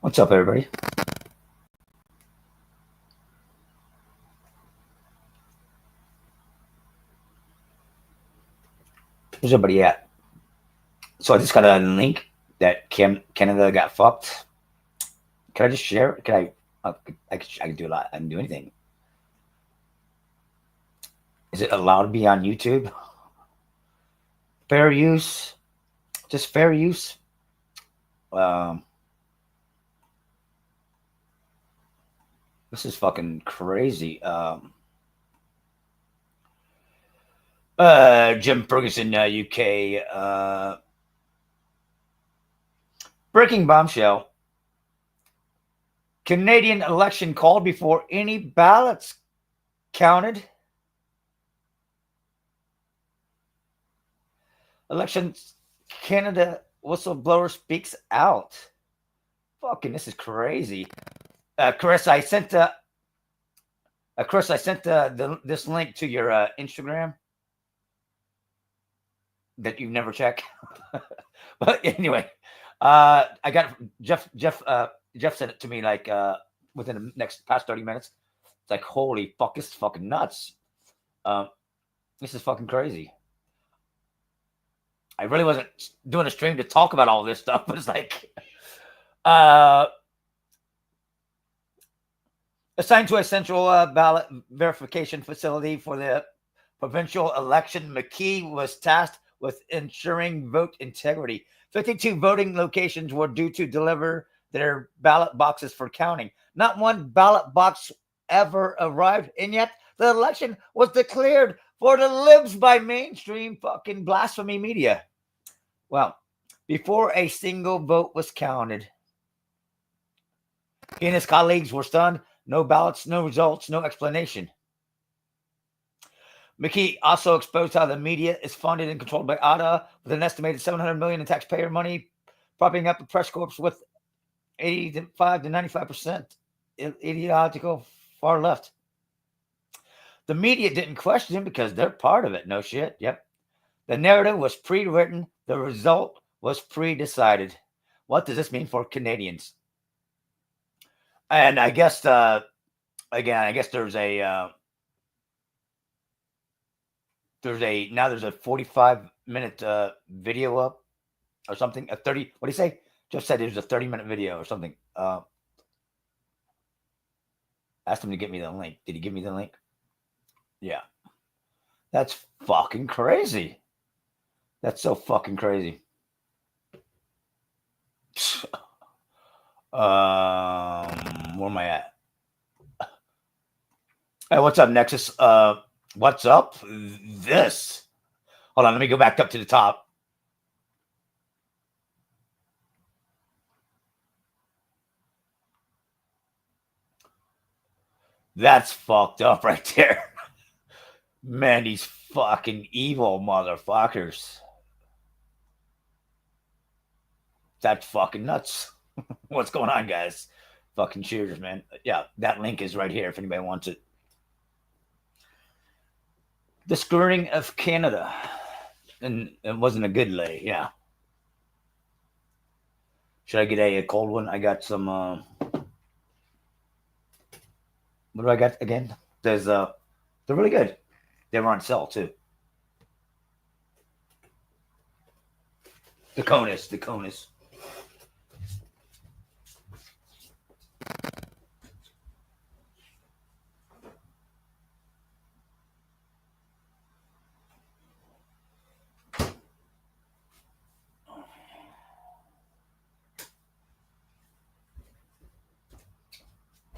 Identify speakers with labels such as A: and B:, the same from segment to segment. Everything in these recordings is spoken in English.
A: What's up, everybody? Where's everybody at? So I just got a link that Canada got fucked. Can I just share it? Can I can do a lot. I can do anything. Is it allowed to be on YouTube? Fair use? Just fair use? This is fucking crazy. Jim Ferguson, UK. Breaking bombshell. Canadian election called before any ballots counted. Elections Canada whistleblower speaks out. Fucking, this is crazy. Chris, I sent this link to your Instagram that you've never checked. But anyway, I got Jeff sent it to me like within the past 30 minutes. It's like, holy fuck, this is fucking nuts. This is fucking crazy. I really wasn't doing a stream to talk about all this stuff, but it's like assigned to a central ballot verification facility for the provincial election, McKee was tasked with ensuring vote integrity. 52 voting locations were due to deliver their ballot boxes for counting. Not one ballot box ever arrived, and yet the election was declared for the libs by mainstream fucking blasphemy media. Well, before a single vote was counted, he and his colleagues were stunned. No ballots, no results, no explanation. McKee also exposed how the media is funded and controlled by Ottawa with an estimated $700 million in taxpayer money, propping up the press corps with 85 to 95% ideological far left. The media didn't question him because they're part of it. No shit. Yep. The narrative was pre-written. The result was pre-decided. What does this mean for Canadians? And I guess, again, I guess there's a 45-minute video up or something. What do you say? Jeff said it was a 30-minute video or something. Asked him to get me the link. Did he give me the link? Yeah. That's fucking crazy. That's so fucking crazy. Where am I at? Hey, what's up, Nexus? What's up? This. Hold on, let me go back up to the top. That's fucked up right there. Man, these fucking evil motherfuckers. That's fucking nuts. What's going on, guys? Fucking cheers, man. Yeah, that link is right here if anybody wants it. The skirting of Canada. And it wasn't a good lay, yeah. Should I get a cold one? I got some what do I got again? There's they're really good. They were on sale too. The Conus.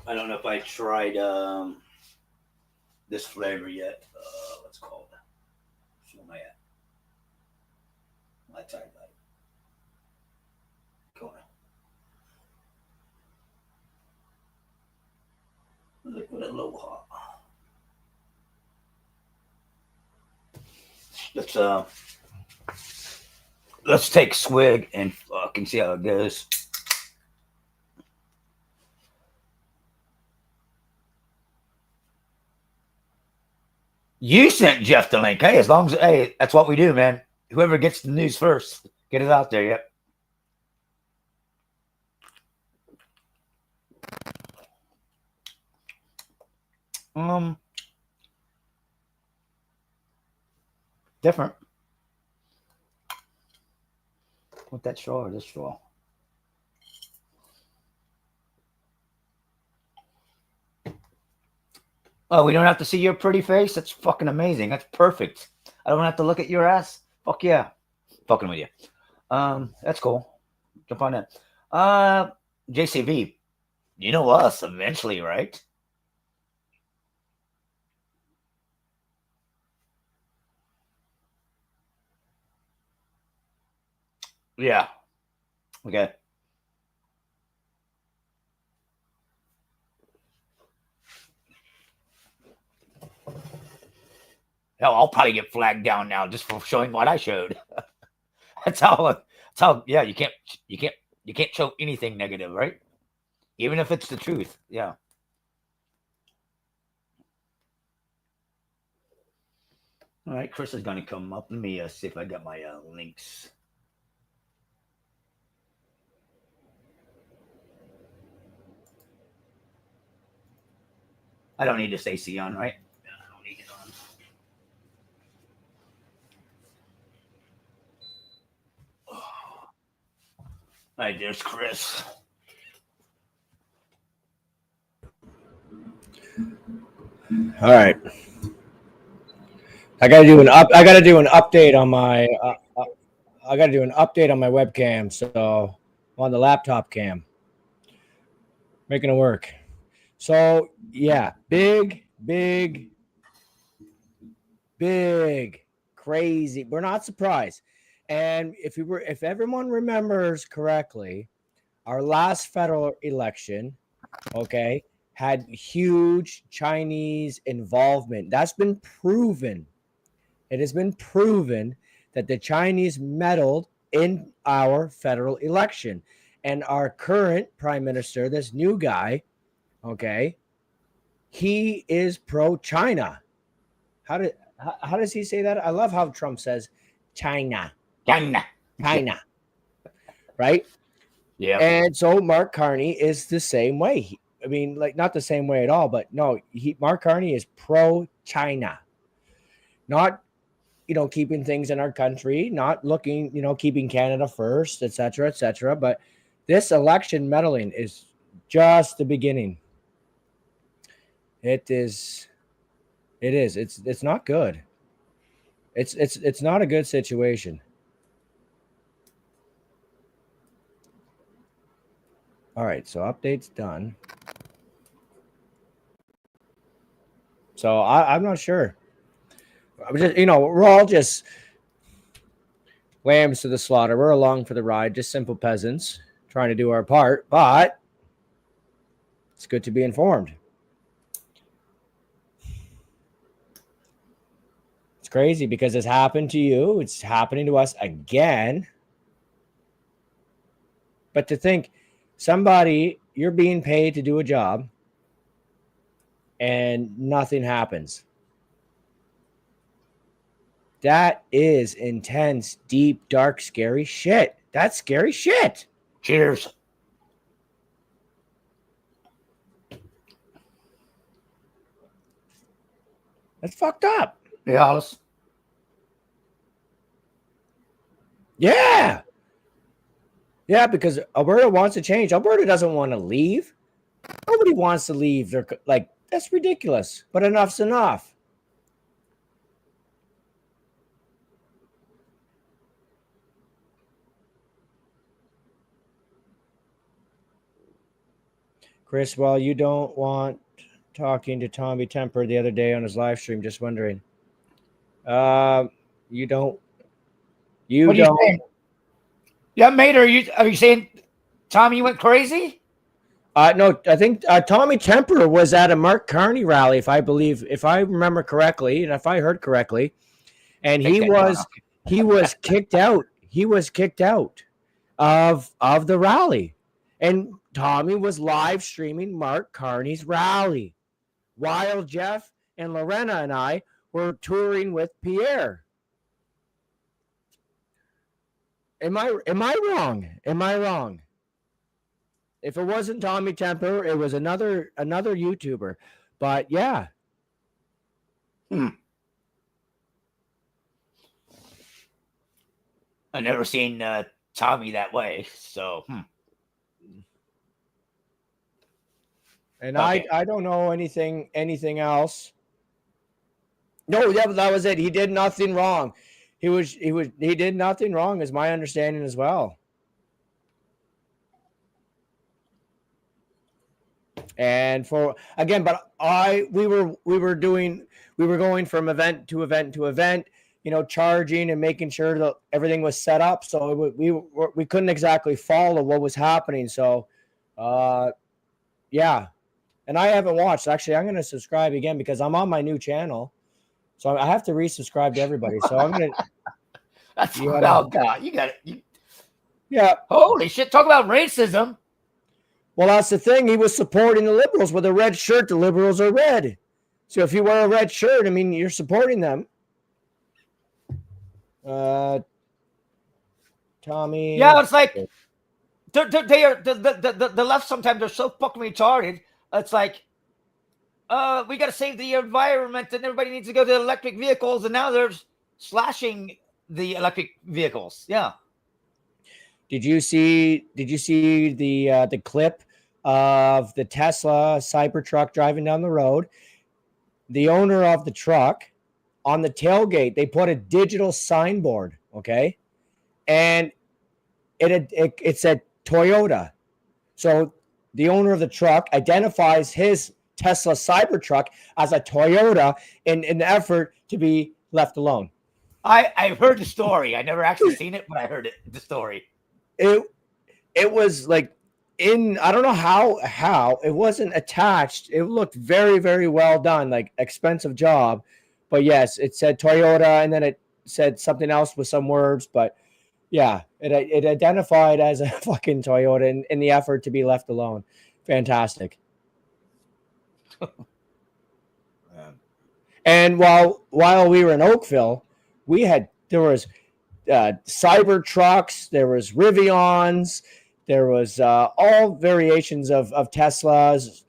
A: I don't know if I tried this flavor yet. What's it called? Where am I at? My type like Kona. Liquid Aloha. Let's take a swig and fucking see how it goes. You sent Jeff the link. Hey, that's what we do, man. Whoever gets the news first, get it out there. Yep. Um, different. With that straw or this straw? Oh, we don't have to see your pretty face? That's fucking amazing. That's perfect. I don't have to look at your ass? Fuck yeah. Fucking with you. That's cool. Jump on that. JCV, you know us eventually, right? Yeah. Okay. Hell, I'll probably get flagged down now just for showing what I showed. That's how. That's how. Yeah, You can't. You can't show anything negative, right? Even if it's the truth. Yeah. All right. Chris is gonna come up. Let me see if I got my links. I don't need to say SEWN, right? I don't need it on. All right, there's Chris.
B: All right. I got to do an up. I got to do an update on my. I got to do an update on my webcam. So on the laptop cam, making it work. So yeah, big, crazy. We're not surprised. And if everyone remembers correctly, our last federal election, okay, had huge Chinese involvement. That's been proven. It has been proven that the Chinese meddled in our federal election. And our current prime minister, this new guy, okay, he is pro-China. How does he say that? I love how Trump says China,
A: China.
B: China, right?
A: Yeah.
B: And so Mark Carney is the same way. I mean, like not the same way at all, but no, Mark Carney is pro-China, not keeping things in our country, not looking, keeping Canada first, et cetera. But this election meddling is just the beginning. It is. It is. It's not good. It's not a good situation. All right, so update's done. So I'm not sure. I'm just, we're all just lambs to the slaughter. We're along for the ride, just simple peasants trying to do our part, but it's good to be informed. It's crazy because it's happened to you. It's happening to us again. But to think you're being paid to do a job and nothing happens. That is intense, deep, dark, scary shit. That's scary shit.
A: Cheers.
B: That's fucked up.
A: Yeah, Alice.
B: Yeah. Yeah, because Alberta wants to change. Alberta doesn't want to leave. Nobody wants to leave. They're like, that's ridiculous. But enough's enough. Chris, well, you don't want talking to Tommy Temper the other day on his live stream. Just wondering. You don't. You
A: What are
B: don't.
A: you saying? Yeah, mate. Are you saying Tommy went crazy?
B: No, I think Tommy Temper was at a Mark Carney rally, if I remember correctly, and if I heard correctly, and he was kicked out. He was kicked out of the rally, and Tommy was live streaming Mark Carney's rally, while Jeff and Lorena and I were touring with Pierre. Am I wrong? Am I wrong? If it wasn't Tommy Temper, it was another YouTuber. But yeah,
A: I've never seen Tommy that way. So,
B: And
A: okay.
B: I don't know anything else. No, yeah, that was it. He did nothing wrong. He did nothing wrong, is my understanding as well. And for again, but we were going from event to event to event, charging and making sure that everything was set up. So we couldn't exactly follow what was happening. So, yeah. And I haven't watched. Actually, I'm going to subscribe again because I'm on my new channel. So I have to resubscribe to everybody. So I'm going to.
A: That's oh God, you got it.
B: Yeah.
A: Holy shit! Talk about racism.
B: Well, that's the thing. He was supporting the liberals with a red shirt. The liberals are red. So if you wear a red shirt, I mean, you're supporting them. Tommy.
A: Yeah, it's like they are the left. Sometimes they're so fucking retarded. It's like, we got to save the environment, and everybody needs to go to electric vehicles, and now they're slashing the electric vehicles. Yeah.
B: Did you see the clip of the Tesla Cybertruck driving down the road? The owner of the truck, on the tailgate, they put a digital signboard, okay? And it said Toyota. So the owner of the truck identifies his Tesla Cybertruck as a Toyota in an effort to be left alone.
A: I've heard the story. I never actually seen it, but I heard the story.
B: It was like I don't know how it wasn't attached. It looked very, very well done, like expensive job. But yes, it said Toyota, and then it said something else with some words. But yeah, it identified as a fucking Toyota in the effort to be left alone. Fantastic. And while we were in Oakville, there was Cyber trucks, there was Rivians, there was all variations of Teslas,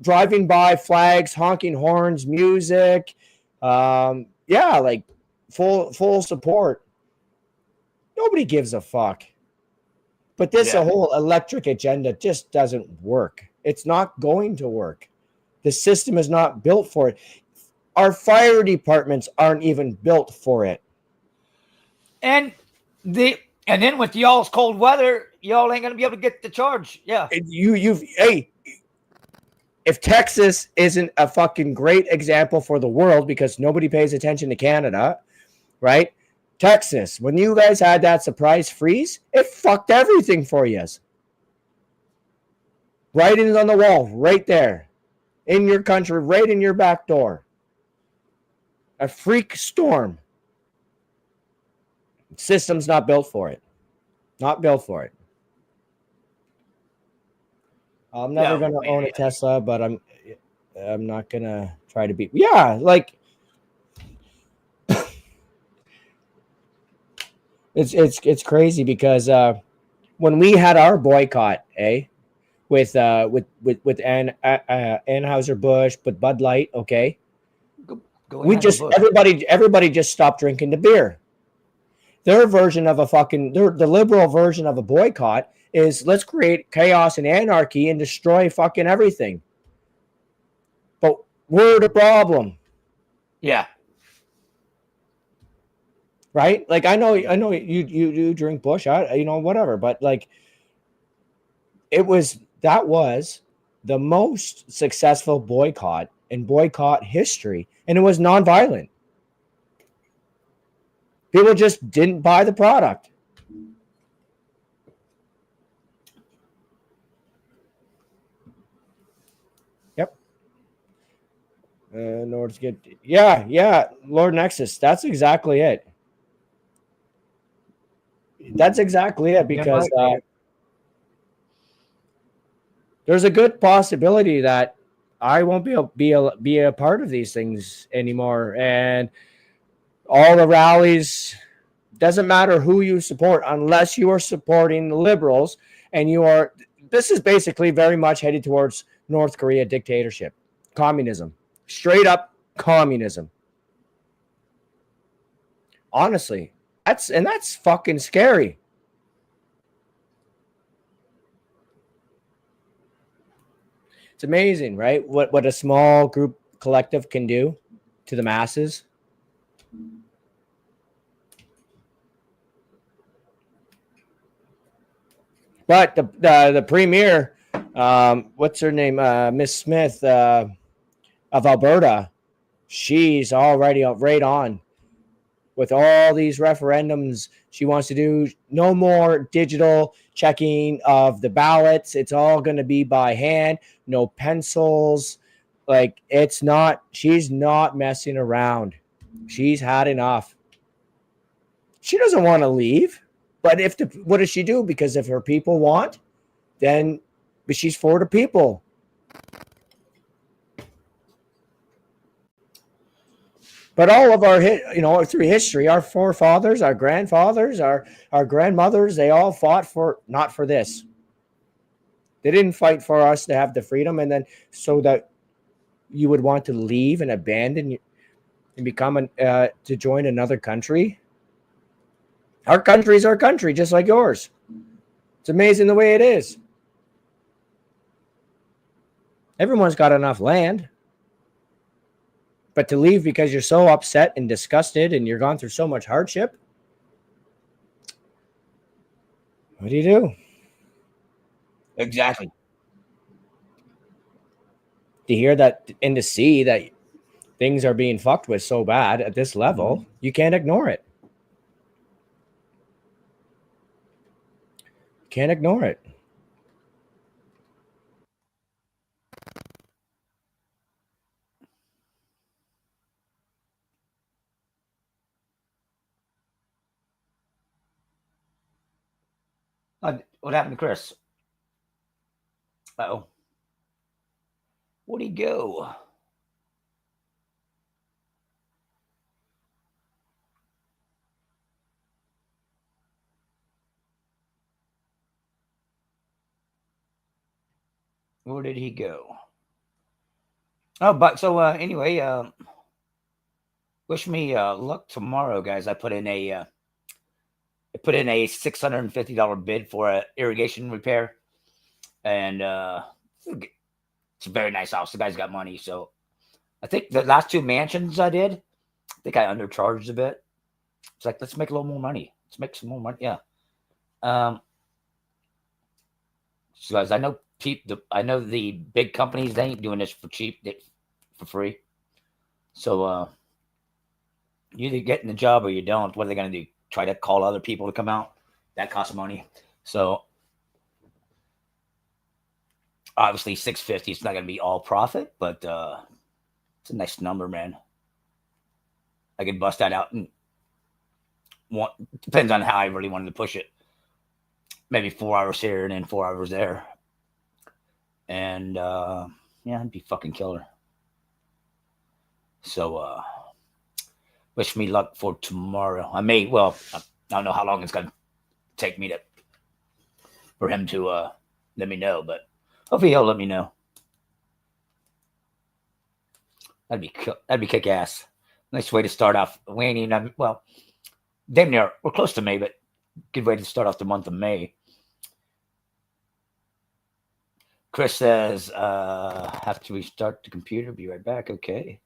B: driving by, flags, honking horns, music. Yeah, like full support. Nobody gives a fuck. But this whole electric agenda just doesn't work. It's not going to work. The system is not built for it. Our fire departments aren't even built for it.
A: And then with y'all's cold weather, y'all ain't gonna be able to get the charge. Yeah.
B: Hey, if Texas isn't a fucking great example for the world because nobody pays attention to Canada, right? Texas, when you guys had that surprise freeze, it fucked everything for you. Writings on the wall, right there. In your country, right in your back door. A freak storm. System's not built for it. Not built for it. I'm never going to own a Tesla, but I'm not going to try to be. Yeah, like it's crazy because when we had our boycott, with Anheuser-Busch, but Bud Light, okay, everybody just stopped drinking the beer. Their version of the liberal version of a boycott is let's create chaos and anarchy and destroy fucking everything. But we're the problem.
A: Yeah.
B: Right? Like I know you drink Busch, whatever, but like that was the most successful boycott in boycott history, and it was nonviolent. People just didn't buy the product. Yep. Lord's good. Yeah. Lord Nexus. That's exactly it. That's exactly it because there's a good possibility that I won't be a part of these things anymore, and all the rallies. Doesn't matter who you support unless you are supporting the liberals, and this is basically very much headed towards North Korea dictatorship, communism, straight up communism. Honestly, that's fucking scary. It's amazing, right? What a small group collective can do to the masses. But the premier, what's her name, Miss Smith of Alberta, she's already right on with all these referendums. She wants to do no more digital checking of the ballots. It's all going to be by hand, no pencils. Like, it's not, she's not messing around. She's had enough. She doesn't want to leave. But what does she do? Because if her people want, then but she's for the people. But all of our through history, our forefathers, our grandfathers, our grandmothers, they all fought for not for this. They didn't fight for us to have the freedom, and then so that you would want to leave and abandon and become to join another country. Our country is our country, just like yours. It's amazing the way it is. Everyone's got enough land. But to leave because you're so upset and disgusted and you're gone through so much hardship, what do you do?
A: Exactly.
B: To hear that and to see that things are being fucked with so bad at this level, you can't ignore it. Can't ignore it.
A: What happened to Chris? Uh-oh. Where'd he go? Where did he go? Oh, but so anyway, wish me luck tomorrow, guys. I put in a $650 bid for an irrigation repair, and it's a very nice house. The guy's got money, so I think the last two mansions I did, I think I undercharged a bit. It's like, let's make a little more money. Let's make some more money. Yeah. So guys, I know the big companies, they ain't doing this for cheap, for free. So you either get in the job or you don't. What are they going to do? Try to call other people to come out? That costs money. So obviously 650 is not going to be all profit, but it's a nice number, man. I could bust that out and depends on how I really wanted to push it. Maybe 4 hours here and then 4 hours there. And yeah, it'd be fucking killer. So wish me luck for tomorrow. I don't know how long it's gonna take me for him to let me know, but hopefully he'll let me know. That'd be kick ass. Nice way to start off. We ain't even damn near, we're close to May, but good way to start off the month of May. Chris says, have to restart the computer. Be right back. Okay.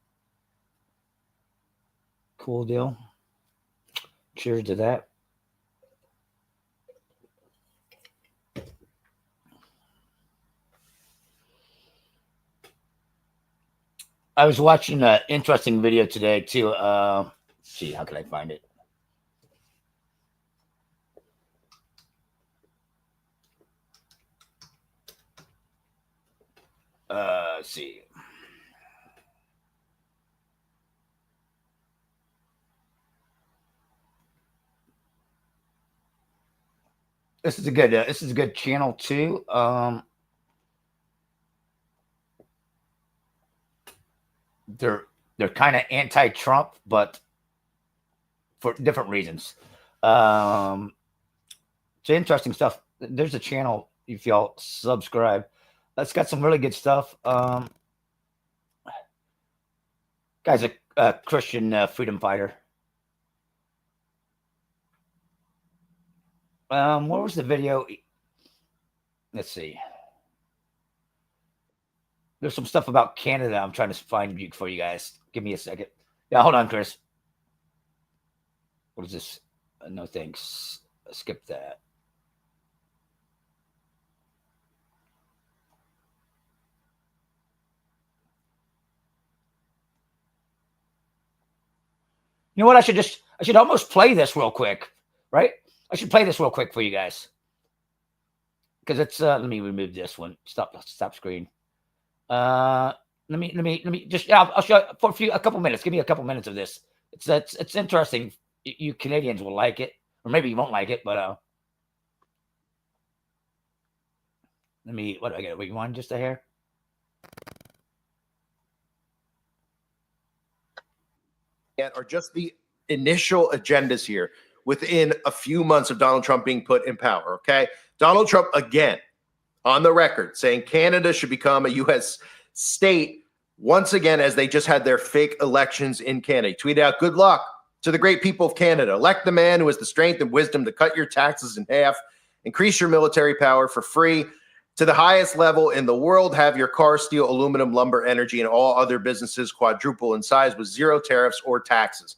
A: Cool deal. Cheers to that. I was watching an interesting video today too. See, how can I find it? Let's see. This is a good channel too. They're kind of anti-Trump, but for different reasons. It's interesting stuff. There's a channel if y'all subscribe. It's got some really good stuff. Guy's a Christian freedom fighter. What was the video? Let's see. There's some stuff about Canada I'm trying to find for you guys. Give me a second. Yeah, hold on, Chris. What is this? No thanks. Skip that. You know what? I should almost play this real quick, right? I should play this real quick for you guys. Because it's let me remove this one. Stop screen. Let me just I'll show you for a couple minutes. Give me a couple minutes of this. It's interesting. You Canadians will like it, or maybe you won't like it, but what do I get? Rewind just a hair.
C: Are just the initial agendas here within a few months of Donald Trump being put in power. Okay. Donald Trump, again, on the record, saying Canada should become a U.S. state once again, as they just had their fake elections in Canada. He tweeted out, "Good luck to the great people of Canada. Elect the man who has the strength and wisdom to cut your taxes in half, increase your military power for free to the highest level in the world, have your car, steel, aluminum, lumber, energy, and all other businesses quadruple in size with zero tariffs or taxes.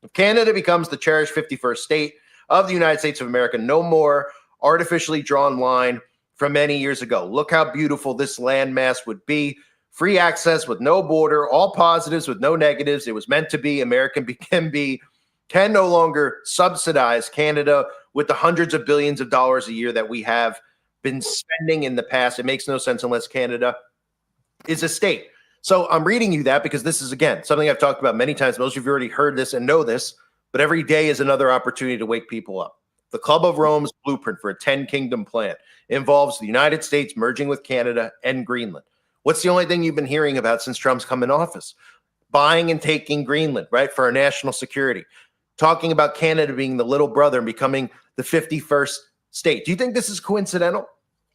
C: If Canada becomes the cherished 51st state of the United States of America, no more artificially drawn line from many years ago. Look how beautiful this landmass would be. Free access with no border, all positives with no negatives. It was meant to be. American can no longer subsidize Canada with the hundreds of billions of dollars a year that we have been spending in the past. It makes no sense unless Canada is a state." So I'm reading you that because this is, again, something I've talked about many times. Most of you already heard this and know this, but every day is another opportunity to wake people up. The Club of Rome's blueprint for a 10-kingdom plan involves the United States merging with Canada and Greenland. What's the only thing you've been hearing about since Trump's come in office? Buying and taking Greenland, right, for our national security. Talking about Canada being the little brother and becoming the 51st state. Do you think this is coincidental?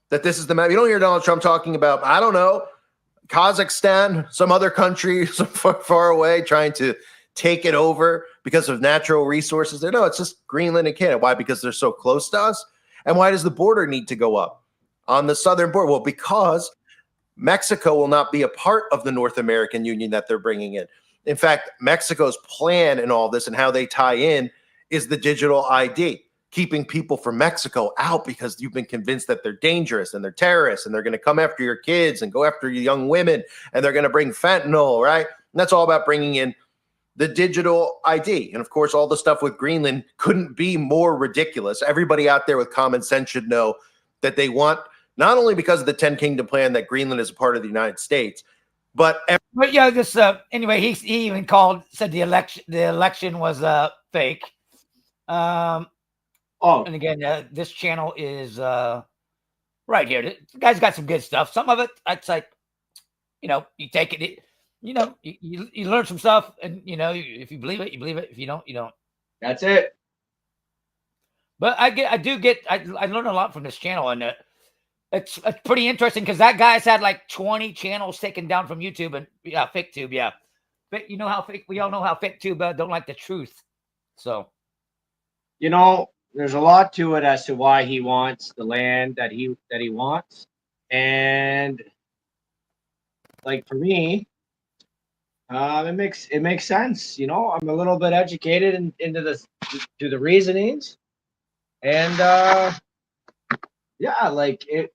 C: That this is the map? You don't hear Donald Trump talking about, I don't know, Kazakhstan, some other country far away trying to take it over because of natural resources there. No, it's just Greenland and Canada. Why? Because they're so close to us. And why does the border need to go up on the southern border? Well, because Mexico will not be a part of the North American Union that they're bringing in. In fact, Mexico's plan in all this and how they tie in is the digital ID, keeping people from Mexico out because you've been convinced that they're dangerous and they're terrorists and they're going to come after your kids and go after your young women and they're going to bring fentanyl, right? And that's all about bringing in the digital ID. And of course, all the stuff with Greenland couldn't be more ridiculous. Everybody out there with common sense should know that they want, not only because of the 10-kingdom plan, that Greenland is a part of the United States, but
A: yeah, this anyway, he even said the election was fake. And again, this channel is right here. The guy's got some good stuff. Some of it, it's like, you take it, you learn some stuff, and if you believe it, you believe it. If you don't, you don't.
B: That's it.
A: But I learned a lot from this channel, and it's pretty interesting because that guy's had like 20 channels taken down from YouTube and FakeTube, yeah. But we all know how FakeTube don't like the truth. So,
B: there's a lot to it as to why he wants the land that he wants, and like for me, it makes sense. I'm a little bit educated into the reasonings, and yeah, like it.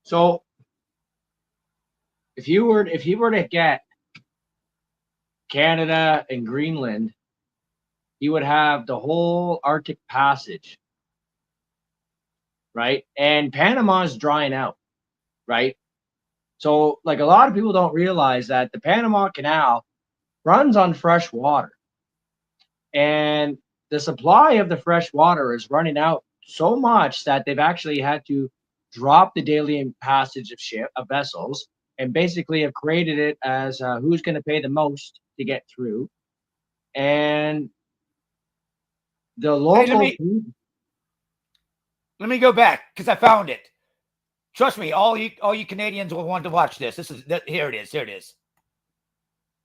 B: So if you were to get Canada and Greenland, you would have the whole Arctic Passage, right? And Panama's drying out, right? So like a lot of people don't realize that the Panama Canal runs on fresh water, and the supply of the fresh water is running out so much that they've actually had to drop the daily passage of vessels and basically have created it as who's going to pay the most to get through. And the local.
A: Hey, let me go back because I found it. Trust me, all you Canadians will want to watch this. Here it is. Here it is.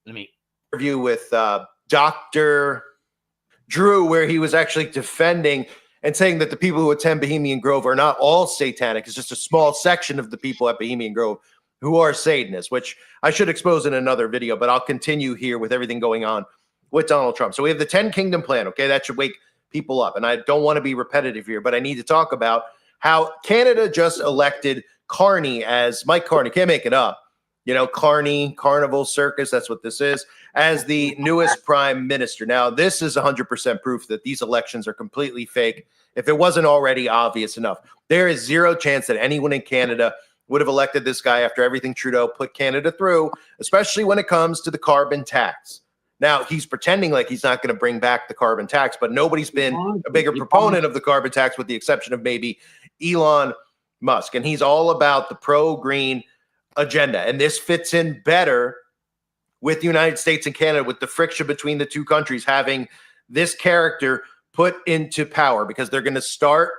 A: Let me
C: interview with Dr. Drew, where he was actually defending and saying that the people who attend Bohemian Grove are not all satanic. It's just a small section of the people at Bohemian Grove who are Satanists, which I should expose in another video, but I'll continue here with everything going on with Donald Trump. So we have the 10 Kingdom Plan, okay? That should wake people up. And I don't want to be repetitive here, but I need to talk about how Canada just elected Carney as Mike Carney. Can't make it up. You know, Carney, Carnival Circus, that's what this is, as the newest prime minister. Now, this is 100% proof that these elections are completely fake. If it wasn't already obvious enough, there is zero chance that anyone in Canada would have elected this guy after everything Trudeau put Canada through, especially when it comes to the carbon tax. Now, he's pretending like he's not going to bring back the carbon tax, but nobody's been a bigger proponent of the carbon tax with the exception of maybe Elon Musk. And he's all about the pro-green agenda. And this fits in better with the United States and Canada, with the friction between the two countries having this character put into power, because they're going to start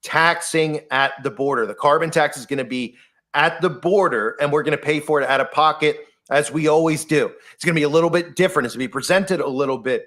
C: taxing at the border. The carbon tax is going to be at the border, and we're going to pay for it out of pocket, as we always do. It's going to be a little bit different. It's going to be presented a little bit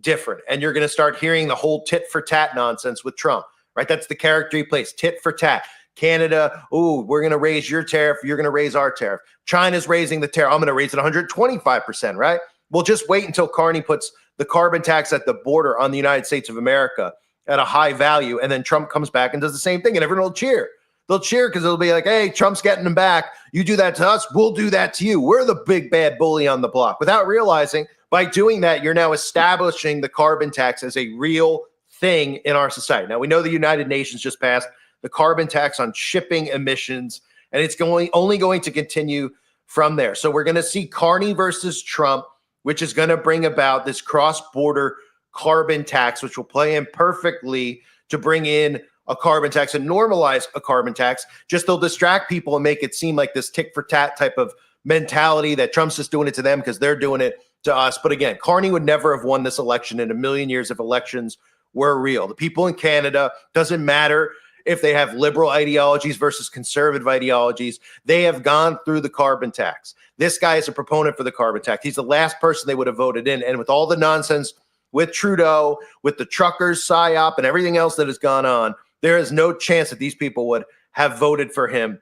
C: different. And you're going to start hearing the whole tit for tat nonsense with Trump, right? That's the character he plays, tit for tat. Canada, oh, we're going to raise your tariff. You're going to raise our tariff. China's raising the tariff. I'm going to raise it 125%, right? We'll just wait until Carney puts the carbon tax at the border on the United States of America at a high value, and then Trump comes back and does the same thing, and everyone will cheer. They'll cheer because it'll be like, hey, Trump's getting them back. You do that to us, we'll do that to you. We're the big bad bully on the block. Without realizing, by doing that, you're now establishing the carbon tax as a real thing in our society. Now, we know the United Nations just passed the carbon tax on shipping emissions, and it's only going to continue from there. So we're going to see Carney versus Trump, which is going to bring about this cross-border carbon tax, which will play in perfectly to bring in a carbon tax and normalize a carbon tax. Just they'll distract people and make it seem like this tick for tat type of mentality that Trump's just doing it to them because they're doing it to us. But again, Carney would never have won this election in a million years if elections were real. The people in Canada, doesn't matter if they have liberal ideologies versus conservative ideologies, they have gone through the carbon tax. This guy is a proponent for the carbon tax. He's the last person they would have voted in. And with all the nonsense with Trudeau, with the truckers, PSYOP, and everything else that has gone on, there is no chance that these people would have voted for him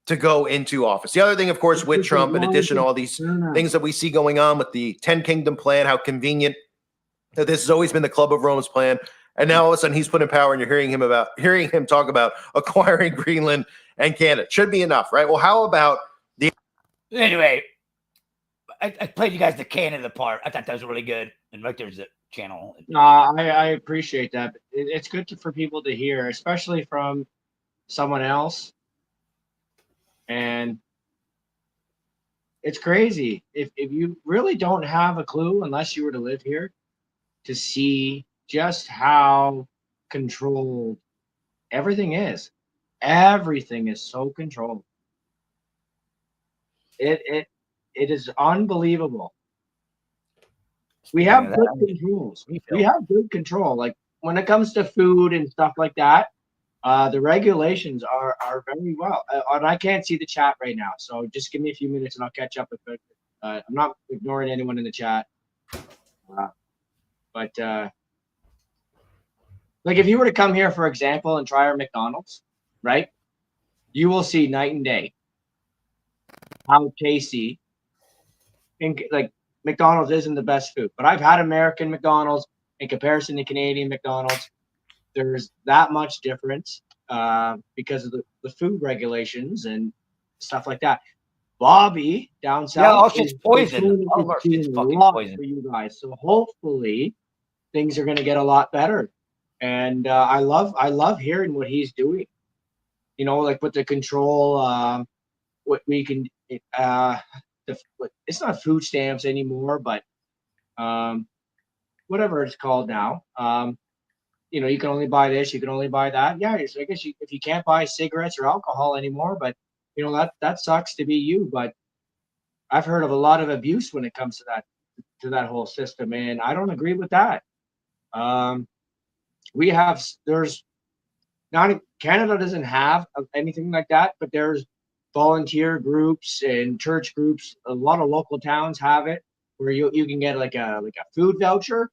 C: to go into office. The other thing, of course, with Trump, in addition to all these things that we see going on with the 10 Kingdom Plan, how convenient that this has always been the Club of Rome's plan. And now all of a sudden he's put in power and you're hearing him talk about acquiring Greenland and Canada. Should be enough, right? Well, how about the...
A: Anyway, I played you guys the Canada part. I thought that was really good. And right there's the channel.
D: I appreciate that. It's good for people to hear, especially from someone else. And it's crazy. If you really don't have a clue, unless you were to live here, to see just how controlled everything is. Everything is so controlled. It is unbelievable. We have good controls. We have good control. Like when it comes to food and stuff like that, the regulations are very well. And I can't see the chat right now, so just give me a few minutes and I'll catch up with it. I'm not ignoring anyone in the chat, but like if you were to come here, for example, and try our McDonald's, right? You will see night and day how tasty. Like McDonald's isn't the best food, but I've had American McDonald's in comparison to Canadian McDonald's. There's that much difference because of the food regulations and stuff like that. Bobby down south,
A: yeah, all shit's poison.
D: All
A: of our shit's fucking poison
D: for you guys. So hopefully things are going to get a lot better. And I love hearing what he's doing. You know, like with the control, what we can. It's not food stamps anymore, but whatever it's called now. You know, you can only buy this, you can only buy that. Yeah, so I guess if you can't buy cigarettes or alcohol anymore, but you know that sucks to be you. But I've heard of a lot of abuse when it comes to that whole system, and I don't agree with that. There's not Canada doesn't have anything like that, but there's volunteer groups and church groups. A lot of local towns have it where you can get like a food voucher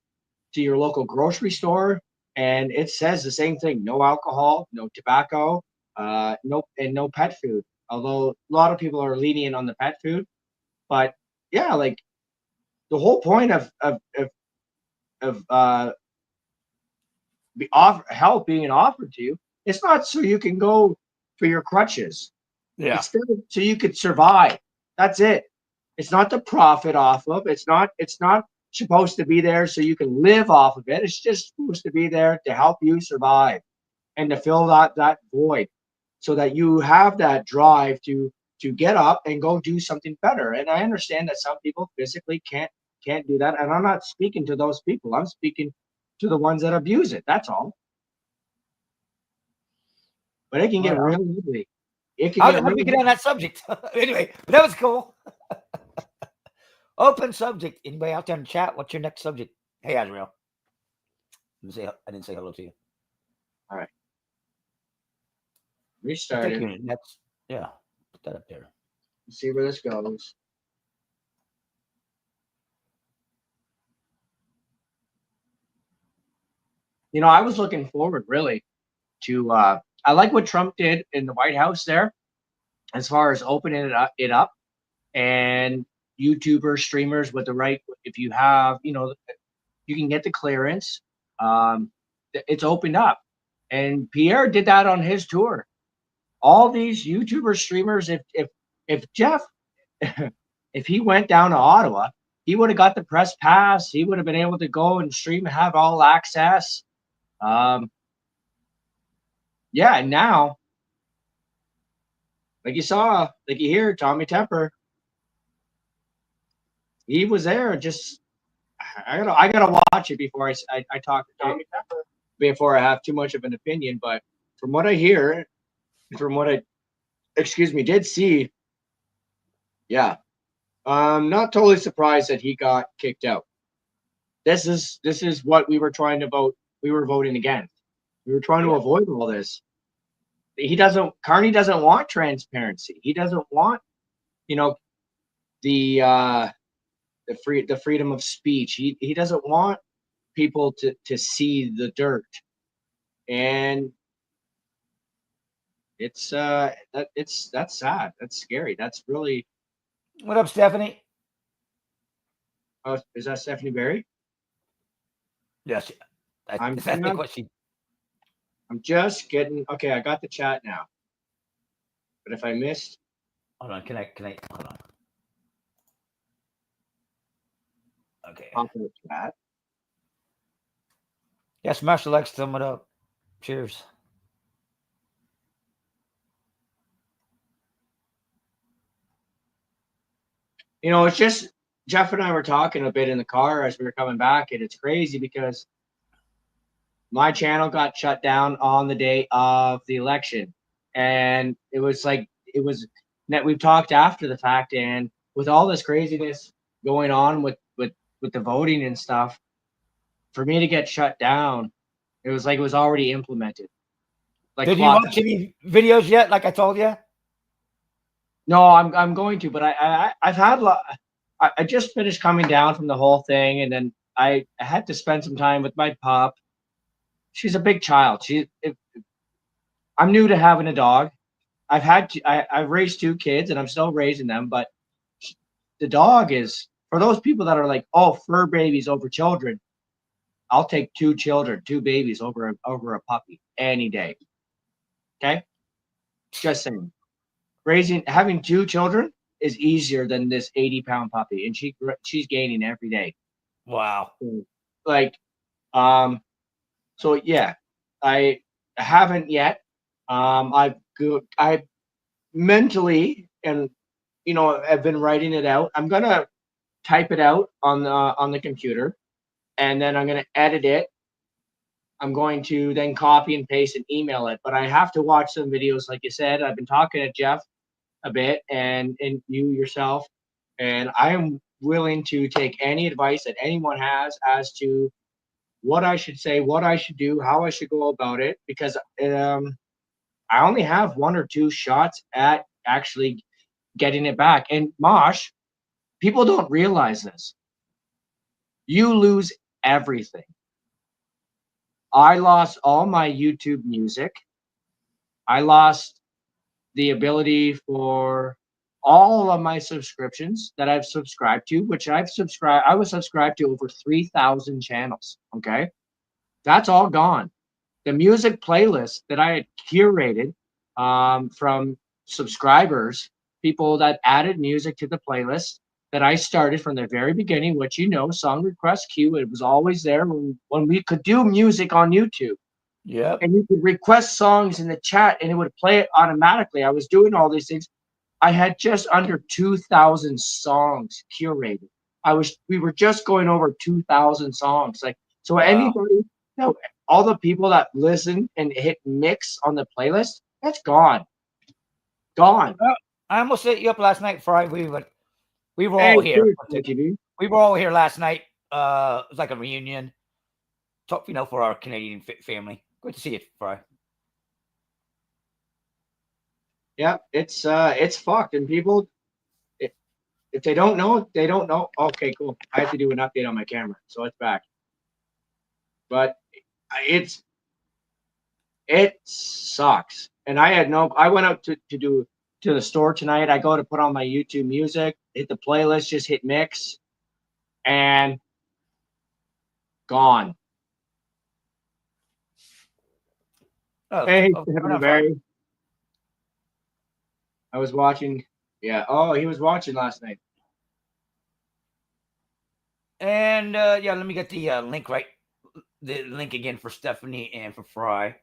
D: to your local grocery store and it says the same thing: no alcohol, no tobacco, no pet food. Although a lot of people are lenient on the pet food, but yeah, like the whole point of help being offered to you, it's not so you can go for your crutches.
A: Yeah.
D: It's so you could survive. That's it. It's not the profit off of. It's not supposed to be there so you can live off of it. It's just supposed to be there to help you survive and to fill that void, so that you have that drive to get up and go do something better. And I understand that some people physically can't do that. And I'm not speaking to those people. I'm speaking to the ones that abuse it. That's all. But it can get
A: Well,
D: really ugly. It can
A: How
D: get
A: did we
D: really
A: get on that subject? Anyway, but that was cool. Open subject. Anybody out there in the chat? What's your next subject? Hey, Azrael. I didn't say hello to you.
D: all right.
A: I
D: Restart
A: think
D: it.
A: you're next. Yeah, put that up there.
D: See where this goes. You know, I was looking forward really to I like what Trump did in the White House there, as far as opening it up and YouTubers, streamers with the right, if you have, you can get the clearance. It's opened up, and Pierre did that on his tour. All these YouTuber streamers, if Jeff, if he went down to Ottawa, he would have got the press pass. He would have been able to go and stream and have all access. Yeah, and now, like you hear, Tommy Temper, he was there. Just I gotta watch it before I talk to Tommy Temper, before I have too much of an opinion. But from what I hear, from what I did see, yeah, I'm not totally surprised that he got kicked out. This is what we were trying to vote. We were voting against. We were trying to avoid all this. Carney doesn't want transparency. He doesn't want, the freedom of speech. He doesn't want people to see the dirt. And it's that's sad. That's scary. That's really.
A: What up, Stephanie?
D: Is that Stephanie Berry?
A: Yes.
D: I'm just getting okay. I got the chat now. But if I missed,
A: hold on. Can I hold on? Okay.
D: I'll put the chat.
A: Yes, Master Lex, thumb it up. Cheers.
D: It's just Jeff and I were talking a bit in the car as we were coming back, and it's crazy because my channel got shut down on the day of the election, and it was that we've talked after the fact, and with all this craziness going on with the voting and stuff, for me to get shut down, it was like it was already implemented. Like,
A: did you watch any videos yet? Like I told you.
D: No, I'm going to, but I've had I just finished coming down from the whole thing, and then I had to spend some time with my pup. She's a big child. I'm new to having a dog. I've raised 2 kids, and I'm still raising them. But the dog is, for those people that are like, oh, fur babies over children. I'll take 2 babies over a puppy any day. Okay, just saying. Having 2 children is easier than this 80-pound puppy, and she's gaining every day.
A: Wow.
D: So yeah, I haven't yet. I mentally, and I've been writing it out. I'm gonna type it out on the computer, and then I'm gonna edit it. I'm going to then copy and paste and email it. But I have to watch some videos, like you said. I've been talking to Jeff a bit, and you yourself, and I am willing to take any advice that anyone has as to what I should say, what I should do, how I should go about it, because I only have 1 or 2 shots at actually getting it back. And Mosh, people don't realize this. You lose everything. I lost all my YouTube music. I lost the ability for all of my subscriptions that I've subscribed to, which I was subscribed to over 3,000 channels. Okay. That's all gone. The music playlist that I had curated from subscribers, people that added music to the playlist that I started from the very beginning, which, song request queue, it was always there when we could do music on YouTube.
A: Yep.
D: And you could request songs in the chat and it would play it automatically. I was doing all these things. I had just under 2,000 songs curated. We were just going over 2,000 songs. Like, so
A: Wow.
D: anybody, all the people that listen and hit mix on the playlist, that's gone. Gone.
A: I almost set you up last night, Fry. We were
D: Hey,
A: all here.
D: TV.
A: We were all here last night. It was like a reunion. Talk, for our Canadian family. Good to see you, Fry.
D: Yeah, it's fucked, and people, if they don't know, they don't know. Okay, cool. I have to do an update on my camera, so it's back. But it sucks, and I went out to the store tonight. I go to put on my YouTube music, hit the playlist, just hit mix, and gone.
A: Oh,
D: Hey,
A: Fry.
D: Barry. I was watching. Yeah. Oh, he was watching last night.
A: And let me get the link right. The link again for Stephanie and for Fry.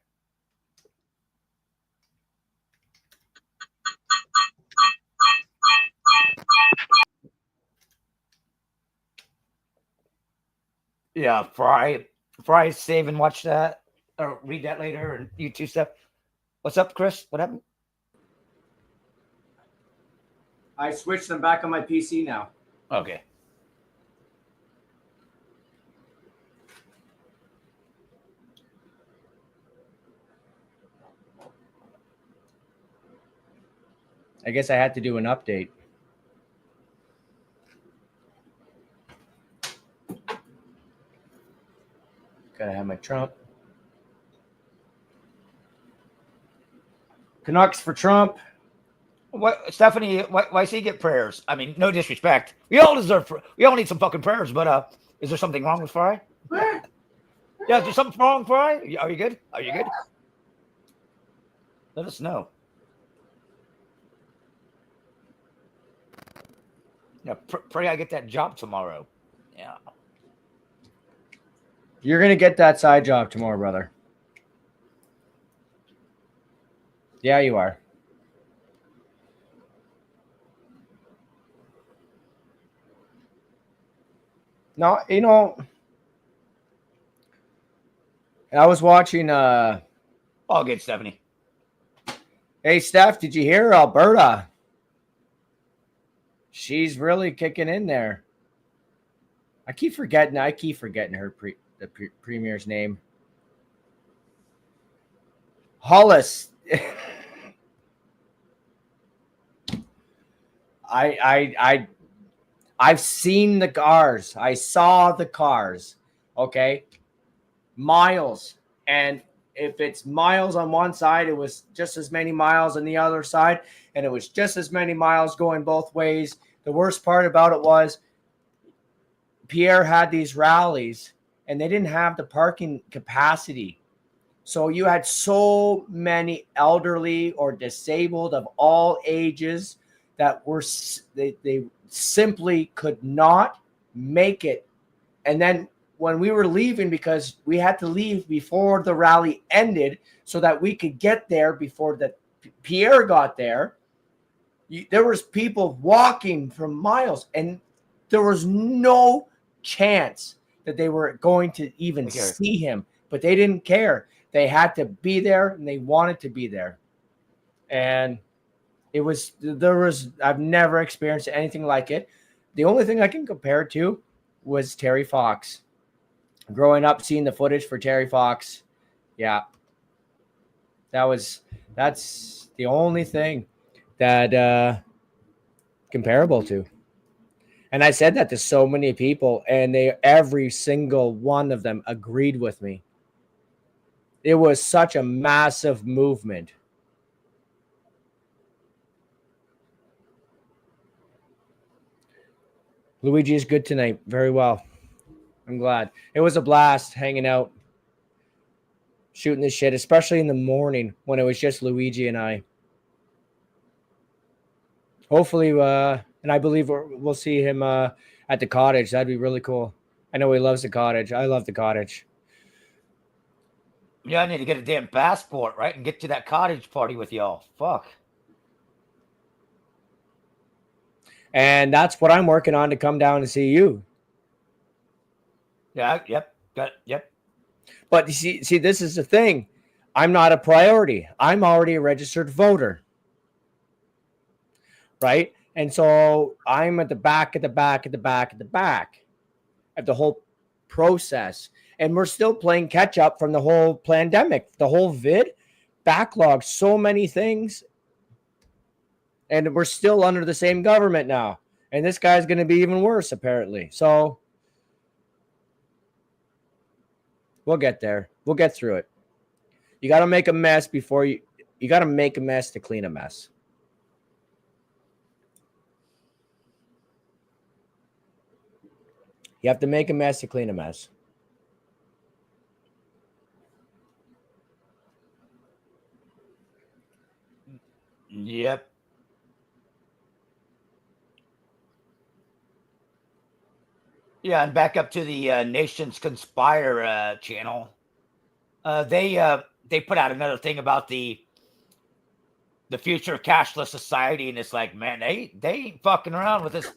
A: Yeah, Fry, save and watch that or read that later and YouTube stuff. What's up, Chris? What happened?
B: I switched them back on my PC now.
A: Okay.
B: I guess I had to do an update. Gotta have my Trump. Canucks for Trump.
A: What, Stephanie? Why say get prayers? I mean, no disrespect. We all need some fucking prayers. But is there something wrong with Fry? Yeah, is there something wrong, Fry? Are you good? Are you good? Let us know. Yeah, pray I get that job tomorrow. Yeah.
B: You're gonna get that side job tomorrow, brother. Yeah, you are. No, I was watching
A: All good, Stephanie.
B: Hey, Steph, did you hear Alberta? She's really kicking in there. I keep forgetting her the premier's name. Hollis. I've seen the cars. I saw the cars. Okay. Miles. And if it's miles on one side, it was just as many miles on the other side. And it was just as many miles going both ways. The worst part about it was Pierre had these rallies and they didn't have the parking capacity. So you had so many elderly or disabled of all ages that were they simply could not make it. And then when we were leaving, because we had to leave before the rally ended so that we could get there before the Pierre got there, there was people walking from miles, and there was no chance that they were going to even see him, but they didn't care. They had to be there and they wanted to be there. And I've never experienced anything like it. The only thing I can compare it to was Terry Fox. Growing up, seeing the footage for Terry Fox. Yeah. That's the only thing that comparable to. And I said that to so many people, and every single one of them agreed with me. It was such a massive movement. Luigi is good tonight. Very well. I'm glad. It was a blast hanging out, shooting this shit, especially in the morning when it was just Luigi and I. Hopefully, and I believe we'll see him at the cottage. That'd be really cool. I know he loves the cottage. I love the cottage.
A: Yeah, I need to get a damn passport, right? And get to that cottage party with y'all. Fuck.
B: And that's what I'm working on to come down and see you.
A: Yeah, yep. Yep.
B: But you see, this is the thing. I'm not a priority. I'm already a registered voter. Right? And so I'm at the back of the whole process. And we're still playing catch up from the whole pandemic, the whole vid backlog, so many things. And we're still under the same government now. And this guy's going to be even worse, apparently. So we'll get there. We'll get through it. You got to make a mess before you got to make a mess to clean a mess. You have to make a mess to clean a mess.
A: Yep. Yeah, and back up to the Nations Conspire channel. They put out another thing about the future of cashless society, and it's like, man, they ain't fucking around with this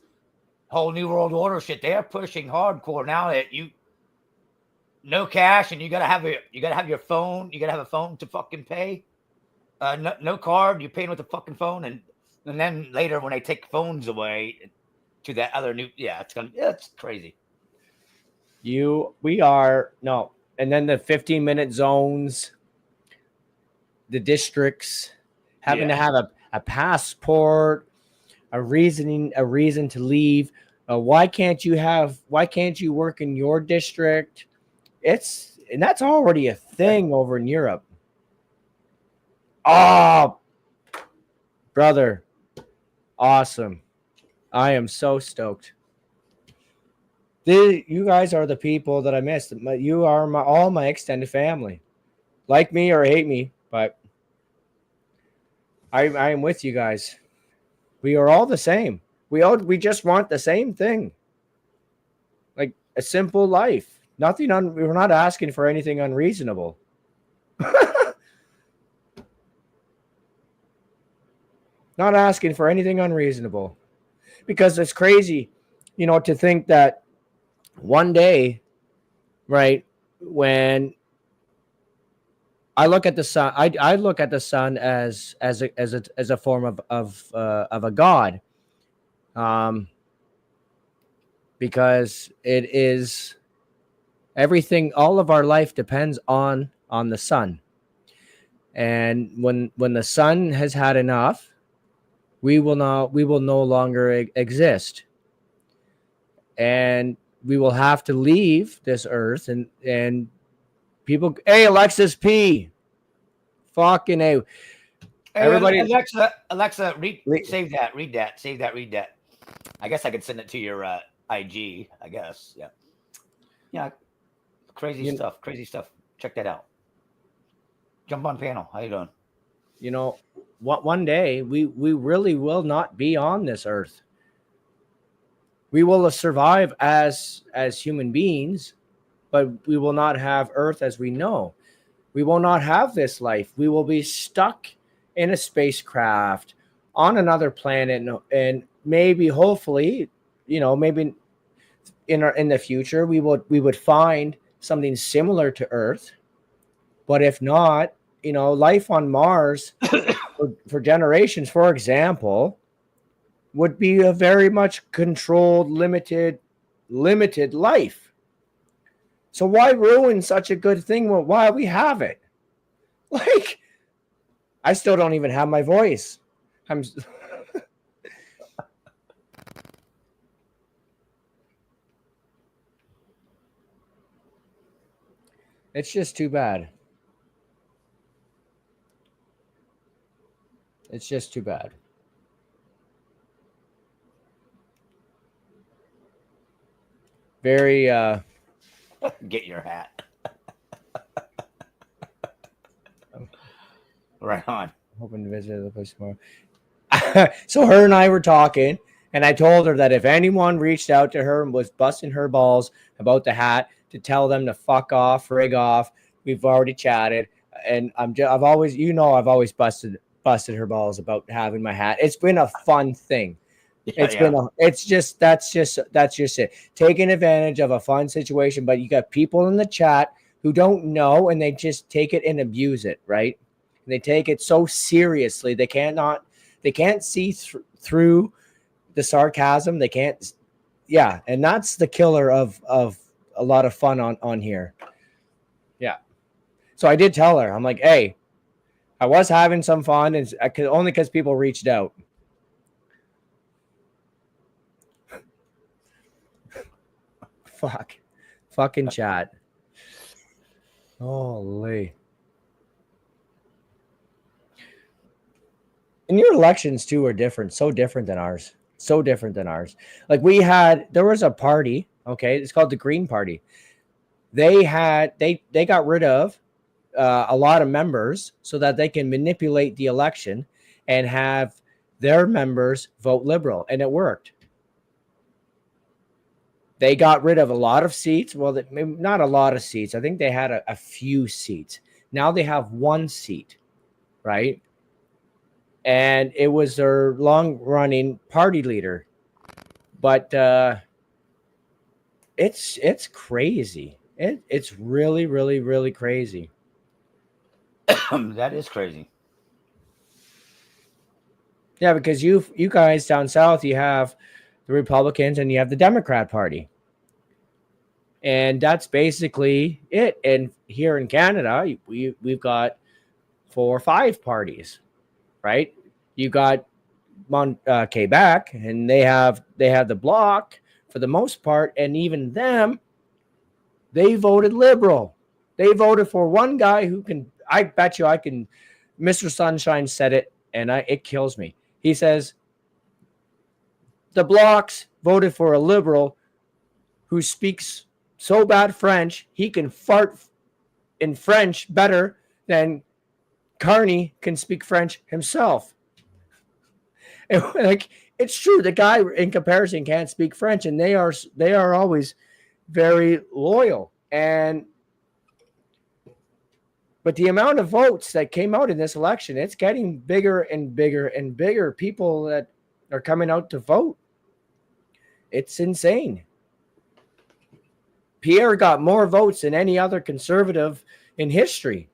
A: whole new world order shit. They are pushing hardcore now that no cash, and you gotta have your phone. You gotta have a phone to fucking pay. No card. You're paying with the fucking phone, and then later when they take phones away to that other new, it's crazy.
B: And then the 15-minute zones, the districts, having to have a passport, a reason to leave. Why can't you work in your district? And that's already a thing over in Europe. Oh, brother. Awesome. I am so stoked. You guys are the people that I missed. You are all my extended family. Like me or hate me, but I am with you guys. We are all the same. We just want the same thing. Like a simple life. We're not asking for anything unreasonable. Not asking for anything unreasonable. Because it's crazy, to think that one day, right, when I look at the sun, I look at the sun as a form of a god, because it is everything. All of our life depends on the sun, and when the sun has had enough, we will no longer exist, and we will have to leave this earth, and people. Hey, Alexis P. Fucking A. Everybody,
A: Alexa, save that. Read that. I guess I could send it to your IG. I guess, yeah. Crazy stuff. Check that out. Jump on panel. How you doing?
B: One day we really will not be on this earth. We will survive as human beings, but we will not have Earth as we know. We will not have this life. We will be stuck in a spacecraft on another planet, and maybe, hopefully, maybe in the future we would find something similar to Earth. But if not, life on Mars for generations, for example, would be a very much controlled, limited life. So why ruin such a good thing while we have it? Like, I still don't even have my voice. It's just too bad. It's just too bad. Very
A: Get your hat. Right on.
B: hoping to visit the place tomorrow. So her and I were talking, and I told her that if anyone reached out to her and was busting her balls about the hat, to tell them to fuck off, rig off. We've already chatted, and I've always busted her balls about having my hat. It's been a fun thing. That's just it. Taking advantage of a fun situation, but you got people in the chat who don't know and they just take it and abuse it, right? And they take it so seriously. They can't see through the sarcasm. They can't. Yeah. And that's the killer of a lot of fun on here. Yeah. So I did tell her, I'm like, hey, I was having some fun, and only because people reached out. Fucking chat. Holy. And your elections too are different, so different than ours. Like there was a party, okay, it's called the Green Party. They got rid of a lot of members so that they can manipulate the election and have their members vote Liberal, and it worked. They got rid of a lot of seats. Well, not a lot of seats. I think they had a few seats. Now they have one seat, right? And it was their long-running party leader. But it's crazy. It's really, really, really crazy.
A: That is crazy.
B: Yeah, because you guys down south, you have the Republicans and you have the Democrat Party. And that's basically it. And here in Canada, we've got 4 or 5 parties, right? You got Quebec, and they have the Bloc for the most part, and even them, they voted Liberal. They voted for one guy who can. I bet you I can. Mr. Sunshine said it, and it kills me. He says the Blocs voted for a Liberal who speaks so bad French he can fart in French better than Carney can speak French himself. And, like, it's true. The guy in comparison can't speak French, and they are always very loyal. But the amount of votes that came out in this election, it's getting bigger and bigger and bigger. People that are coming out to vote. It's insane. Pierre got more votes than any other conservative in history.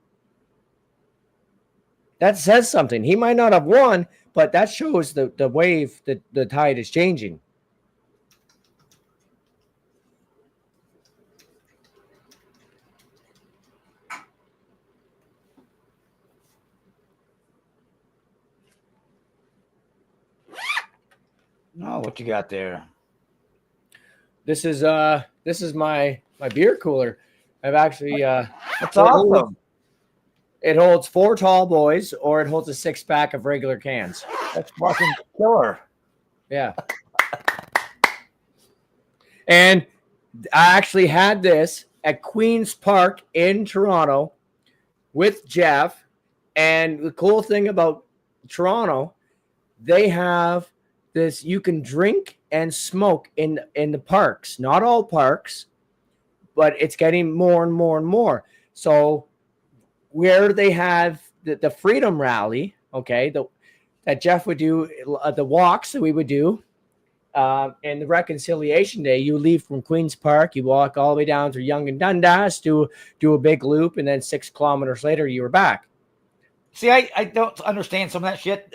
B: That says something. He might not have won, but that shows the wave, the tide is changing.
A: Oh, what you got there?
B: This is my beer cooler. I've actually
A: That's awesome.
B: It holds 4 tall boys, or it holds a 6-pack of regular cans.
A: That's fucking killer.
B: Yeah. And I actually had this at Queen's Park in Toronto with Jeff. And the cool thing about Toronto, they have this, you can drink and smoke in the parks. Not all parks, but it's getting more and more and more. So where they have the Freedom Rally, okay, that Jeff would do, the walks that we would do, and the Reconciliation Day, you leave from Queen's Park, you walk all the way down to Yonge and Dundas, do a big loop, and then 6 kilometers later, you were back.
A: See, I don't understand some of that shit.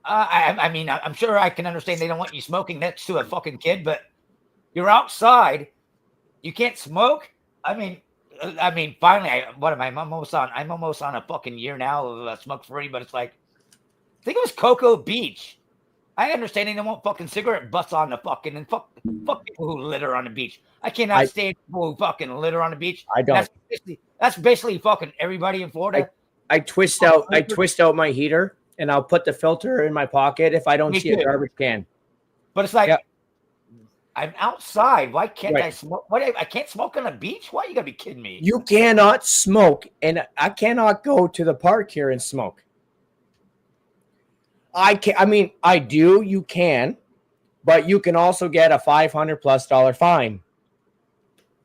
A: I mean, I'm sure I can understand they don't want you smoking next to a fucking kid, but you're outside, you can't smoke. I mean, finally, I'm almost on a fucking year now of smoke free, but it's like, I think it was Cocoa Beach. I understand they don't want fucking cigarette butts on the fucking, and fuck people who litter on the beach. I cannot stand people who fucking litter on the beach.
B: I don't.
A: That's basically fucking everybody in Florida.
B: I twist out my heater and I'll put the filter in my pocket if I don't
A: Me
B: see a
A: too.
B: garbage can.
A: But it's like,
B: Yep.
A: I'm outside. Why can't
B: Right.
A: I smoke? What? I can't smoke on the beach? Why? You gotta be kidding me.
B: You cannot smoke, and I cannot go to the park here and smoke. I can. I mean, I do. You can, but you can also get a $500+ fine.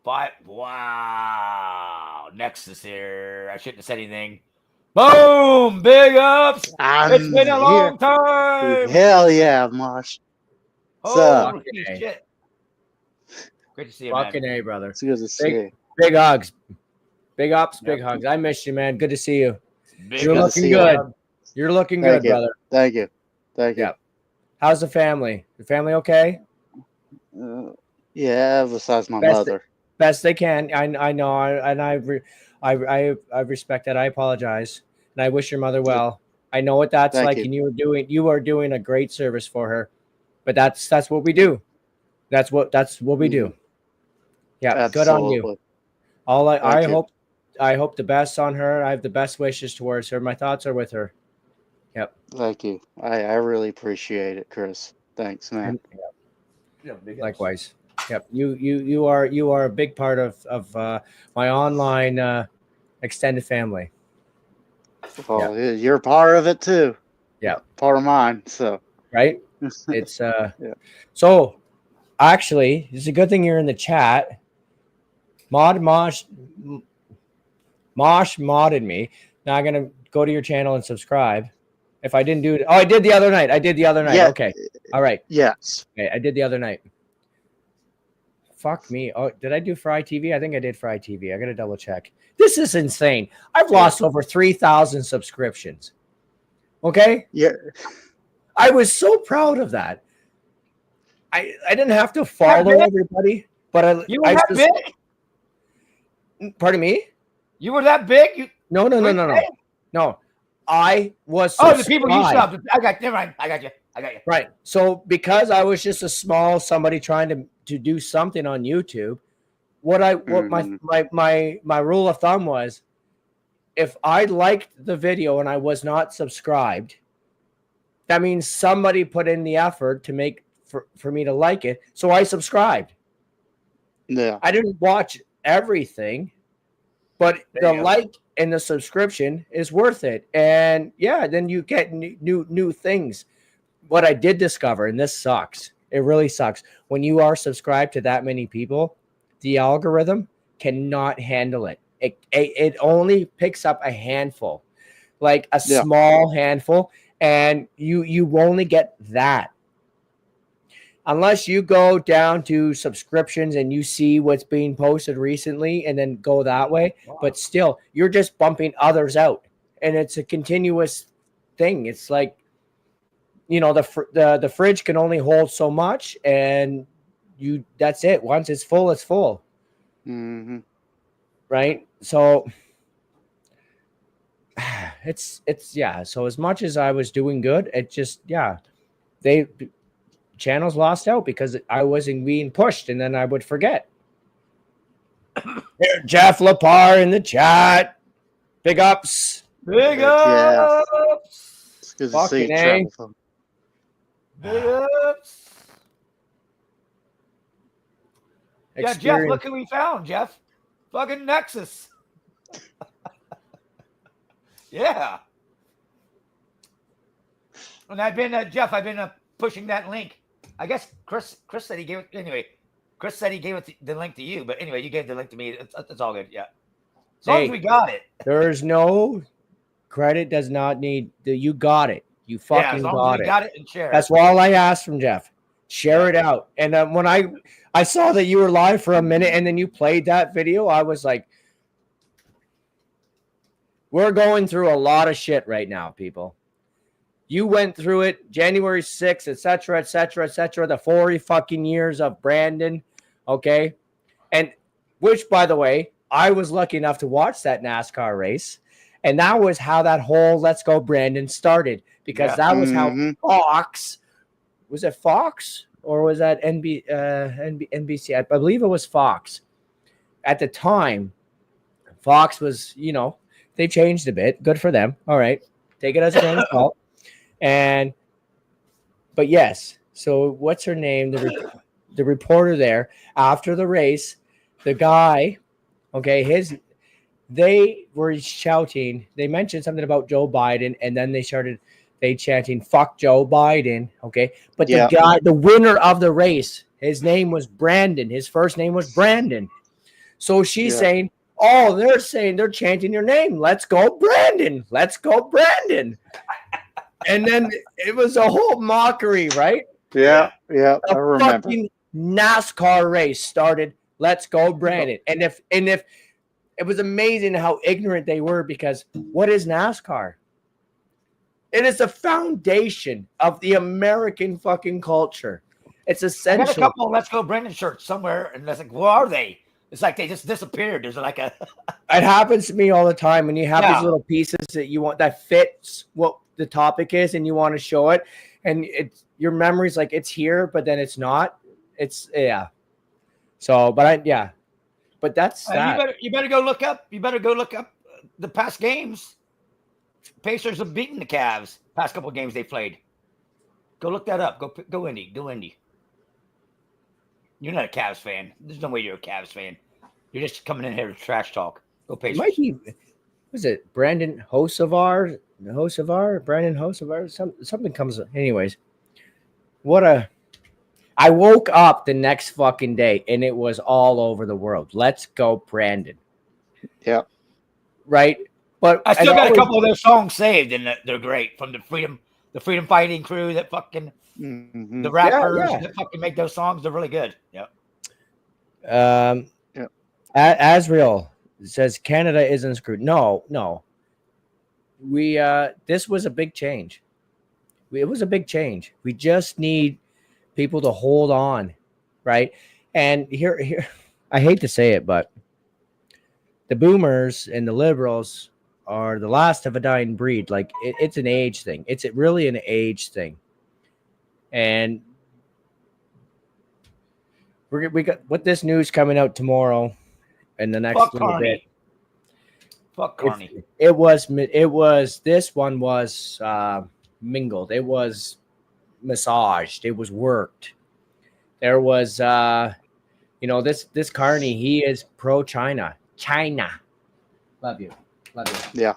A: But wow, Nexus here. I shouldn't have said anything. Boom! Big ups. It's been a long time.
E: Hell yeah, Mosh. So,
A: Holy
B: Fucking
A: shit! Great to see you, man.
B: Fucking A, brother.
E: it's good to see.
B: Big hugs. Big ups,
A: Yep.
B: big hugs. I miss you, man. Good to see you.
A: Big
B: You're
E: good to
A: ups.
B: looking
E: see you.
B: good. You're looking
E: Thank
B: good,
E: you.
B: brother.
E: Thank you. Thank you.
B: Yeah. How's the family? The family okay?
E: Yeah, besides my
B: Best-
E: mother.
B: Best they can. I know, I respect that. I apologize, and I wish your mother well. I know what that's
E: Thank
B: like,
E: you.
B: and you are doing a great service for her. But that's what we do. That's what we do. Yeah, good on you.
E: Absolutely.
B: I
E: you.
B: hope the best on her. I have the best wishes towards her. My thoughts are with her. Yep.
E: Thank you. I really appreciate it, Chris. Thanks, man.
B: Likewise. Yep. You are a big part of my online extended family.
E: Well, you're part of it too.
B: Yeah.
E: Part of mine. So
B: Right? It's
E: Yeah.
B: So actually, it's a good thing you're in the chat. Mosh modded me. Now I'm gonna go to your channel and subscribe. If I didn't do it, I did the other night.
E: Yeah.
B: Okay. All right.
E: yes.
B: Okay, I did the other night. Fuck me. Oh, did I do Fry TV? I think I did Fry TV. I gotta double check. This is insane. I've lost over 3,000 subscriptions. Okay.
E: Yeah.
B: I was so proud of that. I didn't have to follow everybody, but
A: You were that big?
B: Pardon me?
A: You were that big?
B: No. No. I was
A: Oh, the people you
B: subscribed.
A: subbed. I got. Never mind. I got you.
B: Right. So because I was just a small somebody trying to do something on YouTube, what my rule of thumb was, if I liked the video and I was not subscribed, that means somebody put in the effort to make for me to like it. So I subscribed.
E: Yeah.
B: I didn't watch everything, but the like and the subscription is worth it. And yeah, then you get new things. What I did discover, and this sucks, it really sucks, when you are subscribed to that many people, the algorithm cannot handle it. It only picks up a handful, like a small handful, and you only get that. Unless you go down to subscriptions and you see what's being posted recently and then go that way. But still, you're just bumping others out. And it's a continuous thing. It's like, the fridge can only hold so much, and that's it. Once it's full, it's full.
E: Mm-hmm.
B: Right? So it's so as much as I was doing good, it just channels lost out because I wasn't being pushed, and then I would forget. Here, Jeff Lepar in the chat. Big ups.
A: Big
E: Yeah.
A: ups.
E: It's good to see you,
B: Fucking
E: Trevor.
A: Big ups. Yeah, Jeff, look who we found, Jeff. Fucking Nexus. Yeah. And I've been, Jeff, pushing that link. I guess Chris said he gave it, anyway. Chris said he gave it the link to you, but anyway, you gave the link to me. It's all good, yeah. As long as we got it.
B: There's no credit, does not need you got it. You fucking
A: as long
B: got
A: as we
B: it.
A: got it and share
B: That's all I asked from Jeff. Share it out. And when I saw that you were live for a minute and then you played that video, I was like, we're going through a lot of shit right now, people. You went through it January 6th, etc., etc., etc., the 40 fucking years of Brandon, okay? And which, by the way, I was lucky enough to watch that NASCAR race. And that was how that whole Let's Go Brandon started, because that was how Fox, was it Fox or was that NBC? I believe it was Fox. At the time, Fox was, they changed a bit. Good for them. All right. Take it as a grain of salt. But yes, so what's her name? The reporter there after the race, the guy, okay, they were shouting. They mentioned something about Joe Biden, and then they chanting "fuck Joe Biden." Okay, but
E: Yeah.
B: the guy, the winner of the race, his name was Brandon. His first name was Brandon. So she's saying, "Oh, they're chanting your name. Let's go, Brandon. Let's go, Brandon." And then it was a whole mockery, right?
E: Yeah. I
B: A
E: remember.
B: fucking NASCAR race started. Let's go, Brandon. And if it was amazing how ignorant they were, because what is NASCAR? It is the foundation of the American fucking culture. It's
A: I
B: essential.
A: got a couple of Let's Go Brandon shirts somewhere, and I was like, where are they? It's like they just disappeared. There's like a.
B: It happens to me all the time when you have
A: Yeah.
B: these little pieces that you want that fits what the topic is, and you want to show it, and it's your memory's like it's here, but then it's not. It's So, but that's that.
A: You better go look up. You better go look up the past games. Pacers have beaten the Cavs past couple of games they played. Go look that up. Go Indy. Go Indy. You're not a Cavs fan. There's no way you're a Cavs fan. You're just coming in here to trash talk. Go
B: It
A: Pacers.
B: might be. Was it Brandon Hosevar? Brandon Hosevar? Something comes. Anyways, I woke up the next fucking day and it was all over the world. Let's go, Brandon.
E: Yeah.
B: Right. But
A: I still got a couple of their songs saved, and they're great from the freedom fighting crew that fucking the rappers that fucking make those songs. They're really good. Yep.
B: Asriel says Canada isn't screwed. No. We this was a big change. It was a big change. We just need people to hold on, right? And here I hate to say it, but the boomers and the liberals are the last of a dying breed. Like it's an age thing. It's really an age thing. And we got what this news coming out tomorrow and the next little bit.
A: Fuck Carney.
B: It was this one was mingled. It was massaged. It was worked. There was this Carney, he is pro China. Love you.
E: Yeah.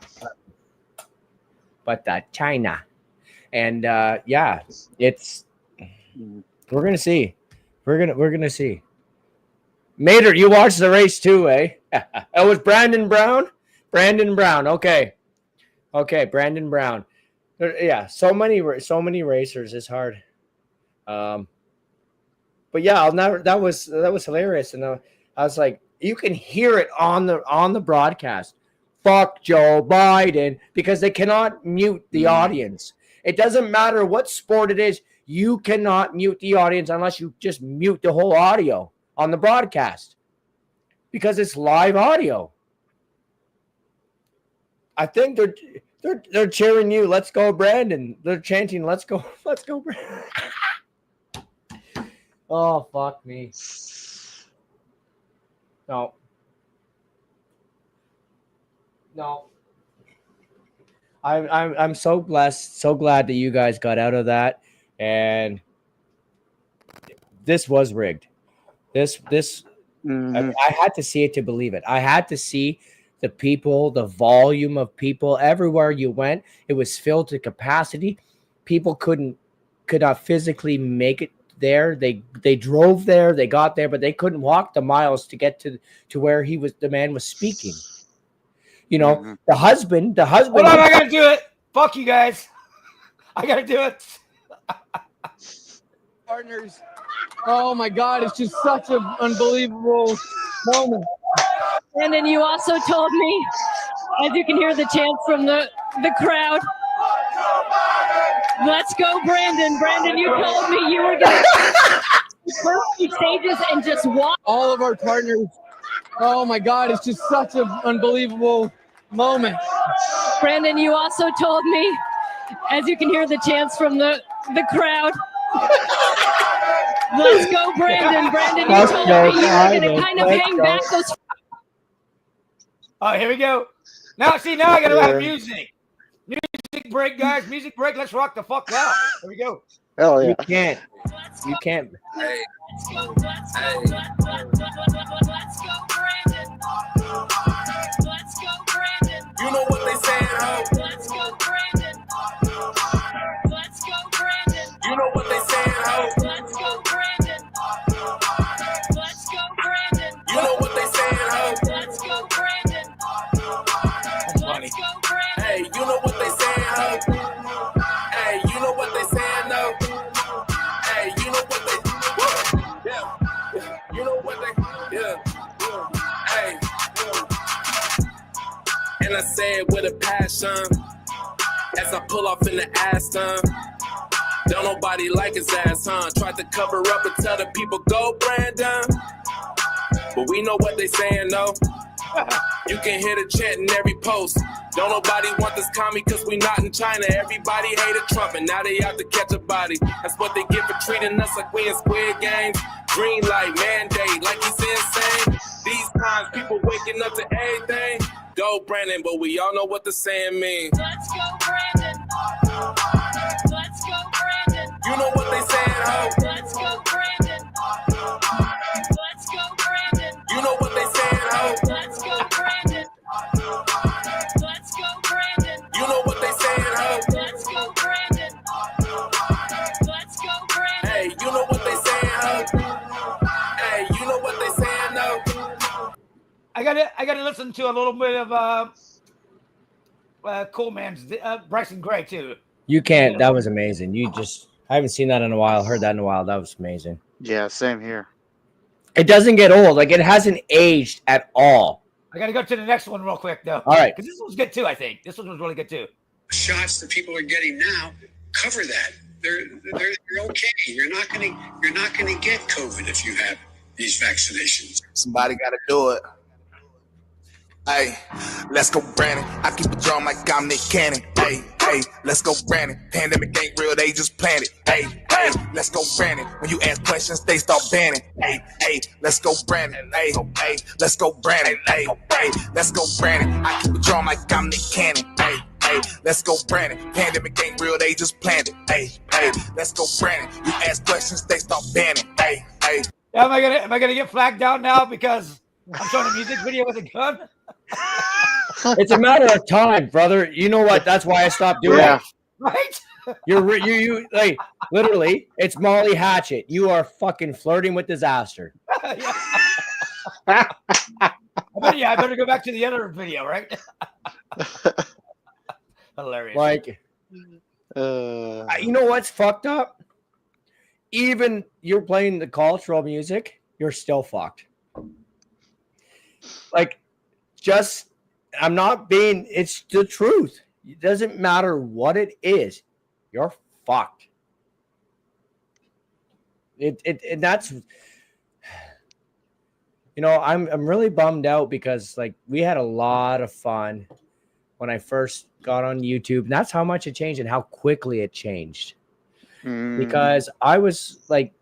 B: But China. And it's we're gonna see. We're gonna see. Mater, you watched the race too, eh? It was Brandon Brown. Okay, Brandon Brown. Yeah, so many racers. It's hard. But yeah, I'll never. That was hilarious, and I was like, you can hear it on the broadcast. Fuck Joe Biden, because they cannot mute the audience. It doesn't matter what sport it is. You cannot mute the audience unless you just mute the whole audio on the broadcast, because it's live audio. I think they're cheering you. Let's go, Brandon. They're chanting, let's go, Brandon. Oh, fuck me. No. I'm so blessed, so glad that you guys got out of that. And this was rigged. I had to see it to believe it. I had to see the people, the volume of people everywhere you went. It was filled to capacity. People could not physically make it there. They drove there, they got there, but they couldn't walk the miles to get to where the man was speaking. You know, the husband.
A: Hold on, I gotta do it. Fuck you guys. I gotta do it.
F: Partners. Oh my God, it's just such an unbelievable moment.
G: And then you also told me, as you can hear the chants from the crowd, let's go, Brandon. Brandon, you told me you were going to first few stages and just walk.
F: All of our partners. Oh my God, it's just such an unbelievable moment.
G: Brandon, you also told me, as you can hear the chants from the crowd, let's go, Brandon. Brandon, you told me you were going to kind of hang back those.
A: Oh, here we go. Now I got to have music. Music break, guys. Music break. Let's rock the fuck out. Here we go.
E: Hell yeah.
B: You can't. You can't.
H: Hey, you know what they saying, ho? You know what they saying, ho? You know what they saying, ho?
A: That's funny.
H: Hey, you know what they saying, ho? Hey, you know what they saying, no? Hey, you know what they, yeah. You know what they, yeah. Hey. And I say it with a passion as I pull off in the Aston. Don't nobody like his ass, huh? Tried to cover up and tell the people, go Brandon. But we know what they saying, though. You can hear the chant in every post. Don't nobody want this commie cause we not in China. Everybody hated Trump and now they out to catch a body. That's what they get for treating us like we in Squid Games. Green light, mandate, like he's insane. These times people waking up to everything. Go Brandon, but we all know what the saying means.
G: Let's go, Brandon. Let's go, Brandon.
H: You know what they saying, ho?
G: Let's go, Brandon. Let's go, Brandon.
H: You know what they saying, ho?
G: Let's go, Brandon. Let's go, Brandon.
H: You know what they saying, ho?
G: Let's go, Brandon. Let's go, Brandon.
H: Hey, you know what they saying, ho? Hey, you know what they saying, no?
A: I gotta listen to a little bit of Cool Man's Bryson Gray too.
B: You can't. That was amazing. I haven't seen that in a while. Heard that in a while. That was amazing.
E: Yeah, same here.
B: It doesn't get old. Like it hasn't aged at all.
A: I gotta go to the next one real quick though.
B: All right.
A: Because this one's good too. I think this one was really good too.
I: Shots that people are getting now cover that. You're okay. You're not gonna get COVID if you have these vaccinations.
H: Somebody got to do it. Hey, let's go, Brandon. I keep a drum like I'm Nick Cannon. Hey, let's go, Brandon. Pandemic ain't real, they just planned it. Hey, let's go, Brandon. When you ask questions, they start banning. Hey, let's go, Brandon. Hey, let's go, Brandon. Hey, let's go, Brandon. I keep a drum like I'm Nick Cannon. Hey, let's go, Brandon. Pandemic ain't real, they just planned it. Hey, let's go, Brandon. You ask questions, they start banning. Hey.
A: Am I gonna get flagged down now because I'm showing a music video with a gun?
B: It's a matter of time, brother. You know what? That's why I stopped doing
E: Yeah.
B: it.
A: Right?
B: You like literally. It's Molly Hatchet. You are fucking flirting with disaster.
A: I better go back to the other video, right? Hilarious.
B: Like, you know what's fucked up? Even you're playing the cultural music, you're still fucked. Like, I'm not being, it's the truth. It doesn't matter what it is, you're fucked. And that's, you know, I'm really bummed out because like we had a lot of fun when I first got on YouTube, and that's how much it changed and how quickly it changed. Because I was like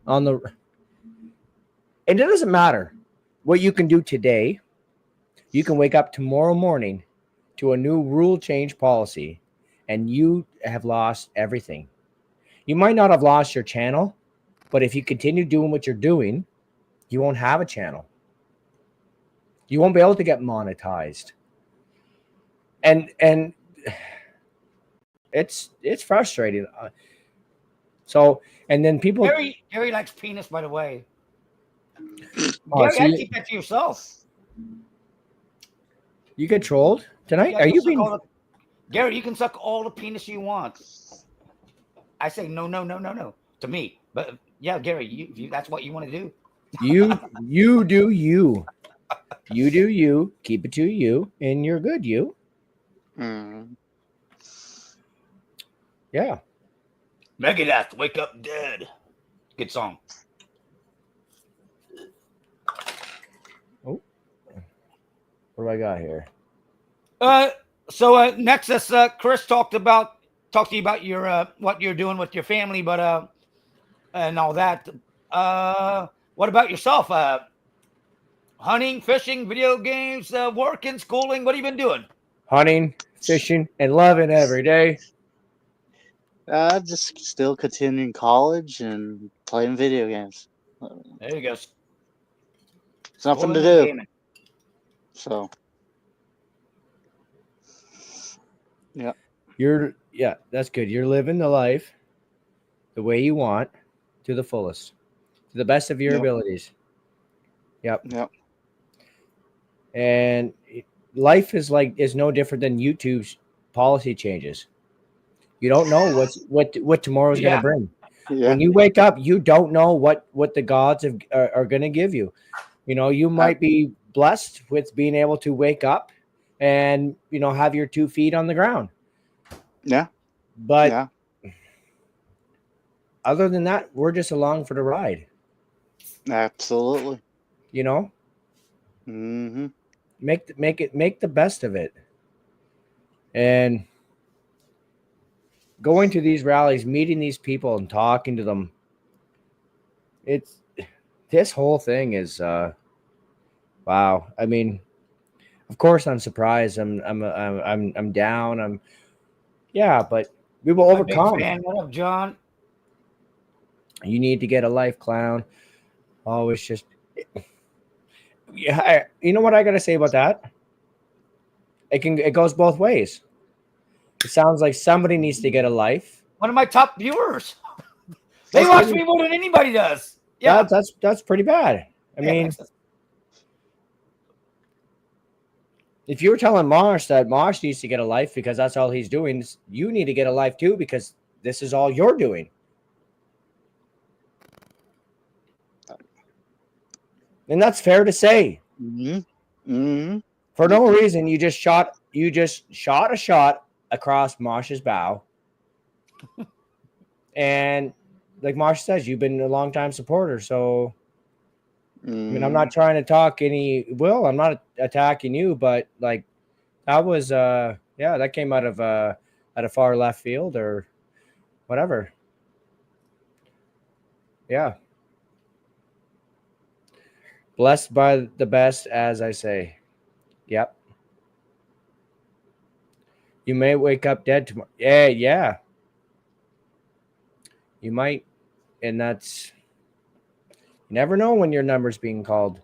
B: and it doesn't matter what you can do today. You can wake up tomorrow morning to a new rule change policy and you have lost everything. You might not have lost your channel, but if you continue doing what you're doing, you won't have a channel. You won't be able to get monetized. And it's frustrating. So, and then people.
A: Gary likes penis, by the way.
B: Oh,
A: Gary,
B: so
A: I keep that to yourself.
B: you get trolled tonight?
A: Yeah,
B: Are you being?
A: Gary, you can suck all the penis you want. I say no to me. But yeah, Gary, you that's what you want to do.
B: You do you. You do you. Keep it to you, and you're good. You. Yeah.
A: Megadeth, Wake Up Dead. Good song.
B: Oh. What do I got here?
A: So next, Chris talked to you about your what you're doing with your family, but and all that. What about yourself? Hunting, fishing, video games, working, schooling. What have you been doing?
B: Hunting, fishing, and loving every day.
E: Just still continuing college and playing video games.
A: There you go.
E: Something to
A: Schooling and
E: do.
A: gaming.
E: So, yeah.
B: That's good. You're living the life the way you want to the fullest, to the best of your abilities. Yep. And life is no different than YouTube's policy changes. You don't know what tomorrow's going to bring.
E: Yeah.
B: When you wake up, you don't know what the gods are going to give you. You know, you might be blessed with being able to wake up and, have your 2 feet on the ground.
E: Yeah.
B: But other than that, we're just along for the ride.
E: Absolutely.
B: Mm-hmm. Make the best of it. And going to these rallies, meeting these people and talking to them, this whole thing is wow. I mean, of course I'm surprised. I'm down. But we will overcome.
A: Big fan. What up, John?
B: You need to get a life, clown. Always just you know what I gotta say about that? It goes both ways. It sounds like somebody needs to get a life.
A: One of my top viewers. They watch me more than anybody does. Yeah,
B: that's pretty bad. I mean, if you were telling Mosh that Mosh needs to get a life because that's all he's doing, you need to get a life too because this is all you're doing. And that's fair to say. For no reason, you just shot a shot across Mosh's bow. And like Mosh says, you've been a long-time supporter. So, I mean, I'm not trying to talk I'm not attacking you, but like that was, that came out of a far left field or whatever. Yeah. Blessed by the best, as I say. Yep. You may wake up dead tomorrow. Yeah. You might. And that's... You never know when your number's being called.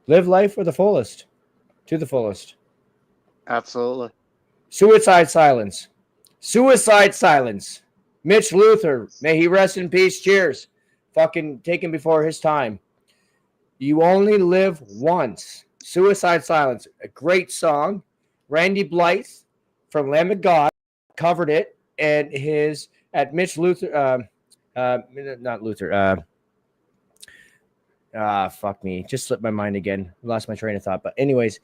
B: Live life for the fullest. To the fullest.
E: Absolutely.
B: Suicide silence. Suicide silence. Mitch Luther, may he rest in peace. Cheers. Fucking taken before his time. You only live once. Suicide silence. A great song. Randy Blythe from Lamb of God covered it at Mitch Luther. Not Luther. Fuck me. Just slipped my mind again. Lost my train of thought. But anyways,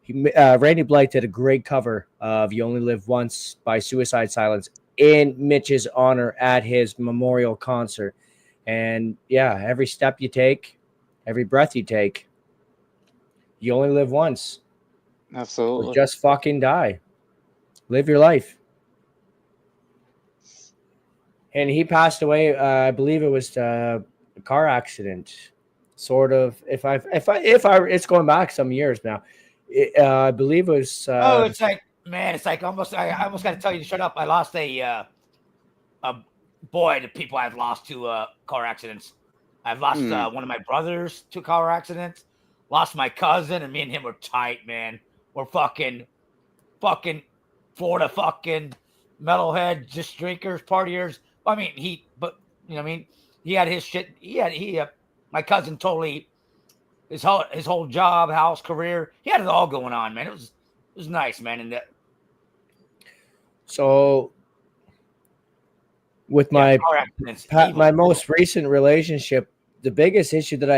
B: Randy Blythe did a great cover of You Only Live Once by Suicide Silence in Mitch's honor at his memorial concert. And yeah, every step you take, every breath you take, you only live once.
E: Absolutely.
B: Or just fucking die. Live your life. And he passed away. I believe it was a car accident. Sort of. If I, it's going back some years now. I believe it was.
A: It's like, man, it's like almost. I almost got to tell you to shut up. I lost a boy. The people I've lost to car accidents. I've lost one of my brothers to car accidents. Lost my cousin, and me and him were tight, man. We're fucking Florida fucking metalhead, just drinkers, partiers. I mean, he had his shit. My cousin totally his whole job, house, career. He had it all going on, man. It was nice, man. And
B: so with my most recent relationship, one of the biggest issues that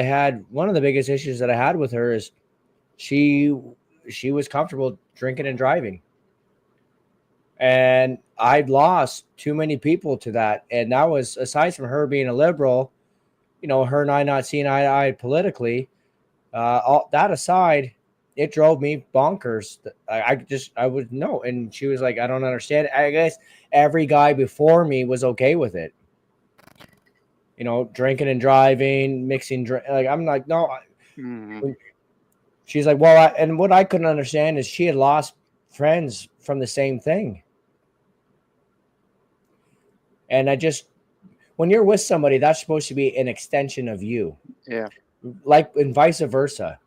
B: I had with her is she was comfortable drinking and driving. And I'd lost too many people to that. And that was, aside from her being a liberal, her and I not seeing eye to eye politically, all that aside, it drove me bonkers. I would know. And she was like, I don't understand. I guess every guy before me was okay with it. Drinking and driving, mixing. I'm like, no. She's like, well, and what I couldn't understand is she had lost friends from the same thing. And when you're with somebody, that's supposed to be an extension of you.
E: Yeah.
B: Like, and vice versa.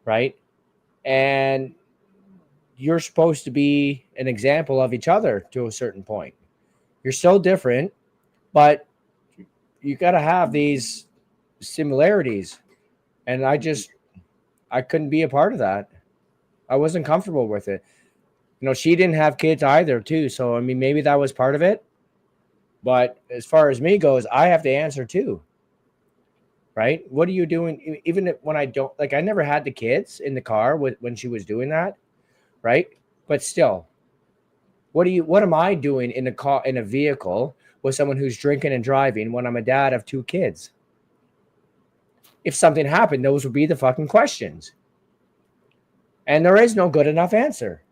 B: Right. And you're supposed to be an example of each other to a certain point. You're so different, but you got to have these similarities. And I couldn't be a part of that. I wasn't comfortable with it. You know, she didn't have kids either, too. So, I mean, maybe that was part of it. But as far as me goes, I have to answer too. Right? What are you doing? Even when I don't, like, I never had the kids in the car when she was doing that. Right? But still, what am I doing in a car, in a vehicle with someone who's drinking and driving when I'm a dad of 2 kids? If something happened, those would be the fucking questions. And there is no good enough answer.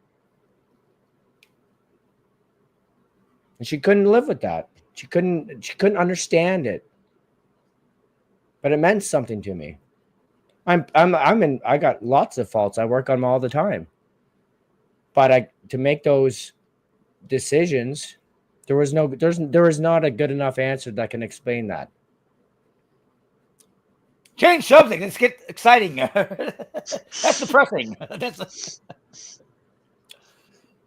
B: And she couldn't live with that. She couldn't understand it. But it meant something to me. I got lots of faults. I work on them all the time. But to make those decisions, there was not a good enough answer that can explain that.
A: Change subject. Let's get exciting. That's depressing.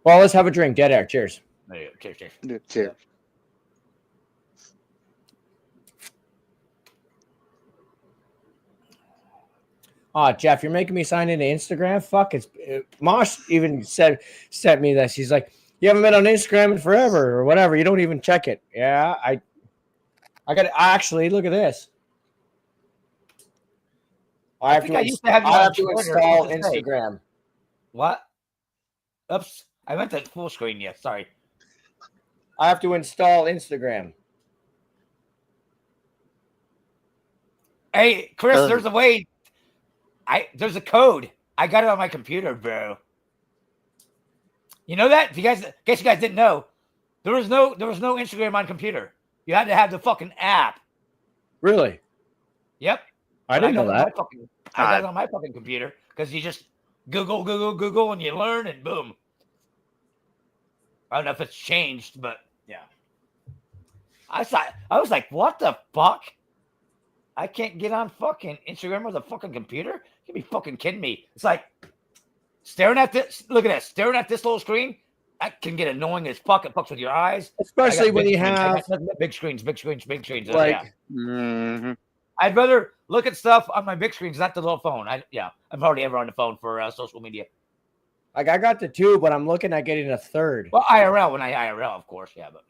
B: Well, let's have a drink. Dead air. Cheers.
A: There you go. Cheers, cheers.
E: Yeah, cheers.
B: Oh, Jeff, you're making me sign into Instagram? Fuck, Mosh even sent me that. She's like, you haven't been on Instagram in forever or whatever. You don't even check it. Yeah, I got to actually look at this. I have to install Instagram.
A: What? Oops. I meant that full screen. Yeah, sorry.
B: I have to install Instagram.
A: Hey, Chris, there's a way. There's a code. I got it on my computer, bro. You know that? In case you guys didn't know, there was no Instagram on computer. You had to have the fucking app.
B: Really?
A: Yep.
B: I didn't know that.
A: I got it on my fucking computer because you just Google, and you learn, and boom. I don't know if it's changed, but yeah. I was like, what the fuck? I can't get on fucking Instagram with a fucking computer? You be fucking kidding me. It's like staring at this. Look at this. Staring at this little screen. That can get annoying as fuck. It fucks with your eyes.
B: Especially when you have
A: big screens.
B: Like,
A: yeah. I'd rather look at stuff on my big screens, not the little phone. I'm hardly ever on the phone for social media.
B: Like, I got the 2, but I'm looking at getting a 3rd.
A: Well, IRL, when I IRL, of course, yeah. But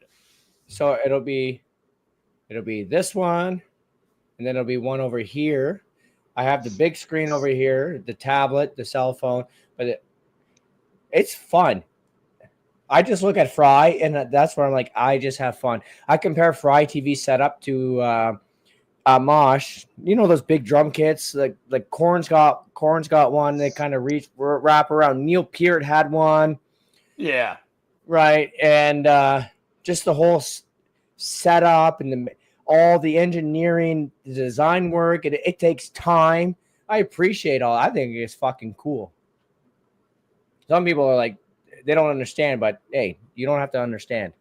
B: so it'll be this one, and then it'll be one over here. I have the big screen over here, the tablet, the cell phone, but it's fun. I just look at Fry, and that's where I'm like, I just have fun. I compare Fry TV setup to Mosh. You know those big drum kits, like Korn's got one. They kind of wrap around. Neil Peart had one.
A: Yeah.
B: Right, and just the whole setup and all the engineering, the design work. It takes time. I appreciate all. I think it's fucking cool. Some people are like, they don't understand, but hey, you don't have to understand,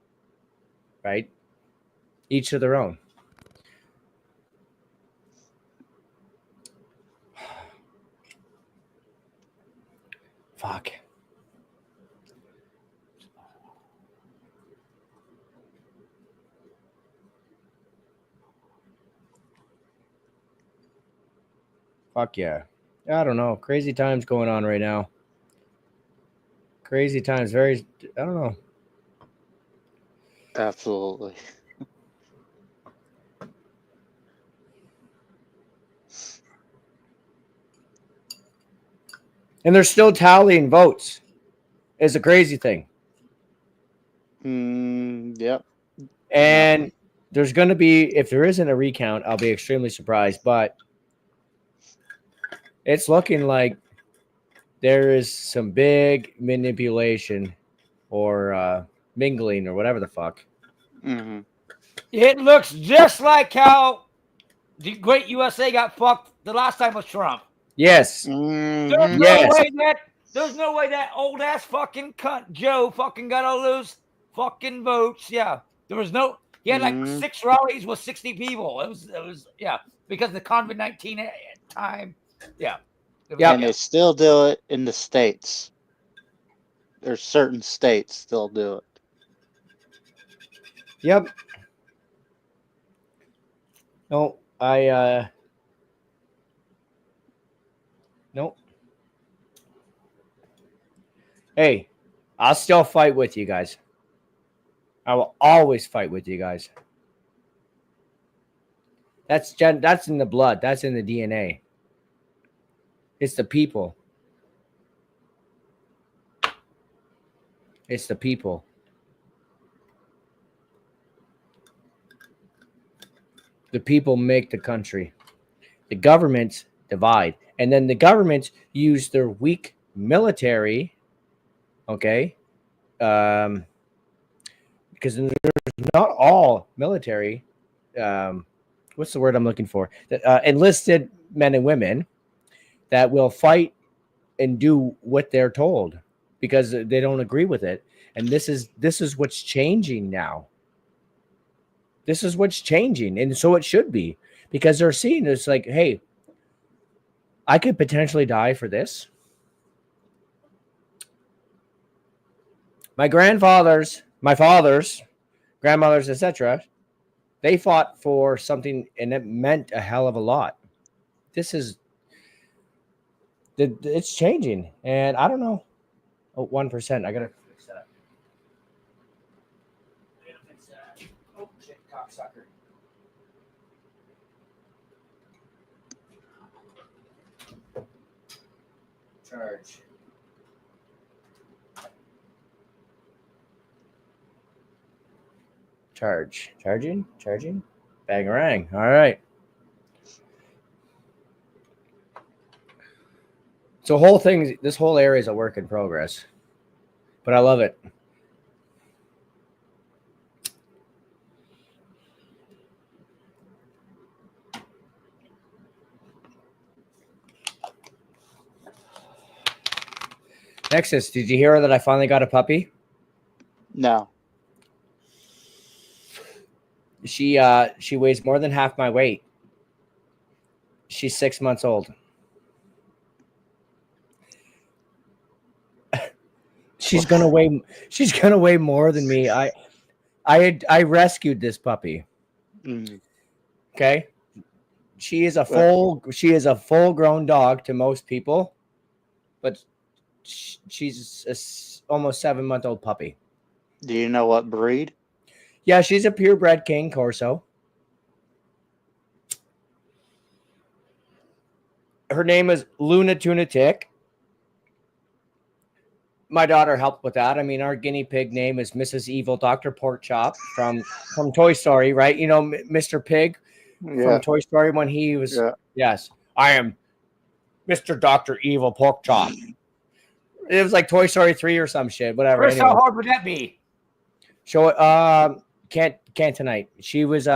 B: right? Each to their own. Fuck. Fuck yeah. I don't know. Crazy times going on right now. Crazy times. I don't know.
E: Absolutely.
B: And they're still tallying votes. Is a crazy thing.
E: Yep.
B: And there's going to be, if there isn't a recount, I'll be extremely surprised. But it's looking like there is some big manipulation or mingling or whatever the fuck.
E: Mm-hmm.
A: It looks just like how the great USA got fucked the last time with Trump.
B: Yes.
A: There's no way that old ass fucking cunt Joe fucking got all those fucking votes. Yeah. There was no he had like 6 rallies with 60 people. It was yeah, because of the COVID-19 time. Yeah.
E: And they still do it in the states. There's certain states still do it.
B: Yep. No, nope. Hey, I'll still fight with you guys. I will always fight with you guys. That's in the blood. That's in the DNA. It's the people. It's the people. The people make the country. The governments divide. And then the governments use their weak military, okay? Because there's not all military, what's the word I'm looking for? Enlisted men and women that will fight and do what they're told because they don't agree with it. And this is what's changing now. This is what's changing. And so it should be, because they're seeing it's like, hey, I could potentially die for this. My fathers, grandmothers, etc., they fought for something and it meant a hell of a lot. It's changing. And I don't know. Oh, 1%. I got to fix that. Oh, shit, cocksucker. Charge. Charging. Bangarang. All right. So this whole area is a work in progress, but I love it. Nexus, did you hear that I finally got a puppy?
E: No.
B: She weighs more than half my weight. She's 6 months old. She's gonna weigh more than me. I rescued this puppy. Okay. She is a full grown dog to most people, but she's almost 7-month-old puppy.
E: Do you know what breed?
B: Yeah, she's a purebred Cane Corso. Her name is Luna Tunatic. My daughter helped with that. I mean, our guinea pig name is Mrs. Evil Dr. Porkchop from Toy Story, right? You know, Mr. Pig from Toy Story when he was. Yeah. Yes, I am Mr. Dr. Evil Porkchop. It was like Toy Story 3 or some shit, whatever.
A: Chris, how hard would that be?
B: Show it. Can't tonight. She was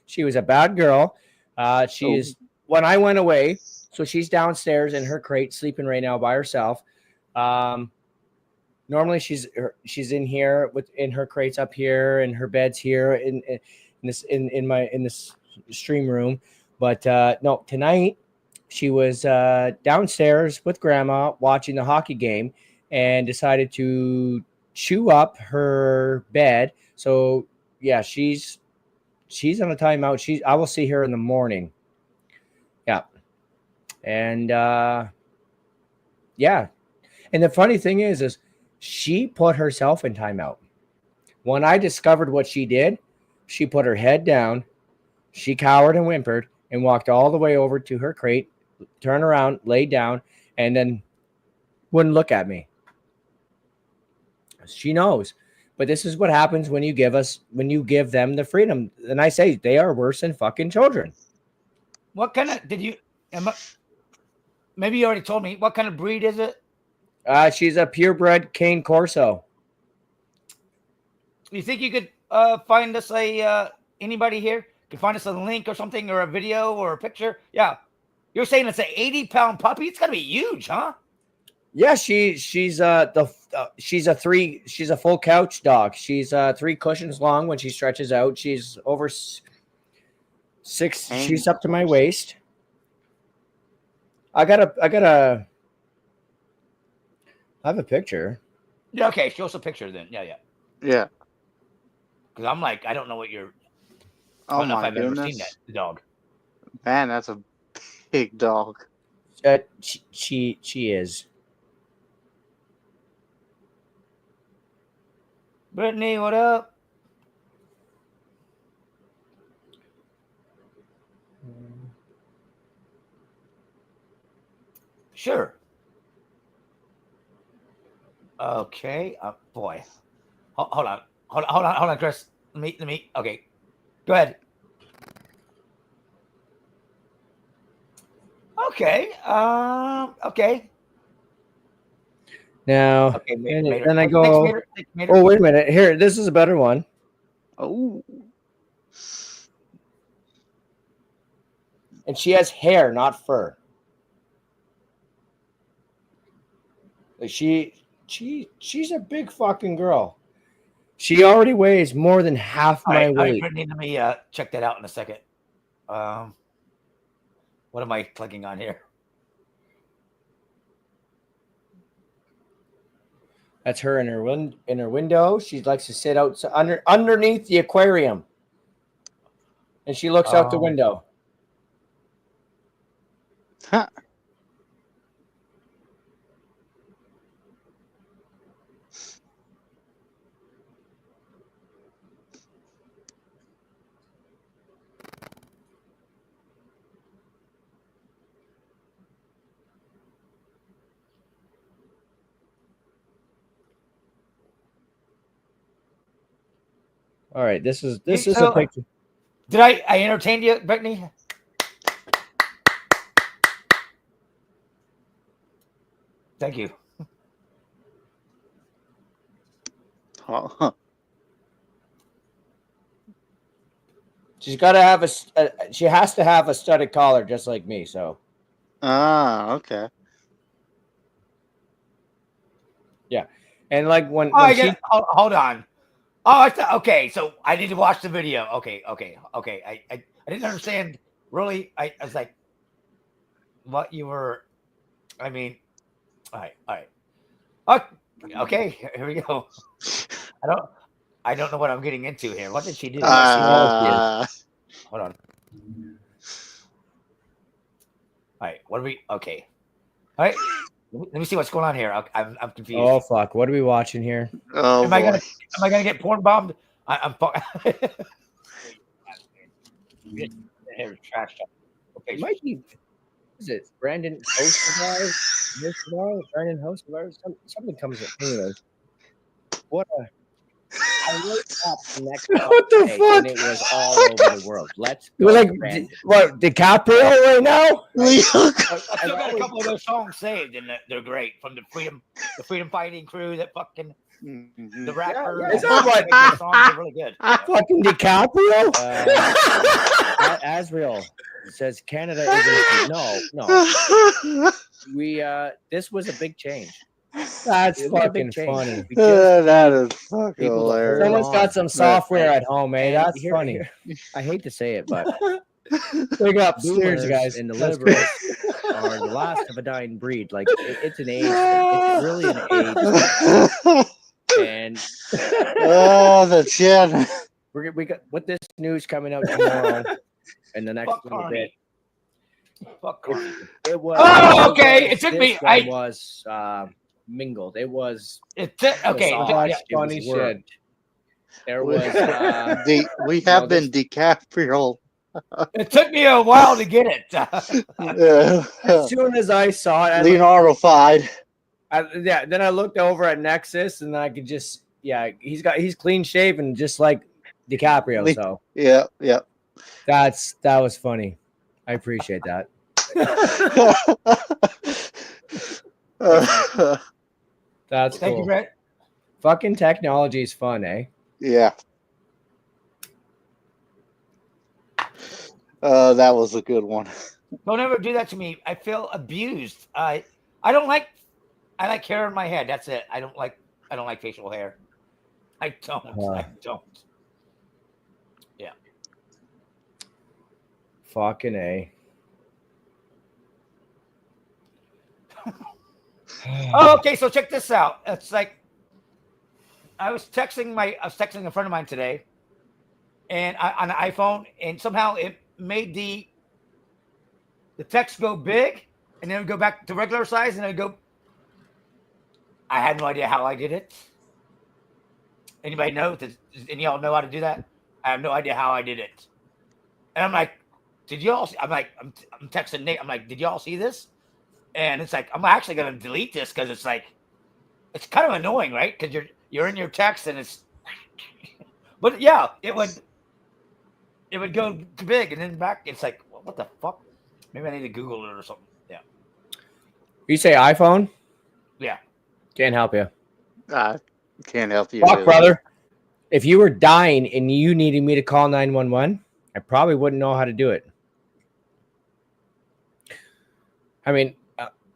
B: she was a bad girl. She is when I went away. So she's downstairs in her crate, sleeping right now by herself. Normally she's in here in her crates up here, and her bed's here in this stream room. But no, tonight she was downstairs with grandma watching the hockey game and decided to chew up her bed. So yeah, she's on a timeout. I will see her in the morning. Yeah. And yeah. And the funny thing is she put herself in timeout. When I discovered what she did, she put her head down, she cowered and whimpered and walked all the way over to her crate, turned around, laid down, and then wouldn't look at me. She knows. But this is what happens when you give them the freedom. And I say they are worse than fucking children.
A: What kind of maybe you already told me, what kind of breed is it?
B: She's a purebred Cane Corso.
A: You think you could find us anybody here could find us a link or something, or a video or a picture? Yeah. You're saying it's an 80-pound puppy? It's gotta be huge, huh?
B: Yeah, she's a full couch dog. She's 3 cushions long when she stretches out. She's over 6. She's up to my waist. I have a picture.
A: Yeah, okay. Show us a picture then. Yeah.
E: Yeah.
A: Because I'm like, I don't know what you're. I
E: Oh
A: don't know if
E: my
A: I've ever seen
E: goodness.
A: that dog.
E: Man, that's a big dog.
B: She is.
A: Brittany, what up? Sure. Okay. Boy. Hold on, Chris. Let me. Okay. Go ahead. Okay. Okay.
B: Now,
A: Okay.
B: then I go. Oh, wait a minute. Here, this is a better one.
E: Oh.
B: And she has hair, not fur. She's a big fucking girl. She already weighs more than half my weight.
A: All right, Brittany, let me check that out in a second. What am I clicking on here?
B: That's her in her window. She likes to sit out underneath the aquarium, and she looks out the window.
E: Huh.
B: All right, this is a picture.
A: Did I entertain you, Brittany? Thank you.
B: She's got to have she has to have a studded collar just like me. So.
E: Okay.
B: Yeah, and like when
A: hold on. Oh, okay. So I need to watch the video. Okay. I didn't understand really. I was like, what you were. I mean, all right. Okay, here we go. I don't know what I'm getting into here. What did she do?
B: Hold on.
A: All right. What are we? Okay. All right. Let me see what's going on here. I'm confused.
B: Oh fuck! What are we watching here?
E: Oh,
A: am I gonna get porn bombed? I'm trash. Okay.
B: It might be. Is it Brandon host of ours? Brandon host of ours? Something comes up. Anyways, what a. I looked up the next what the fuck? And it was all over the world. Let's go. We're like, what, DiCaprio right now?
A: I still got a couple of those songs saved, and they're great. From the freedom fighting crew, that fucking the rapper.
B: Yeah. Is that what?
A: Songs are really good.
B: Fucking DiCaprio. Asriel says Canada is no. We this was a big change. That's fucking funny.
E: That is fucking hilarious.
B: Someone's got some software at home, eh? That's funny.
J: I hate to say it, but
B: big up, cheers, guys.
J: And the liberals are the last of a dying breed. Like it's an age. It's really an age. And
E: the chin.
J: We got with this news coming out tomorrow and the next little bit.
A: Fuck
J: it was.
A: Oh, okay. It took me.
J: I was mingled. It was.
A: Okay.
B: Funny shit.
J: There was.
E: We have been DiCaprio.
A: It took me a while to get it.
B: As soon as I saw it,
E: Leonardo-fied.
B: Then I looked over at Nexus, and I could just he's clean shaven, just like DiCaprio. So
E: yeah.
B: That was funny. I appreciate that. That's
A: Thank you, Brett.
B: Fucking technology is fun, eh?
E: Yeah. That was a good one.
A: Don't ever do that to me. I feel abused. I don't like. I like hair in my head. That's it. I don't like facial hair. I don't. I don't. Yeah.
B: Fucking A.
A: Oh, okay. So check this out. It's like I was texting a friend of mine today, and on an iPhone, and somehow it made the text go big, and then it would go back to regular size, and it would go. I had no idea how I did it. Anybody know? Does any of y'all know how to do that? I have no idea how I did it. And I'm like, did y'all see? I'm like, I'm texting Nate. I'm like, did y'all see this? And it's like, I'm actually gonna delete this because it's like, it's kind of annoying, right? Because you're in your text and it's, but yeah, it would go big and then back. It's like, what the fuck? Maybe I need to Google it or something. Yeah.
B: You say iPhone?
A: Yeah.
B: Can't help you.
E: Can't help you.
B: Fuck,
E: either.
B: brother. If you were dying and you needed me to call 911, I probably wouldn't know how to do it. I mean,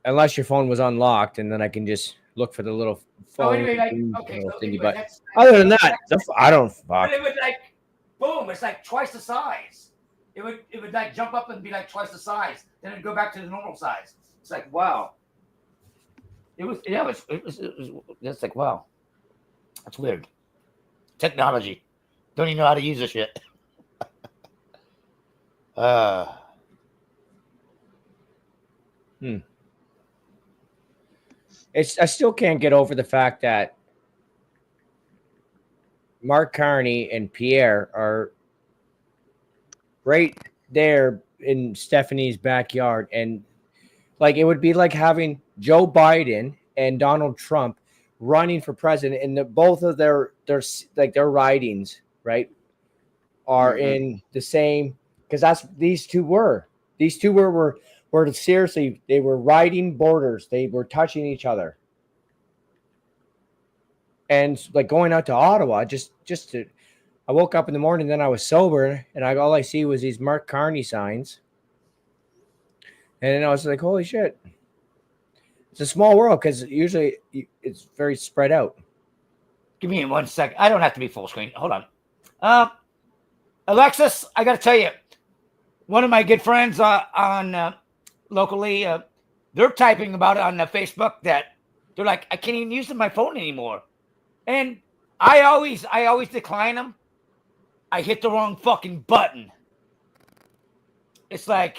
B: unless your phone was unlocked, and then I can just look for the little phone.
A: Oh, anyway, like, okay. So
B: thingy,
A: anyway,
B: but other than that, I don't fuck.
A: But it would like, boom! It's like twice the size. It would like jump up and be like twice the size. Then it'd go back to the normal size. It's like, wow. It was it's like, wow. That's weird. Technology. Don't even know how to use this shit.
B: I still can't get over the fact that Mark Carney and Pierre are right there in Stephanie's backyard, and like it would be like having Joe Biden and Donald Trump running for president, and both of their ridings, right, are in the same, because that's these two were seriously, they were riding borders, they were touching each other, and like going out to Ottawa just to. I woke up in the morning, then I was sober, and all I see was these Mark Carney signs, and then I was like, holy shit. It's a small world because usually it's very spread out.
A: Give me 1 second. I don't have to be full screen. Hold on. Alexis, I got to tell you, one of my good friends on locally, they're typing about it on Facebook that they're like, I can't even use my phone anymore. And I always decline them. I hit the wrong fucking button. It's like,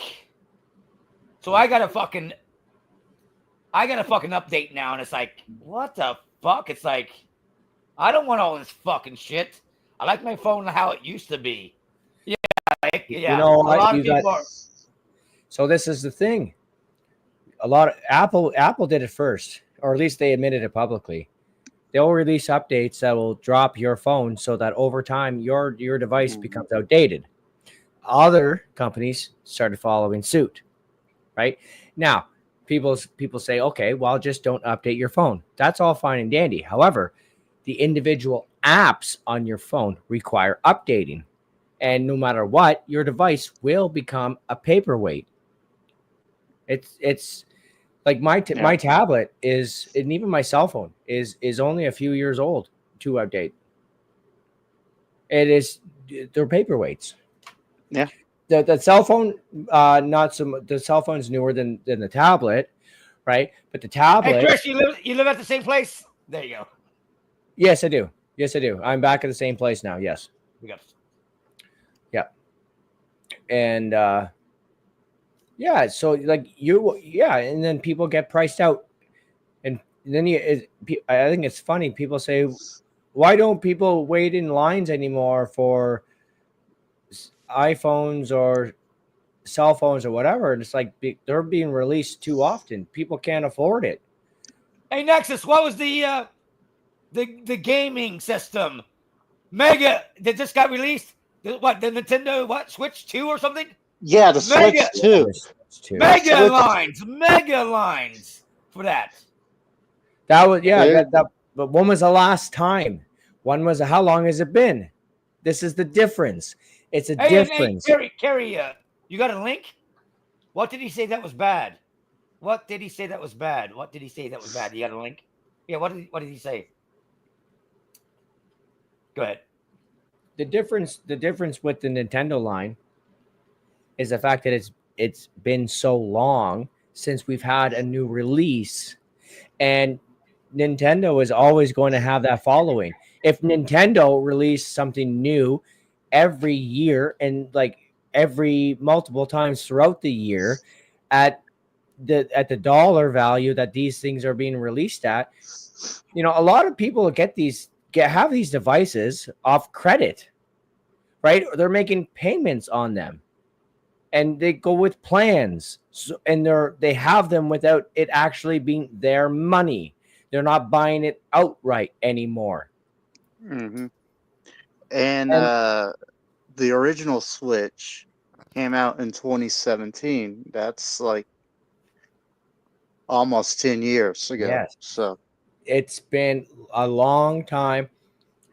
A: so I got to fucking update now, and it's like, what the fuck? It's like, I don't want all this fucking shit. I like my phone how it used to be. Yeah, yeah.
B: You know what?
A: A lot of people are.
B: So this is the thing. A lot of Apple did it first, or at least they admitted it publicly. They'll release updates that will drop your phone so that over time your device becomes outdated. Other companies started following suit. Right now, people say, okay, well, just don't update your phone. That's all fine and dandy. However, the individual apps on your phone require updating. And no matter what, your device will become a paperweight. It's like my tablet is, and even my cell phone is only a few years old to update. They're paperweights.
E: Yeah.
B: The cell phone, the cell phone's newer than the tablet, right? But the tablet.
A: Hey, Chris, you live at the same place? There you go.
B: Yes, I do. I'm back at the same place now. Yes.
A: We got.
B: Yeah. And yeah, so like and then people get priced out, and then I think it's funny. People say, why don't people wait in lines anymore for iPhones or cell phones or whatever? And it's like they're being released too often. People can't afford it.
A: Hey, Nexus, what was the gaming system Mega that just got released? The Nintendo Switch 2 or something?
E: Yeah, the Switch 2.
A: Mega lines for that.
B: That was but when was the last time? How long has it been? This is the difference. It's a difference.
A: Hey, Carrie, you got a link? What did he say that was bad? What did he say that was bad? What did he say that was bad? You got a link? Yeah. What did he say? Go ahead.
B: The difference with the Nintendo line is the fact that it's been so long since we've had a new release, and Nintendo is always going to have that following. If Nintendo released something new every year and like every multiple times throughout the year at the dollar value that these things are being released at, you know, a lot of people have these devices off credit, right? They're making payments on them, and they go with plans, and they have them without it actually being their money. They're not buying it outright anymore.
E: Mm-hmm. And
B: And
E: the original Switch came out in 2017. That's like almost 10 years ago.
B: yes,
E: So
B: it's been a long time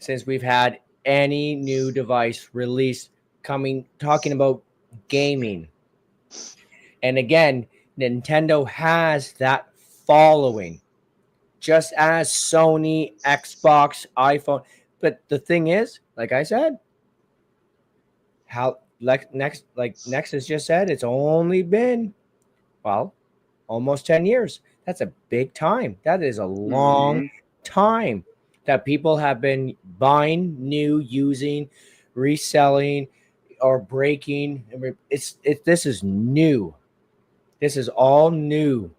B: since we've had any new device released talking about gaming. And again, Nintendo has that following, just as Sony, Xbox, iPhone. But the thing is, like I said, Nexus just said, it's only been, well, almost 10 years. That's a big time. That is a long time that people have been buying new, using, reselling, or breaking. This is new. This is all new.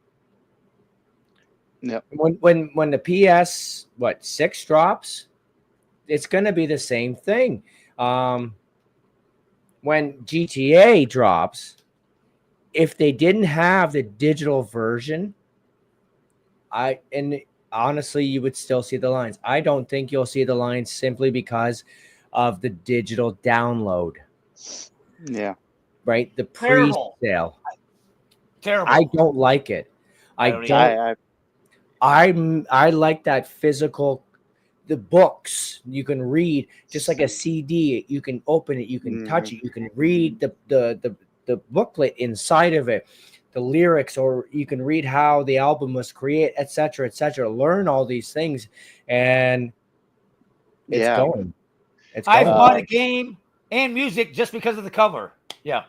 E: Yep.
B: When the PS 6 drops, it's gonna be the same thing. When GTA drops, if they didn't have the digital version, honestly, you would still see the lines. I don't think you'll see the lines simply because of the digital download.
E: Yeah.
B: Right? The
A: Terrible.
B: pre-sale.
A: Terrible.
B: I don't like it. I like that physical, the books you can read, just like a CD. You can open it, you can touch it, you can read the booklet inside of it, the lyrics, or you can read how the album was created, etc., etc. Learn all these things, and it's going.
A: I bought a game and music just because of the cover. Yeah.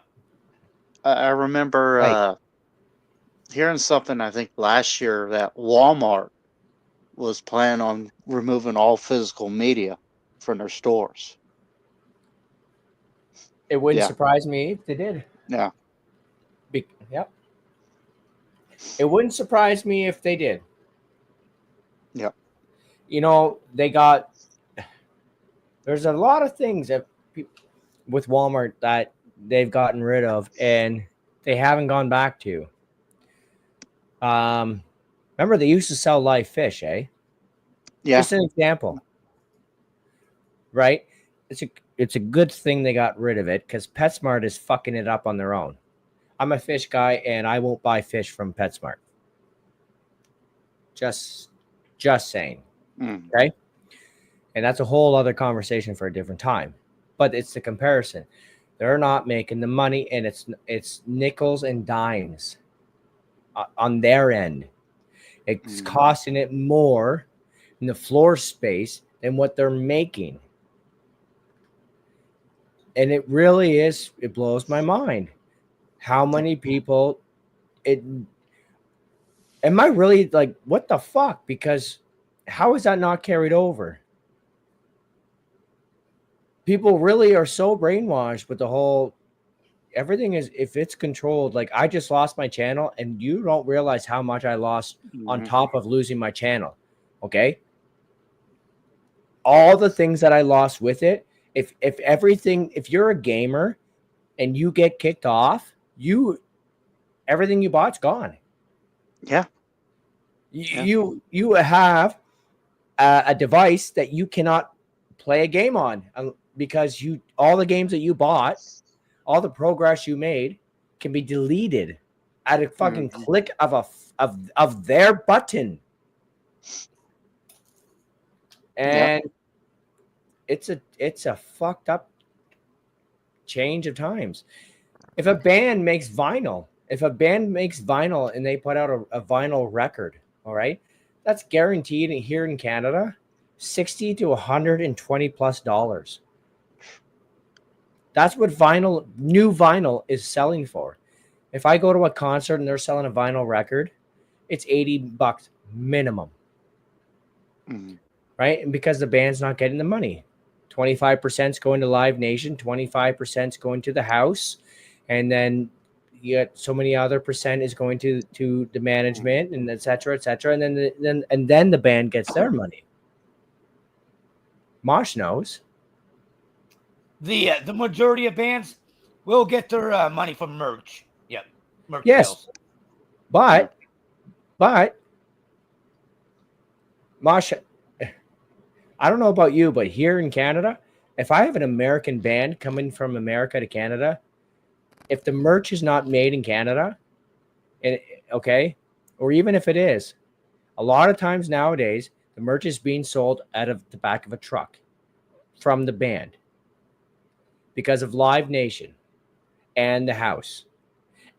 E: I remember hearing something, I think last year, that Walmart was planning on removing all physical media from their stores.
B: It wouldn't surprise me if they did.
E: Yeah.
B: Yep. It wouldn't surprise me if they did.
E: Yep.
B: You know, there's a lot of things that with Walmart that they've gotten rid of and they haven't gone back to. Remember they used to sell live fish, eh?
E: Yeah.
B: Just an example. Right? It's a good thing they got rid of it, because PetSmart is fucking it up on their own. I'm a fish guy and I won't buy fish from PetSmart. Just saying. Okay? And that's a whole other conversation for a different time. But it's the comparison. They're not making the money, and it's nickels and dimes on their end. It's costing it more in the floor space than what they're making. And it really is, it blows my mind how many people am I really like, what the fuck? Because how is that not carried over? People really are so brainwashed with the whole, everything is, if it's controlled, like I just lost my channel and you don't realize how much I lost on top of losing my channel. Okay. All the things that I lost with it, if you're a gamer and you get kicked off, everything you bought's gone.
E: Yeah.
B: You have a device that you cannot play a game on, because all the games that you bought, all the progress you made can be deleted at a fucking click of their button. And it's a fucked up change of times. If a band makes vinyl, If a band makes vinyl and they put out a vinyl record, all right, that's guaranteed here in Canada, $60 to $120+. That's what new vinyl is selling for. If I go to a concert and they're selling a vinyl record, it's $80 minimum. Right? And because the band's not getting the money. 25% is going to Live Nation, 25% is going to the house, and then you got so many other percent is going to the management, and et cetera, and then the band gets their money. Mosh knows.
A: The majority of bands will get their money from merch. Yep. Merch
B: Yes.
A: sales.
B: But Mosh, I don't know about you, but here in Canada, if I have an American band coming from America to Canada, if the merch is not made in Canada, or even if it is, a lot of times nowadays, the merch is being sold out of the back of a truck from the band because of Live Nation and the house.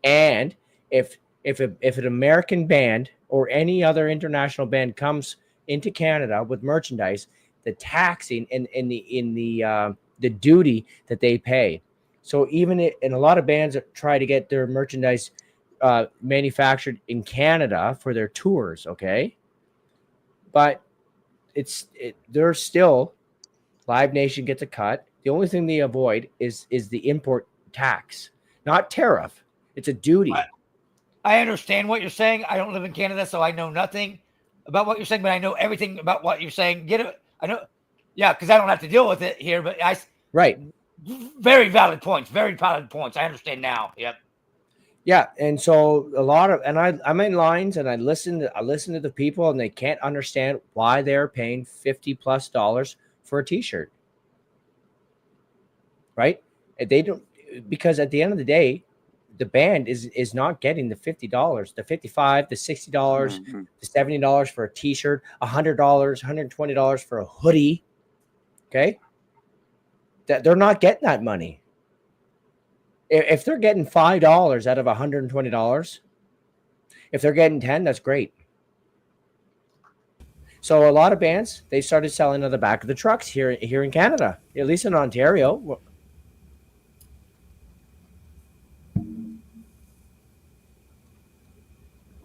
B: And if an American band or any other international band comes into Canada with merchandise, the taxing and the duty that they pay. So even in a lot of bands that try to get their merchandise manufactured in Canada for their tours, okay, but there's still Live Nation gets a cut. The only thing they avoid is the import tax, not tariff. It's a duty.
A: I understand what you're saying. I don't live in Canada, so I know nothing about what you're saying, but I know everything about what you're saying. Get it? I know. Yeah, because I don't have to deal with it here, but
B: right.
A: Very valid points. Very valid points. I understand now. Yep.
B: Yeah, and so I'm in lines and I listen to the people and they can't understand why they're paying $50+ for a t-shirt. Right? And they don't, because at the end of the day, the band is not getting the $50, the $55, the $60, the $70 for a t-shirt, $100, $120 for a hoodie. Okay? That they're not getting that money. If they're getting $5 out of $120, if they're getting 10, that's great. So a lot of bands, they started selling on the back of the trucks here in Canada, at least in Ontario.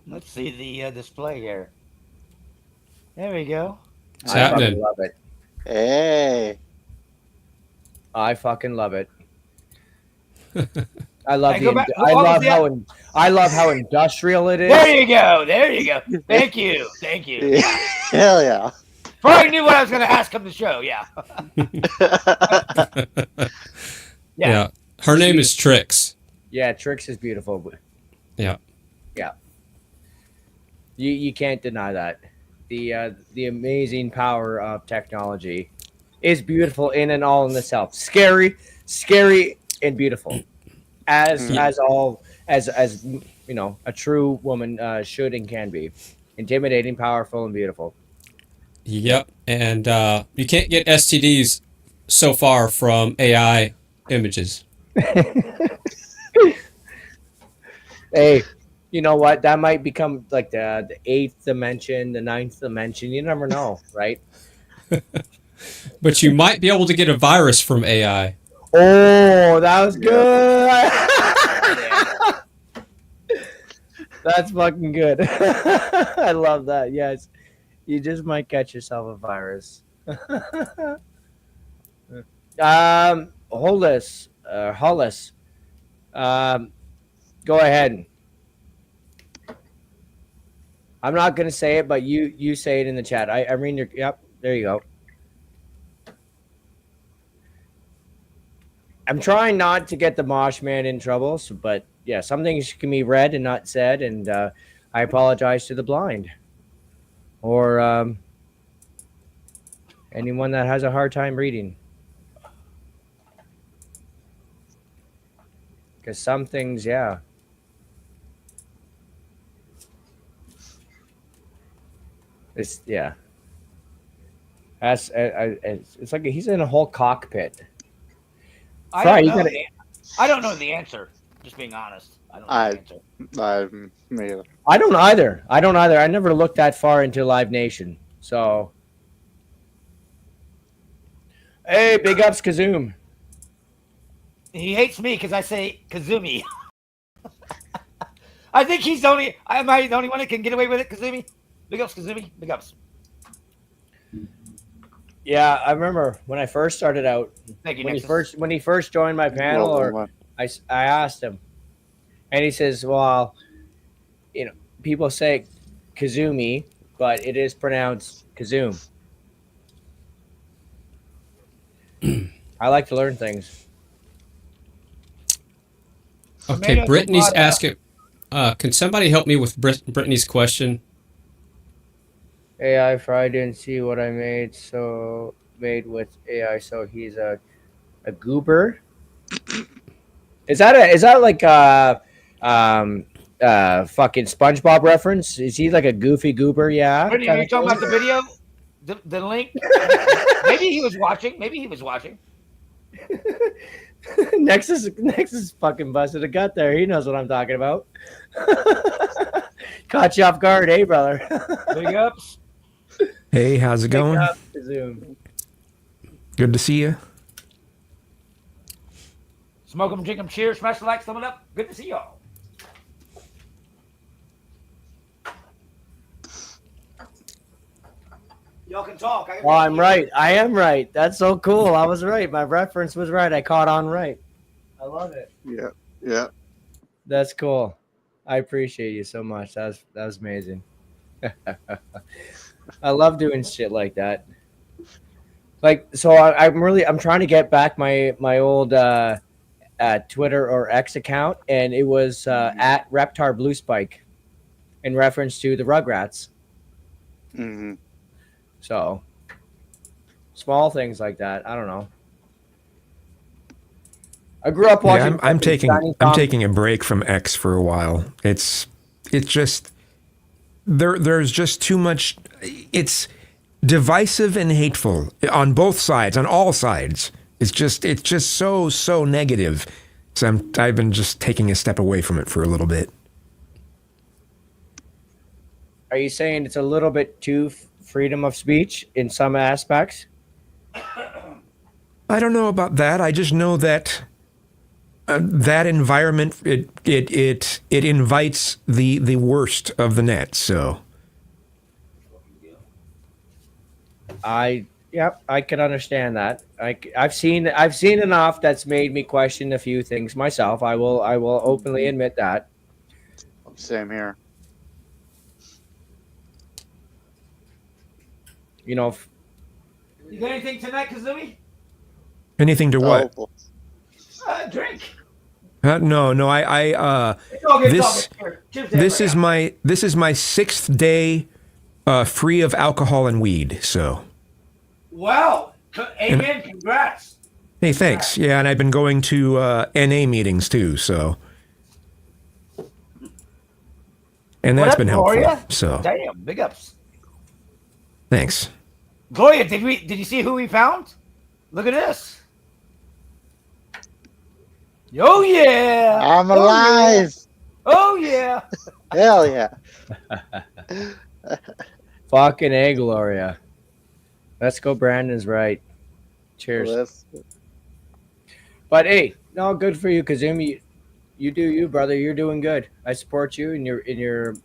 A: Let's see the display here. There we go.
K: It's happening.
B: I love it.
E: Hey.
B: I fucking love it. I love
A: I
B: love how industrial it is.
A: There you go. There you go. Thank you. Thank you.
E: Hell yeah.
A: Probably knew what I was going to ask him to show. Yeah.
K: Yeah. Her name is Trix.
B: Yeah, Trix is beautiful.
K: Yeah.
B: Yeah. You can't deny that. The amazing power of technology is beautiful in and all in itself. Scary and beautiful. As you know, a true woman should and can be. Intimidating, powerful, and beautiful.
K: Yep. And you can't get STDs so far from AI images.
B: Hey, you know what? That might become like the 8th dimension, the 9th dimension. You never know, right?
K: But you might be able to get a virus from AI.
B: Oh, that was good. That's fucking good. I love that. Yes. You just might catch yourself a virus. Hollis. Go ahead. I'm not going to say it, but you say it in the chat. I read your, yep, there you go. I'm trying not to get the Mosh Man in trouble, but yeah, some things can be read and not said, and I apologize to the blind or anyone that has a hard time reading. Because some things, yeah. It's, yeah. It's like he's in a whole cockpit.
A: I don't know the answer, just being honest. I don't know the answer.
E: Me either.
B: I don't either. I never looked that far into Live Nation. So, hey, big ups, Kazoom.
A: He hates me because I say Kazumi. I think he's the only. Am I the only one that can get away with it, Kazumi? Big ups, Kazumi. Big ups.
B: Yeah, I remember when I first started out.
A: Thank you,
B: When
A: Nexus.
B: he first joined my panel, or I asked him, and he says, "Well, you know, people say Kazumi, but it is pronounced Kazoom." I like to learn things.
K: Okay,
A: Tomato,
K: Brittany's
A: tomato.
K: asking. Can somebody help me with Brittany's question?
B: AI Fry didn't see what I made, so made with AI, so he's a goober. Is that like fucking SpongeBob reference? Is he like a goofy goober? Yeah.
A: Brittany, are you talking about the video? The link? Maybe he was watching.
B: Nexus fucking busted a gut there. He knows what I'm talking about. Caught you off guard, eh, brother?
A: Big ups.
L: Hey, how's it going?
B: Big up, Zoom.
L: Good to see you.
A: Smoke 'em, drink 'em, cheers, smash the like, thumb it up. Good to see y'all. Y'all can talk.
B: Well, I'm right. I am right. That's so cool. I was right. My reference was right. I caught on right. I love it.
E: Yeah, yeah.
B: That's cool. I appreciate you so much. That was amazing. I love doing shit like that. Like, so I'm trying to get back my old Twitter or X account, and it was at Reptar Blue Spike in reference to the Rugrats.
E: Mm-hmm.
B: So small things like that. I don't know. I grew up watching.
L: Yeah, I'm taking a break from X for a while. It's just there's just too much. It's divisive and hateful on both sides, on all sides. It's just so negative. So I've been just taking a step away from it for a little bit.
B: Are you saying it's a little bit too freedom of speech in some aspects?
L: I don't know about that. I just know that that environment it invites the worst of the net. So
B: I can understand that. I've seen enough that's made me question a few things myself. I will openly admit that.
E: Same here.
B: You know,
A: You got anything tonight, Kazumi?
L: anything to what?
A: Drink.
L: No.
A: It's all good.
L: This
A: Cheers,
L: this is my 6th day free of alcohol and weed. So.
A: Wow. Amen. Congrats.
L: Hey, thanks. Yeah, and I've been going to NA meetings too. So. And
A: What
L: that's
A: up,
L: been helpful.
A: Gloria?
L: So.
A: Damn. Big ups.
L: Thanks.
A: Gloria, did you see who we found? Look at this. Oh yeah.
E: I'm alive.
A: Oh yeah.
E: Hell yeah.
B: fucking A, Gloria. Let's go. Brandon's right. Cheers. But hey, no, good for you, Kazumi. You do you, brother. You're doing good. I support you in your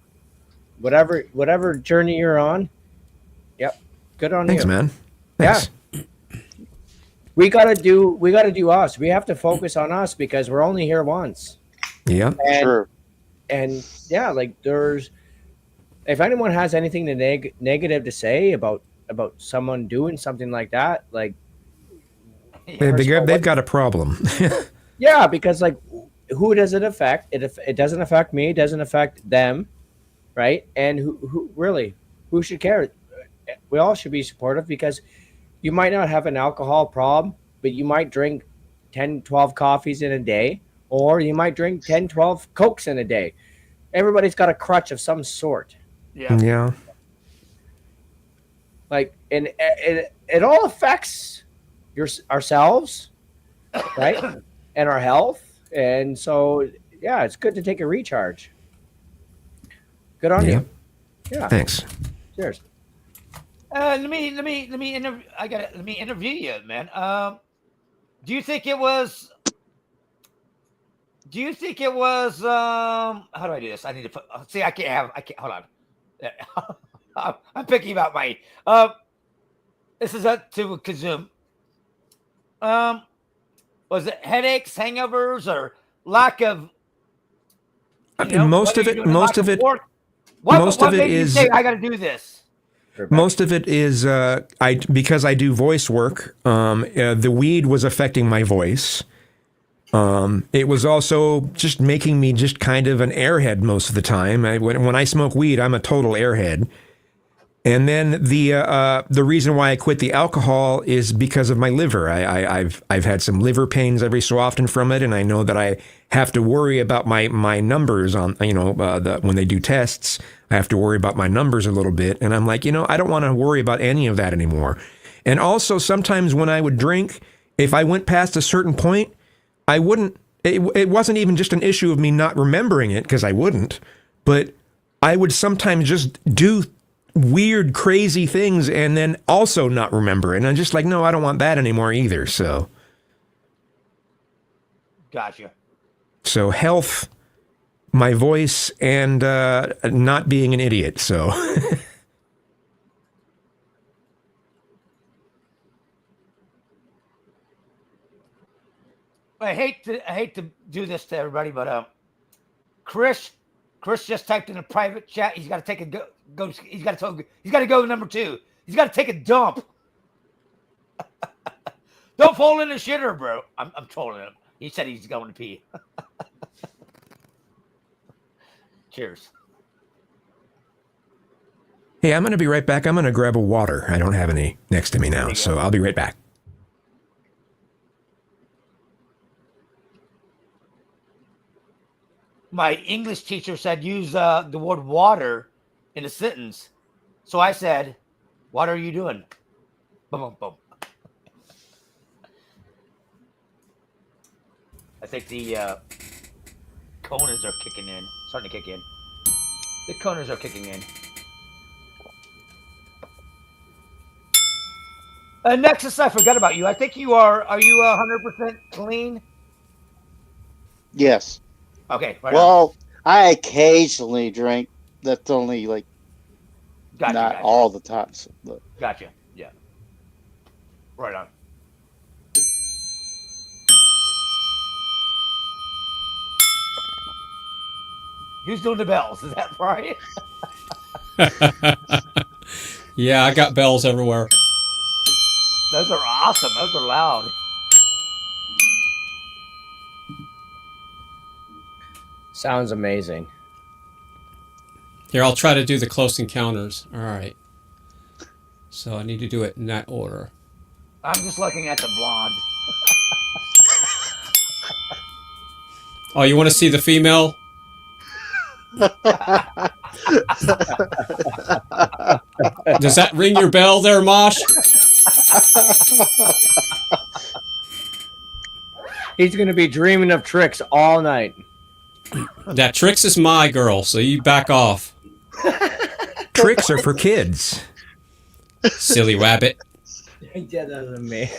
B: whatever journey you're on. Yep. Good on
L: Thanks,
B: you.
L: man. Thanks.
B: Yeah. We gotta do us. We have to focus on us because we're only here once.
L: Yeah.
E: Sure.
B: And yeah, like if anyone has anything negative to say about someone doing something like that, like
L: they've got a problem.
B: yeah, because like who does it affect? It doesn't affect me. It doesn't affect them, right? And who should care? We all should be supportive because you might not have an alcohol problem, but you might drink 10, 12 coffees in a day, or you might drink 10, 12 Cokes in a day. Everybody's got a crutch of some sort.
L: Yeah.
B: Like, and it all affects ourselves, right? And our health. And so Yeah, it's good to take a recharge. Good on
L: Yeah.
B: you. Yeah.
L: Thanks.
B: Cheers.
A: Let me interview. Let me interview you, man. Do you think it was? Do you think it was? How do I do this? I need to put. See, I can't. Hold on. I'm picking about my. This is up to Kazum. Was it headaches, hangovers, or lack of?
L: Most of it. Most of it.
A: What made you say I got to do this?
L: Most of it is because I do voice work. The weed was affecting my voice. It was also just making me just kind of an airhead most of the time. When I smoke weed, I'm a total airhead. And then the reason why I quit the alcohol is because of my liver. I've had some liver pains every so often from it, and I know that I have to worry about my numbers on when they do tests. I have to worry about my numbers a little bit, and I'm like, I don't want to worry about any of that anymore. And also sometimes when I would drink, if I went past a certain point, I wouldn't. It wasn't even just an issue of me not remembering it, because I wouldn't, but I would sometimes just do weird, crazy things and then also not remember it. And I'm just like, no, I don't want that anymore either. So
A: Gotcha.
L: So health, my voice, and not being an idiot. So
A: I hate to do this to everybody, but Chris just typed in a private chat. He's got to take a go. He's got to go number 2. He's got to take a dump. Don't fall in the shitter, bro. I'm trolling him. He said he's going to pee. Cheers.
L: hey, I'm going to be right back. I'm going to grab a water. I don't have any next to me now, so I'll be right back.
A: My English teacher said use the word water in a sentence. So I said, what are you doing? Boom, boom, boom. I think the Coners are kicking in. Starting to kick in. The Coners are kicking in. Nexus, I forgot about you. I think you are you 100% clean?
E: Yes.
A: Okay. Right
E: well, I occasionally drink. That's only like
A: gotcha,
E: all the time. So, but.
A: Gotcha. Yeah. Right on. Who's doing the bells? Is that right?
K: Yeah, I got bells everywhere.
A: Those are awesome. Those are loud.
B: Sounds amazing.
K: Here, I'll try to do the close encounters. All right. So I need to do it in that order.
A: I'm just looking at the blonde.
K: Oh, you want to see the female? Does that ring your bell there, Mosh?
B: He's going to be dreaming of Trix all night.
K: That Trix is my girl, so you back off.
L: Tricks are for kids.
K: Silly rabbit.
B: Yeah, that's me.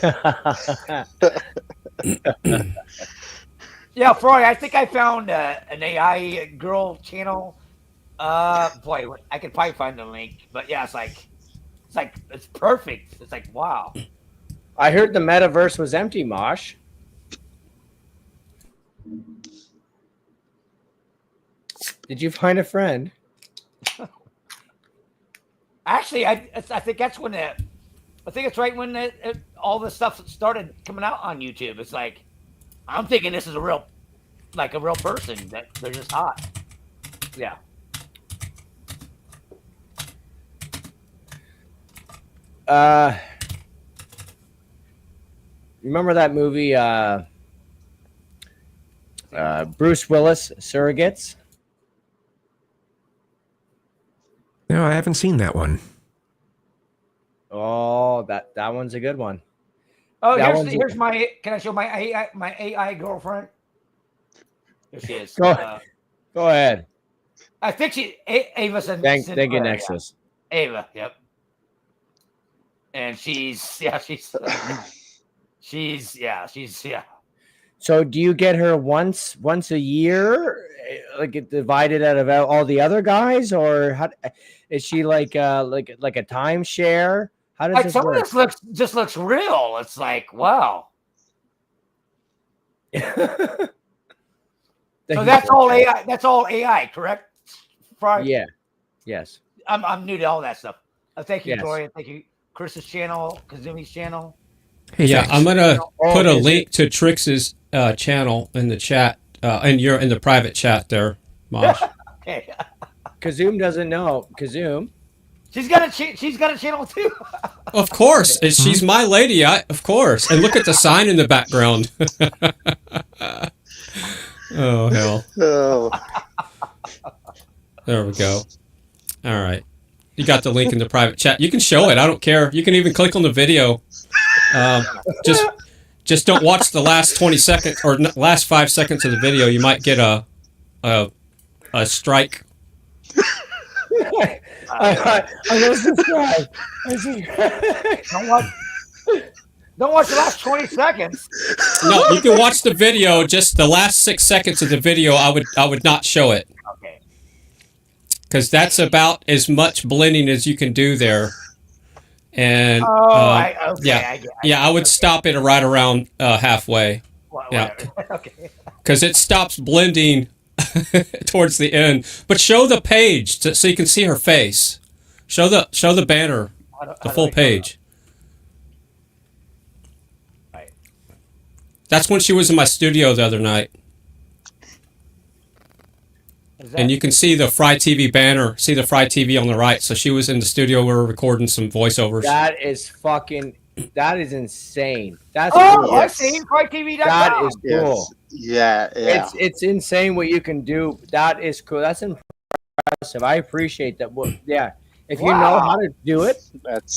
A: Yeah, Freud, I think I found an AI girl channel. Boy, I could probably find the link, but yeah, it's perfect. It's like, wow.
B: I heard the metaverse was empty, Mosh. Did you find a friend?
A: Actually, I think that's when I think it's right when all the stuff started coming out on YouTube. It's like, I'm thinking this is a real person, that they're just hot. Yeah.
B: Remember that movie, Bruce Willis, Surrogates?
L: No, I haven't seen that one.
B: Oh, that one's a good one.
A: Oh, here's my. Can I show my AI girlfriend? There she is.
B: Go ahead.
A: I think Ava's in.
B: Thank you,
A: yeah.
B: Nexus.
A: Ava, yep. And she's.
B: So do you get her once a year, like it divided out of all the other guys, or how is she like a timeshare? How does this
A: Some
B: work?
A: of this just looks real. It's like, wow. So that's all AI. That's all AI, correct?
B: Yeah. Yes.
A: I'm new to all that stuff. Thank you,
B: Yes.
A: Gloria. Thank you, Chris's channel, Kazumi's channel.
L: Hey,
K: Yeah,
L: thanks.
K: I'm gonna put a
B: is
K: link to Trix's channel in the chat, and you're in the private chat there, Mosh.
A: Okay.
B: Kazoom doesn't know. Kazoom.
A: She's got a channel too.
K: Of course, she's my lady. Of course, and look at the sign in the background. Oh hell!
E: Oh,
K: There we go. All right, you got the link in the private chat. You can show it. I don't care. You can even click on the video. Just don't watch the last 20 seconds or last 5 seconds of the video. You might get a strike.
B: I'm gonna subscribe.
A: Don't watch the last 20 seconds.
K: No, you can watch the video. Just the last 6 seconds of the video, I would not show it.
A: Okay.
K: Because that's about as much blending as you can do there. And
A: I
K: would stop it right around halfway. Yeah,
A: Okay.
K: because it stops blending towards the end. But show the page so you can see her face. Show the banner, the full page.
A: Right.
K: That's when she was in my studio the other night. And you can see the Fry TV banner, see the Fry TV on the right. So she was in the studio. We were recording some voiceovers.
B: That is insane. That's
A: Oh,
B: cool.
A: I've seen FryTV.com.
B: That is
E: yes.
B: cool.
E: Yeah.
B: It's insane what you can do. That is cool. That's impressive. I appreciate that. Yeah. If you know how to do it,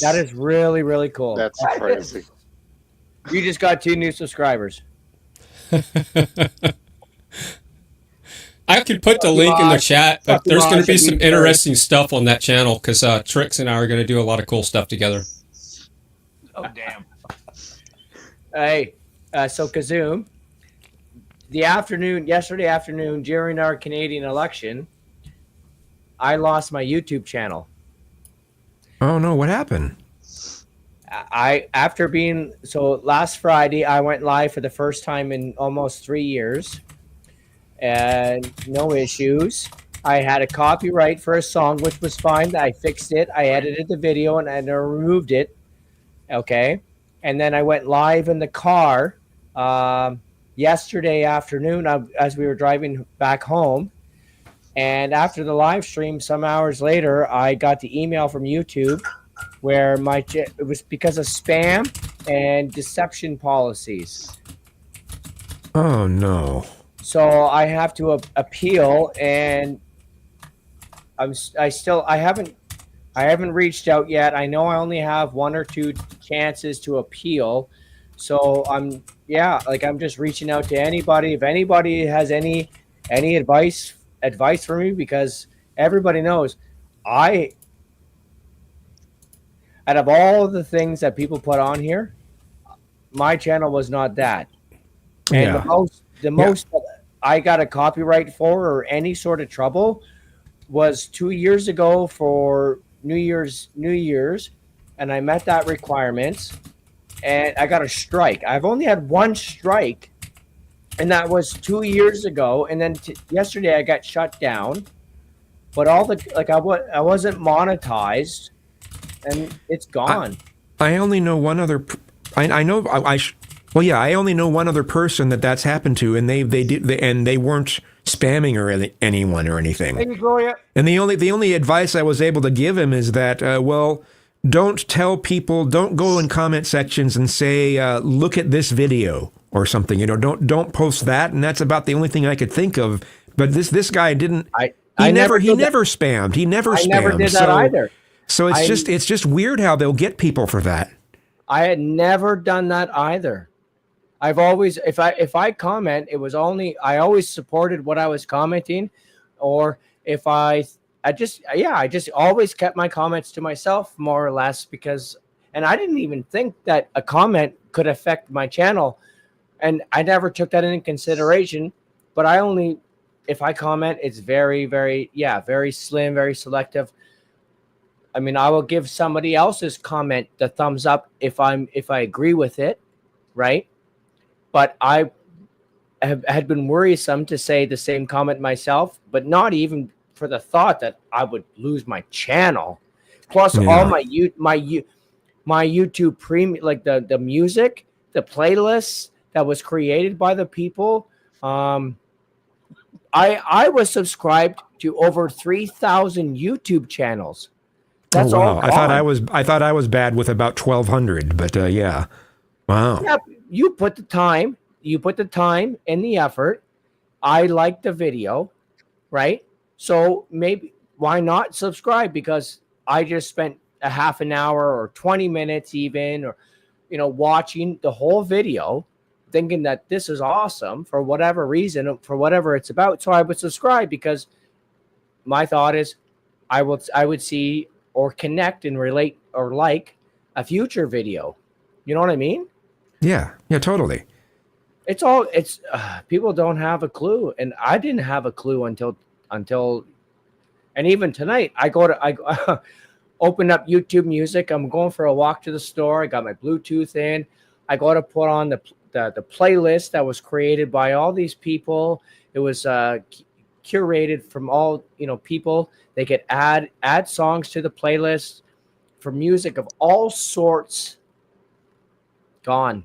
B: that is really, really cool.
E: That's crazy.
B: You just got 2 new subscribers.
K: I could put the link in the chat, but there's going to be some interesting stuff on that channel because Trix and I are going to do a lot of cool stuff together.
A: Oh, damn.
B: Hey, so Kazoom, yesterday afternoon, during our Canadian election, I lost my YouTube channel.
L: Oh no, what happened?
B: Last Friday, I went live for the first time in almost 3 years. And no issues. I had a copyright for a song, which was fine. I fixed it. I edited the video and I removed it. Okay. And then I went live in the car yesterday afternoon as we were driving back home. And after the live stream, some hours later, I got the email from YouTube where it was because of spam and deception policies.
L: Oh no.
B: So I have to appeal, and I haven't reached out yet. I know I only have 1 or 2 chances to appeal. So I'm just reaching out to anybody. If anybody has any advice for me, because everybody knows out of all of the things that people put on here, my channel was not that. And the most I got a copyright for or any sort of trouble was 2 years ago for New Year's, and I met that requirement, and I got a strike. I've only had 1 strike, and that was 2 years ago. And then yesterday I got shut down, but I wasn't monetized, and it's gone.
L: I only know one other. I only know one other person that's happened to, and they weren't spamming or anyone or anything.
A: Thank you, Gloria.
L: And the only advice I was able to give him is that don't tell people, don't go in comment sections and say look at this video or something. Don't post that. And that's about the only thing I could think of. But this guy didn't. He never spammed. He never spammed.
B: I never did that either.
L: So it's just weird how they'll get people for that.
B: I had never done that either. I've always, if I comment, it was only, I always supported what I was commenting, or if I just always kept my comments to myself, more or less, because, and I didn't even think that a comment could affect my channel, and I never took that into consideration. But I only, if I comment, it's very, very, very slim, very selective. I mean, I will give somebody else's comment the thumbs up if I agree with it, right? But I had been worrisome to say the same comment myself, but not even for the thought that I would lose my channel. Plus, all my YouTube premium, like the music, the playlists that was created by the people. I was subscribed to over 3,000 YouTube channels. That's all gone.
L: I thought I was bad with about 1,200, but yeah. Wow.
B: Yeah, you put the time and the effort. I like the video, right? So maybe why not subscribe? Because I just spent a half an hour or 20 minutes even, or, watching the whole video, thinking that this is awesome for whatever reason, for whatever it's about. So I would subscribe because my thought is I would see or connect and relate or like a future video. You know what I mean?
L: Yeah, totally.
B: It's people don't have a clue, and I didn't have a clue until, and even tonight I open up YouTube Music. I'm going for a walk to the store. I got my Bluetooth in. I got to put on the playlist that was created by all these people. It was curated from all people. They could add songs to the playlist for music of all sorts. Gone.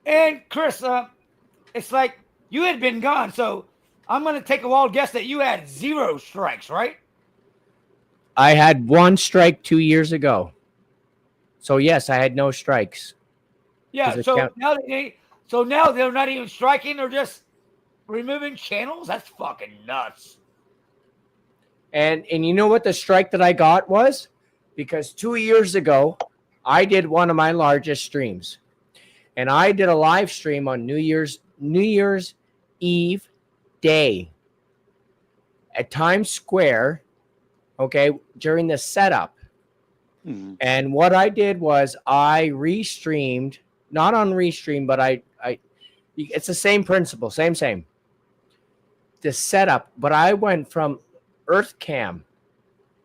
A: And Chris, it's like you had been gone, so I'm going to take a wild guess that you had 0 strikes, right?
B: I had 1 strike 2 years ago. So yes, I had no strikes.
A: Yeah. So now they're not even striking; they're just removing channels. That's fucking nuts.
B: And you know what the strike that I got was? Because 2 years ago, I did one of my largest streams. And I did a live stream on New Year's Eve day at Times Square, okay, during the setup. Mm-hmm. And what I did was I restreamed, not on Restream, but it's the same principle, same. The setup, but I went from EarthCam,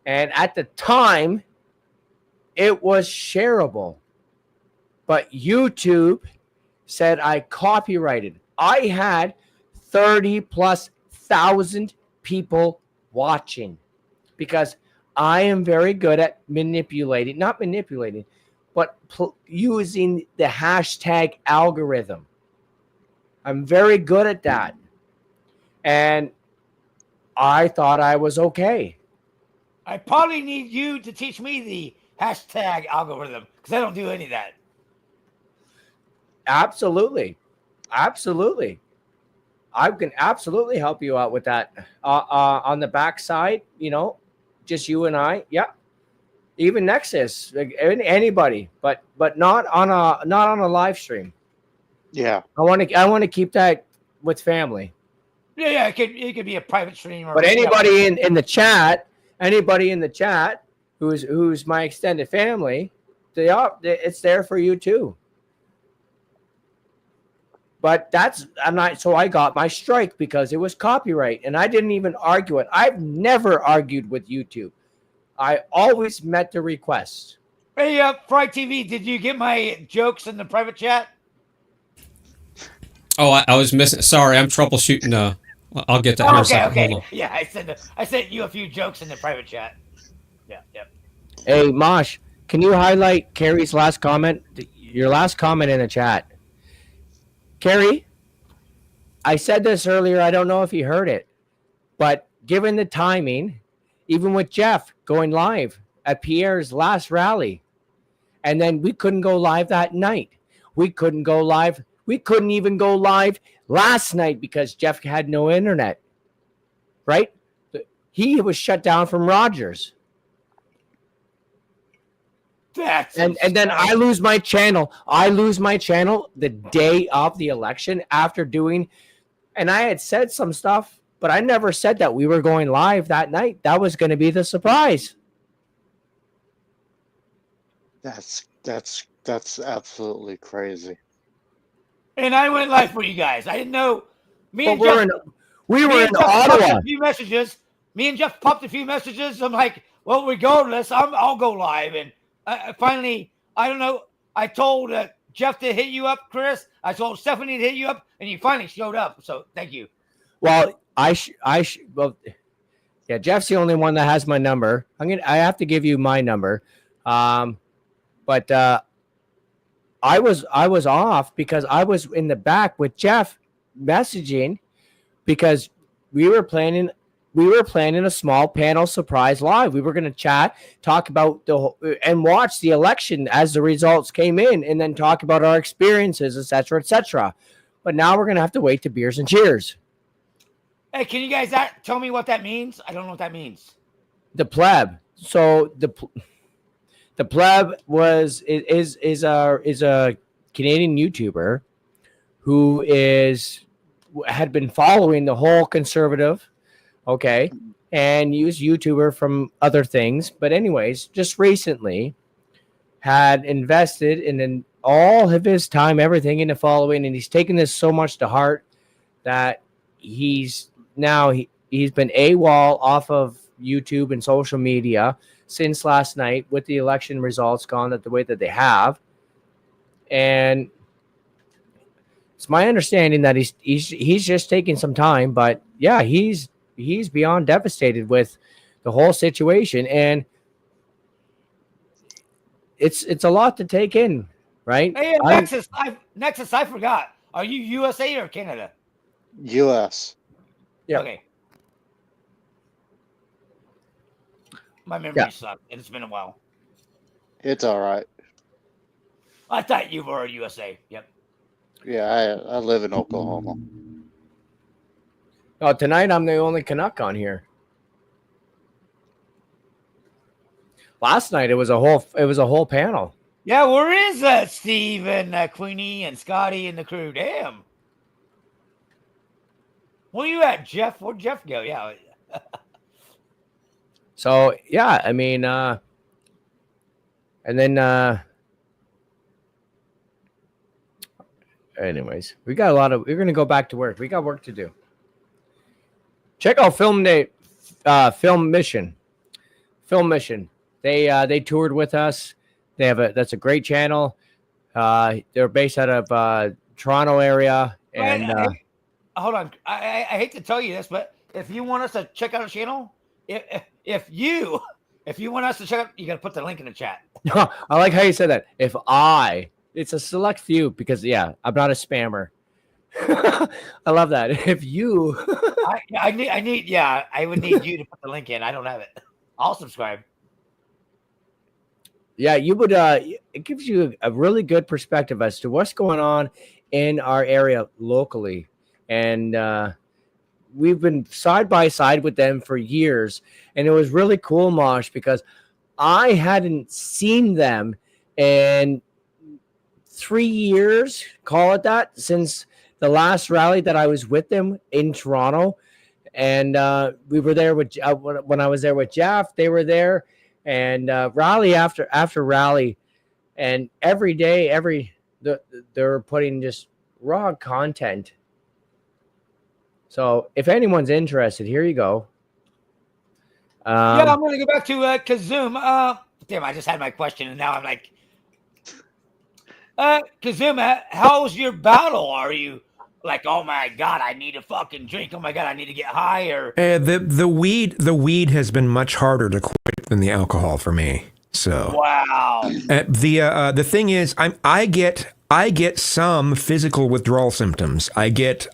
B: and at the time, it was shareable. But YouTube said I copyrighted. I had 30,000+ people watching because I am very good at not manipulating, but using the hashtag algorithm. I'm very good at that. And I thought I was okay.
A: I probably need you to teach me the hashtag algorithm because I don't do any of that.
B: Absolutely. I can absolutely help you out with that. On the backside, just you and I. Yeah. Even Nexus, like anybody, but not on a live stream.
E: Yeah.
B: I want to keep that with family.
A: Yeah. It could be a private stream.
B: But anybody in the chat, who's my extended family, it's there for you too. But so I got my strike because it was copyright, and I didn't even argue it. I've never argued with YouTube. I always met the request.
A: Hey, Fry TV, did you get my jokes in the private chat?
K: Oh, I was missing. Sorry, I'm troubleshooting. I'll get that in a second.
A: Okay.
K: Hold on.
A: Yeah, I sent you a few jokes in the private chat. Yeah.
B: Hey, Mosh, can you highlight Carrie's last comment? Your last comment in the chat. Carrie, I said this earlier. I don't know if you heard it, but given the timing, even with Jeff going live at Pierre's last rally, and then we couldn't go live that night. We couldn't go live. We couldn't even go live last night because Jeff had no internet, right? He was shut down from Rogers. and then I lose my channel. I lose my channel the day of the election after doing, and I had said some stuff, but I never said that we were going live that night. That was going to be the surprise.
E: That's absolutely crazy.
A: And I went live for you guys. I didn't know. Me and
B: But
A: Jeff,
B: we were in
A: Jeff popped
B: Ottawa.
A: a few messages. Me and Jeff popped a few messages. I'm like, well, regardless, I'll go live. And finally, I don't know. I told Jeff to hit you up, Chris. I told Stephanie to hit you up, and you finally showed up. So thank you.
B: Well, well, yeah, Jeff's the only one that has my number. I have to give you my number. But I was off because I was in the back with Jeff messaging because we were planning a small panel surprise live. We were going to chat, talk about and watch the election as the results came in, and then talk about our experiences, etc., etc. But now we're going to have to wait to beers and cheers.
A: Hey, can you guys tell me what that means? I don't know what that means.
B: The pleb. So the pleb is a Canadian YouTuber who had been following the whole conservative, okay, and he was YouTuber from other things, but anyways, just recently had invested in all of his time, everything into following, and he's taken this so much to heart that he's been AWOL off of YouTube and social media since last night with the election results gone the way that they have. And it's my understanding that he's just taking some time, but yeah, he's beyond devastated with the whole situation, and it's a lot to take in, right?
A: Hey, Nexus, I forgot. Are you USA or Canada?
E: U.S.
B: Yeah.
A: Okay. My memory sucks, and it's been a while.
E: It's all right.
A: I thought you were USA. Yep.
E: Yeah, I live in Oklahoma.
B: Oh, tonight I'm the only Canuck on here. Last night it was a whole panel.
A: Yeah, where is Steve and Queenie and Scotty and the crew? Damn. Where you at, Jeff? Where'd Jeff go? Yeah.
B: So yeah, I mean, and then anyways, we're gonna go back to work. We got work to do. Check out Film Mission. They toured with us. That's a great channel. They're based out of Toronto area. And
A: hold on, I hate to tell you this, but if you want us to check out our channel, if you want us to check out, you got to put the link in the chat.
B: I like how you said that. It's a select few because I'm not a spammer. I love that. If you,
A: I would need you to put the link in. I don't have it. I'll subscribe.
B: Yeah, you would. It gives you a really good perspective as to what's going on in our area locally, and we've been side by side with them for years, and it was really cool, Mosh, because I hadn't seen them in 3 years, call it that, since the last rally that I was with them in Toronto. And we were there with when I was there with Jeff, they were there, and rally after rally, and every day, they're putting just raw content. So if anyone's interested, here you go.
A: I'm going to go back to Kazum. Damn, I just had my question, and now I'm like, Kazum, how's your battle? Are you like, oh my God, I need a fucking drink. Oh my God, I need to get high. Or
L: the weed has been much harder to quit than the alcohol for me. So
A: wow.
L: The thing is, I get some physical withdrawal symptoms. I get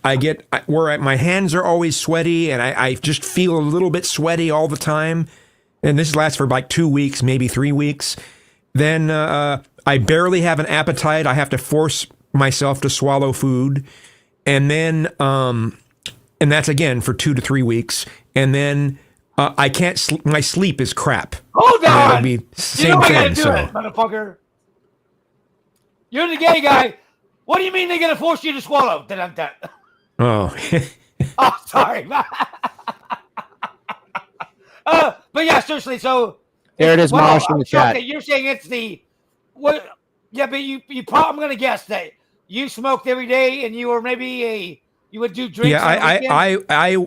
L: where my hands are always sweaty, and I just feel a little bit sweaty all the time. And this lasts for like 2 weeks, maybe 3 weeks. Then I barely have an appetite. I have to force myself to swallow food. And then, and that's again for 2 to 3 weeks. And then I can't. My sleep is crap.
A: Hold
L: And
A: on.
L: it'll be
A: You know
L: same
A: I
L: thing.
A: gotta do
L: So
A: it, motherfucker. You're the gay guy. What do you mean they're gonna force you to swallow? Dun-dun-dun.
L: oh.
A: Oh, sorry. But yeah, seriously. So
B: There it is, Mosh in the chat.
A: Okay, you're saying it's the what? Yeah, but you probably, I'm gonna guess that you smoked every day, and you were maybe you would do drinks.
L: Yeah,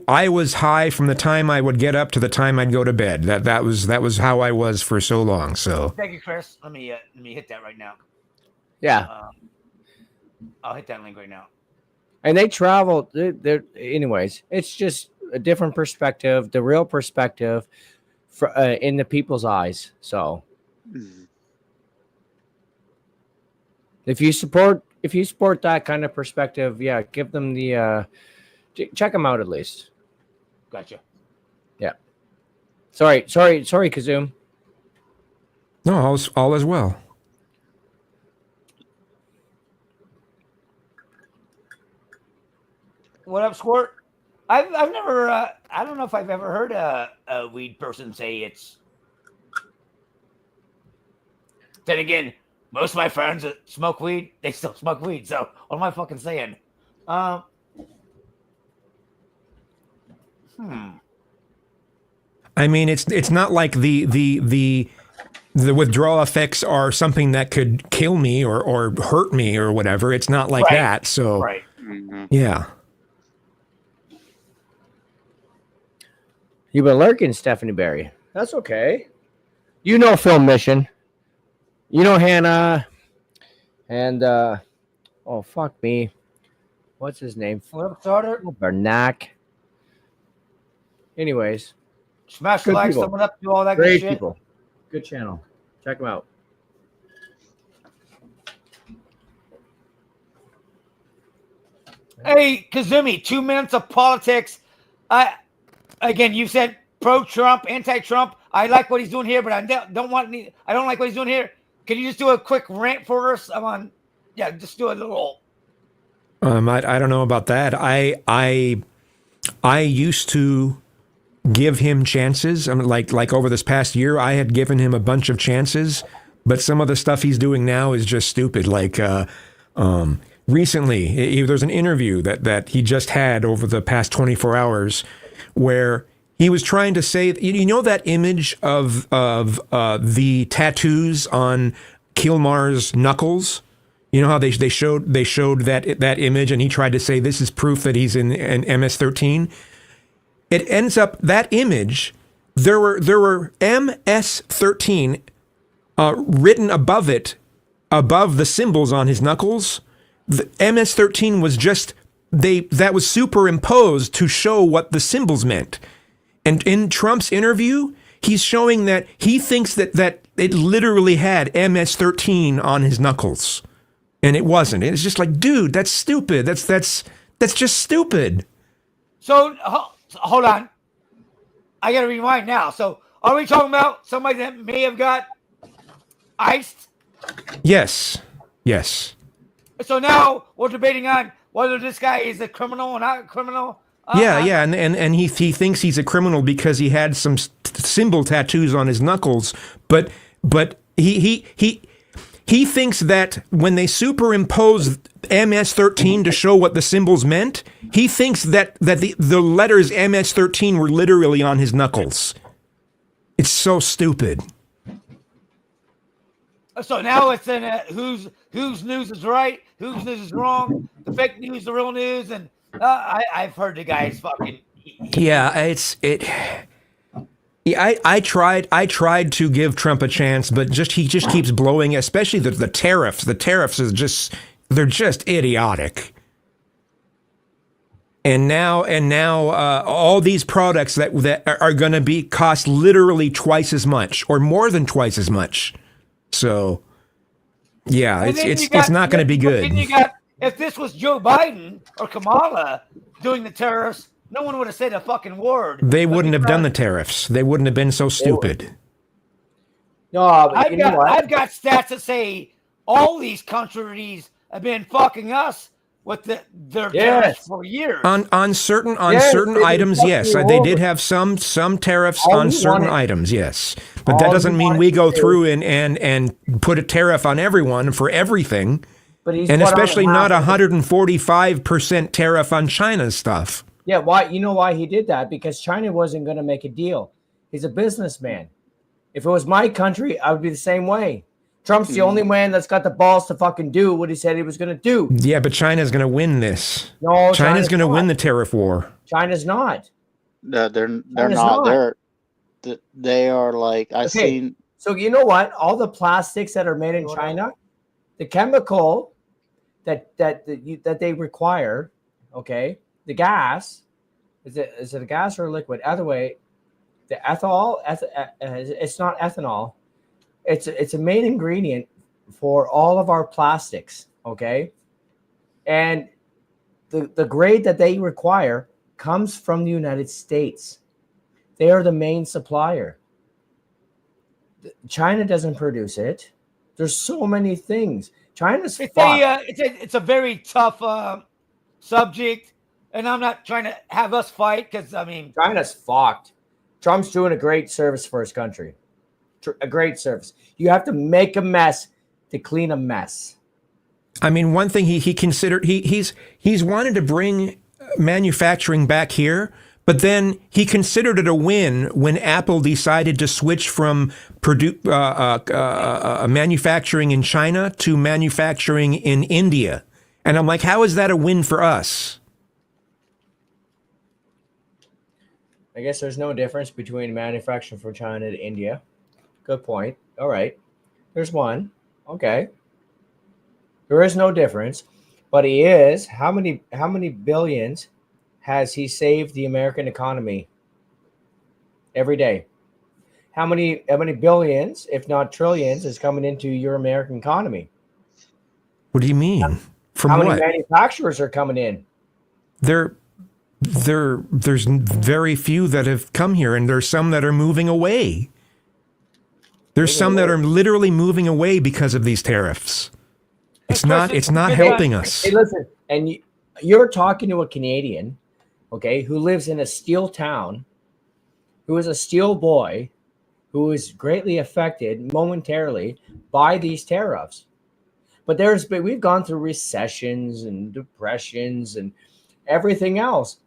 L: I was high from the time I would get up to the time I'd go to bed. That was how I was for so long. So
A: thank you, Chris. Let me hit that right now.
B: Yeah.
A: I'll hit that link right now.
B: And they travel. They're anyways. It's just a different perspective, the real perspective, for in the people's eyes. So, if you support that kind of perspective, yeah, give them the check them out at least.
A: Gotcha.
B: Yeah. Sorry, Kazoom.
L: no, all is well.
A: What up, Squirt? I've never. I don't know if I've ever heard a weed person say it's. Then again, most of my friends that smoke weed, they still smoke weed. So what am I fucking saying?
L: I mean, it's not like the withdrawal effects are something that could kill me or hurt me or whatever. It's not like that. So
A: right.
L: Yeah.
B: You've been lurking, Stephanie Berry. That's okay. You know Film Mission. You know Hannah. And oh fuck me. What's his name?
A: Flip starter.
B: Bernack. Anyways.
A: Smash the like, someone up, do all that
B: Great
A: good shit.
B: people. Good channel. Check them out.
A: Hey, Kazumi, 2 minutes of politics. Again, you said pro-Trump, anti-Trump. I like what he's doing here, but I don't like what he's doing here. Can you just do a quick rant for us? Just do a little.
L: I don't know about that. I used to give him chances. I mean, like over this past year, I had given him a bunch of chances, but some of the stuff he's doing now is just stupid. Like recently, there's an interview that he just had over the past 24 hours where he was trying to say, you know, that image of the tattoos on Kilmar's knuckles. You know how they showed that image, and he tried to say this is proof that he's in MS-13. It ends up that image. There were MS-13 written above it, above the symbols on his knuckles. The MS-13 was just that was superimposed to show what the symbols meant. And in Trump's interview, he's showing that he thinks that it literally had MS-13 on his knuckles. And it wasn't. It's just like, dude, that's stupid. That's just stupid.
A: So hold on. I got to rewind now. So are we talking about somebody that may have got iced?
L: Yes.
A: So now we're debating on whether this guy is a criminal or not a criminal.
L: Yeah, and he thinks he's a criminal because he had some symbol tattoos on his knuckles, but he thinks that when they superimposed MS-13 to show what the symbols meant, he thinks that the letters MS-13 were literally on his knuckles. It's so stupid.
A: So now it's in whose news is right, whose news is wrong, the fake news, the real news, and I've heard the guy's fucking.
L: Yeah, I tried to give Trump a chance, but he just keeps blowing. Especially the tariffs. The tariffs they're just idiotic. And now all these products that are going to cost literally twice as much or more than twice as much. So, yeah, it's not going to be good.
A: Then you got, if this was Joe Biden or Kamala doing the tariffs, no one would have said a fucking word.
L: They wouldn't have done the tariffs. They wouldn't have been so stupid.
B: No,
A: I've got stats that say all these countries have been fucking us with their
B: Yes.
A: tariffs for years.
L: On certain
B: Yes,
L: certain
B: they've been
L: items, yes,
B: fucking
L: they
B: over.
L: did have some tariffs
B: All
L: on
B: we
L: certain
B: wanted-
L: items, yes, but
B: all
L: that
B: we
L: doesn't mean
B: wanted
L: we
B: to
L: go
B: do-
L: through and put a tariff on everyone for everything,
B: But he's
L: and
B: put on
L: especially not
B: half of it.
L: 145% tariff on China's stuff.
B: Yeah, why? You know why he did that? Because China wasn't going to make a deal. He's a businessman. If it was my country, I would be the same way. Trump's the only man that's got the balls to fucking do what he said he was going to do.
L: Yeah, but China's going to win this.
B: No,
L: China's going to
B: not.
L: win the tariff war.
B: China's not.
E: No, they're
B: China's
E: not. They are like I
B: Okay.
E: seen.
B: So you know what? All the plastics that are made in China, the chemical that they require, okay, the gas, is it a gas or a liquid? Either way, the ethanol, it's not ethanol. It's a main ingredient for all of our plastics, okay? And the grade that they require comes from the United States. They are the main supplier. China doesn't produce it. There's so many things. China's fucked.
A: It's a very tough subject, and I'm not trying to have us fight because I mean
B: China's fucked. Trump's doing a great service for his country. A great service. You have to make a mess to clean a mess.
L: I mean, one thing he considered, he's wanted to bring manufacturing back here, but then he considered it a win when Apple decided to switch from manufacturing in China to manufacturing in India. And I'm like, how is that a win for us?
B: I guess there's no difference between manufacturing from China to India. Good point. All right. There's one. Okay. There is no difference, but he is. How many billions has he saved the American economy every day? How many billions, if not trillions, is coming into your American economy?
L: What do you mean? From
B: How
L: what?
B: many manufacturers are coming in?
L: There's very few that have come here, and there's some that are moving away. There's some that are literally moving away because of these tariffs. It's not helping us.
B: Hey, listen, and you're talking to a Canadian, okay, who lives in a steel town, who is a steel boy, who is greatly affected momentarily by these tariffs. But we've gone through recessions and depressions and everything else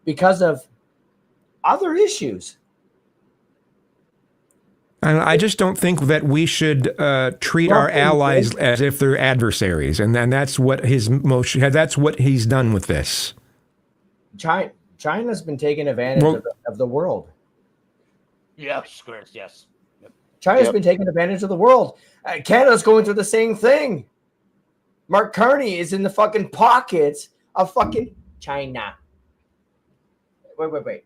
B: because of other issues.
L: And I just don't think that we should treat our allies as if they're adversaries, and then that's what that's what he's done with this.
B: China's been taking advantage of the world.
A: Yes, Chris. Yes.
B: China's been taking advantage of the world. Canada's going through the same thing. Mark Carney is in the fucking pockets of fucking China. Wait.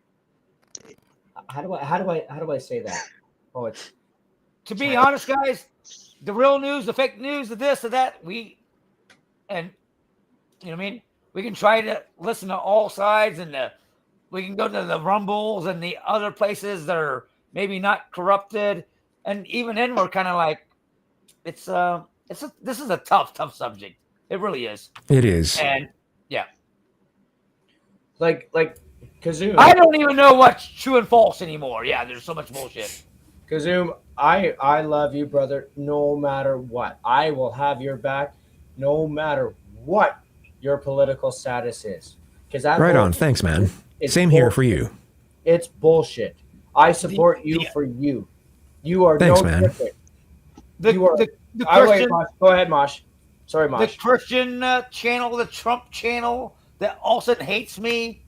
B: How do I say that? Oh, it's
A: to be honest, guys. The real news, the fake news, the this, the that. You know what I mean? We can try to listen to all sides, and we can go to the Rumbles and the other places that are maybe not corrupted, and even then we're kind of like, this is a tough subject. It really is.
L: It is.
A: And yeah,
B: like Kazoom.
A: I don't even know what's true and false anymore. Yeah, there's so much bullshit.
B: Kazoom, I love you, brother, no matter what. I will have your back no matter what your political status is.
L: Right on. Thanks, man. Same here for you.
B: It's bullshit. I support you for you. You are
L: Thanks,
B: no
L: man.
B: different.
A: The
B: Christian, go ahead, Mosh. Sorry, Mosh.
A: The Christian channel, the Trump channel that also hates me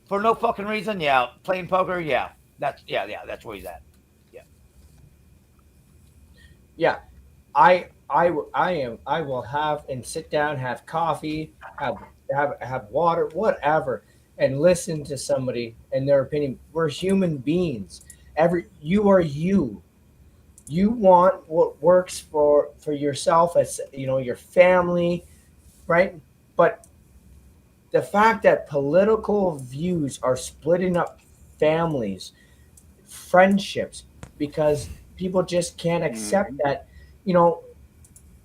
A: for no fucking reason. Yeah, playing poker. Yeah, that's where he's at.
B: Yeah, I will have and sit down, have coffee, have water, whatever, and listen to somebody and their opinion. We're human beings. You are you. You want what works for yourself, as your family, right? But the fact that political views are splitting up families, friendships, because people just can't accept that,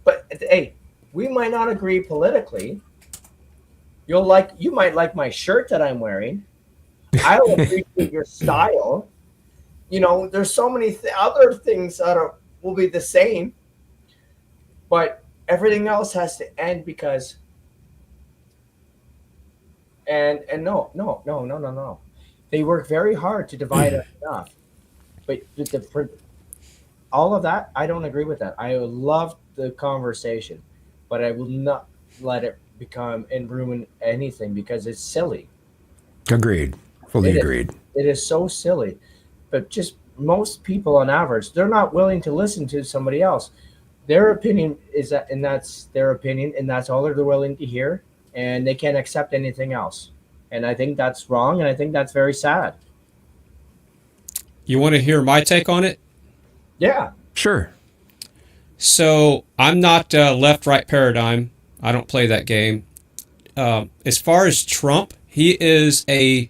B: but hey, we might not agree politically, You might like my shirt that I'm wearing. I'll appreciate your style. There's so many other things that will be the same, but everything else has to end because. And no. They work very hard to divide us enough, but all of that, I don't agree with that. I would love the conversation, but I will not let it become and ruin anything because it's silly.
L: Agreed. Fully agreed.
B: It is so silly, but just most people on average, they're not willing to listen to somebody else. Their opinion is that, and that's their opinion, and that's all they're willing to hear, and they can't accept anything else. And I think that's wrong, and I think that's very sad.
K: You want to hear my take on it?
B: Yeah.
L: Sure.
K: So I'm not left-right paradigm. I don't play that game. As far as Trump, he is the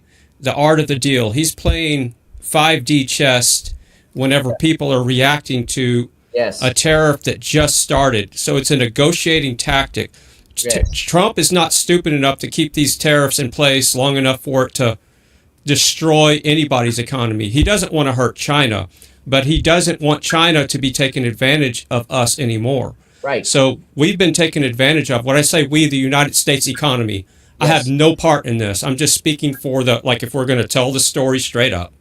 K: art of the deal. He's playing 5D chess whenever people are reacting to a tariff that just started. So it's a negotiating tactic.
B: Yes.
K: Trump is not stupid enough to keep these tariffs in place long enough for it to destroy anybody's economy. He doesn't want to hurt China, but he doesn't want China to be taking advantage of us anymore.
B: Right.
K: So we've been taken advantage of. When I say we, the United States economy, I have no part in this. I'm just speaking for if we're going to tell the story straight up.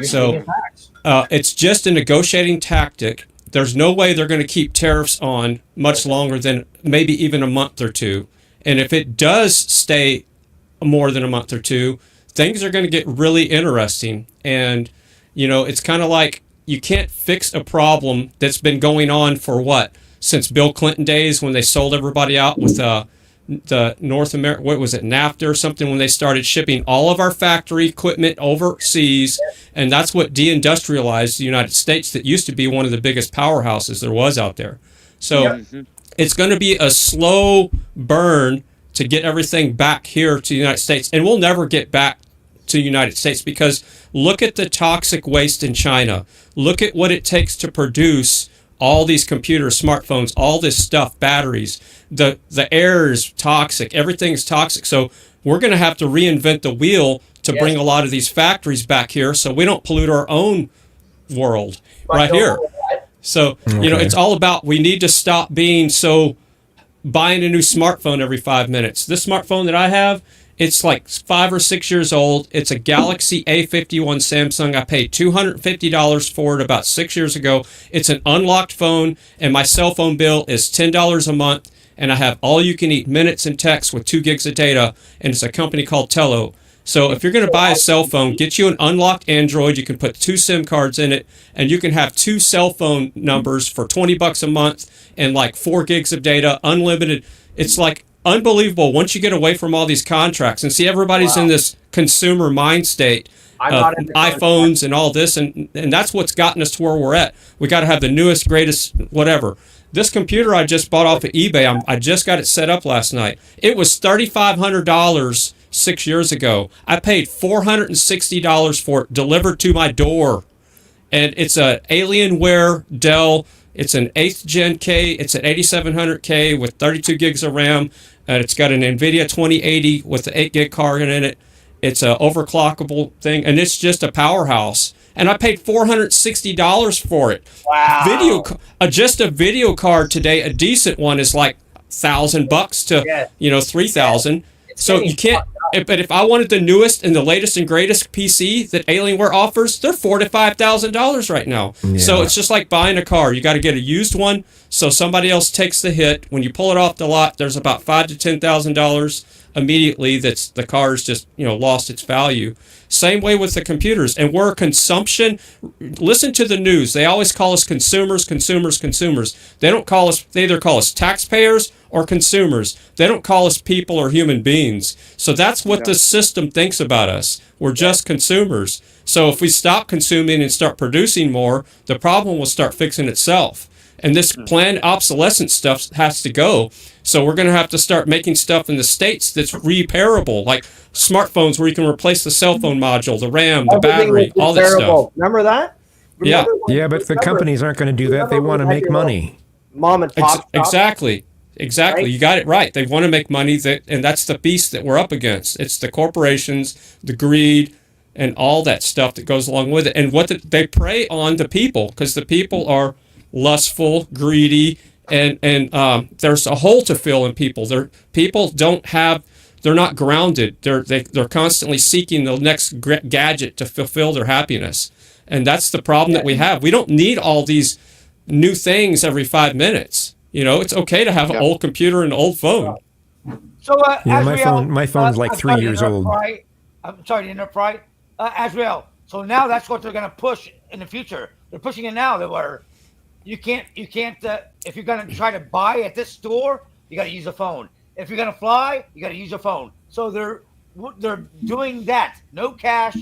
K: So it's just a negotiating tactic. There's no way they're going to keep tariffs on much longer than maybe even a month or two. And if it does stay more than a month or two, things are going to get really interesting. And, it's kind of like you can't fix a problem that's been going on for since Bill Clinton days when they sold everybody out with the North America, what was it, NAFTA or something, when they started shipping all of our factory equipment overseas. And that's what deindustrialized the United States that used to be one of the biggest powerhouses there was out there. So it's going to be a slow burn to get everything back here to the United States. And we'll never get back to the United States because look at the toxic waste in China. Look at what it takes to produce all these computers, smartphones, all this stuff, batteries. The air is toxic. Everything's toxic. So we're going to have to reinvent the wheel to bring a lot of these factories back here so we don't pollute our own world right here. So, it's all about, we need to stop being so buying a new smartphone every 5 minutes. This smartphone that I have, it's like 5 or 6 years old. It's a Galaxy A51 Samsung. I paid $250 for it about 6 years ago. It's an unlocked phone, and my cell phone bill is $10 a month, and I have all-you-can-eat minutes and texts with 2 gigs of data, and it's a company called Tello. So if you're going to buy a cell phone, get you an unlocked Android. You can put 2 SIM cards in it, and you can have 2 cell phone numbers for $20 a month and like 4 gigs of data, unlimited. It's like unbelievable once you get away from all these contracts and see everybody's in this consumer mind state of iPhones and all this, and that's what's gotten us to where we're at. We got to have the newest, greatest, whatever. This computer I just bought off of eBay, I just got it set up last night. It was $3,500 6 years ago. I paid $460 for it delivered to my door, and it's a Alienware Dell. It's an 8th Gen K. It's an 8700K with 32 gigs of RAM. It's got an NVIDIA 2080 with the 8 gig card in it. It's an overclockable thing, and it's just a powerhouse. And I paid $460 for it.
B: Wow.
K: Just a video card today, a decent one is like $1,000 to $3,000. So you can't. But if I wanted the newest and the latest and greatest PC that Alienware offers, they're $4,000 to $5,000 right now. Yeah. So it's just like buying a car. You got to get a used one, so somebody else takes the hit. When you pull it off the lot, there's about $5,000 to $10,000 immediately. That's the car's just lost its value. Same way with the computers. And we're consumption. Listen to the news. They always call us consumers. They don't call us. They either call us taxpayers or consumers. They don't call us people or human beings. So that's what the system thinks about us. We're just consumers. So if we stop consuming and start producing more, the problem will start fixing itself. And this planned obsolescence stuff has to go. So we're going to have to start making stuff in the States that's repairable, like smartphones where you can replace the cell phone module, the RAM, the battery, all that stuff.
B: Remember that?
L: Yeah, but the companies aren't going to do that. They want to make money.
B: Mom and pop.
K: Exactly. Exactly.
B: Right?
K: You got it right. They want to make money, and that's the beast that we're up against. It's the corporations, the greed, and all that stuff that goes along with it. And they prey on the people because the people are lustful, greedy, and there's a hole to fill in people. People don't have. They're not grounded. They're constantly seeking the next gadget to fulfill their happiness, and that's the problem that we have. We don't need all these new things every 5 minutes. It's okay to have an old computer and an old phone.
A: So,
L: Yeah,
A: Azrael,
L: my phone's like
A: I'm
L: 3
A: sorry to
L: years
A: interrupt,
L: old.
A: Fry. I'm sorry to interrupt, Fry. Azrael, so now that's what they're going to push in the future. They're pushing it now. That where you can't. If you're going to try to buy at this store, you got to use a phone. If you're going to fly, you got to use a phone. So they're doing that. No cash.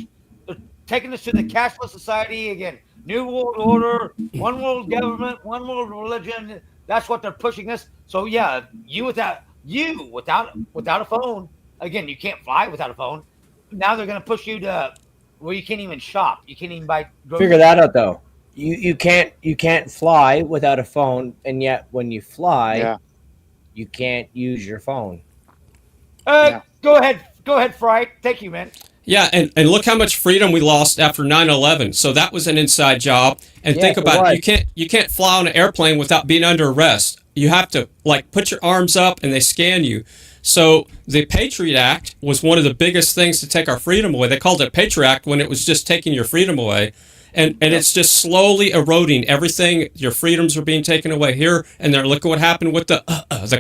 A: They're taking us to the cashless society again. New world order, one world government, one world religion. That's what they're pushing us. So yeah, without a phone, again, you can't fly without a phone. Now they're going to push you to where you can't even shop. You can't even buy groceries.
B: Figure that out though. You can't fly without a phone, and yet when you fly, you can't use your phone.
A: Go ahead, Fry. Thank you, man.
K: Yeah, and look how much freedom we lost after 9/11. So that was an inside job. And think about it. You can't fly on an airplane without being under arrest. You have to put your arms up and they scan you. So the Patriot Act was one of the biggest things to take our freedom away. They called it Patriot Act when it was just taking your freedom away. And it's just slowly eroding everything. Your freedoms are being taken away here and there. Look at what happened with the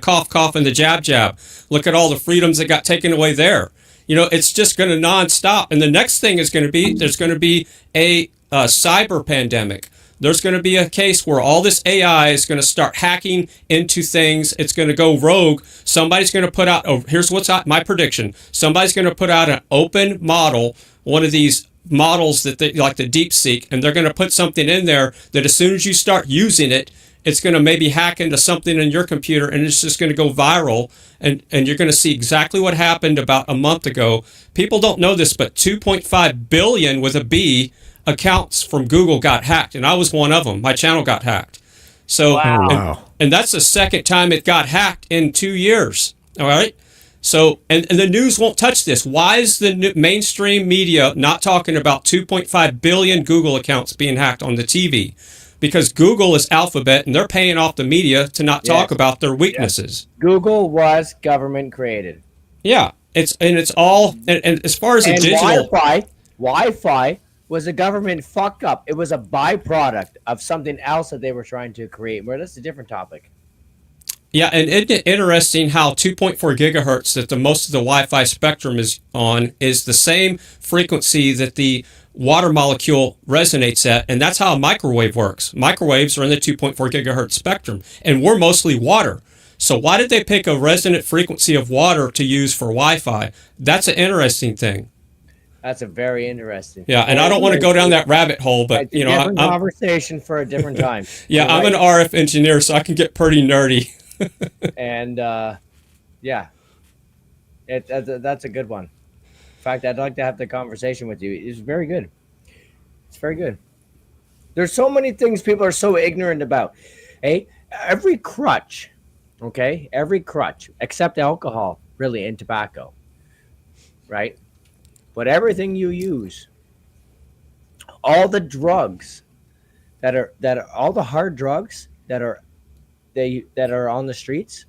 K: cough and the jab. Look at all the freedoms that got taken away there. It's just going to nonstop. And the next thing is going to be, there's going to be a cyber pandemic. There's going to be a case where all this AI is going to start hacking into things. It's going to go rogue. Somebody's going to put out, here's what's my prediction. Somebody's going to put out an open model, one of these models that like the DeepSeek, and they're going to put something in there that as soon as you start using it, it's going to maybe hack into something in your computer and it's just going to go viral. And you're going to see exactly what happened about a month ago. People don't know this, but 2.5 billion with a B accounts from Google got hacked. And I was one of them. My channel got hacked. So, and that's the second time it got hacked in 2 years. All right. So, and the news won't touch this. Why is the mainstream media not talking about 2.5 billion Google accounts being hacked on the TV? Because Google is Alphabet, and they're paying off the media to not talk about their weaknesses.
B: Google was government created.
K: Yeah, it's all and as far as the digital
B: Wi-Fi was a government fuck up. It was a byproduct of something else that they were trying to create. Well, that's a different topic.
K: Yeah, and isn't it interesting how 2.4 gigahertz that most of the Wi-Fi spectrum is on is the same frequency that the water molecule resonates at, and that's how a microwave works. Microwaves are in the 2.4 gigahertz spectrum, and we're mostly water. So why did they pick a resonant frequency of water to use for Wi-Fi? That's an interesting thing.
B: That's a very interesting.
K: Yeah, and I don't want to go down that rabbit hole, but
B: I'm conversation for a different time.
K: Yeah, I'm an RF engineer, so I can get pretty nerdy.
B: And that's a good one. In fact, I'd like to have the conversation with you. It's very good. It's very good. There's so many things people are so ignorant about. Hey, every crutch, except alcohol, really, and tobacco, right? But everything you use, all the drugs that are all the hard drugs that are on the streets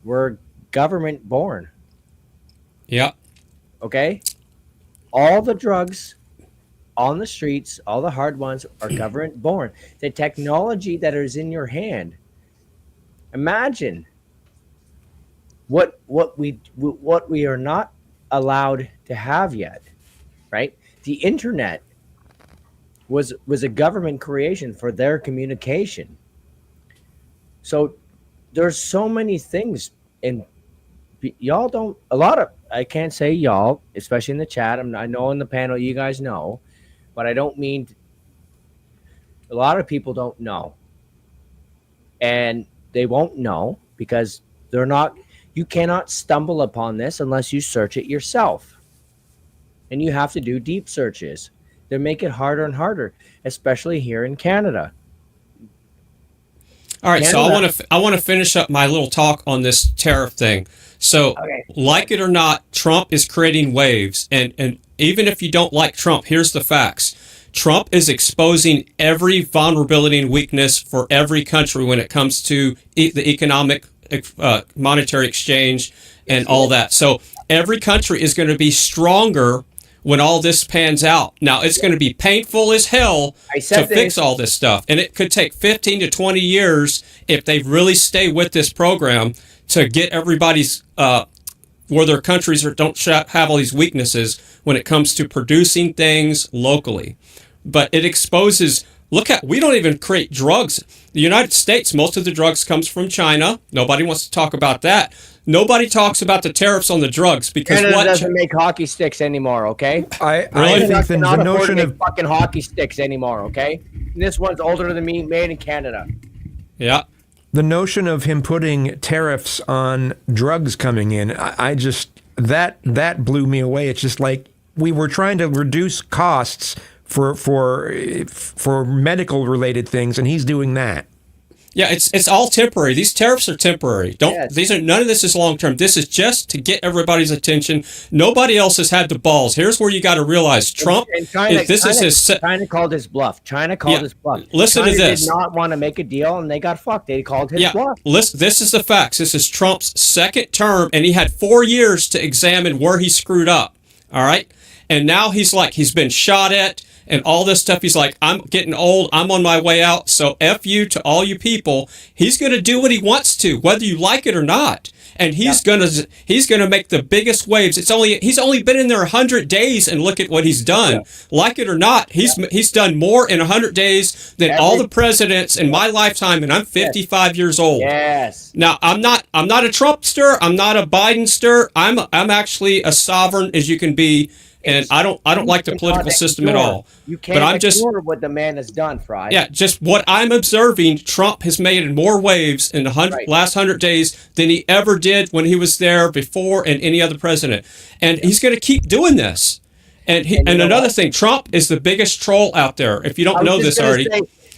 B: were government born.
K: Yeah.
B: Okay? All the drugs on the streets, all the hard ones are government born. The technology that is in your hand. Imagine what we are not allowed to have yet, right? The internet was a government creation for their communication. So there's so many things, and y'all don't, I can't say y'all, especially in the chat. I know in the panel, you guys know, but I don't mean, a lot of people don't know. And they won't know because you cannot stumble upon this unless you search it yourself. And you have to do deep searches. They make it harder and harder, especially here in Canada.
K: All right, so
B: Canada-
K: I want to finish up my little talk on this tariff thing. So,
A: Okay.
K: like it or not, Trump is creating waves, and even if you don't like Trump, here's the facts. Trump is exposing every vulnerability and weakness for every country when it comes to the economic, monetary exchange and all that. So every country is going to be stronger when all this pans out. Now, it's going to be painful as hell to fix all this stuff. And it could take 15 to 20 years if they really stay with this program to get everybody's, where their countries don't have all these weaknesses when it comes to producing things locally. But it exposes, we don't even create drugs. The United States, most of the drugs comes from China. Nobody wants to talk about that. Nobody talks about the tariffs on the drugs because
B: Canada doesn't make hockey sticks anymore, okay?
L: I
K: Really?
L: think the notion of
B: fucking hockey sticks anymore, okay? And this one's older than me, made in Canada.
K: Yeah.
L: the notion of him putting tariffs on drugs coming in, I just that blew me away. It's just like we were trying to reduce costs for medical related things, and he's doing that.
K: Yeah, it's all temporary. These tariffs are temporary. None of this is long term. This is just to get everybody's attention. Nobody else has had the balls. Here's where you got to realize Trump.
B: China called his bluff. China called his bluff.
K: Listen
B: China
K: to this.
B: Did not want to make a deal, and they got fucked. They called his bluff.
K: Listen, this is the facts. This is Trump's second term, and he had 4 years to examine where he screwed up. All right, and now he's been shot at. And all this stuff, he's like, I'm getting old. I'm on my way out. So F you to all you people. He's going to do what he wants to, whether you like it or not. And he's going to make the biggest waves. He's only been in there 100 days, and look at what he's done. Like it or not, he's done more in 100 days than all the presidents in my lifetime, and I'm 55 years old.
B: Yes.
K: Now I'm not a Trumpster. I'm not a Bidenster. I'm actually as sovereign as you can be. And I don't like the political system at all.
B: You can't ignore what the man has done, Fry.
K: Yeah, just what I'm observing, Trump has made more waves in the last 100 days than he ever did when he was there before and any other president. And he's going to keep doing this. And another thing, Trump is the biggest troll out there. If you don't know this already.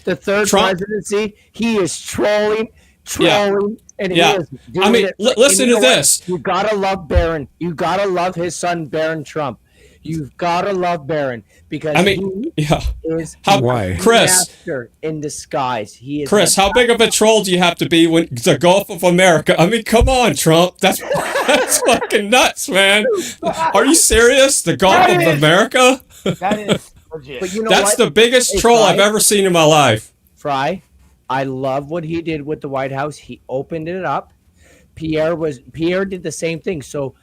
B: The third presidency, he is trolling. And he is doing it.
K: Listen to this.
B: You got to love Barron. You got to love his son, Barron Trump. You've got to love Barron because he is master in disguise. He is
K: Chris, how big of a troll do you have to be when the Gulf of America? I mean, come on, Trump. That's fucking nuts, man. Are you serious? The Gulf of America?
A: That is legit.
B: But you know
K: That's the biggest troll I've ever seen in my life.
B: Fry, I love what he did with the White House. He opened it up. Pierre did the same thing. So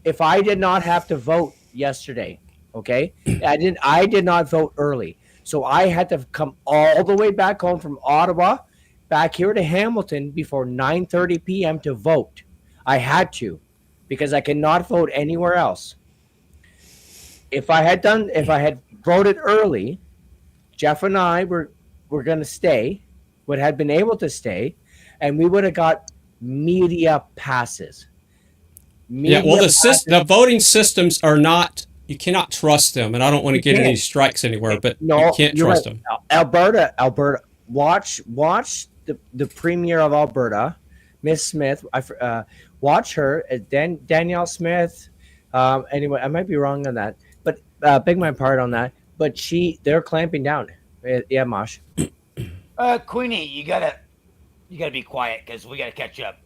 B: if I did not have to vote yesterday, okay, I did not vote early. So I had to come all the way back home from Ottawa, back here to Hamilton before 9:30 p.m. to vote. I had to, because I cannot vote anywhere else. If I had voted early, Jeff and I were going to stay, would have been able to stay, and we would have got media passes.
K: The voting systems are not, you cannot trust them, and I don't want to get any strikes anywhere, but you can't trust them.
B: Alberta, watch the premier of Alberta, Miss Smith. Watch her, Danielle Smith. Anyway, I might be wrong on that, but beg my pardon on that. But they're clamping down. Yeah, Mosh.
A: Queenie, you gotta be quiet because we gotta catch up.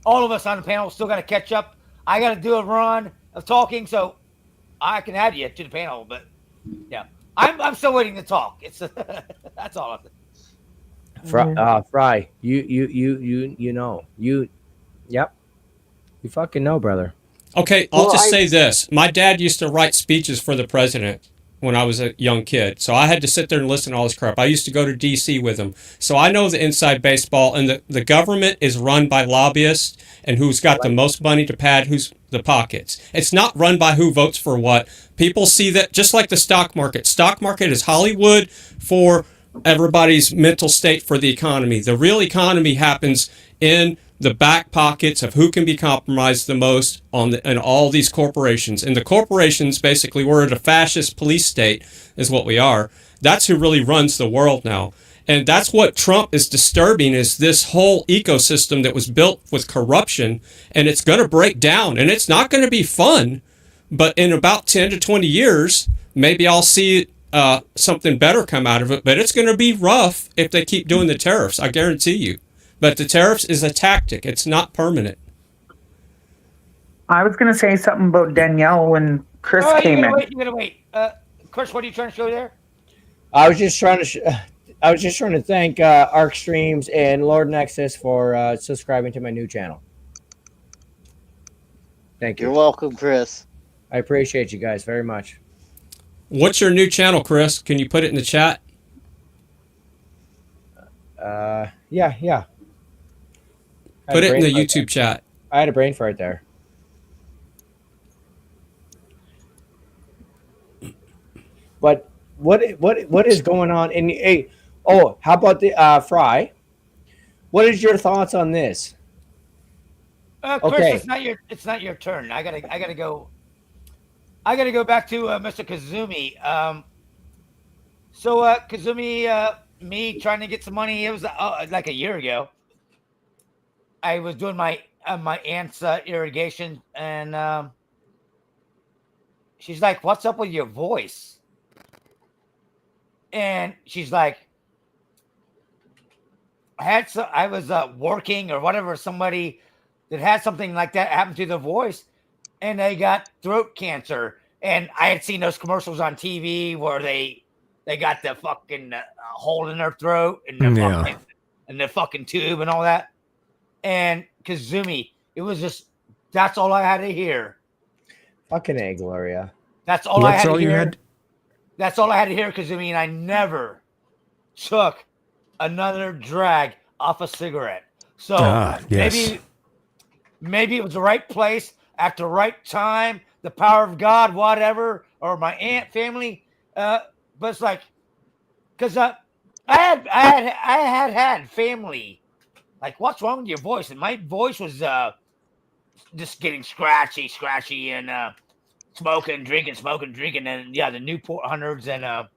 A: All of us on the panel still got to catch up. I got to do a run of talking, so I can add you to the panel. But yeah, I'm still waiting to talk. It's that's all.
B: Fry, you know, yep, you fucking know, brother.
K: Okay, I'll just say this: my dad used to write speeches for the president when I was a young kid. So I had to sit there and listen to all this crap. I used to go to D.C. with him. So I know the inside baseball, and the government is run by lobbyists and who's got the most money to pad who's the pockets. It's not run by who votes for what. People see that just like the stock market. Stock market is Hollywood for everybody's mental state for the economy. The real economy happens in the back pockets of who can be compromised the most in all these corporations. And the corporations, basically, we're at a fascist police state is what we are. That's who really runs the world now. And that's what Trump is disturbing, is this whole ecosystem that was built with corruption, and it's going to break down, and it's not going to be fun. But in about 10 to 20 years, maybe I'll see something better come out of it. But it's going to be rough if they keep doing the tariffs, I guarantee you. But the tariffs is a tactic. It's not permanent.
M: I was going to say something about Danielle when Chris came in.
A: You gotta wait. Chris, what are you trying to show there?
B: I was just trying to thank Arc Streams and Lord Nexus for subscribing to my new channel. Thank you.
E: You're welcome, Chris.
B: I appreciate you guys very much.
K: What's your new channel, Chris? Can you put it in the chat?
B: Yeah.
K: Put it in the YouTube chat.
B: I had a brain fart there. But what is going on? And hey, how about the Fry? What is your thoughts on this?
A: Chris,
B: Okay.
A: it's not your turn. I gotta go back to Mr. Kazumi. So Kazumi, me trying to get some money. It was like a year ago. I was doing my aunt's irrigation, and she's like, "What's up with your voice?" And she's like, I was working or whatever, somebody that had something like that happen to their voice, and they got throat cancer. And I had seen those commercials on TV where they got the fucking hole in their throat and the fucking tube and all that. And Kazumi, it was just, that's all I had to hear.
B: Fucking A, Gloria.
A: That's all I had to hear. That's all I had to hear, Kazumi, and I never took another drag off a cigarette. So
L: yes.
A: maybe it was the right place at the right time, the power of God, whatever, or my aunt, family. But it's like, because I had family. Like, what's wrong with your voice? And my voice was just getting scratchy, and smoking, drinking, and the Newport hundreds, and I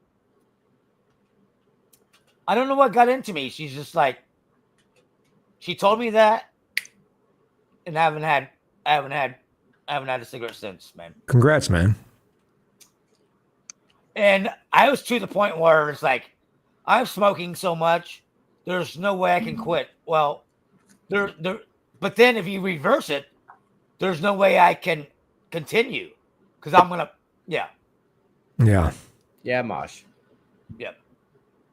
A: don't know what got into me. She's just like, she told me that, and I haven't had a cigarette since, man.
L: Congrats, man.
A: And I was to the point where it's like, I'm smoking so much, there's no way I can quit. Well, but then if you reverse it, there's no way I can continue. Because I'm gonna,
L: Yeah.
B: Mosh.
A: Yep.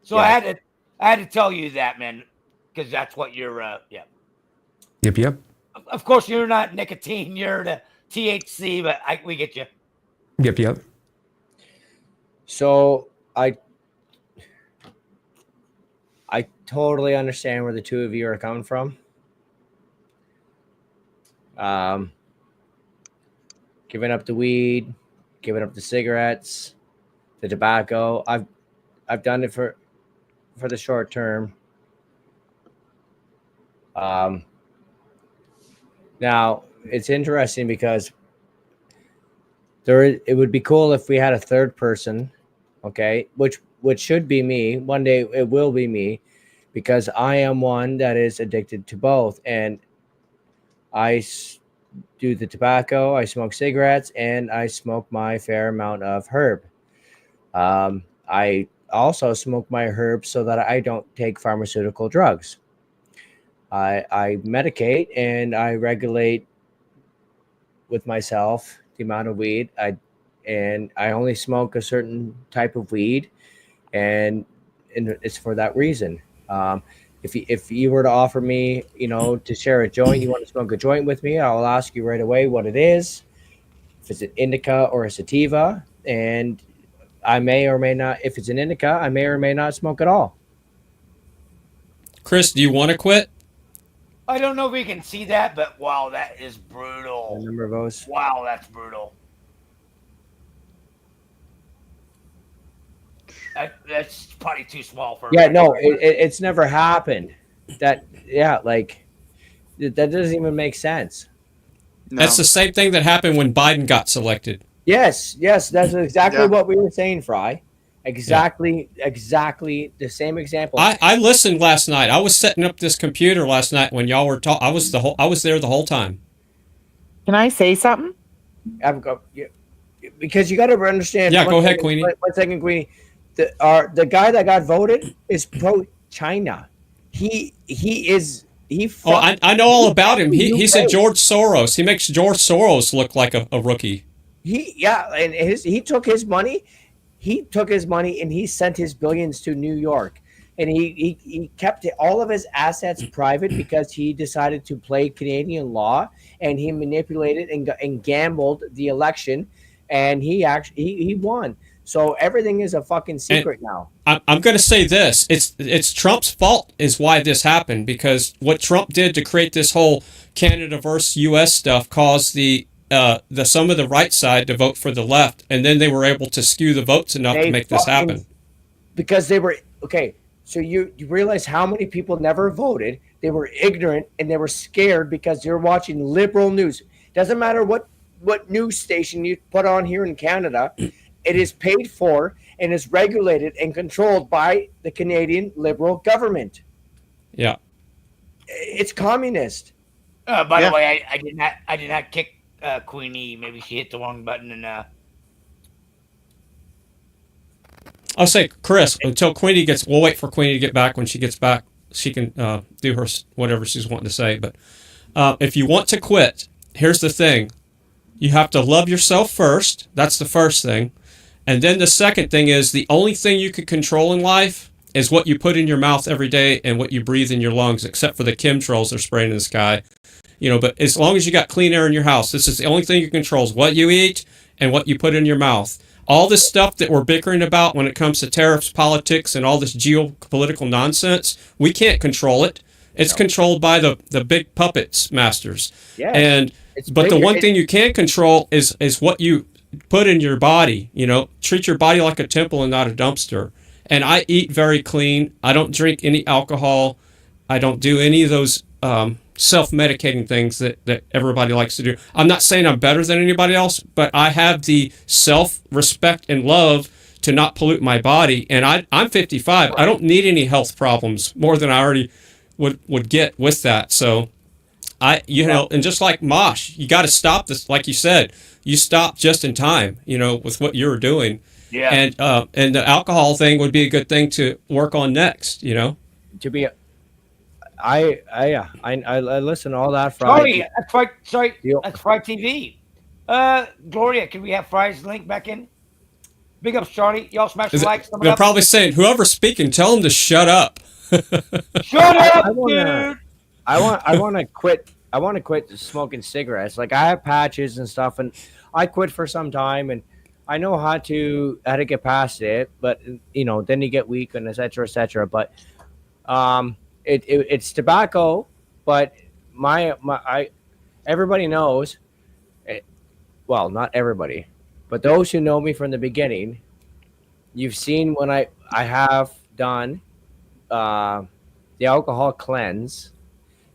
A: So I had to tell you that, man, because that's what you're.
L: Yep.
A: Of course, you're not nicotine. You're the THC, but we get you.
L: Yep.
B: So I totally understand where the two of you are coming from. Giving up the weed, giving up the cigarettes, the tobacco. I've done it for the short term. Now it's interesting because it would be cool if we had a third person, okay, which should be me. One day it will be me, because I am one that is addicted to both, and I do the tobacco, I smoke cigarettes, and I smoke my fair amount of herb. I also smoke my herb so that I don't take pharmaceutical drugs. I medicate and I regulate with myself the amount of weed. I only smoke a certain type of weed, and it's for that reason. If you were to offer me, to share a joint, you want to smoke a joint with me, I'll ask you right away what it is, if it's an indica or a sativa, and I may or may not. If it's an indica, I may or may not smoke at all.
K: Chris, do you want to quit?
A: I don't know if we can see that, but wow, that is brutal.
B: The number of those.
A: Wow, that's brutal. That's probably too small for.
B: Yeah, no, it's never happened. That doesn't even make sense.
E: No.
K: That's the same thing that happened when Biden got selected.
B: Yes, that's exactly what we were saying, Fry. Exactly the same example.
K: I listened last night. I was setting up this computer last night when y'all were talking. I was there the whole time.
M: Can I say something?
B: Because you got to understand.
K: Yeah, go ahead, Queenie.
B: 1 second, Queenie. The guy that got voted is pro-China. He
K: I know all about him. He's a George Soros. He makes George Soros look like a rookie.
B: He took his money. He took his money and he sent his billions to New York, and he kept all of his assets private because he decided to play Canadian law, and he manipulated and gambled the election, and he won. So everything is a fucking secret now.
K: I'm going to say this: it's Trump's fault is why this happened, because what Trump did to create this whole Canada versus U.S. stuff caused the some of the right side to vote for the left, and then they were able to skew the votes enough to make this happen.
B: Because they were okay. So you realize how many people never voted? They were ignorant and they were scared because they're watching liberal news. Doesn't matter what news station you put on here in Canada, it is paid for and is regulated and controlled by the Canadian Liberal government.
K: Yeah,
B: it's communist.
A: By the way, I did not kick Queenie. Maybe she hit the wrong button and.
K: I'll say, Chris, until Queenie we'll wait for Queenie to get back. When she gets back, she can do her whatever she's wanting to say. But if you want to quit, here's the thing. You have to love yourself first. That's the first thing. And then the second thing is the only thing you can control in life is what you put in your mouth every day and what you breathe in your lungs, except for the chemtrails they're spraying in the sky. But as long as you got clean air in your house, this is the only thing you control is what you eat and what you put in your mouth. All this stuff that we're bickering about when it comes to tariffs, politics, and all this geopolitical nonsense, we can't control it. It's controlled by the big puppets masters.
B: Yes.
K: But the one thing you can control is what you put in your body. Treat your body like a temple and not a dumpster. And I eat very clean. I don't drink any alcohol. I don't do any of those self-medicating things that everybody likes to do. I'm not saying I'm better than anybody else, but I have the self-respect and love to not pollute my body. And I'm 55. I don't need any health problems more than I already would get with that. So and just like Mosh, you got to stop this. Like you said, you stop just in time, with what you were doing.
A: Yeah.
K: And the alcohol thing would be a good thing to work on next,
B: To be I listen to all that Friday.
A: That's Fry TV. Gloria, can we have Fry's link back in? Big ups, Charlie. Y'all smash the likes.
K: They're probably saying, whoever's speaking, tell them to shut up.
A: Shut up, dude.
B: I want to quit. I want to quit smoking cigarettes. Like, I have patches and stuff, and I quit for some time, and I know how to get past it. But then you get weak and et cetera. But it's tobacco. But everybody knows. Well, not everybody, but those who know me from the beginning, you've seen when I have done the alcohol cleanse.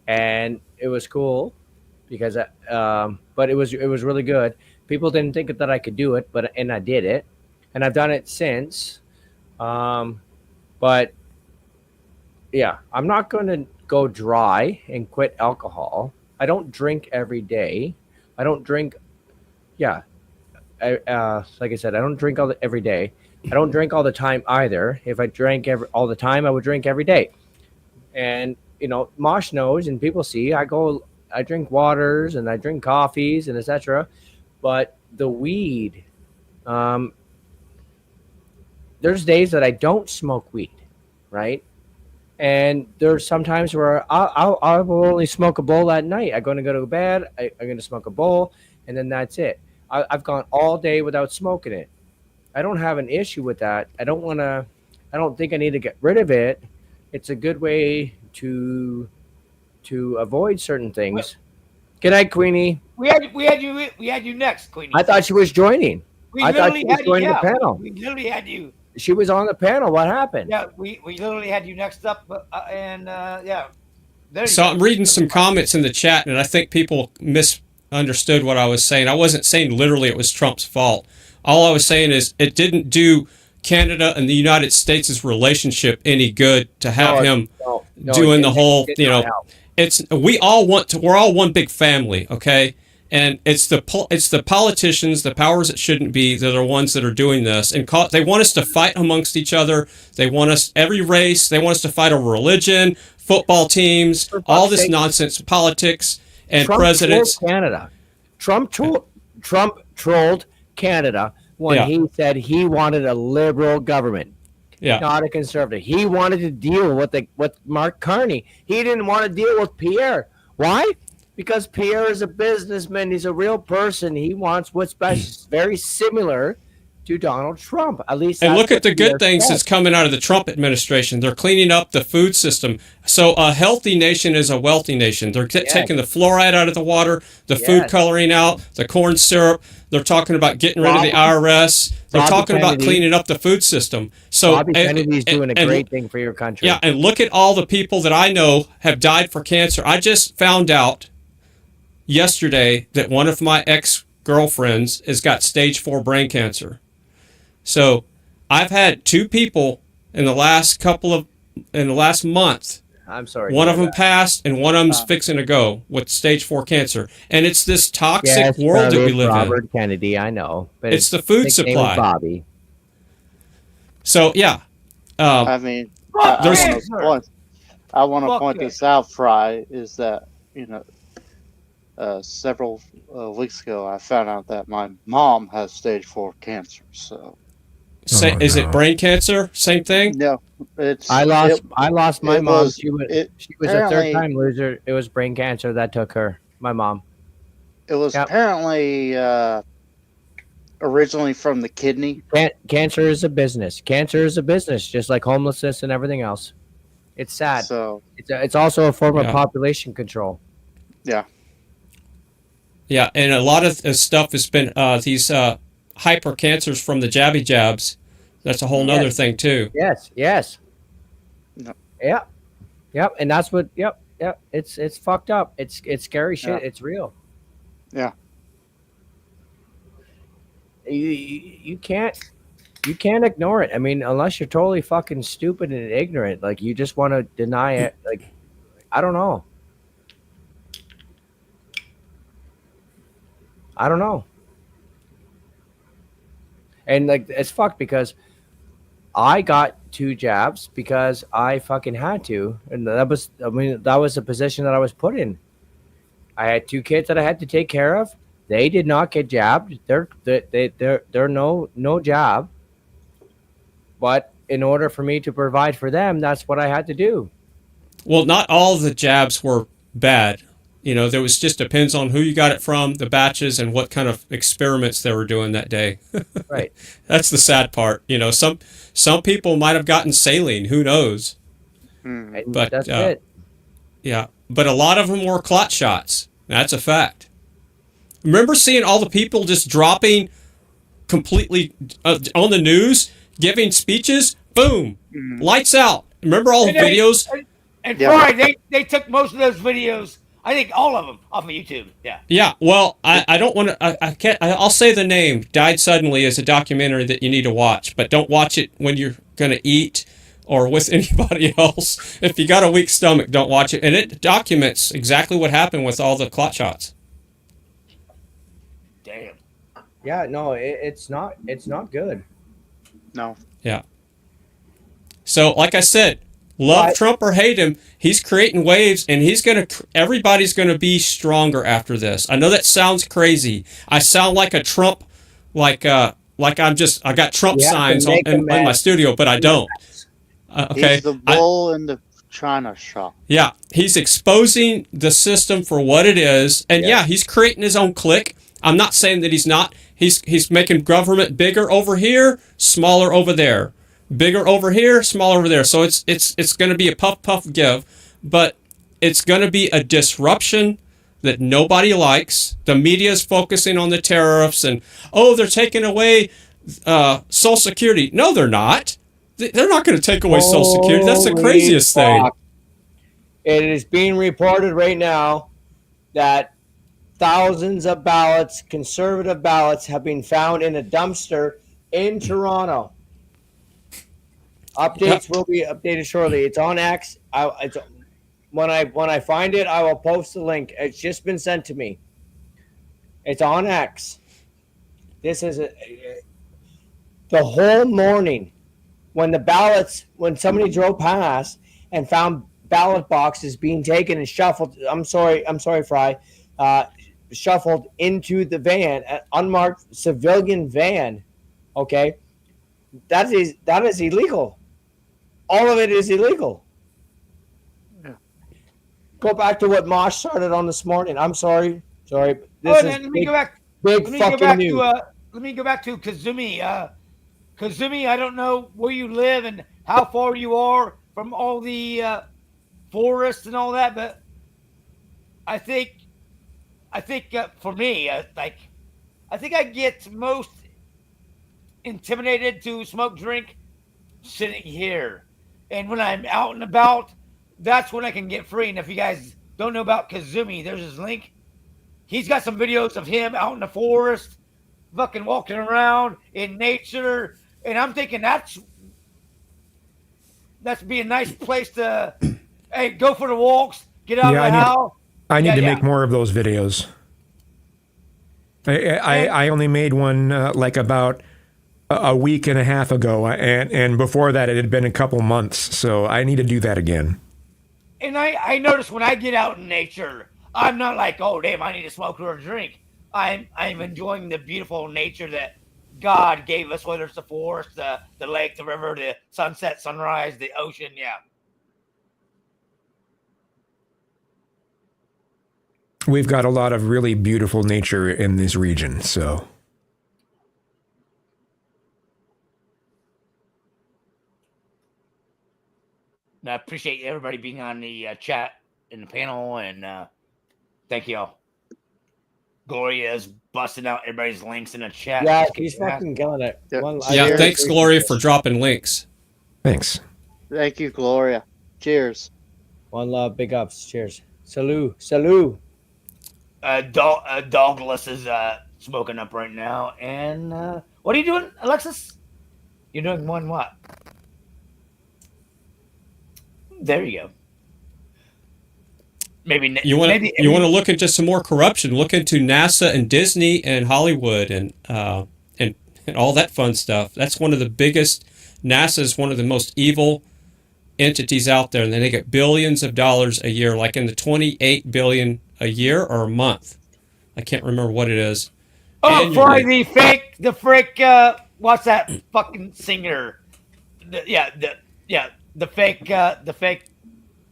B: And it was cool because, but it was really good. People didn't think that I could do it, and I did it, and I've done it since. But yeah, I'm not going to go dry and quit alcohol. I don't drink every day. I don't drink. Yeah, like I said, I don't drink every day. I don't drink all the time either. If I drank all the time, I would drink every day. And Mosh knows, and people see, I drink waters and I drink coffees and etc. But the weed, there's days that I don't smoke weed, right? And there's sometimes where I will only smoke a bowl at night. I'm going to go to bed. I'm going to smoke a bowl, and then that's it. I've gone all day without smoking it. I don't have an issue with that. I don't think I need to get rid of it. It's a good way to avoid certain things. Good night, Queenie.
A: We had you next, Queenie.
B: I thought she was joining. I thought she was joining the panel.
A: We literally had you.
B: She was on the panel. What happened?
A: Yeah, we literally had you next up, and yeah.
K: So I'm reading some comments in the chat, and I think people misunderstood what I was saying. I wasn't saying literally it was Trump's fault. All I was saying is it didn't do Canada and the United States' relationship any good to have him doing the whole, we're all one big family, okay? And it's the politicians, the powers that shouldn't be, that are the ones that are doing this. And they want us to fight amongst each other. They want us, every race, they want us to fight over religion, football teams, all this nonsense, politics, and
B: Trump
K: presidents.
B: trolled Canada. Trump trolled Canada when he said he wanted a liberal government, not a conservative. He wanted to deal with Mark Carney. He didn't want to deal with Pierre. Why? Because Pierre is a businessman. He's a real person. He wants what's best, very similar to Donald Trump. At least.
K: And look at the good things that's coming out of the Trump administration. They're cleaning up the food system. So a healthy nation is a wealthy nation. They're taking the fluoride out of the water, the food coloring out, the corn syrup. They're talking about getting rid of the IRS. They're talking about cleaning up the food system. So
B: Bobby Kennedy's doing a great thing for your country.
K: Yeah, and look at all the people that I know have died for cancer. I just found out yesterday that one of my ex-girlfriends has got stage 4 brain cancer. So I've had 2 people in the last month.
B: I'm sorry.
K: One of them passed and one of them's fixing to go with stage 4 cancer. And it's this toxic world that we live in.
B: Robert Kennedy, I know. But
K: it's the food supply.
B: Bobby.
K: So, yeah.
E: I mean, I want to point this out, Fry, is that, several weeks ago, I found out that my mom has stage 4 cancer. So,
K: is it brain cancer? Same thing?
E: No,
B: I lost my mom. She was a 3rd-time loser. It was brain cancer that took her. My mom.
E: It was apparently originally from the kidney.
B: Cancer is a business. Cancer is a business, just like homelessness and everything else. It's sad.
E: So
B: it's also a form of population control.
E: Yeah.
K: Yeah, and a lot of stuff has been these hyper cancers from the jabby jabs. That's a whole nother thing too.
B: Yes. No. Yep. And that's what. Yep. It's fucked up. It's scary shit. It's real.
E: Yeah.
B: You can't ignore it. I mean, unless you're totally fucking stupid and ignorant, like you just want to deny it. Like, I don't know. And like it's fucked because I got 2 jabs because I fucking had to, and that was the position that I was put in. I had 2 kids that I had to take care of. They did not get jabbed. They're no jab. But in order for me to provide for them, that's what I had to do.
K: Well, not all the jabs were bad. There was just depends on who you got it from, the batches, and what kind of experiments they were doing that day.
B: Right.
K: That's the sad part. Some people might have gotten saline. Who knows? But
B: that's it.
K: Yeah, but a lot of them were clot shots. That's a fact. Remember seeing all the people just dropping completely on the news, giving speeches? Boom, lights out. Remember all the videos?
A: And Fry, they took most of those videos. I think all of them off of YouTube. Yeah.
K: Yeah. Well, I don't want to. I can't. I'll say the name. Died Suddenly is a documentary that you need to watch, but don't watch it when you're going to eat or with anybody else. If you got a weak stomach, don't watch it. And it documents exactly what happened with all the clot shots.
A: Damn.
B: Yeah. No, it's not good.
E: No.
K: Yeah. So, like I said, love Trump or hate him, he's creating waves, and everybody's gonna be stronger after this. I know that sounds crazy. I sound like a Trump, I got Trump signs in my studio, but I don't. Okay.
E: He's the bull in the China shop.
K: Yeah, he's exposing the system for what it is, and he's creating his own clique. I'm not saying that he's not. He's making government bigger over here, smaller over there. Bigger over here, smaller over there. So it's going to be a puff give, but it's going to be a disruption that nobody likes. The media is focusing on the tariffs and they're taking away Social Security. No, they're not. They're not going to take away Social Security. That's the craziest thing.
B: It is being reported right now that thousands of ballots, conservative ballots, have been found in a dumpster in Toronto. Updates will be updated shortly. It's on X. When I find it, I will post the link. It's just been sent to me. It's on X. This is the whole morning when somebody drove past and found ballot boxes being taken and shuffled. I'm sorry, Fry. Shuffled into the van, an unmarked civilian van. Okay, that is illegal. All of it is illegal.
E: Yeah.
B: Go back to what Mosh started on this morning. I'm sorry. This
A: let me go back.
B: Big fucking news.
A: Let me go back to Kazumi. Kazumi, I don't know where you live and how far you are from all the forests and all that, but I think for me, I think I get most intimidated to smoke, drink sitting here. And when I'm out and about, that's when I can get free. And if you guys don't know about Kazumi, there's his link. He's got some videos of him out in the forest, fucking walking around in nature. And I'm thinking that's be a nice place to, hey, go for the walks, get out of the house.
L: I need to make more of those videos. I only made one like about a week and a half ago, and before that it had been a couple months, so I need to do that again.
A: And I notice when I get out in nature, I'm not like, oh damn, I need to smoke or drink. I'm enjoying the beautiful nature that God gave us, whether it's the forest, the lake, the river, the sunset, sunrise, the ocean. Yeah.
L: We've got a lot of really beautiful nature in this region, so.
A: And I appreciate everybody being on the chat in the panel, and thank y'all. Gloria is busting out everybody's links in the chat.
B: Yeah, he's fucking killing it.
K: Yeah, thanks, Gloria, for dropping links.
L: Thanks.
E: Thank you, Gloria. Cheers.
B: One love, big ups. Cheers. Salud.
A: Douglas is smoking up right now. And what are you doing, Alexis? You're doing one what? There you go. Maybe
K: you want to look into some more corruption. Look into NASA and Disney and Hollywood and all that fun stuff. That's one of the biggest. NASA is one of the most evil entities out there, and they get billions of dollars a year, like in the 28 billion a year or a month. I can't remember what it is.
A: Oh, for the fake. What's that fucking singer? The fake.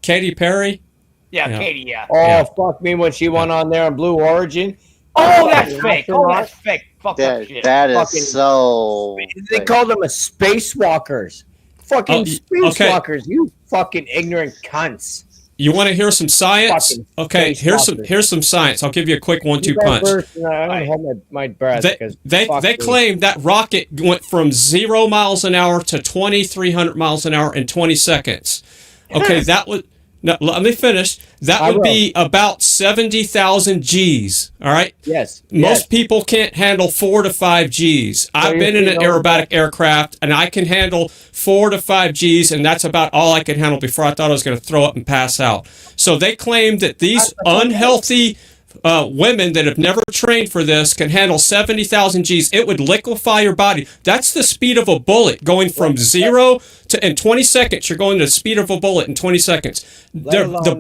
K: Katy Perry.
A: Yeah, Katy. Yeah.
B: Oh, fuck me when she went on there on Blue Origin.
A: Oh, that's fake. Oh, that's fake. Fuck that shit.
E: That is so.
B: They called them spacewalkers. Fucking spacewalkers. You fucking ignorant cunts.
K: You want to hear some science? Okay, here's some science. I'll give you a quick 1-2 punch.
B: I'm gonna hold my breath.
K: They claim that rocket went from 0 miles an hour to 2,300 miles an hour in 20 seconds. Okay, that would. No, let me finish. That would be about 70,000 Gs. All right.
B: Yes.
K: Most people can't handle 4 to 5 Gs. I've been in an aerobatic aircraft, and I can handle 4 to 5 Gs, and that's about all I could handle before I thought I was going to throw up and pass out. So they claim that these unhealthy women that have never trained for this can handle 70,000 Gs. It would liquefy your body. That's the speed of a bullet, going from 0 to in 20 seconds. You're going to the speed of a bullet in 20 seconds. The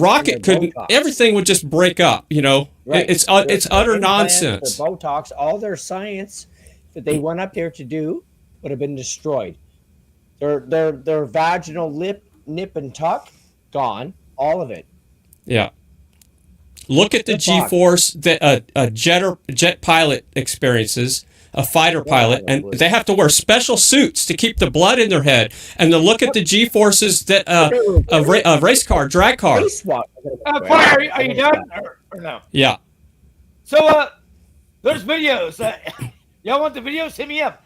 K: rocket could, everything would just break up. You know, it's utter nonsense.
B: Their Botox, all their science that they went up there to do would have been destroyed. Their vaginal nip and tuck gone, all of it.
K: Yeah. Look at the G-force that a jet pilot experiences, a fighter pilot, and they have to wear special suits to keep the blood in their head. And then look at the G-forces that a race car, drag car.
A: Are you done or no?
K: Yeah.
A: So there's videos. Y'all want the videos? Hit me up.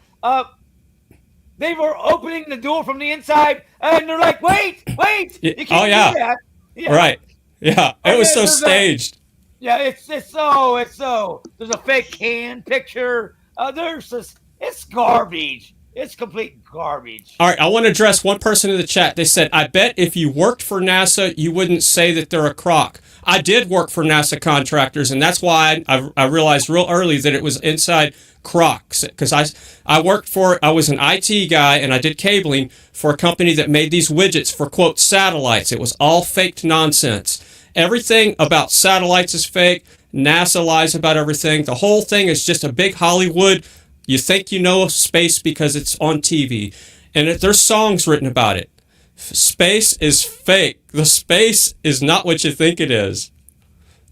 A: They were opening the door from the inside, and they're like, "Wait, you can't do that."
K: Yeah. Right. Yeah, it was so staged.
A: It's so. There's a fake hand picture. There's this. It's garbage. It's complete garbage.
K: All right, I want to address one person in the chat. They said, I bet if you worked for NASA, you wouldn't say that they're a crock. I did work for NASA contractors, and that's why I realized real early that it was inside crocks. Because I was an IT guy, and I did cabling for a company that made these widgets for, quote, satellites. It was all faked nonsense. Everything about satellites is fake. NASA lies about everything. The whole thing is just a big Hollywood. You think you know space because it's on TV. And there's songs written about it. Space is fake. The space is not what you think it is.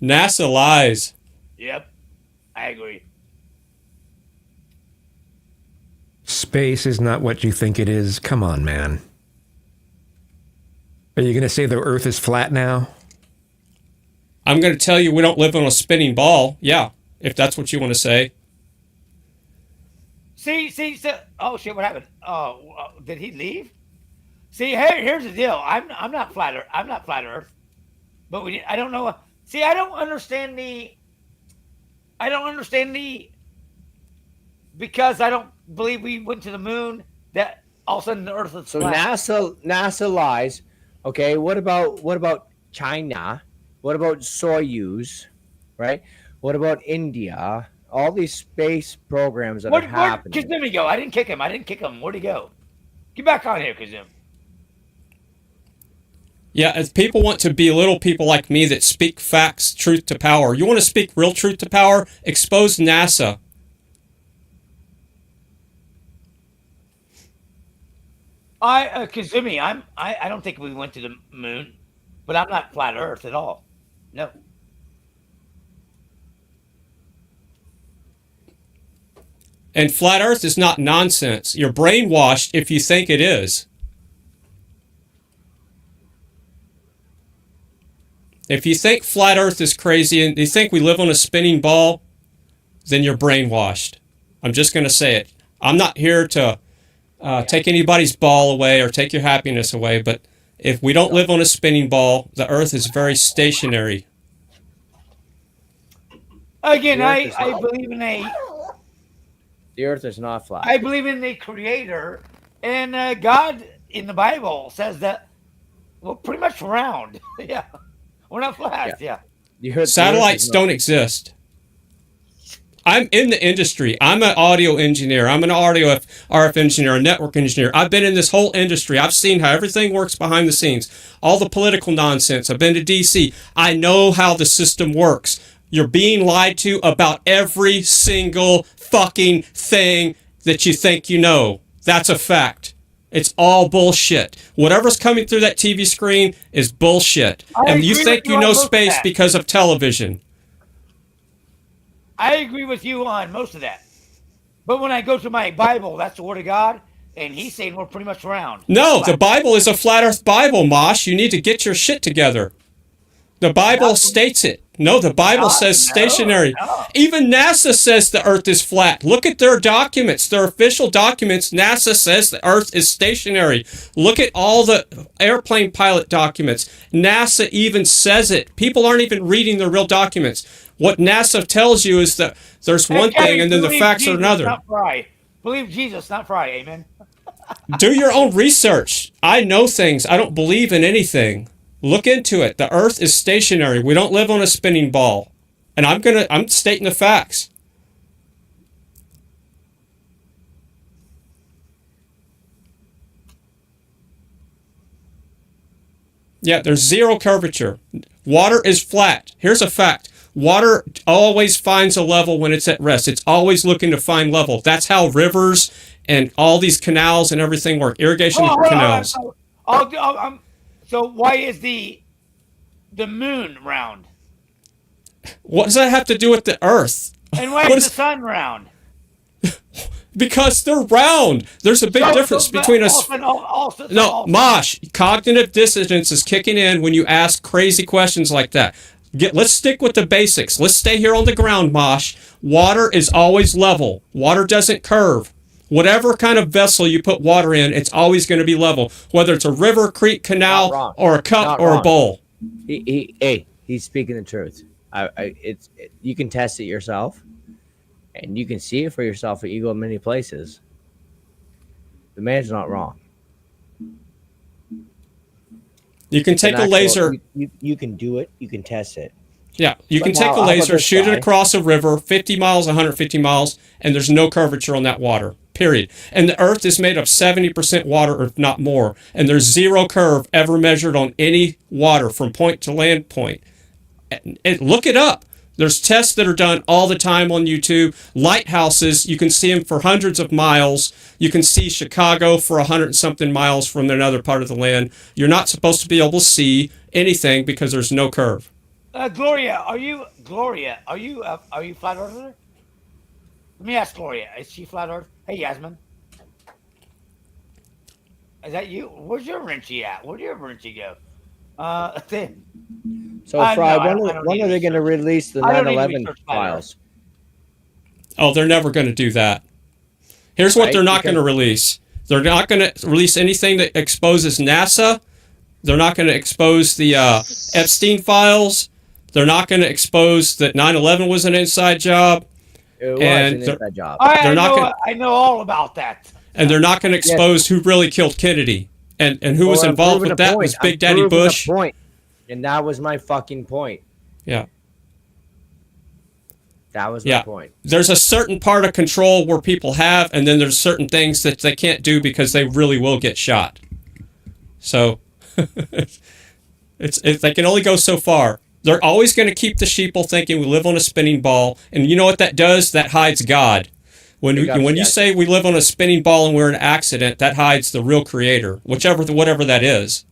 K: NASA lies.
A: Yep, I agree.
L: Space is not what you think it is. Come on, man. Are you going to say the Earth is flat now?
K: I'm going to tell you we don't live on a spinning ball. Yeah, if that's what you want to say.
A: See, oh shit, what happened? Oh, did he leave? See, here's the deal. I'm not flat Earth. I'm not flat Earth. But I don't know. See, I don't understand because I don't believe we went to the moon. That all of a sudden the Earth is
B: So
A: flat.
B: NASA lies. Okay, what about China? What about Soyuz? Right? What about India? All these space programs that are happening.
A: Where'd Kazumi go? I didn't kick him. Where'd he go? Get back on here, Kazumi.
K: Yeah, if people want to belittle people like me that speak facts, truth to power, you want to speak real truth to power? Expose NASA.
A: Kazumi, I don't think we went to the moon, but I'm not flat Earth at all. No.
K: And flat Earth is not nonsense. You're brainwashed if you think it is. If you think flat Earth is crazy and you think we live on a spinning ball, then you're brainwashed. I'm just going to say it. I'm not here to take anybody's ball away or take your happiness away, but if we don't live on a spinning ball, the Earth is very stationary.
A: Again, I believe in
B: the Earth is not flat.
A: I believe in the Creator, and God in the Bible says that we're pretty much round. Yeah, we're not flat. Yeah.
K: Satellites don't exist. I'm in the industry. I'm an audio engineer. I'm an audio RF engineer, a network engineer. I've been in this whole industry. I've seen how everything works behind the scenes. All the political nonsense. I've been to DC. I know how the system works. You're being lied to about every single fucking thing that you think you know. That's a fact. It's all bullshit. Whatever's coming through that TV screen is bullshit. And you think you know space because of television.
A: I agree with you on most of that. But when I go to my Bible, that's the Word of God, and he's saying we're pretty much round.
K: No, the Bible is a flat earth Bible, Mosh. You need to get your shit together. The Bible states it. No, the Bible says stationary. No. Even NASA says the earth is flat. Look at their documents, their official documents. NASA says the earth is stationary. Look at all the airplane pilot documents. NASA even says it. People aren't even reading the real documents. What NASA tells you is that there's one thing and then the facts are another.
A: Not fry. Believe Jesus, not fry. Amen.
K: Do your own research. I know things. I don't believe in anything. Look into it. The earth is stationary. We don't live on a spinning ball. And I'm stating the facts. Yeah, there's zero curvature. Water is flat. Here's a fact. Water always finds a level when it's at rest. It's always looking to find level. That's how rivers and all these canals and everything work. Irrigation canals.
A: So why is the moon round?
K: What does that have to do with the earth?
A: And why is the sun round?
K: Because they're round. There's a big difference between us. No, Mosh, cognitive dissonance is kicking in when you ask crazy questions like that. Let's stick with the basics. Let's stay here on the ground, Mosh. Water is always level. Water doesn't curve. Whatever kind of vessel you put water in, it's always going to be level. Whether it's a river, creek, canal, or a cup, or a bowl.
B: He's speaking the truth. You can test it yourself, and you can see it for yourself. You go many places. The man's not wrong.
K: You can take a laser.
B: You can do it. You can test it.
K: Yeah, you
B: But
K: can
B: now,
K: take a
B: how about
K: laser,
B: this
K: shoot
B: guy?
K: it across a river, 50 miles, 150 miles, and there's no curvature on that water, period. And the Earth is made of 70% water, if not more. And there's zero curve ever measured on any water from point to land point. And look it up. There's tests that are done all the time on YouTube. Lighthouses, you can see them for hundreds of miles. You can see Chicago for 100 and something miles from another part of the land. You're not supposed to be able to see anything because there's no curve.
A: Gloria, are you flat earther? Let me ask Gloria. Is she flat earth? Hey, Yasmin. Is that you? Where's your wrenchy at? Where'd your wrenchy go?
B: So, Fry, when are they going to release the 9/11 files?
K: Oh, they're never going to do that. Here's what they're not going to release. They're not going to release anything that exposes NASA. They're not going to expose the Epstein files. They're not going to expose that 9/11 was an inside job.
B: It was an inside job.
A: I know all about that.
K: And they're not going to expose who really killed Kennedy. And who was involved with that was Big Daddy Bush.
B: And that was my fucking point.
K: Yeah.
B: That was my point.
K: There's a certain part of control where people have, and then there's certain things that they can't do because they really will get shot. So they can only go so far. They're always going to keep the sheeple thinking we live on a spinning ball. And you know what that does? That hides God. When you say we live on a spinning ball and we're in an accident, that hides the real creator, whatever that is.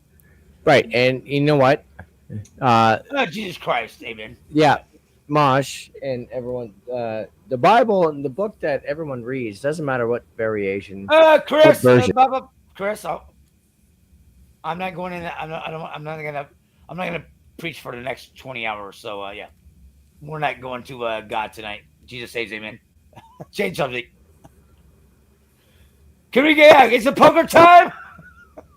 B: Right. And you know what?
A: Jesus Christ, amen.
B: Yeah. Mosh and everyone, the Bible and the book that everyone reads, doesn't matter what variation.
A: Chris, Chris, I'm not going in. I'm not gonna preach for the next 20 hours. So yeah, we're not going to God tonight. Jesus saves, amen. Change subject. Can we get? It's a poker time.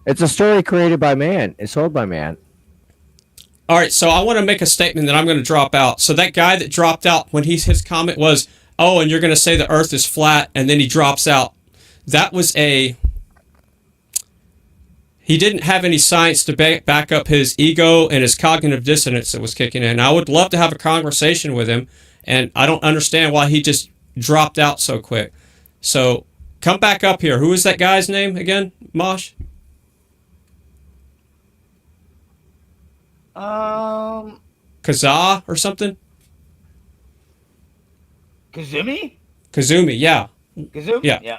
B: It's a story created by man. It's sold by man.
K: All right, so I want to make a statement that I'm going to drop out. So that guy that dropped out when his comment was, "Oh, and you're going to say the Earth is flat," and then he drops out. That was he didn't have any science to back up his ego and his cognitive dissonance that was kicking in. I would love to have a conversation with him, and I don't understand why he just dropped out so quick. So come back up here. Who is that guy's name again, Mosh? Kazaa or something?
A: Kazumi,
K: yeah.
A: Kazumi, yeah.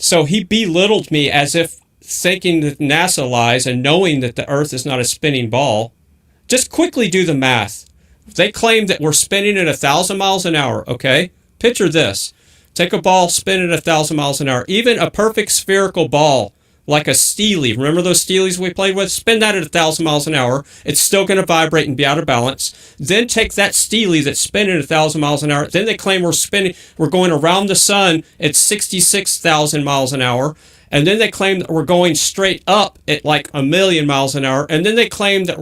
K: So he belittled me as if thinking that NASA lies and knowing that the Earth is not a spinning ball. Just quickly do the math. They claim that we're spinning at 1,000 miles an hour, okay? Picture this. Take a ball, spin it at 1,000 miles an hour. Even a perfect spherical ball, like a steely. Remember those steelies we played with? Spin that at 1,000 miles an hour. It's still going to vibrate and be out of balance. Then take that steely that's spinning at 1,000 miles an hour. Then they claim we're going around the sun at 66,000 miles an hour. And then they claim that we're going straight up at like 1,000,000 miles an hour. And then they claim that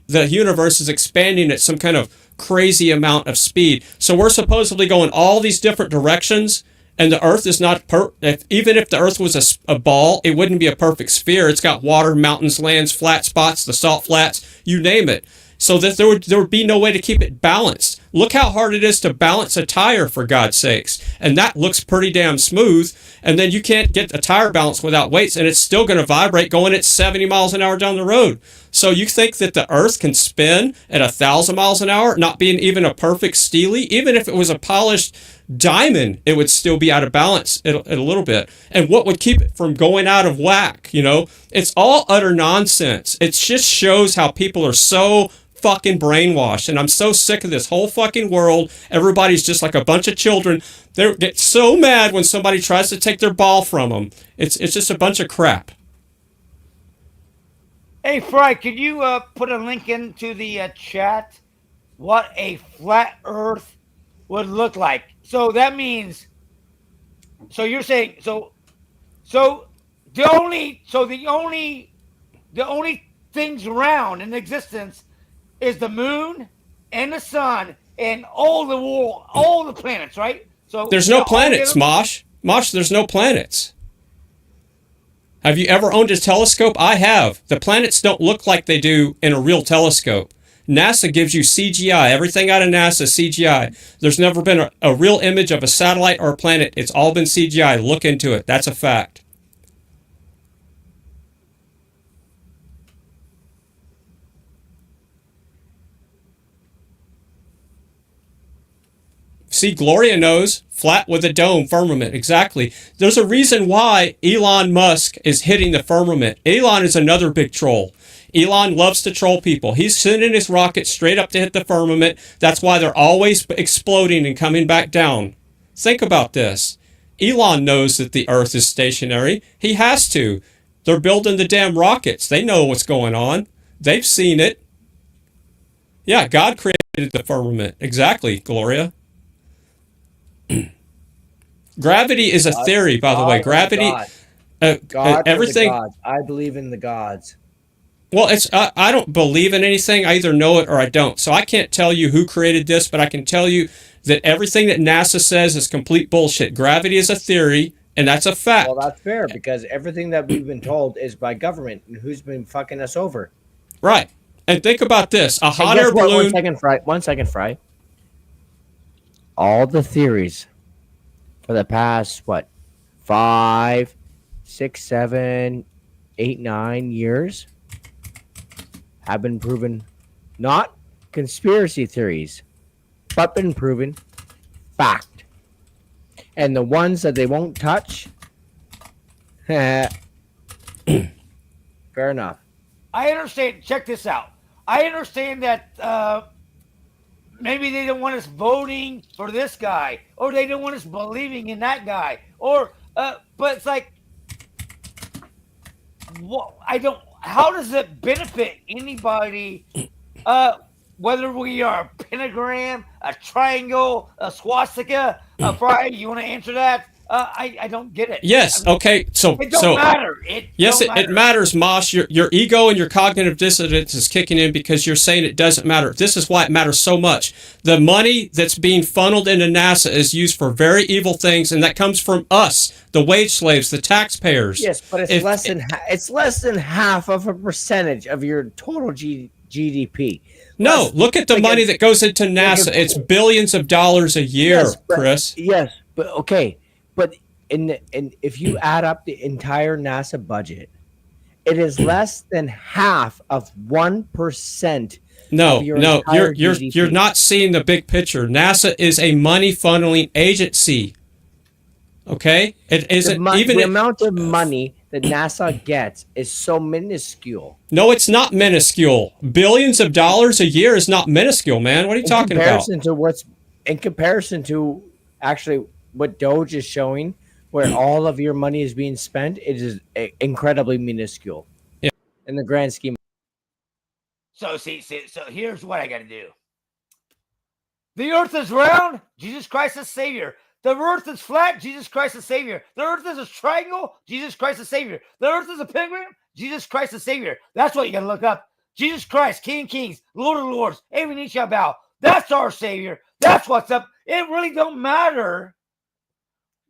K: the universe is expanding at some kind of crazy amount of speed. So we're supposedly going all these different directions. And the Earth is not even if the Earth was a ball, it wouldn't be a perfect sphere. It's got water, mountains, lands, flat spots, the salt flats, you name it. So that there would be no way to keep it balanced. Look how hard it is to balance a tire, for God's sakes. And that looks pretty damn smooth. And then you can't get a tire balanced without weights, and it's still going to vibrate going at 70 miles an hour down the road. So you think that the Earth can spin at 1,000 miles an hour, not being even a perfect steely? Even if it was a polished diamond, it would still be out of balance a little bit. And what would keep it from going out of whack? It's all utter nonsense. It just shows how people are so fucking brainwashed, and I'm so sick of this whole fucking world. Everybody's just like a bunch of children. They get so mad when somebody tries to take their ball from them. It's just a bunch of crap.
A: Hey, Fry, could you put a link into the chat what a flat Earth would look like? So that means, so you're saying, so the only things around in existence is the moon and the sun and all the planets, right? So
K: There's
A: yeah,
K: no
A: all
K: planets,
A: together-
K: Mosh. Mosh, there's no planets. Have you ever owned a telescope? I have. The planets don't look like they do in a real telescope. NASA gives you CGI. Everything out of NASA is CGI. There's never been a real image of a satellite or a planet. It's all been CGI. Look into it. That's a fact. See, Gloria knows. Flat with a dome, firmament. Exactly. There's a reason why Elon Musk is hitting the firmament. Elon is another big troll. Elon loves to troll people. He's sending his rockets straight up to hit the firmament. That's why they're always exploding and coming back down. Think about this. Elon knows that the Earth is stationary. He has to. They're building the damn rockets. They know what's going on. They've seen it. Yeah, God created the firmament. Exactly, Gloria. Gravity is a theory, by the way. Gravity,
B: God
K: everything.
B: For the gods. I believe in the gods.
K: Well, it's I don't believe in anything. I either know it or I don't. So I can't tell you who created this, but I can tell you that everything that NASA says is complete bullshit. Gravity is a theory, and that's a fact.
B: Well, that's fair because everything that we've been told is by government, and who's been fucking us over?
K: Right. And think about this: a hot air
B: What?
K: balloon.
B: 1 second, Fry. All the theories for the past 5, 6, 7, 8, 9 years have been proven not conspiracy theories, but been proven fact. And the ones that they won't touch, fair enough.
A: I understand. Check this out. I understand that maybe they don't want us voting for this guy, or they don't want us believing in that guy, or but it's like, what? I don't. How does it benefit anybody? Whether we are a pentagram, a triangle, a swastika, a fry, you want to answer that? I don't get it.
K: Yes. Okay. So
A: it don't matter.
K: It matters, Mosh. Your ego and your cognitive dissonance is kicking in because you're saying it doesn't matter. This is why it matters so much. The money that's being funneled into NASA is used for very evil things, and that comes from us, the wage slaves, the taxpayers.
B: Yes, but it's less than half of a percentage of your total GDP.
K: No, look at the money that goes into NASA. It's billions of dollars a year, Chris.
B: Yes, but okay. But if you add up the entire NASA budget, it is less than half of 1%.
K: No, you're not seeing the big picture. NASA is a money funneling agency. Okay, it isn't even
B: the amount of money that NASA gets is so minuscule.
K: No, it's not minuscule. Billions of dollars a year is not minuscule, man. What are you talking about?
B: In comparison to actually what Doge is showing, where all of your money is being spent, it is incredibly minuscule.
K: Yeah.
B: In the grand scheme.
A: So so here's what I got to do. The earth is round, Jesus Christ is Savior. The earth is flat, Jesus Christ is Savior. The earth is a triangle, Jesus Christ is Savior. The earth is a pentagram, Jesus Christ is Savior. That's what you got to look up. Jesus Christ, King of Kings, Lord of Lords, every knee shall bow. That's our Savior. That's what's up. It really don't matter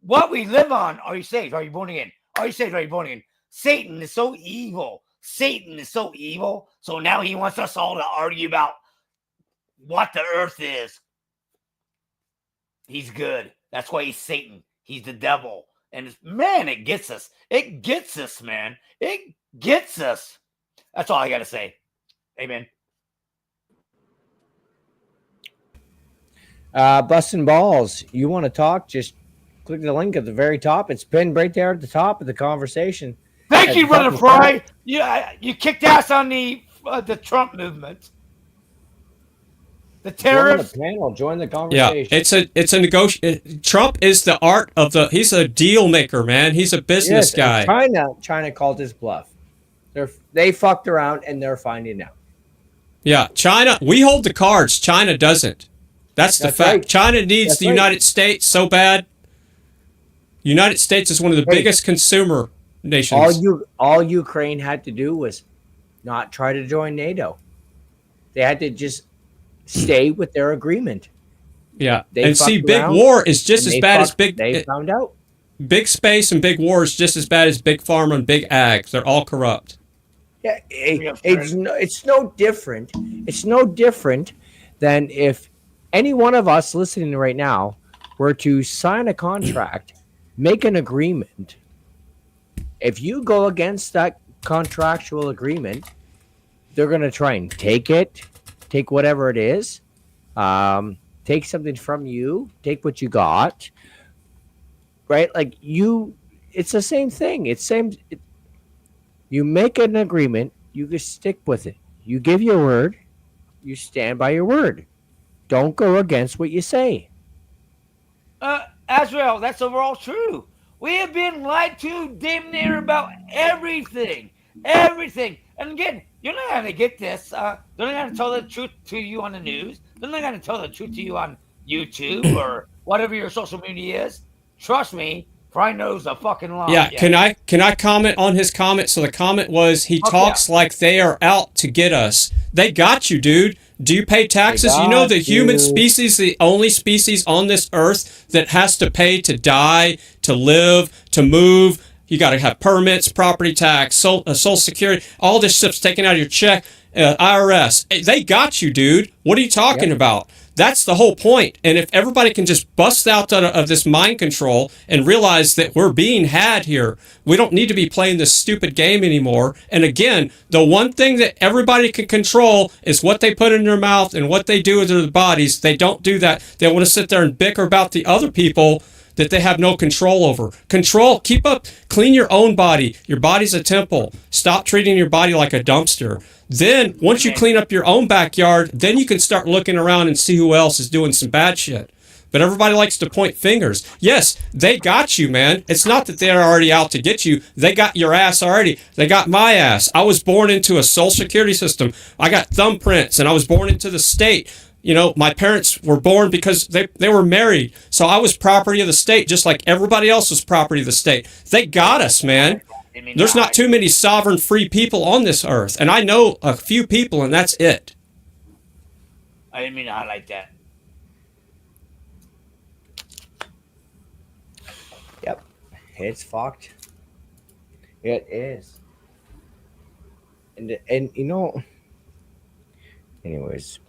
A: what we live on. Are you saved? Are you born again? Are you saved? Are you born again? Satan is so evil. Satan is so evil. So now he wants us all to argue about what the earth is. He's good. That's why he's Satan. He's the devil. And man, it gets us. It gets us, man. It gets us. That's all I got to say. Amen.
B: Busting balls. You want to talk? Just click the link at the very top. It's pinned right there at the top of the conversation.
A: Thank you, Brother Fry. Yeah, you kicked ass on the Trump movement. The terrorists.
B: Join the conversation.
K: Yeah, it's a negotiation. Trump is the art of the. He's a deal maker, man. He's a business guy.
B: China called his bluff. They fucked around and they're finding out.
K: Yeah, China. We hold the cards. China doesn't. That's the fact.
B: Right.
K: China needs the United States so bad. United States is one of the biggest consumer nations.
B: All Ukraine had to do was not try to join NATO. They had to just stay with their agreement.
K: Yeah,
B: They
K: and see,
B: fucked
K: big
B: around,
K: war is just
B: and
K: as
B: they
K: bad as
B: fucked- They found out.
K: big space and big war is just as bad as big pharma and big ag. They're all corrupt.
B: Yeah, it's no different. It's no different than if any one of us listening right now were to sign a contract, make an agreement. If you go against that contractual agreement, they're going to try and take whatever it is, take something from you, take what you got, right? Like it's the same thing. You make an agreement, you just stick with it. You give your word, you stand by your word. Don't go against what you say.
A: Azrael, that's overall true. We have been lied to damn near about everything. Everything. And again, you're not going to get this. They're not going to tell the truth to you on the news. They're not going to tell the truth to you on YouTube or whatever your social media is. Trust me, Fry knows the fucking lie.
K: Yeah, can I comment on his comment? So the comment was he talks like they are out to get us. They got you, dude. Do you pay taxes? You know the human species, the only species on this earth that has to pay to die, to live, to move. You got to have permits, property tax, Social Security, all this stuff's taken out of your check. IRS, they got you, dude. What are you talking about? That's the whole point. And if everybody can just bust out of this mind control and realize that we're being had here, we don't need to be playing this stupid game anymore. And again, the one thing that everybody can control is what they put in their mouth and what they do with their bodies. They don't do that. They want to sit there and bicker about the other people that they have no control over. Clean your own body. Your body's a temple. Stop treating your body like a dumpster. Then, once you clean up your own backyard, then you can start looking around and see who else is doing some bad shit. But everybody likes to point fingers. Yes, they got you, man. It's not that they're already out to get you. They got your ass already. They got my ass. I was born into a social security system. I got thumbprints, and I was born into the state. You know, my parents were born because they were married. So I was property of the state, just like everybody else was property of the state. They got us, man. There's not too many sovereign free people on this earth. And I know a few people, and that's it.
A: I didn't mean to highlight that.
B: Yep. It's fucked. It is. And you know, anyways.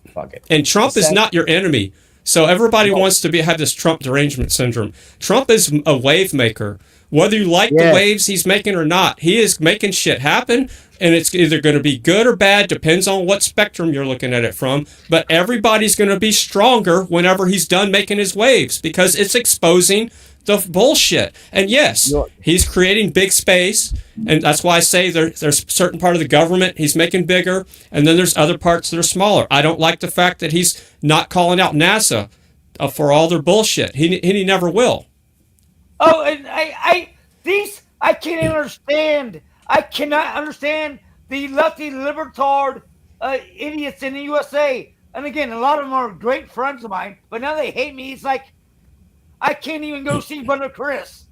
B: Fuck it.
K: And Trump is not your enemy. So everybody wants to have this Trump derangement syndrome. Trump is a wave maker. Whether you like the waves he's making or not, he is making shit happen, and it's either going to be good or bad, depends on what spectrum you're looking at it from. But everybody's going to be stronger whenever he's done making his waves because it's exposing the bullshit. And yes, he's creating big space, and that's why I say there's a certain part of the government he's making bigger, and then there's other parts that are smaller. I don't like the fact that he's not calling out NASA for all their bullshit. He never will.
A: Oh, and I can't understand. I cannot understand the lefty libertard idiots in the USA. And again, a lot of them are great friends of mine, but now they hate me. It's like I can't even go see Brother Chris.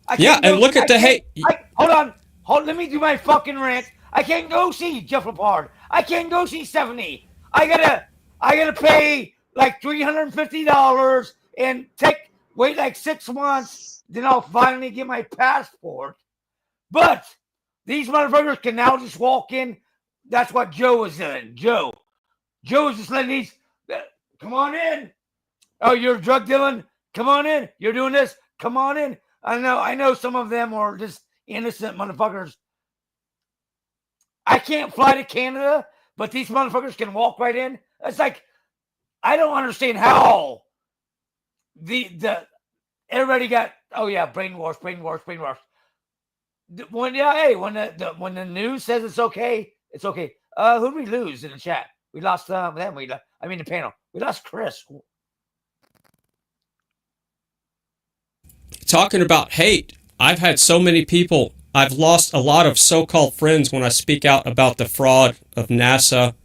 K: And look at the hate.
A: Hold on. Let me do my fucking rant. I can't go see Jeff Lepard. I can't go see 70. I gotta pay like $350 and wait like 6 months, then I'll finally get my passport. But these motherfuckers can now just walk in. That's what Joe is doing. Joe is just letting these come on in. Oh, you're drug dealing? Come on in. You're doing this? Come on in. I know some of them are just innocent motherfuckers. I can't fly to Canada, but these motherfuckers can walk right in. It's like, I don't understand how everybody got, brainwashed. When the news says it's okay, it's okay. Who did we lose in the chat? We lost them. The panel. We lost Chris.
K: Talking about hate, I've had so many people, I've lost a lot of so-called friends when I speak out about the fraud of NASA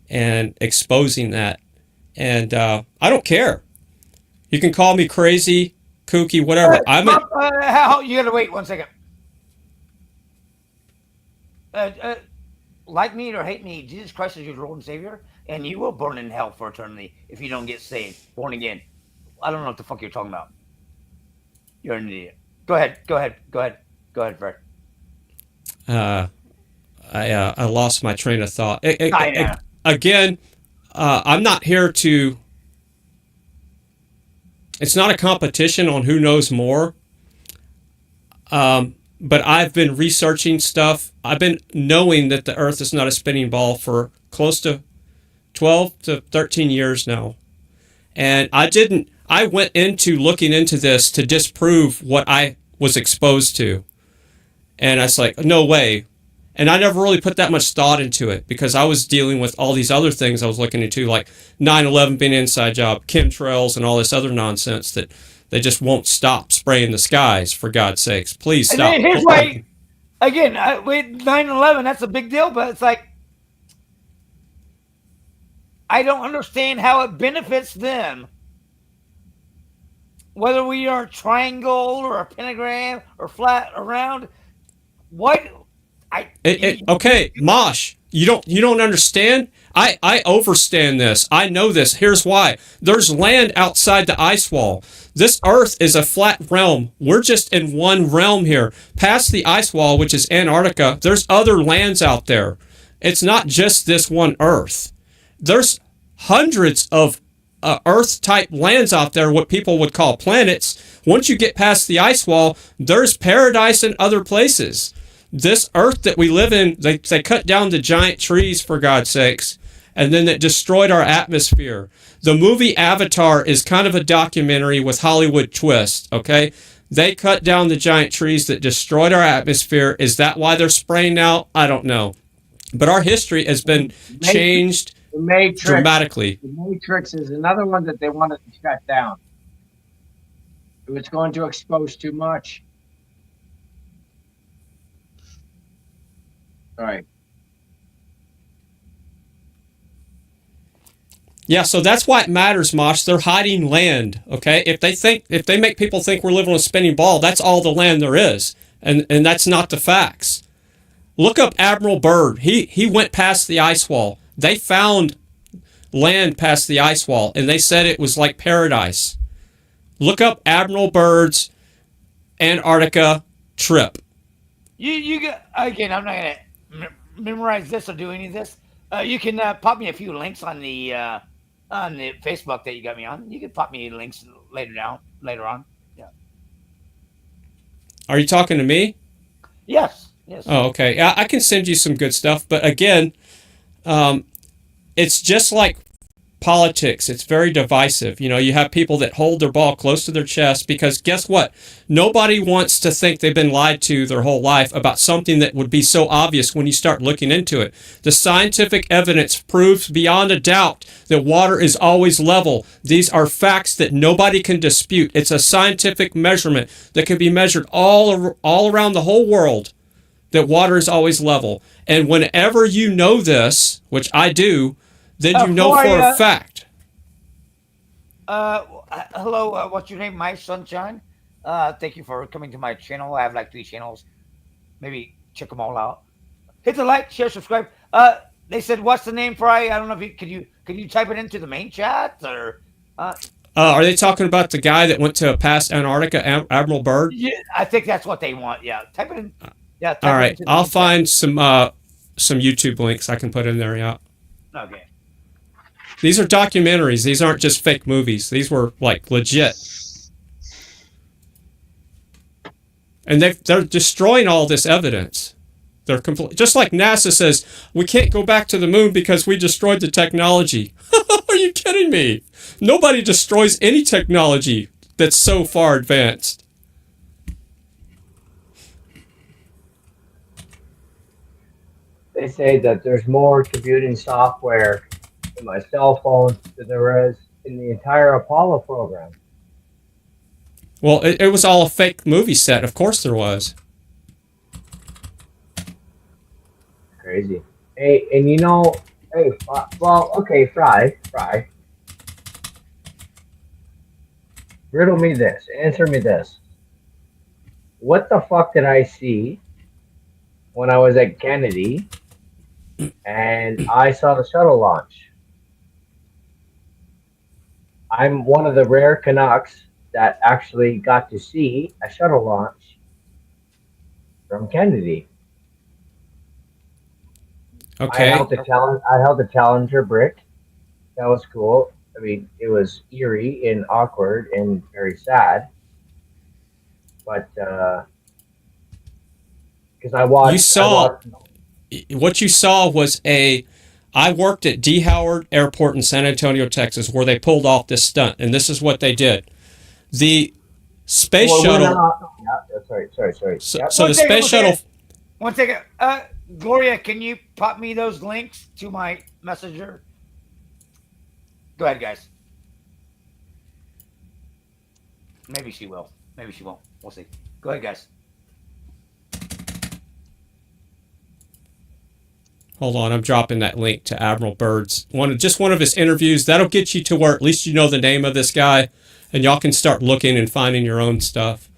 K: and exposing that. And I don't care. You can call me crazy, kooky, whatever.
A: You gotta wait 1 second. Like me or hate me, Jesus Christ is your Lord and Savior. and you will burn in hell for eternity if you don't get saved, born again. I don't know what the fuck you're talking about. You're an idiot. Go ahead, Fred.
K: I lost my train of thought.
A: know.
K: Again, I'm not here to. It's not a competition on who knows more. But I've been researching stuff. I've been knowing that the Earth is not a spinning ball for close to 12 to 13 years now. And I went into looking into this to disprove what I was exposed to. And I was like, no way. And I never really put that much thought into it because I was dealing with all these other things I was looking into, like 9/11 being an inside job, chemtrails, and all this other nonsense that they just won't stop spraying the skies, for God's sakes. Please stop.
A: And here's why, again, with 9/11, that's a big deal, but it's like, I don't understand how it benefits them. Whether we are a triangle or a pentagram or flat or round, what?
K: Okay, Mosh, you don't understand? I overstand this. I know this. Here's why. There's land outside the ice wall. This Earth is a flat realm. We're just in one realm here. Past the ice wall, which is Antarctica, there's other lands out there. It's not just this one Earth. There's hundreds of Earth-type lands out there, what people would call planets. Once you get past the ice wall, there's paradise in other places. This Earth that we live in, they cut down the giant trees, for God's sakes, and then it destroyed our atmosphere. The movie Avatar is kind of a documentary with Hollywood twist, okay? They cut down the giant trees that destroyed our atmosphere. Is that why they're spraying now? I don't know. But our history has been changed dramatically.
D: The Matrix is another one that they wanted to shut down. It was going to expose too much. All right.
K: Yeah, so that's why it matters, Mosh. They're hiding land, okay? If they make people think we're living on a spinning ball, that's all the land there is. And that's not the facts. Look up Admiral Byrd. He went past the ice wall. They found land past the ice wall, and they said it was like paradise. Look up Admiral Byrd's Antarctica trip.
A: You got, again, I'm not gonna memorize this or do any of this. You can pop me a few links on the Facebook that you got me on. You can pop me links later on. Yeah.
K: Are you talking to me?
A: Yes.
K: Oh, okay. Yeah, I can send you some good stuff, but again, it's just like politics. It's very divisive. You know, you have people that hold their ball close to their chest because guess what? Nobody wants to think they've been lied to their whole life about something that would be so obvious when you start looking into it. The scientific evidence proves beyond a doubt that water is always level. These are facts that nobody can dispute. It's a scientific measurement that can be measured all around the whole world, that water is always level. And whenever you know this, which I do, then you know for a fact.
A: Hello, what's your name? My Sunshine. Thank you for coming to my channel. I have like 3 channels. Maybe check them all out. Hit the like, share, subscribe. They said, what's the name for? I don't know if you could you type it into the main chat or.
K: Are they talking about the guy that went to past Antarctica, Admiral Byrd?
A: Yeah, I think that's what they want. Yeah, type it in. Yeah.
K: All right, I'll find some YouTube links I can put in there. Yeah.
A: Okay.
K: These are documentaries. These aren't just fake movies. These were like legit. And they're destroying all this evidence. They're just like NASA says, we can't go back to the moon because we destroyed the technology. Are you kidding me? Nobody destroys any technology that's so far advanced.
B: They say that there's more computing software in my cell phone than there is in the entire Apollo program.
K: Well, it was all a fake movie set. Of course there was.
B: Crazy. Hey, and you know, hey, well, okay, Fry. Riddle me this. Answer me this. What the fuck did I see when I was at Kennedy and I saw the shuttle launch? I'm one of the rare Canucks that actually got to see a shuttle launch from Kennedy.
K: Okay.
B: I held the Challenger brick. That was cool. I mean, it was eerie and awkward and very sad. But because
K: what you saw was I worked at D. Howard Airport in San Antonio, Texas, where they pulled off this stunt, and this is what they did. The space shuttle.
B: Sorry.
K: So the space shuttle.
A: One second. Gloria, can you pop me those links to my messenger? Go ahead, guys. Maybe she will. Maybe she won't. We'll see. Go ahead, guys.
K: Hold on, I'm dropping that link to Admiral Byrd's one of his interviews. That'll get you to where at least you know the name of this guy, and y'all can start looking and finding your own stuff.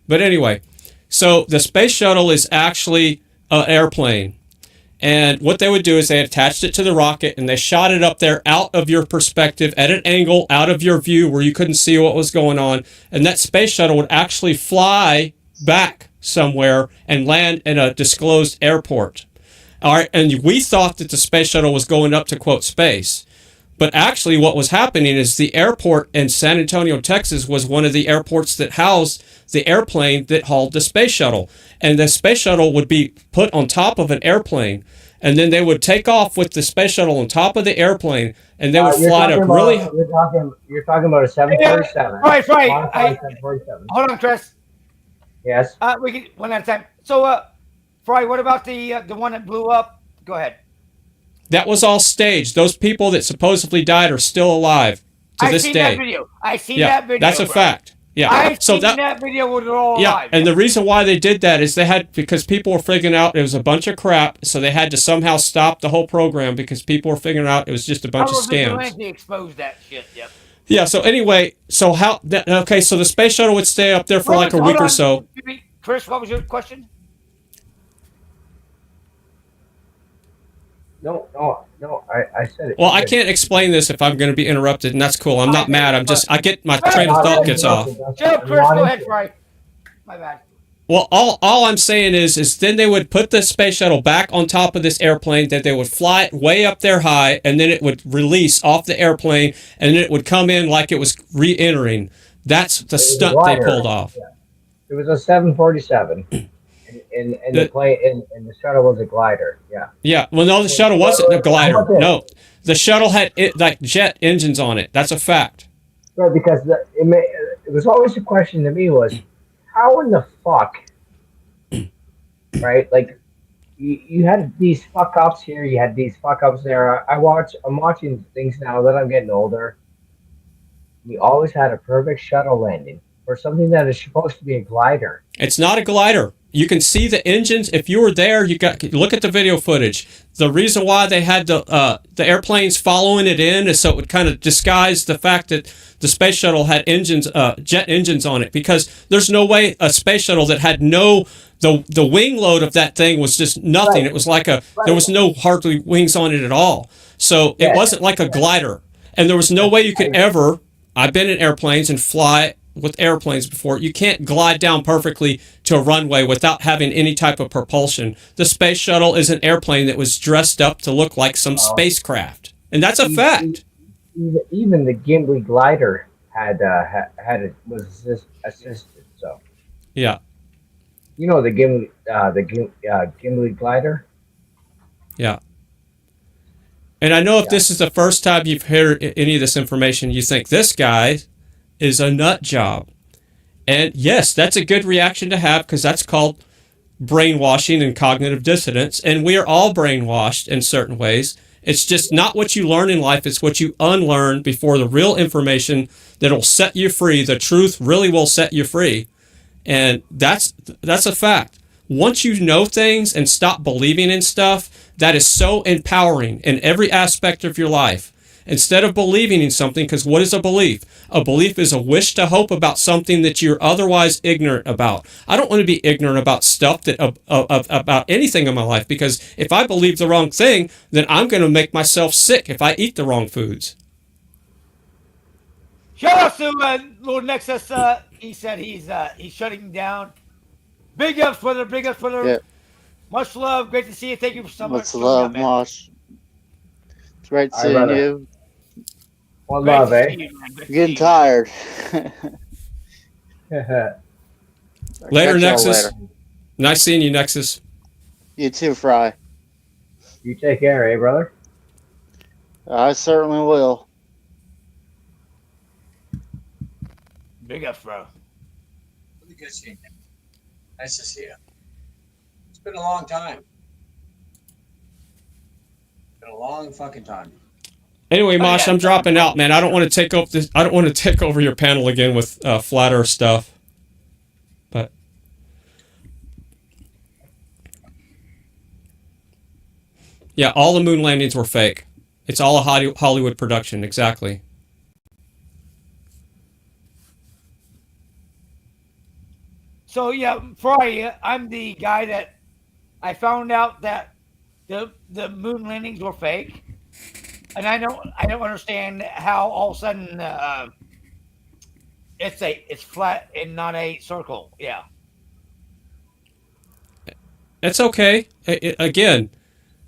K: But anyway, so the space shuttle is actually an airplane. And what they would do is they attached it to the rocket and they shot it up there out of your perspective at an angle out of your view where you couldn't see what was going on. And that space shuttle would actually fly back somewhere and land in a disclosed airport. All right. And we thought that the space shuttle was going up to quote space. But actually what was happening is the airport in San Antonio, Texas was one of the airports that housed the airplane that hauled the space shuttle. And the space shuttle would be put on top of an airplane. And then they would take off with the space shuttle on top of the airplane. And they would fly to really...
B: You're talking about a 747.
A: Right.
B: 747.
A: Hold on, Chris.
B: Yes.
A: We can one at a time. So, Fry, what about the one that blew up? Go ahead.
K: That was all staged. Those people that supposedly died are still alive to this day.
A: I seen that video.
K: That's a fact. Yeah.
A: I seen that video where they're all alive.
K: And the reason why they did that is because people were figuring out it was a bunch of crap, so they had to somehow stop the whole program because people were figuring out it was just a bunch of scams.
A: They exposed that shit. Yep.
K: Yeah. So anyway, so the space shuttle would stay up there for like a week or so.
A: Chris, what was your question?
B: No, I said it.
K: Well, I can't explain this if I'm going to be interrupted, and that's cool. I'm not mad. I get my train of thought gets off.
A: Joe, Chris, go ahead, Fry. My bad.
K: Well, all I'm saying is then they would put the space shuttle back on top of this airplane, that they would fly it way up there high, and then it would release off the airplane, and then it would come in like it was re-entering. That's the stunt they pulled off.
B: Yeah. It was a 747. And the plane and the shuttle was a glider. Yeah.
K: Yeah. Well, no, the shuttle wasn't a glider. No, the shuttle had like jet engines on it. That's a fact.
B: Right, because it was always a question to me was, how in the fuck, right? Like, you had these fuck ups here, you had these fuck ups there. I'm watching things now that I'm getting older. We always had a perfect shuttle landing for something that is supposed to be a glider.
K: It's not a glider. You can see the engines. If you were there, look at the video footage. The reason why they had the airplanes following it in is so it would kind of disguise the fact that the space shuttle had engines, jet engines on it. Because there's no way a space shuttle that had the wing load of that thing was just nothing. Right. It was like there was no hardly wings on it at all. So it wasn't like a glider. And there was no way you could ever. I've been in airplanes and fly with airplanes before. You can't glide down perfectly to a runway without having any type of propulsion. The space shuttle is an airplane that was dressed up to look like some spacecraft, and that's a fact.
B: Even the Gimli glider was assisted. So
K: yeah,
B: you know the Gimli glider.
K: Yeah. And I know if this is the first time you've heard any of this information, you think this guy is a nut job. And yes, that's a good reaction to have because that's called brainwashing and cognitive dissonance. And we are all brainwashed in certain ways. It's just not what you learn in life. It's what you unlearn before the real information that'll set you free. The truth really will set you free. And that's a fact. Once you know things and stop believing in stuff, that is so empowering in every aspect of your life. Instead of believing in something, because what is a belief? A belief is a wish to hope about something that you're otherwise ignorant about. I don't want to be ignorant about stuff about anything in my life, because if I believe the wrong thing, then I'm going to make myself sick if I eat the wrong foods.
A: Shout out to Lord Nexus. He said he's shutting down. Big ups, brother. Big ups, brother.
E: Yeah.
A: Much love. Great to see you. Thank you so much.
E: Much love, Mosh. It's great
B: All right,
E: seeing
B: brother.
E: you.
B: One
A: Great
B: love,
A: to
B: eh?
A: see you, man. Great to
E: Getting
A: see you, man.
E: tired.
K: Later,
E: Catch y'all
K: Nexus.
E: later.
K: Nice seeing you, Nexus.
E: You too, Fry.
B: You take care, eh, brother?
E: I certainly will.
A: Big ups, bro.
N: Really good seeing you. Nice to see you. It's been a long time. Been a long fucking time.
K: Anyway,
A: Oh,
K: Mosh,
A: yeah.
K: I'm dropping out, man. I don't want to take over this. I don't want to take over your panel again with flat Earth stuff. But yeah, all the moon landings were fake. It's all a Hollywood production, exactly.
A: So yeah, Fry, I'm the guy that I found out that the moon landings were fake, and I don't understand how all of a sudden it's flat and not a circle. Yeah.
K: It's okay. Again,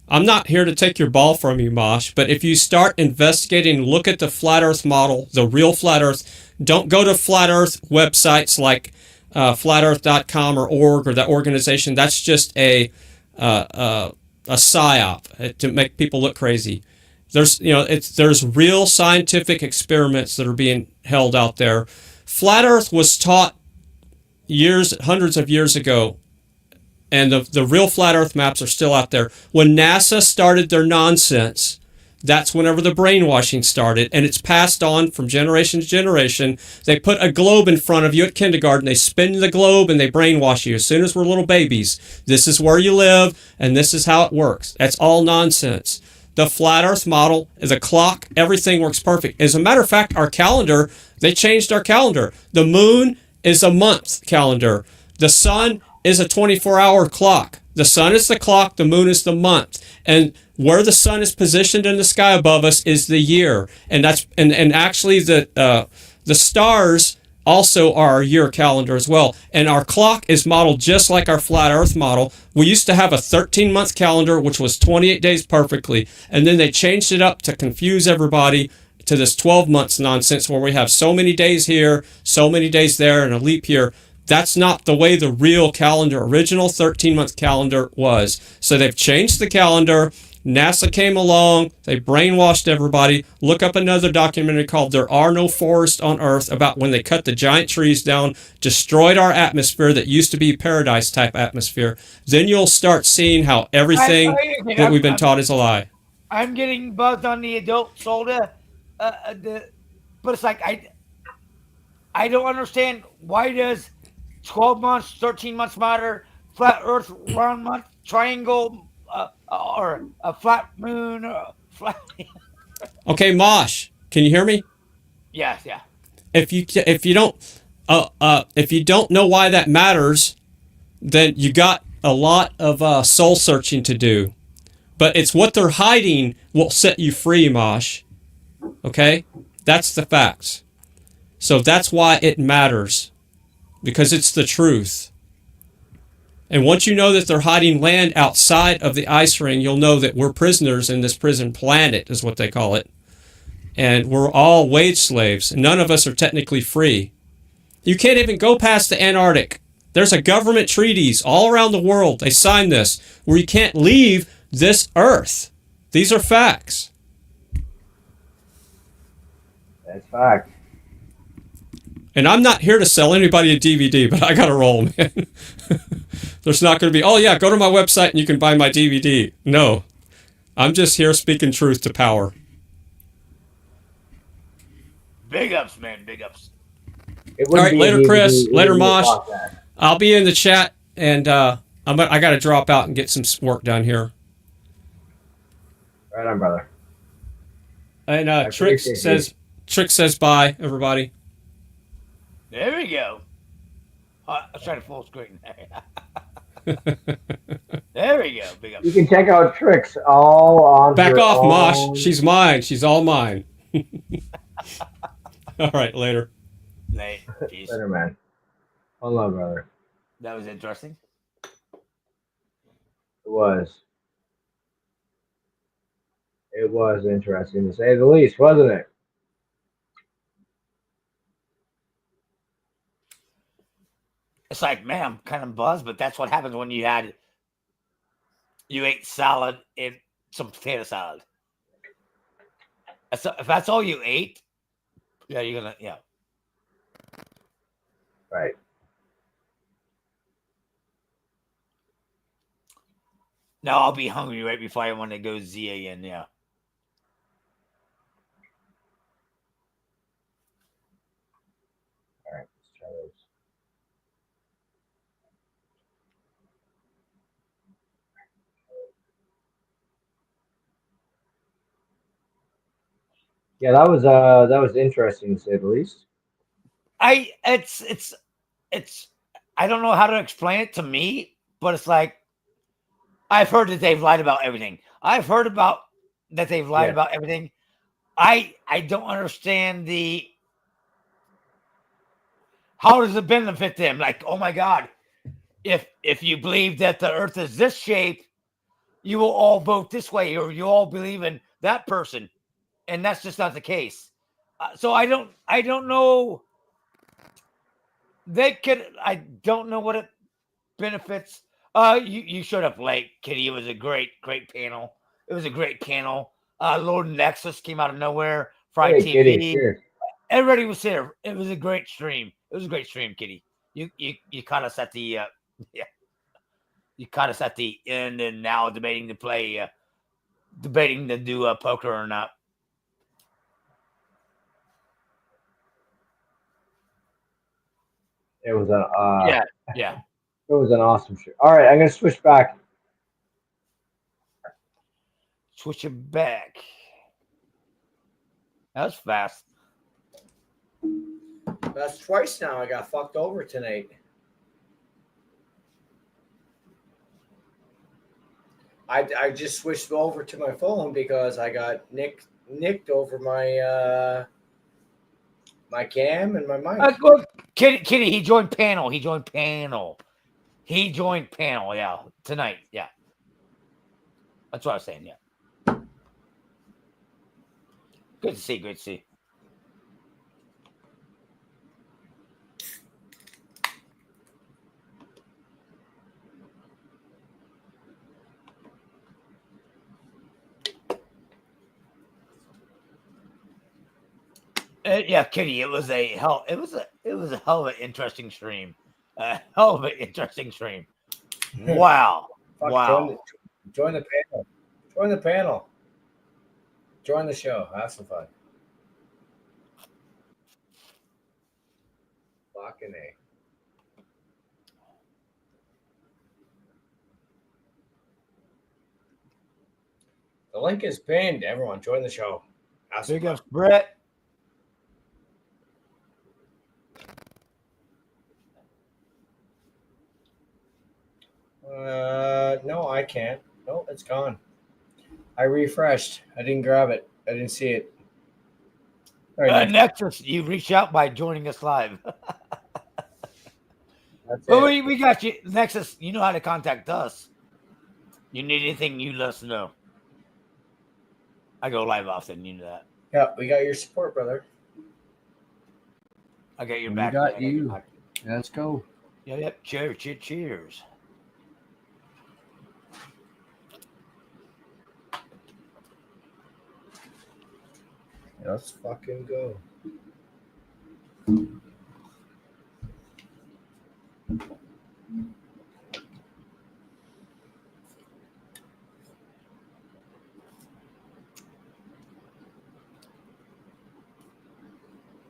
K: I'm not here to take your ball from you, Mosh, but if you start investigating, look at the flat Earth model, the real flat Earth. Don't go to flat Earth websites like flatearth.com or org or that organization. That's just a psyop to make people look crazy. There's real scientific experiments that are being held out there. Flat Earth was taught hundreds of years ago, and the real flat Earth maps are still out there. When NASA started their nonsense, that's whenever the brainwashing started, and it's passed on from generation to generation. They put a globe in front of you at kindergarten, they spin the globe, and they brainwash you. As soon as we're little babies, this is where you live, and this is how it works. That's all nonsense. The flat Earth model is a clock. Everything works perfect. As a matter of fact, our calendar, they changed our calendar. The moon is a month calendar. The sun is a 24-hour clock. The sun is the clock, the moon is the month. And where the sun is positioned in the sky above us is the year. And that's and actually the stars also are our year calendar as well. And our clock is modeled just like our flat Earth model. We used to have a 13-month calendar, which was 28 days perfectly. And then they changed it up to confuse everybody to this 12 months nonsense where we have so many days here, so many days there, and a leap year. That's not the way the real calendar, original 13-month calendar was. So they've changed the calendar. NASA came along. They brainwashed everybody. Look up another documentary called There Are No Forests on Earth about when they cut the giant trees down, destroyed our atmosphere that used to be paradise-type atmosphere. Then you'll start seeing how everything that we've been taught is a lie.
A: I'm getting buzzed on the adult soda, but it's like I don't understand, why does 12 months, 13 months matter? Flat Earth, round month, triangle, or a flat moon, or flat.
K: Okay, Mosh, can you hear me?
A: Yes, yeah.
K: If you don't know why that matters, then you got a lot of soul searching to do. But it's what they're hiding will set you free, Mosh. Okay, that's the facts. So that's why it matters, because it's the truth. And once you know that they're hiding land outside of the ice ring, you'll know that we're prisoners in this prison planet, is what they call it. And we're all wage slaves. None of us are technically free. You can't even go past the Antarctic. There's a government treaties all around the world. They signed this, where you can't leave this earth. These are facts.
B: That's fact.
K: And I'm not here to sell anybody a DVD, but I got to roll, man. There's not going to be, oh yeah, go to my website and you can buy my DVD. No. I'm just here speaking truth to power.
A: Big ups, man. Big ups.
K: All right, later, Chris. Later, Mosh. I'll be in the chat, and I got to drop out and get some work done here.
B: Right on, brother.
K: And Trick says bye, everybody.
A: There we go. I was trying to full screen there. There we go. Big ups.
B: You can check out Tricks all on
K: Back
B: her
K: off,
B: own.
K: Mosh. She's mine. She's all mine. All right, later.
A: Late. Peace.
B: Later, man. Hold on, brother.
A: That was interesting.
B: It was. It was interesting to say the least, wasn't it?
A: It's like, man, I'm kind of buzzed, but that's what happens when you ate salad and some potato salad. If that's all you ate, yeah, you're gonna, yeah.
B: Right.
A: Now I'll be hungry right before I want to go ZAN, yeah.
B: All right, let's try those. Yeah, that was interesting to say the least.
A: It's I don't know how to explain it to me, but it's like I've heard that they've lied about everything. I've heard about that they've lied about everything. I don't understand how does it benefit them? Like, oh my God, if you believe that the earth is this shape, you will all vote this way, or you all believe in that person, and that's just not the case. So I don't know. I don't know what it benefits. You showed up late, Kitty. It was a great panel. It was a great panel. Lord Nexus came out of nowhere. Friday TV.
B: Kitty, cheers.
A: Everybody was there. It was a great stream. It was a great stream, Kitty. You caught us at the yeah. You caught us at the end, and now debating to do poker or not.
B: It was an
A: yeah.
B: It was an awesome show. All right, I'm gonna switch back.
A: Switch it back. That was fast.
B: That's twice now. I got fucked over tonight. I just switched over to my phone because I got nicked over my my cam and my mic.
A: Kitty, he joined panel. Yeah, tonight. Yeah, that's what I was saying. Yeah, good to see. Yeah, Kitty, it was a hell of an interesting stream. Hell of an interesting stream. Wow. Wow.
B: Join the panel. Join the panel. Join the show. Have some fun. Fucking A. The link is pinned. Everyone, join the show.
A: Big ups, Brett.
B: No, I can't. No, it's gone. I refreshed. I didn't grab it. I didn't see it. All right,
A: Nexus, you reach out by joining us live.
B: Well,
A: we got you, Nexus. You know how to contact us. You need anything, you let us know. I go live often. You know that.
B: Yeah, we got your support, brother.
A: I got your
B: We
A: back.
B: got you. Let's go.
A: Yep. Cheers.
B: Let's fucking go.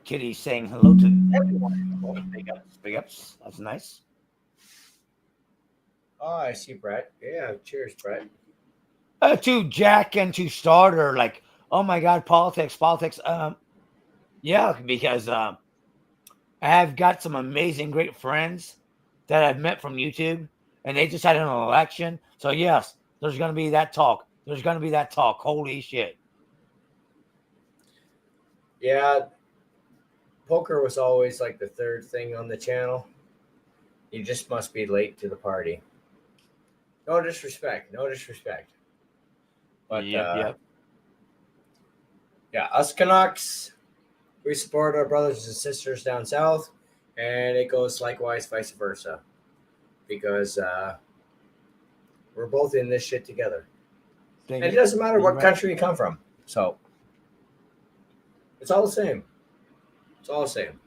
A: Kitty saying hello to everyone. Big ups. That's nice.
B: Oh, I see Brett. Yeah, cheers, Brett.
A: To Jack and to Starter, like, oh my God, politics. Yeah, because I have got some amazing, great friends that I've met from YouTube, and they just had an election. So yes, there's going to be that talk. Holy shit.
B: Yeah, poker was always like the third thing on the channel. You just must be late to the party. No disrespect. No disrespect. But
A: Yep.
B: yeah, us Canucks, we support our brothers and sisters down south, and it goes likewise vice versa, because we're both in this shit together. And it doesn't matter what country you come from. So it's all the same. It's all the same.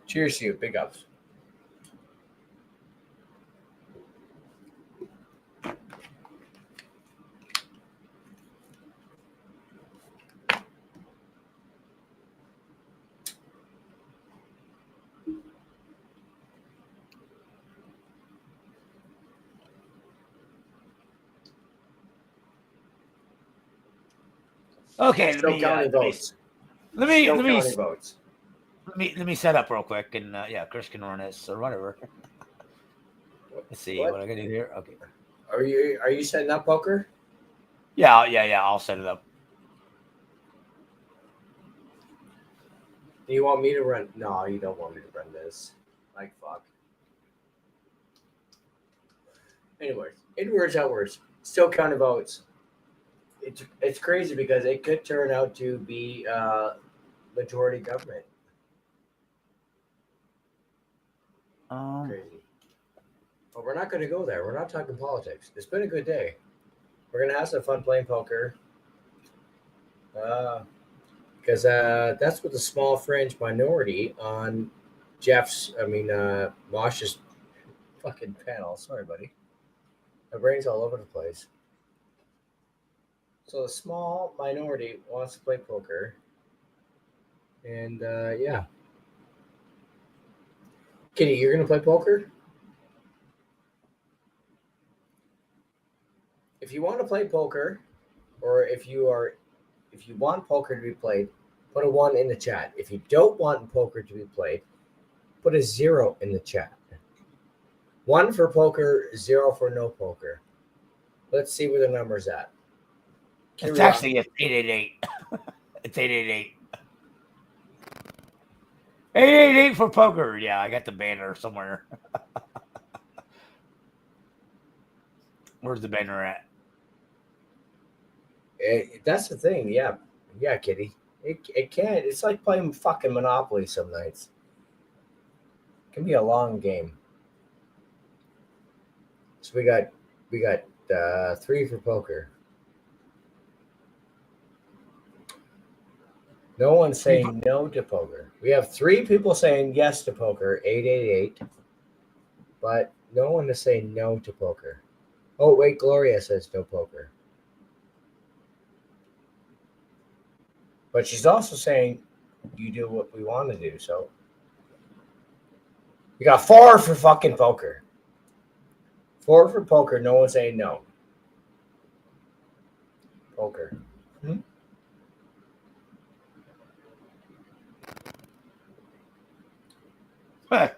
B: Cheers to you. Big ups.
A: Okay,
B: Still counting votes.
A: Let
B: Still counting votes.
A: Let me set up real quick, and yeah, Chris can run this or whatever. Let's see what I can do here. Okay.
B: Are you setting up poker?
A: Yeah. I'll set it up.
B: Do you want me to run? No, you don't want me to run this. Like fuck. Anyways, inwards, outwards. Still counting votes. It's crazy because it could turn out to be majority government. Crazy. But we're not going to go there. We're not talking politics. It's been a good day. We're going to have some fun playing poker. Because that's what the small fringe minority on Mosh's fucking panel. Sorry, buddy. My brain's all over the place. So the small minority wants to play poker. And yeah. Kitty, you're going to play poker? If you want to play poker, or if you want poker to be played, put a 1 in the chat. If you don't want poker to be played, put a 0 in the chat. 1 for poker, 0 for no poker. Let's see where the number's at.
A: It's actually 888. It's 888. 888 for poker. Yeah, I got the banner somewhere. Where's the banner at?
B: That's the thing. Yeah, Kitty. It can. It's like playing fucking Monopoly some nights. It can be a long game. So we got 3 for poker. No one's saying no to poker. We have 3 people saying yes to poker, 888. But no one is saying no to poker. Oh, wait, Gloria says no poker. But she's also saying you do what we want to do. So we got 4 for fucking poker. 4 for poker. No one's saying no. Poker.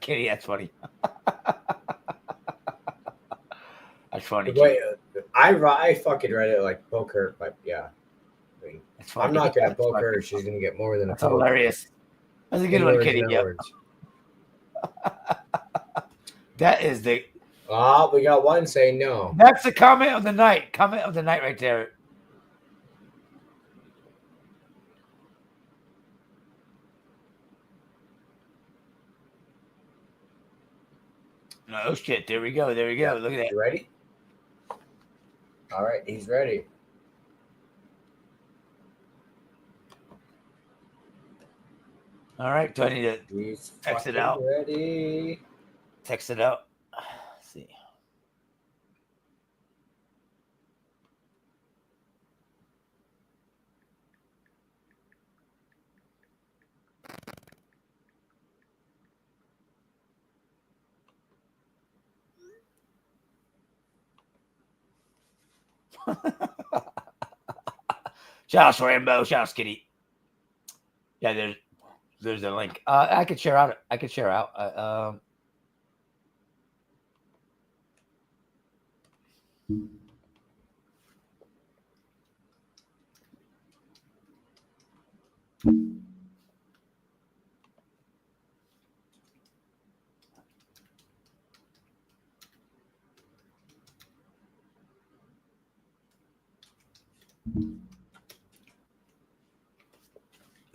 A: Kitty, that's funny. That's funny.
B: Wait, I fucking read it like poker, but yeah. I mean, I'm not gonna poker. She's gonna get more than a.
A: That's hilarious. That's a good one, Kitty. Yep. That is the.
B: Oh, we got 1 saying no.
A: That's the comment of the night. Comment of the night right there. Oh shit! There we go. There we go. Look at that.
B: You ready? All right, he's ready.
A: All right. Do I need to text it out?
B: Ready?
A: Text it out. Let's see. Shouts Rambo, shouts Kitty. Yeah, there's a link. I could share out. I could share out.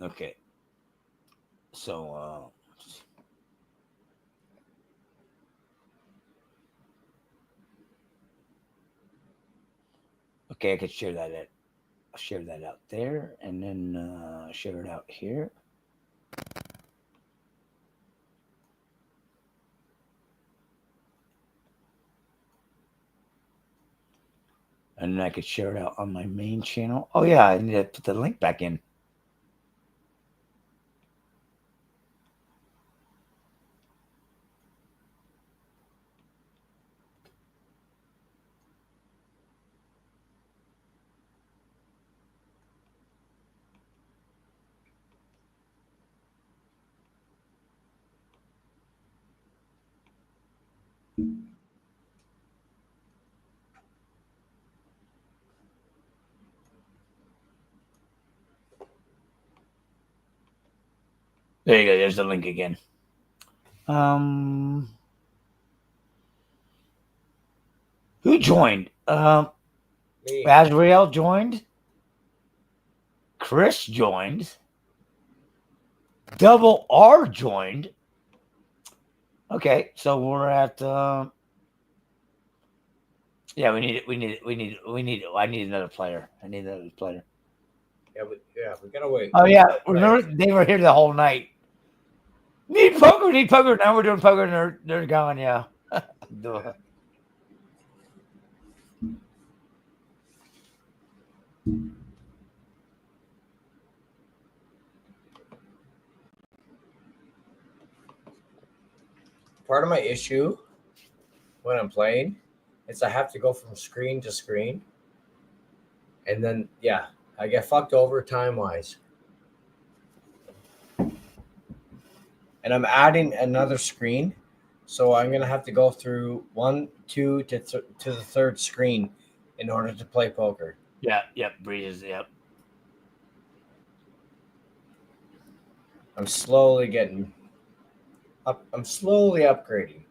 A: Okay. So, okay, I could share that I'll share that out there, and then share it out here. And then I could share it out on my main channel. Oh yeah, I need to put the link back in. There you go. There's the link again. Who joined? Azrael joined. Chris joined. Double R joined. Okay, so we're at. Yeah, we need it. I need another player.
B: Yeah, we gotta wait.
A: Oh yeah, remember they were here the whole night. Need poker. Now we're doing poker, and they're going. Yeah. Duh.
B: Part of my issue when I'm playing is I have to go from screen to screen, and then I get fucked over time wise. And I'm adding another screen, so I'm gonna have to go through 1, 2 to the third screen in order to play poker.
A: Yep, breezes. Yep.
B: I'm slowly getting up. I'm slowly upgrading.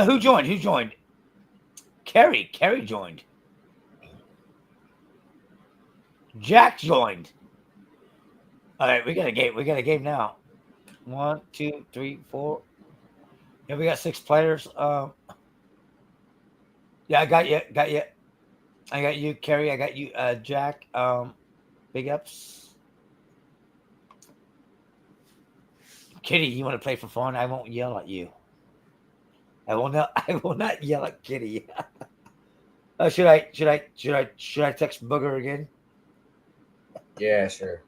A: Who joined? Kerry joined. Jack joined. All right, we got a game now. 1, 2, 3, 4. Yeah, we got 6 players. Yeah, I got you. I got you, Kerry. I got you, Jack. Big ups. Kitty, you want to play for fun? I won't yell at you. I will not yell at Kitty. Should I text Booger again?
B: Yeah, sure.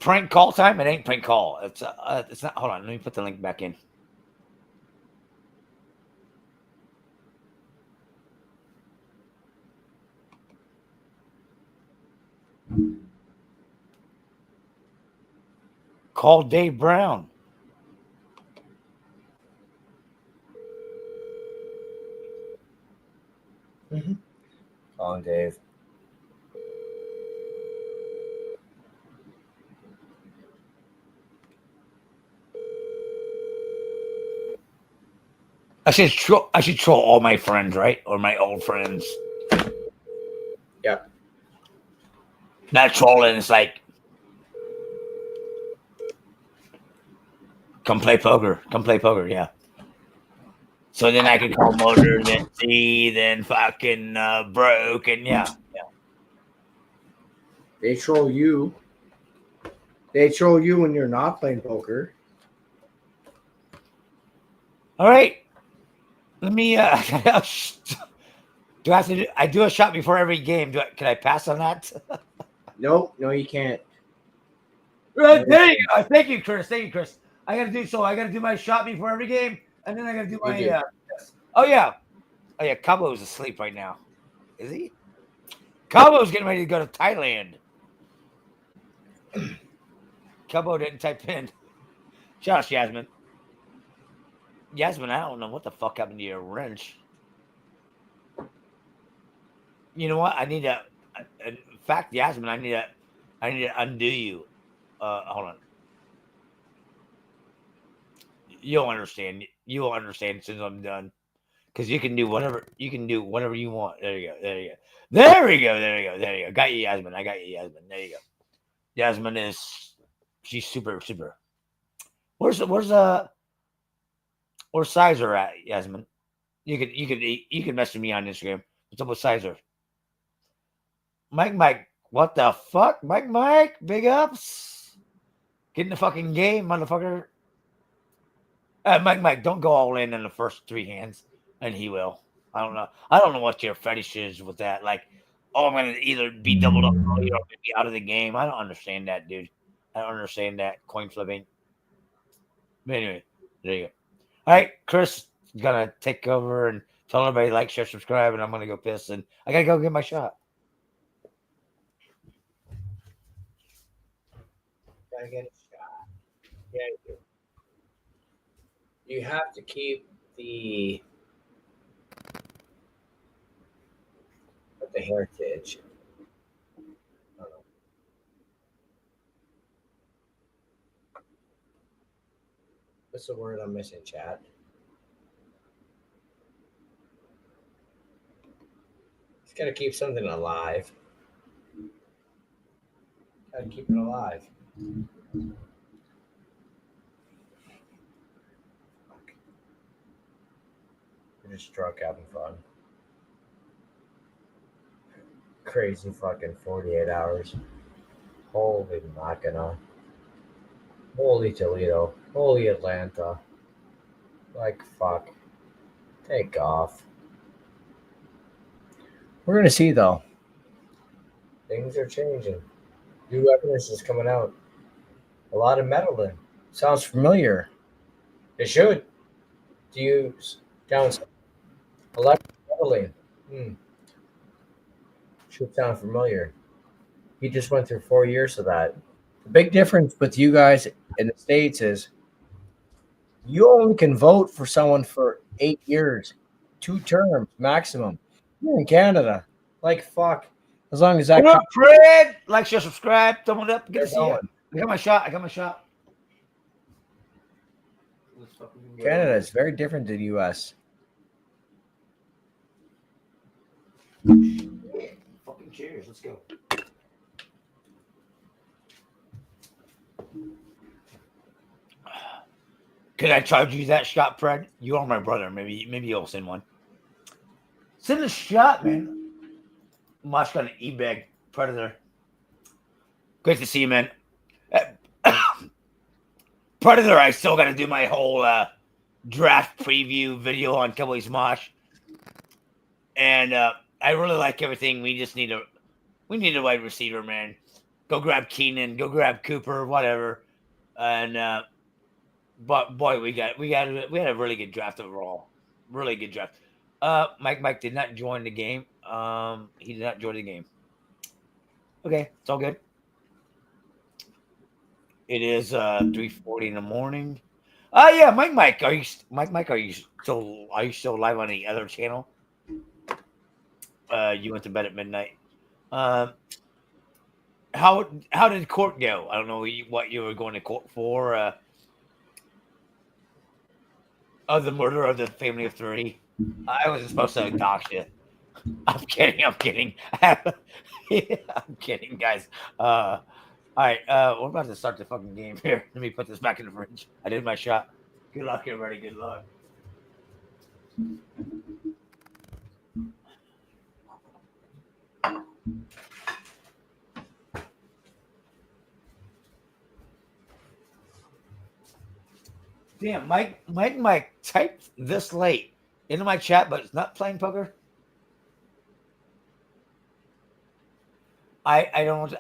A: Prank call time? It ain't prank call. It's not. Hold on, let me put the link back in. Call Dave Brown.
B: Calling Dave.
A: I should troll all my friends, right? Or my old friends.
B: Yeah.
A: Not trolling. It's like, come play poker. Yeah. So then I can call Motor, then C, then fucking Broke, and yeah.
B: They troll you. They troll you when you're not playing poker.
A: All right. Let me. Do I have to do? I do a shot before every game. Can I pass on that?
B: No, you can't.
A: There you go. Thank you, Chris. I got to do my shot before every game. And then I gotta do
B: You
A: my.
B: do.
A: Oh yeah. Cabo's asleep right now. Is he? Cabo's getting ready to go to Thailand. Cabo didn't type in. Shout out Yasmin. Yasmin, I don't know what the fuck happened to your wrench. You know what? I need to. In fact, Yasmin, I need to undo you. Hold on. You'll understand. You'll understand as soon as I'm done. Because you can do whatever you want. There you go. There you go. There we go. There you go. There you go. Got you, Yasmin. I got you, Yasmin. There you go. Yasmin she's super. Where's Sizer at, Yasmin? You can message me on Instagram. What's up with Sizer? Mike, what the fuck? Mike, big ups. Get in the fucking game, motherfucker. Mike, don't go all in the first 3 hands, and he will. I don't know what your fetish is with that. Like, I'm gonna either be doubled up or be out of the game. I don't understand that, dude. I don't understand that coin flipping. But anyway, there you go. All right, Chris is gonna take over and tell everybody like, share, subscribe, and I'm gonna go piss and I gotta go get my shot.
B: Gotta get a shot. Yeah, you do. You have to keep the heritage. What's the word I'm missing, chat? It's gotta keep something alive. Gotta keep it alive. We're just drunk having fun. Crazy fucking 48 hours. Holy Mackinac. Holy Toledo. Holy Atlanta. Like, fuck. Take off. We're going to see, though. Things are changing. New evidence is coming out. A lot of meddling. Sounds familiar. It should. To use downside. Electromeddling. Should sound familiar. He just went through 4 years of that. The big difference with you guys in the States is you only can vote for someone for 8 years, 2 terms maximum. You're in Canada. Like, fuck. As long as that.
A: What up, Fred? Like, share, subscribe, thumb it up. Good to see you.
B: Going.
A: I got my shot.
B: Canada is very different than the US.
A: Fucking cheers. Let's go. Could I charge you that shot, Fred? You are my brother. Maybe you'll send one. Send a shot, man. Mosh got an e-bag Predator. Great to see you, man. Predator, I still got to do my whole draft preview video on Cowboys Mosh. And I really like everything. We need a wide receiver, man. Go grab Keenan, go grab Cooper, whatever. And but boy, we had a really good draft overall. Really good draft. Mike did not join the game. He did not join the game. Okay, it's all good. It is 3:40 in the morning. Yeah, Mike, are you still live on the other channel? You went to bed at midnight. How did court go? I don't know what you were going to court for. Of the murder of the family of 3. I wasn't supposed to dox you. I'm kidding. I'm kidding, guys. All right, we're about to start the fucking game here. Let me put this back in the fridge. I did my shot. Good luck, everybody. Good luck. Damn, Mike typed this late into my chat, but it's not playing poker. I don't.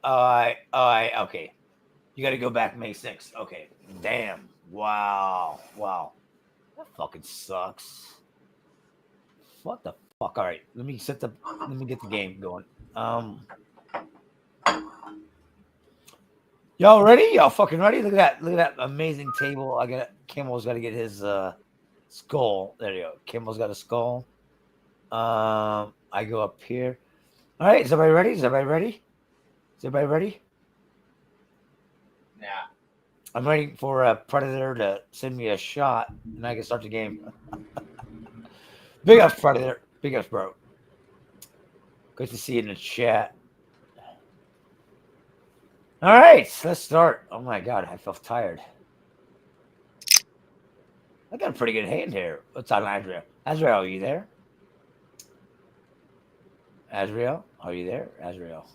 A: Okay. You got to go back May 6th. Okay. Damn. Wow. That fucking sucks. What the fuck? All right, let me get the game going. Y'all ready? Y'all fucking ready? Look at that amazing table. Kimmel's got to get his skull. There you go. Kimmel's got a skull. I go up here. All right, is everybody ready? Is everybody ready?
B: Yeah.
A: I'm waiting for a Predator to send me a shot, and I can start the game. Big ups, Predator. Big ups, bro. Good to see you in the chat. All right, let's start. Oh my god, I felt tired. I got a pretty good hand here. What's on Azrael? Azrael, are you there? Azrael, are you there? Azrael.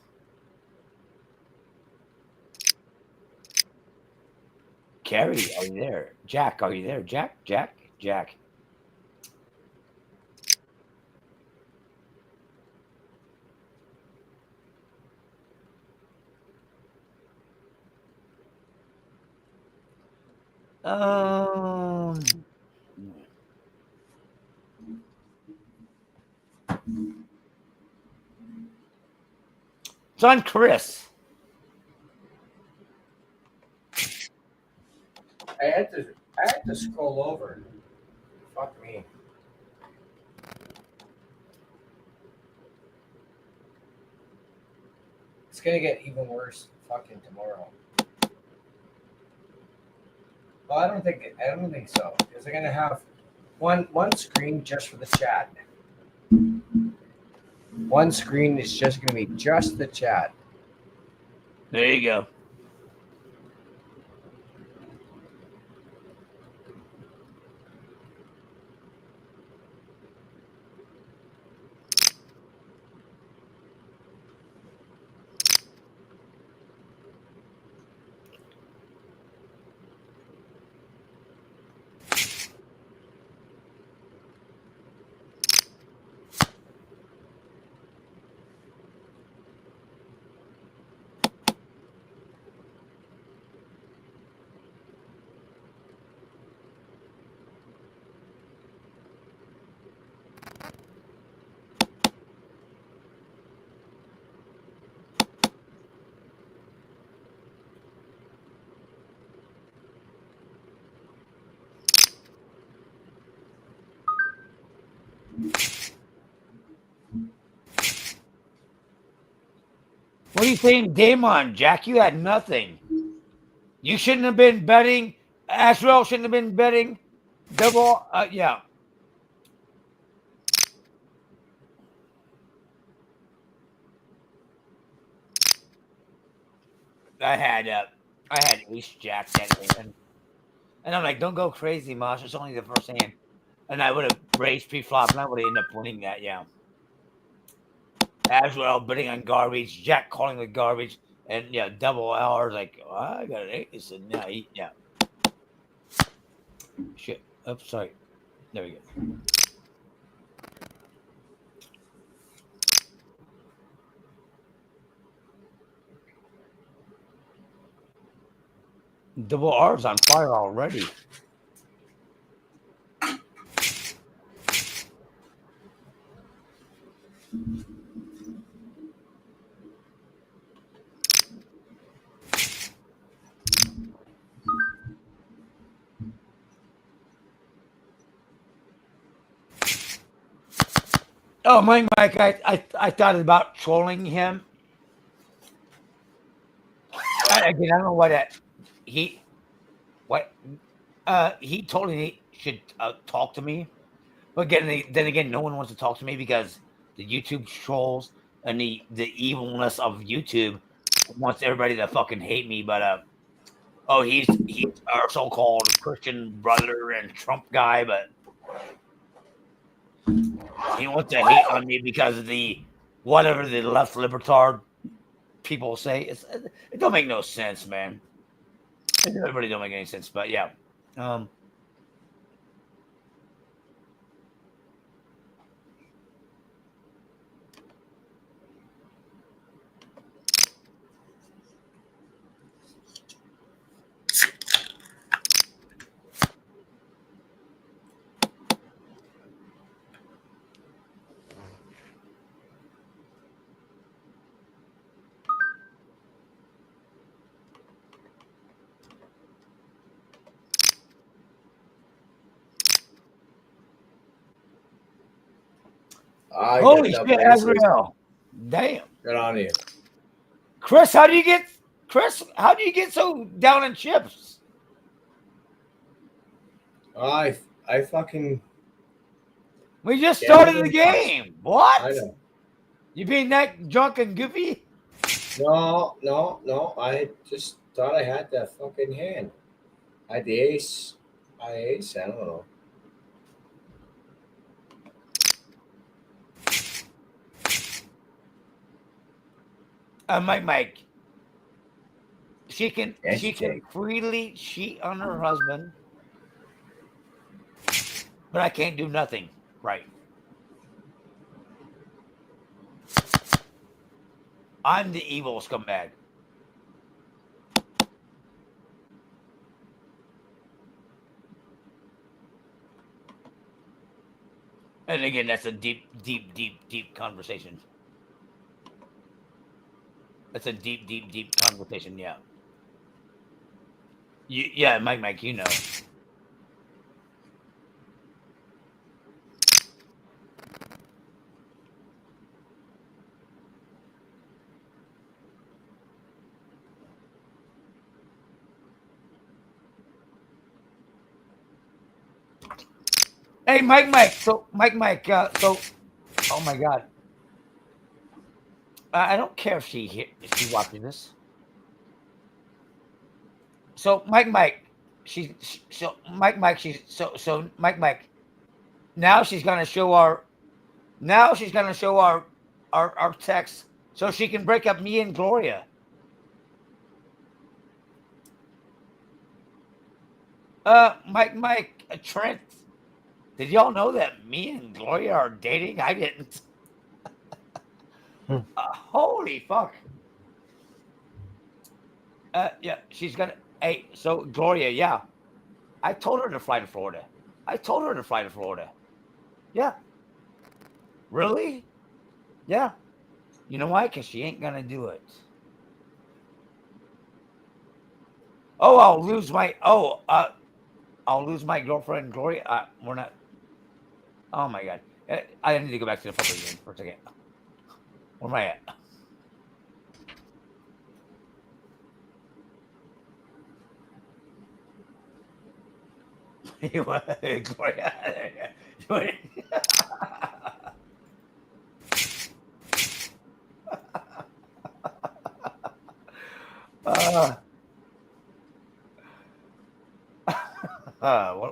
A: Carrie, are you there? Jack, are you there? Jack. It's on Chris.
B: I had to scroll over. Fuck me. It's gonna get even worse fucking tomorrow. Well, I don't think so. Because they're gonna have one screen just for the chat. One screen is just gonna be just the chat.
A: There you go. What are you saying, Damon? Jack, you had nothing. You shouldn't have been betting. Azrael shouldn't have been betting. Double, yeah. I had ace jack that hand. And I'm like, don't go crazy, Mosh. It's only the first hand. And I would have raised pre-flop, and I would have ended up winning that, yeah. Azrael betting on garbage, Jack calling with garbage, and yeah, double hours like, oh, I got an ace, and now yeah. Shit. Oops, sorry. There we go. Double R's on fire already. Oh, Mike, I thought about trolling him. Again, I don't know what he told me he should talk to me. But then again, no one wants to talk to me because the YouTube trolls and the evilness of YouTube wants everybody to fucking hate me. But he's our so-called Christian brother and Trump guy, but he wants to hate on me because of the whatever the left libertard people say. It don't make no sense, man. It really don't make any sense. But yeah. Holy shit, Azrael. Damn.
B: Good on you.
A: Chris, how do you get so down in chips?
B: I fucking.
A: We just started the
B: Yeah,
A: game. What?
B: I know.
A: You being that drunk and goofy?
B: No. I just thought I had that fucking hand. I had the ace. I don't know.
A: Mike. She can freely cheat on her husband, but I can't do nothing right. I'm the evil scumbag. And again, that's a deep conversation. That's a deep conversation. Yeah. Yeah, Mike, you know. Hey, Mike. So, Mike. Oh my God. I don't care if she watching this. So, Mike. Mike. Now she's gonna show our. Now she's gonna show our text so she can break up me and Gloria. Mike, Trent. Did y'all know that me and Gloria are dating? I didn't. Holy fuck. Yeah, she's gonna. Hey, so Gloria, yeah, I told her to fly to Florida. Yeah. Really? Yeah. You know why? Because she ain't gonna do it. Oh, I'll lose my girlfriend, Gloria. We're not. Oh my God. I need to go back to the fucking game for a second. Where am I at? Gloria.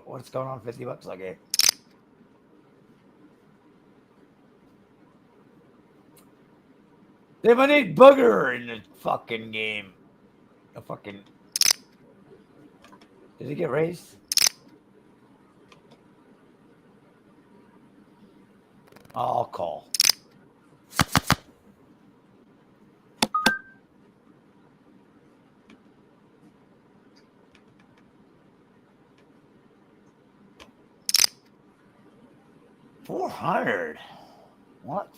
A: What's going on? $50? Okay. They might need Booger in the fucking game. A fucking. Did he get raised? I'll call. $400. What?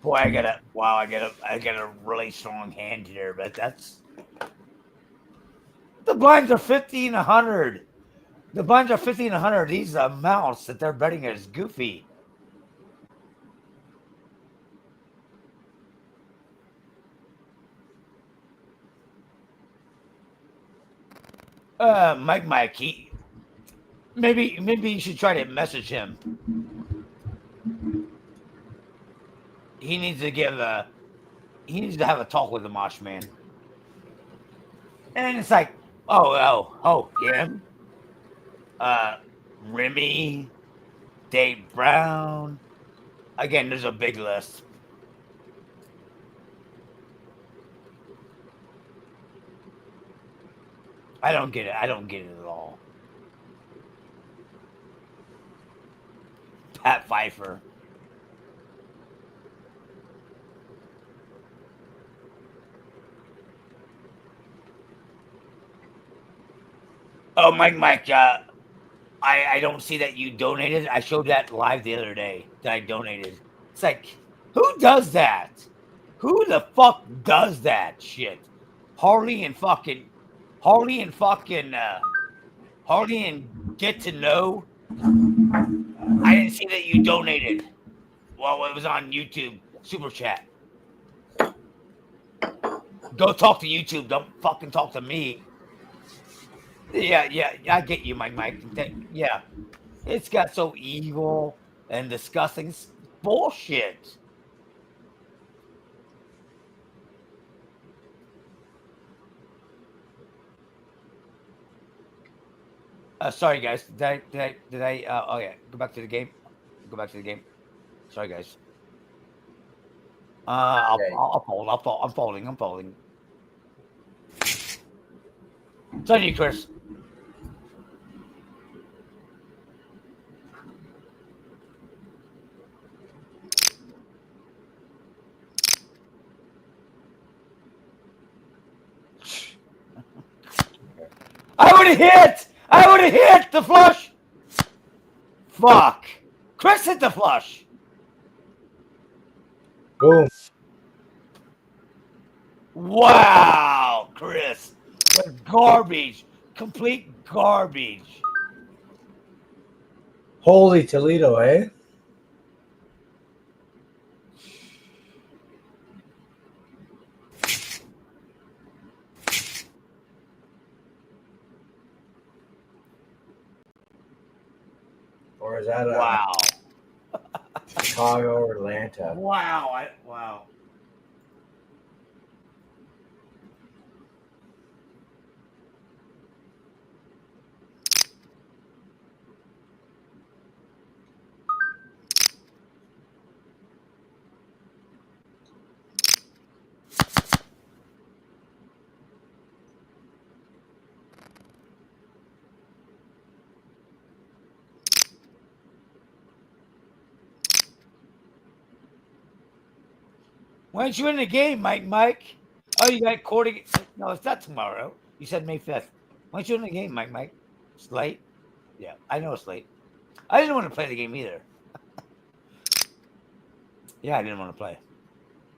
A: Boy, I got a really strong hand here, but that's the blinds are 50 and 100. The blinds are 50 and 100. These amounts that they're betting is goofy. Mike, maybe you should try to message him. He needs to have a talk with the Mosh man. And it's like, him? Remy, Dave Brown. Again, there's a big list. I don't get it. I don't get it at all. Pat Pfeiffer. Oh, Mike. I don't see that you donated. I showed that live the other day that I donated. It's like, who does that? Who the fuck does that shit? Harley and Get to Know. I didn't see that you donated. Well, it was on YouTube Super Chat. Go talk to YouTube. Don't fucking talk to me. Yeah. I get you, Mike. Yeah. It's got so evil and disgusting. It's bullshit. Sorry, guys. Did I? Oh yeah. Go back to the game. Sorry, guys. I'll fold. I'm folding. It's on you, Chris. I would have hit the flush. Fuck. Chris hit the flush.
B: Boom.
A: Wow, Chris. The garbage. Complete garbage.
B: Holy Toledo, eh? Or is that a
A: wow?
B: Chicago or Atlanta?
A: Wow. Wow. Why aren't you in the game, Mike? Oh, you got court. No, it's not tomorrow. You said May 5th. Why aren't you in the game, Mike? It's late. Yeah, I know it's late. I didn't want to play the game either. Yeah, I didn't want to play.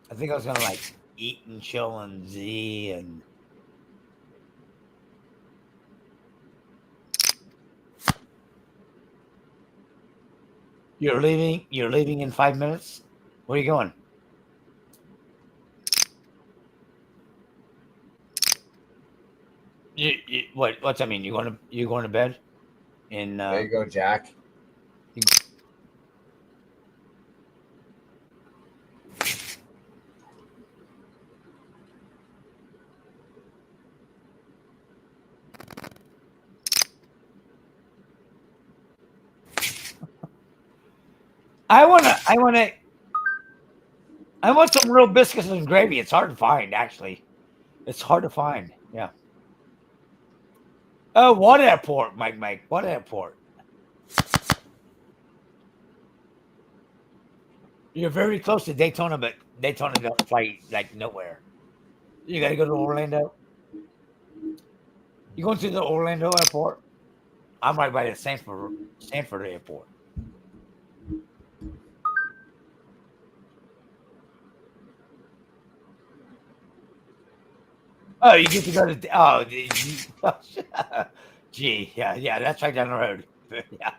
A: I think I was gonna like eat and chill and Z and. You're leaving in 5 minutes? Where are you going? What's that mean? You going to bed?
B: There you go, Jack.
A: I want some real biscuits and gravy. It's hard to find, actually. It's hard to find. Yeah. Oh, what airport, Mike? What airport? You're very close to Daytona, but Daytona don't fly like nowhere. You got to go to Orlando. You going to the Orlando airport? I'm right by the Sanford airport. Oh, you get to go to gee, yeah, that's right down the road. Yeah,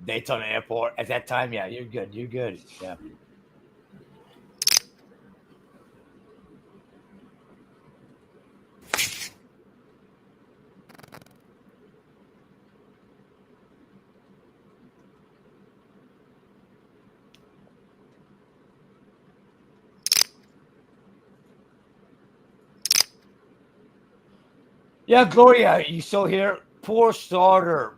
A: Daytona Airport at that time. Yeah, you're good. Yeah. Yeah, Gloria, you still here? Poor starter.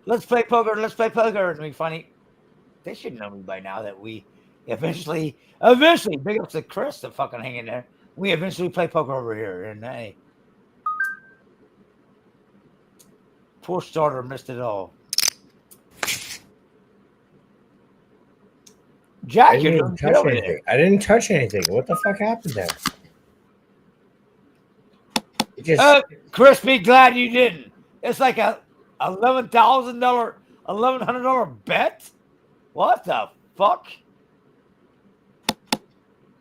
A: Let's play poker. And we funny. They should know me by now that we eventually, big ups to Chris that fucking hanging there. We eventually play poker over here. And hey, poor starter missed it all. Jack,
B: I didn't touch anything. What the fuck happened there?
A: Chris, be glad you didn't. It's like a $11,100 bet. What the fuck?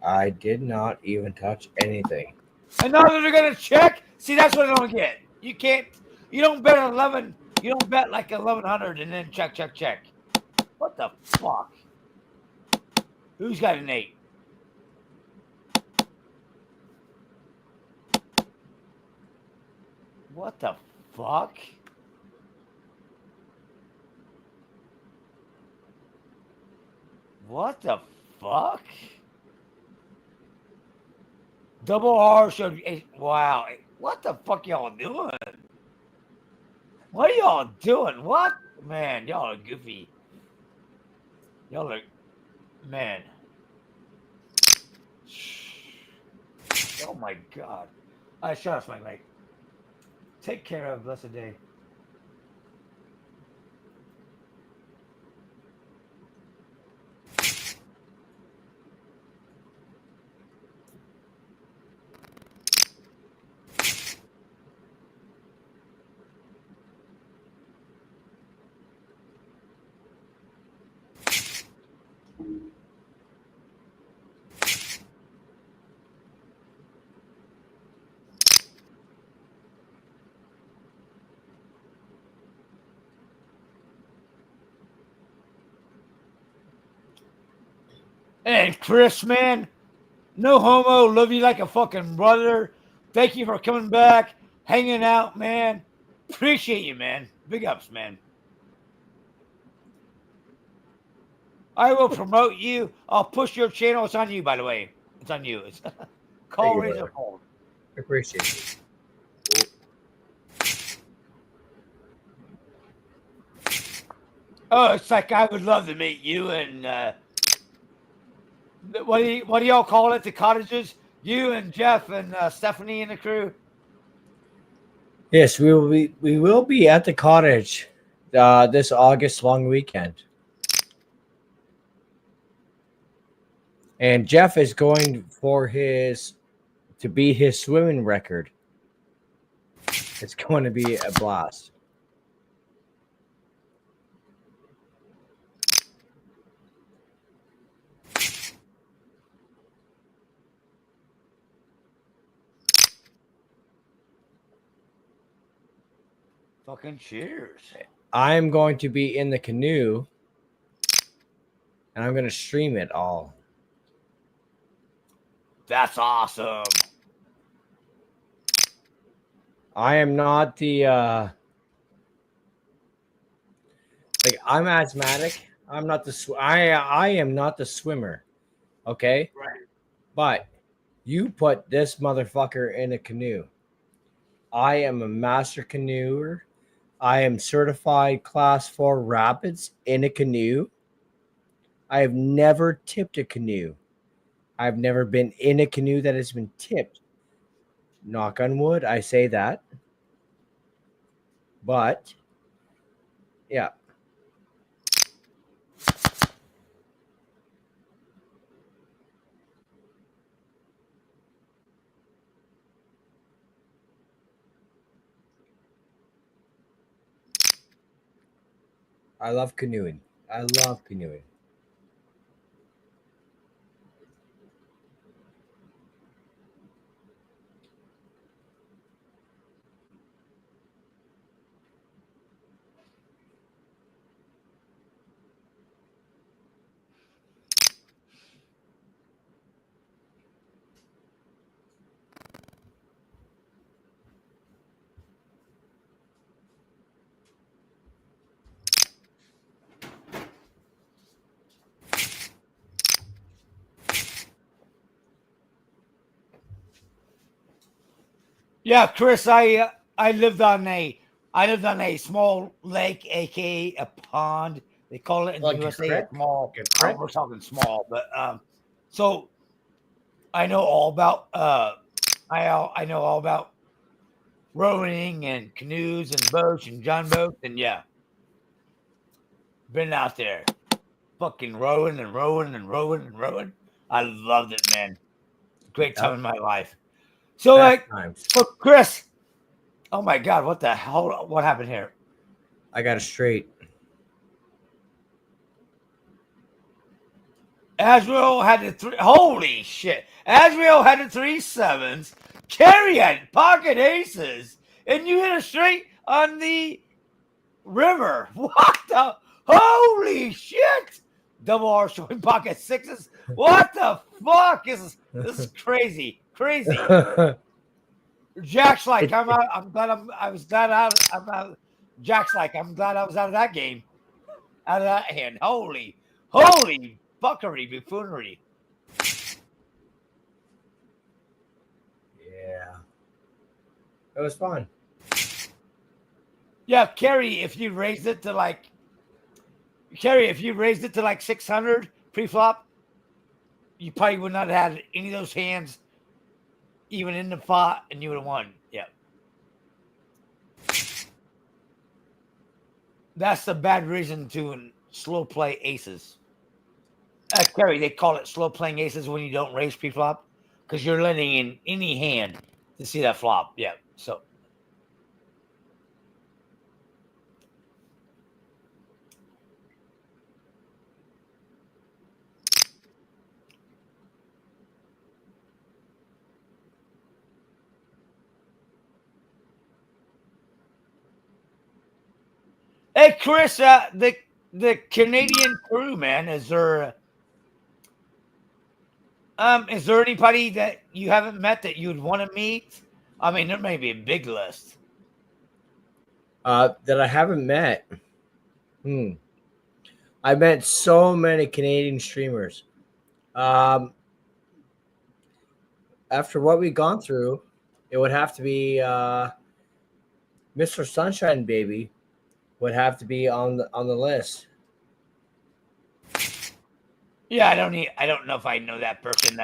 B: I did not even touch anything.
A: And now that they're gonna check, see, that's what I don't get. You can't. You don't bet 11. You don't bet like 1,100 and then check. What the fuck? Who's got an 8? What the fuck? What the fuck? Double R showed 8. Wow. What the fuck y'all doing? What are y'all doing? What? Man, y'all are goofy. Y'all are, man. Oh my God. All right, shut up, my mate. Take care of a blessed day. And Chris, man, no homo, love you like a fucking brother. Thank you for coming back, hanging out, man. Appreciate you, man. Big ups, man. I will promote you. I'll push your channel. It's on you, by the way. It's on you. It's call Razor Cold.
B: Appreciate it.
A: Oh, it's like I would love to meet you and what do y'all call it? The cottages? You and Jeff and Stephanie and the crew.
B: Yes, we will be at the cottage this August long weekend. And Jeff is going for to beat his swimming record. It's going to be a blast.
A: Fucking cheers.
B: I'm going to be in the canoe and I'm going to stream it all.
A: That's awesome.
B: I am not the like I'm asthmatic. I'm not the I am not the swimmer. Okay?
A: Right.
B: But you put this motherfucker in a canoe. I am a master canoeer. I am certified class 4 rapids in a canoe. I have never tipped a canoe. I've never been in a canoe that has been tipped. Knock on wood, I say that. But, yeah. I love canoeing. I love canoeing.
A: Yeah, Chris, I lived on a small lake, aka a pond. They call it in
B: Like
A: the
B: a
A: USA
B: creek?
A: a small.
B: A creek?
A: We're talking small, but so I know all about I know all about rowing and canoes and boats and John boats and yeah, been out there, fucking rowing and rowing and rowing and rowing. I loved it, man. Great time in my life. So
B: Best
A: like,
B: times.
A: so Chris, Oh my God! What the hell? What happened here?
B: I got it straight.
A: Azrael had the three. Holy shit! Azrael had the 3 sevens. Kerry had pocket aces, and you hit a straight on the river. What the? Holy shit! Double R showing pocket sixes. What the fuck is this? Is crazy, crazy. Jack's like, I'm out. I'm glad I was glad out. I'm out. Jack's like, I'm glad I was out of that game, out of that hand. Holy fuckery, buffoonery.
B: Yeah. It was fun.
A: Yeah, Kerry, if you raised it to like 600 pre-flop, you probably would not have had any of those hands even in the pot, and you would have won. Yeah. That's the bad reason to slow play aces. Kerry, they call it slow playing aces when you don't raise pre-flop because you're letting in any hand to see that flop. Yeah. So. Hey, Chris, the Canadian crew, man, is there anybody that you haven't met that you'd want to meet? I mean, there may be a big list.
B: That I haven't met. I met so many Canadian streamers. After what we've gone through, it would have to be Mr. Sunshine Baby would have to be on the list.
A: Yeah, I don't know if I know that person.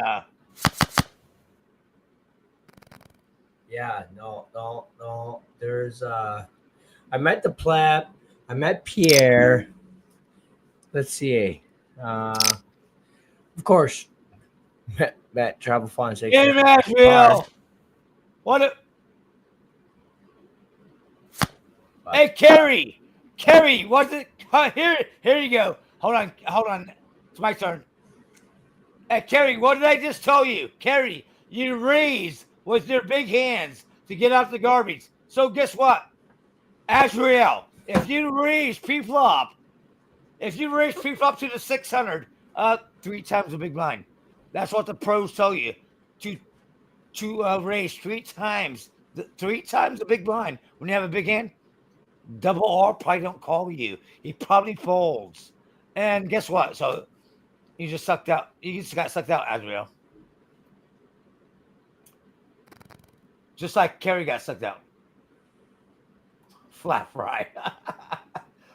B: Yeah, no. There's I met the Pleb. I met Pierre. Let's see. Of course, met Travel Fun.
A: Yeah, Nashville. What a... Hey, Kerry, what's it? Here you go. Hold on. It's my turn. Hey, Kerry, what did I just tell you? Kerry, you raised with your big hands to get out the garbage. So guess what? Azrael, if you raise pre-flop to the 600, 3 times the big blind. That's what the pros tell you. To raise 3 times the big blind when you have a big hand. Double R probably don't call you. He probably folds. And guess what? So you just sucked out. You just got sucked out, Azrael. Just like Kerry got sucked out. Flat fry.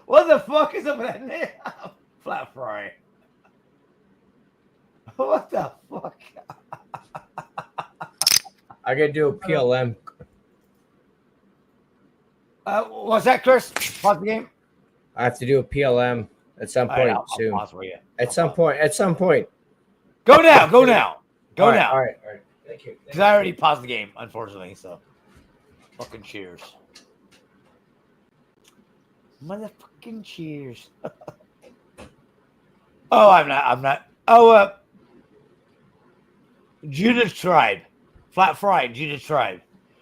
A: What the fuck is up with that name? Flat fry. What the fuck?
B: I gotta do a PLM.
A: What's that, Chris? Pause the game.
B: I have to do a PLM at some point soon.
A: I'll pause for you.
B: At some point.
A: Go now. All
B: right. Thank you.
A: Because I already paused the game, unfortunately. So, fucking cheers. Motherfucking cheers. Oh, I'm not. Oh, Judith Tribe. Flat Fried, Judith Tribe.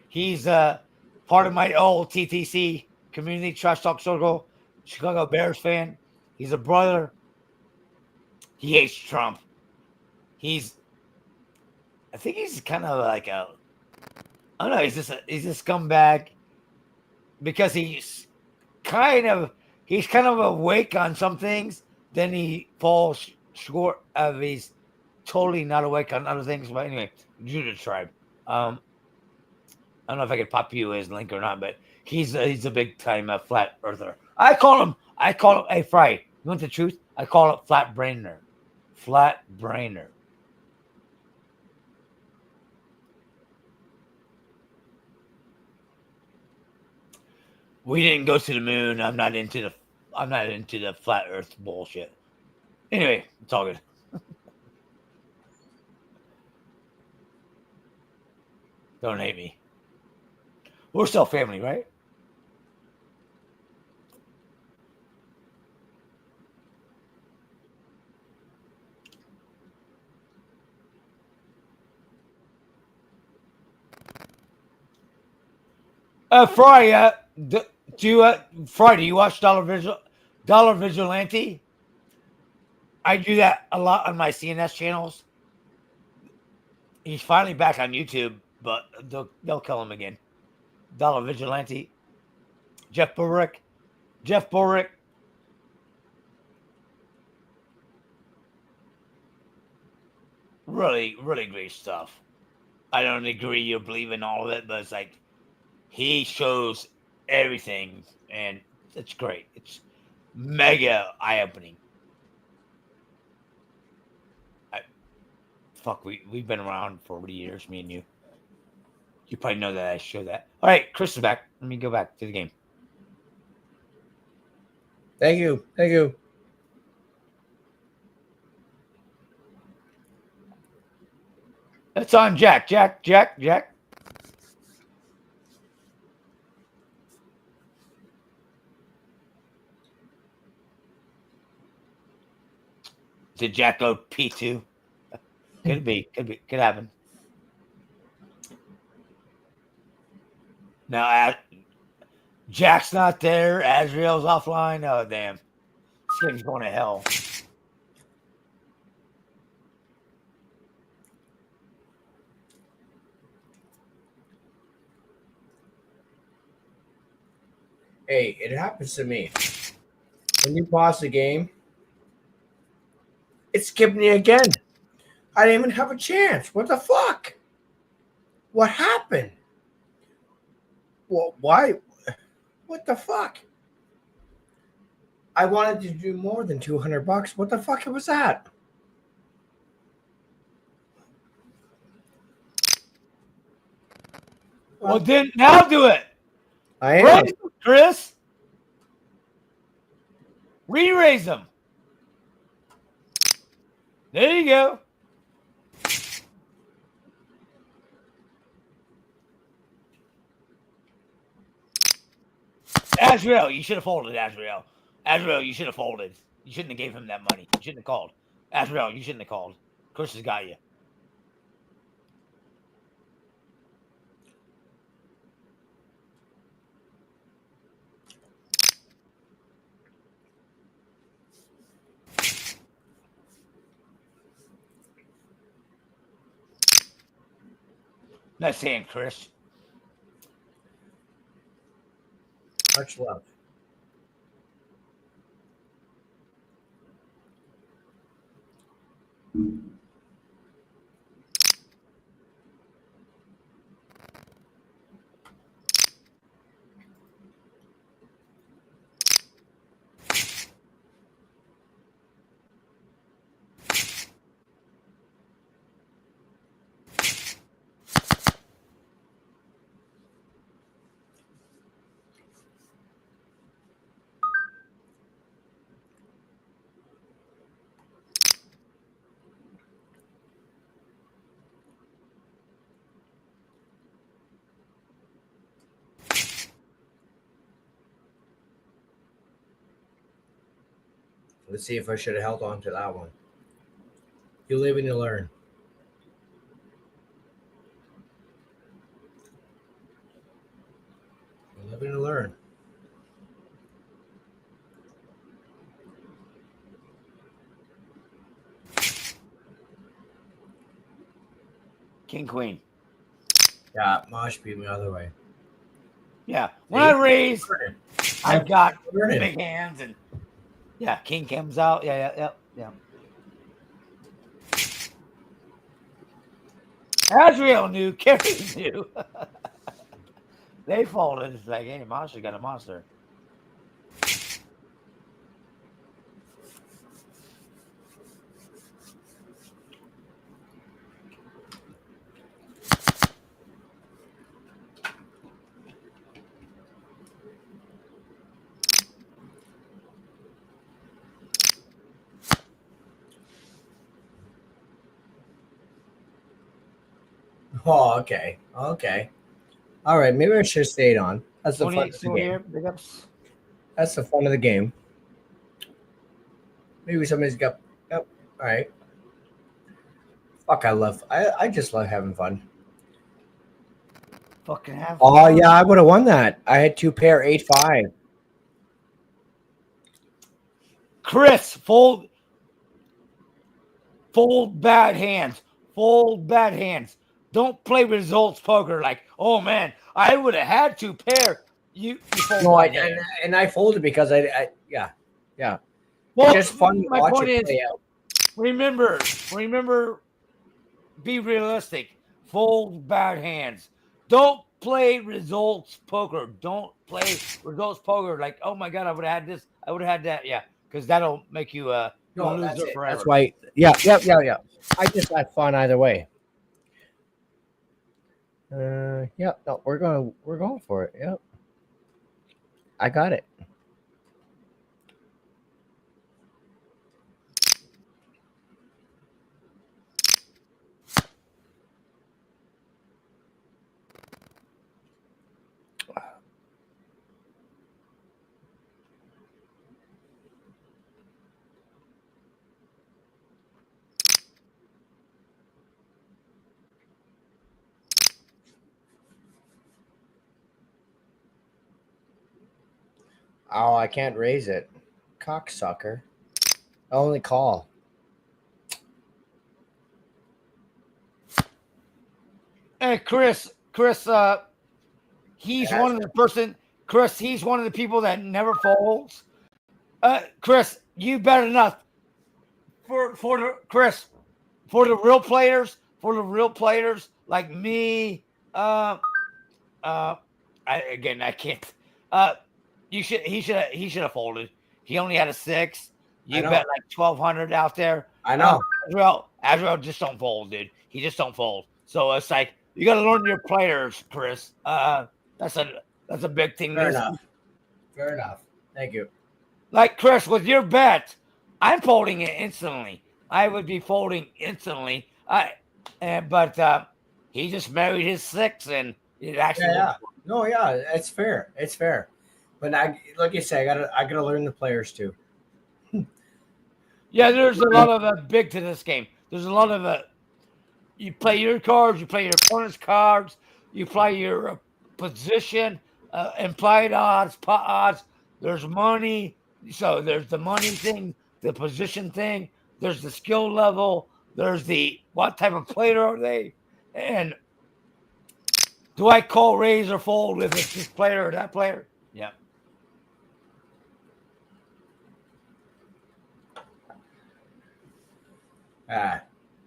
A: He's part of my old TTC community trash talk circle. Chicago Bears fan. He's a brother. He hates Trump. I think he's kind of like I don't know. He's just a scumbag because he's kind of awake on some things. Then he falls short of he's totally not awake on other things. But anyway, Judith Tribe. I don't know if I could pop you his link or not, but he's a big time flat earther. I call him. Hey, Fry, you want the truth? I call it flat brainer. Flat brainer. We didn't go to the moon. I'm not into the flat Earth bullshit. Anyway, it's all good. Don't hate me. We're still family, right? Fry, do you watch Dollar Vigilante? I do that a lot on my CNS channels. He's finally back on YouTube, but they'll kill him again. Dollar Vigilante. Jeff Burrick. Really, really great stuff. I don't agree or believe in all of it, but it's like he shows everything, and it's great. It's mega eye-opening. We've been around for 40 years, me and you. You probably know that I show that. All right, Chris is back. Let me go back to the game.
B: Thank you.
A: It's on Jack. Did Jack go P2? Could be. Could happen. Now, Jack's not there. Azrael's offline. Oh, damn. This game's going to hell.
B: Hey, it happens to me. When you pause the game, it skipped me again. I didn't even have a chance. What the fuck? What happened? Well, why? What the fuck? I wanted to do more than $200. What the fuck was that?
A: Well, then now do it.
B: I am.
A: Raise them, Chris. Re-raise them. There you go. Azrael, you should have folded, Azrael. Azrael, you should have folded. You shouldn't have gave him that money. You shouldn't have called. Azrael, you shouldn't have called. Chris has got you. Nice hand, Chris.
B: Much love. Let's see if I should have held on to that one. You live and you learn. You live and you learn.
A: King, queen.
B: Yeah, Mosh beat me the other way.
A: Yeah. When I raise, I've got
B: learning.
A: big hands and yeah, king comes out. Yeah. Azrael knew, Kerry knew. They folded. It's like, hey, Monster got a monster.
B: Oh, okay. All right, maybe I should have stayed on. That's the fun
A: 28
B: of the
A: still
B: game.
A: here. Big ups.
B: That's the fun of the game. Maybe somebody's got. Yep. All right. Fuck, I just love having fun.
A: Fucking have
B: Oh
A: fun.
B: yeah, I would have won that. I had 2 pair 8-5.
A: Chris, fold bad hands. Fold bad hands. Don't play results poker like, oh man, I would have had 2 pair. You fold
B: No,
A: bad hands.
B: and I folded because I yeah.
A: Well,
B: Just fun to
A: my
B: watch
A: point
B: it
A: is,
B: play out.
A: remember, be realistic. Fold bad hands. Don't play results poker. Don't play results poker like, oh my god, I would have had this. I would have had that. Yeah, because that'll make you a
B: No,
A: loser
B: that's it.
A: forever.
B: That's why. Yeah. I just had fun either way. Yeah. No, we're going for it. Yep. I got it. Oh, I can't raise it. Cocksucker. I only call.
A: Hey, Chris, he's one of the person. Chris, he's one of the people that never folds. Chris, you better not for the Chris for the real players like me. I can't. He should have folded. He only had a 6. You bet like 1,200 out there.
B: I know.
A: Azrael just don't fold, dude. He just don't fold. So it's like you got to learn your players, Chris. That's a big thing.
B: Fair enough. Thank you.
A: Like Chris, with your bet, I'm folding it instantly. I would be folding instantly. But he just married his 6, and it actually.
B: Yeah. No, yeah, it's fair. It's fair. But like you say, I gotta learn the players too.
A: Yeah, there's a lot of big to this game. There's a lot of you play your cards, you play your opponent's cards, you play your position, implied odds, pot odds. There's money. So there's the money thing, the position thing. There's the skill level. There's the what type of player are they, and do I call, raise, or fold if it's this player or that player? Yeah.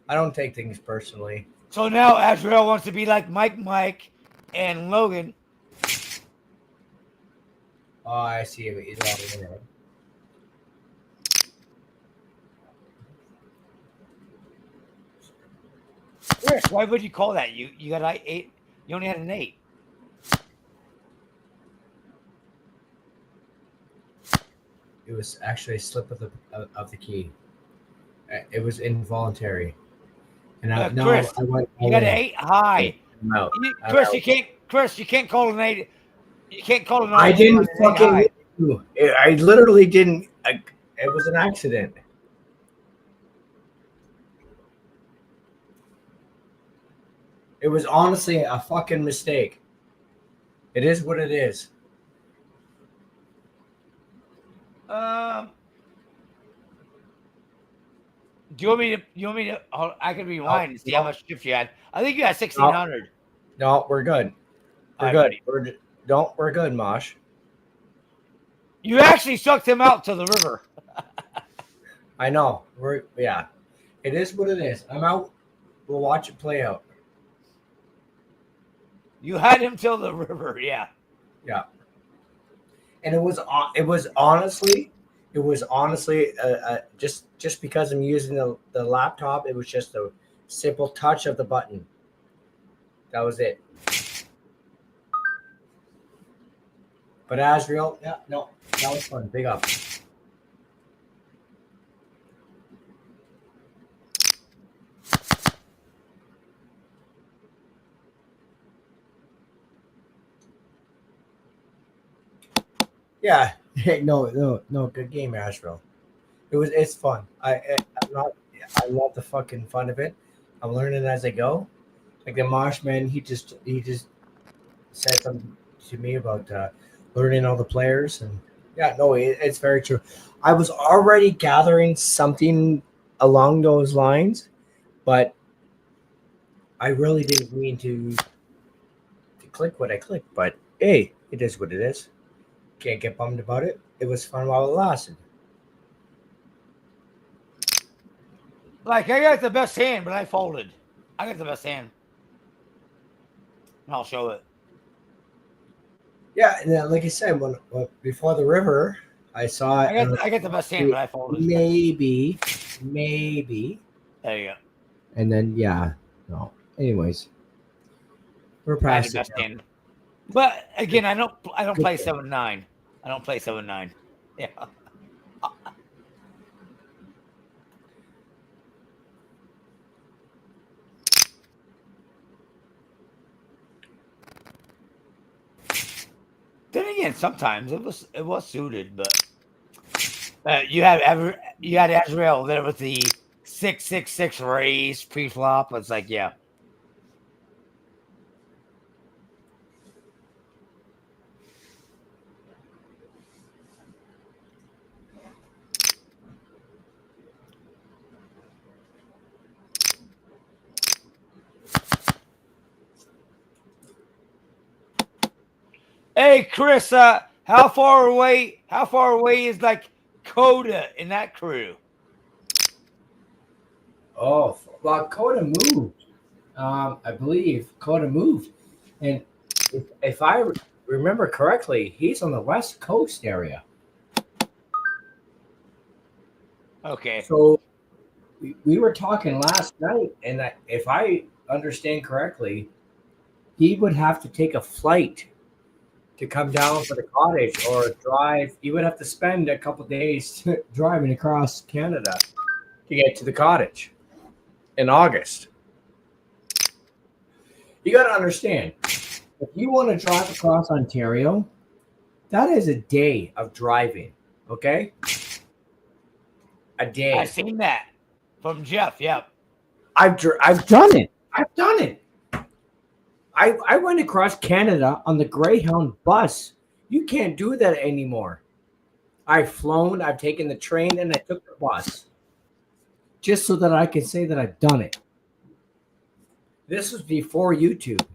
B: I don't take things personally.
A: So now Azrael wants to be like Mike, and Logan.
B: Oh, I see. He's all in there.
A: Chris, why would you call that? You got 8. You only had an 8.
B: It was actually a slip of the key. It was involuntary. And
A: Chris,
B: I went.
A: You got an 8 high.
B: I'm out.
A: Chris, you can't call an 8. You can't call an 8.
B: I didn't fucking. I literally didn't. It was an accident. It was honestly a fucking mistake. It is what it is.
A: Do you want me to? I can rewind and see how much chips you had. I think you had 1,600.
B: No, we're good. We're good. We're good, Mosh.
A: You actually sucked him out to the river.
B: I know. It is what it is. I'm out. We'll watch it play out.
A: You had him till the river, yeah.
B: Yeah. And it was honestly just because I'm using the laptop, it was just a simple touch of the button. That was it. But Azrael, that was fun. Big up. Yeah. No. Good game, Asheville. It's fun. I'm not. I love the fucking fun of it. I'm learning as I go. Like the Moshman, he just said something to me about learning all the players, and yeah, no, it's very true. I was already gathering something along those lines, but I really didn't mean to click what I clicked. But hey, it is what it is. Can't get bummed about it. It was fun while it lasted.
A: Like I got the best hand, but I folded. I got the best hand. And I'll show it.
B: Yeah, and then, like I said, when before the river, I saw it.
A: I got the best hand, but I folded.
B: Maybe.
A: There you go.
B: And then yeah, no. Anyways, we're
A: I had
B: past
A: the
B: it
A: best
B: now.
A: hand. But again, I don't play 7-9. I don't play 7-9. Yeah. Then again, sometimes it was suited, but you had Azrael there with the 6-6-6 raise pre-flop. It's like, yeah. Hey Chris, how far away is like Coda in that crew?
B: Oh, well, Coda moved. I believe Coda moved, and if I remember correctly, he's on the West Coast area.
A: Okay.
B: So we were talking last night, and if I understand correctly, he would have to take a flight to come down for the cottage or drive. He would have to spend a couple days driving across Canada to get to the cottage in August. You got to understand, if you want to drive across Ontario, that is a day of driving. Okay, a day.
A: I've seen that from Jeff. Yep.
B: I've done it. I've done it. I went across Canada on the Greyhound bus. You can't do that anymore. I've flown, I've taken the train, and I took the bus just so that I can say that I've done it. This was before YouTube.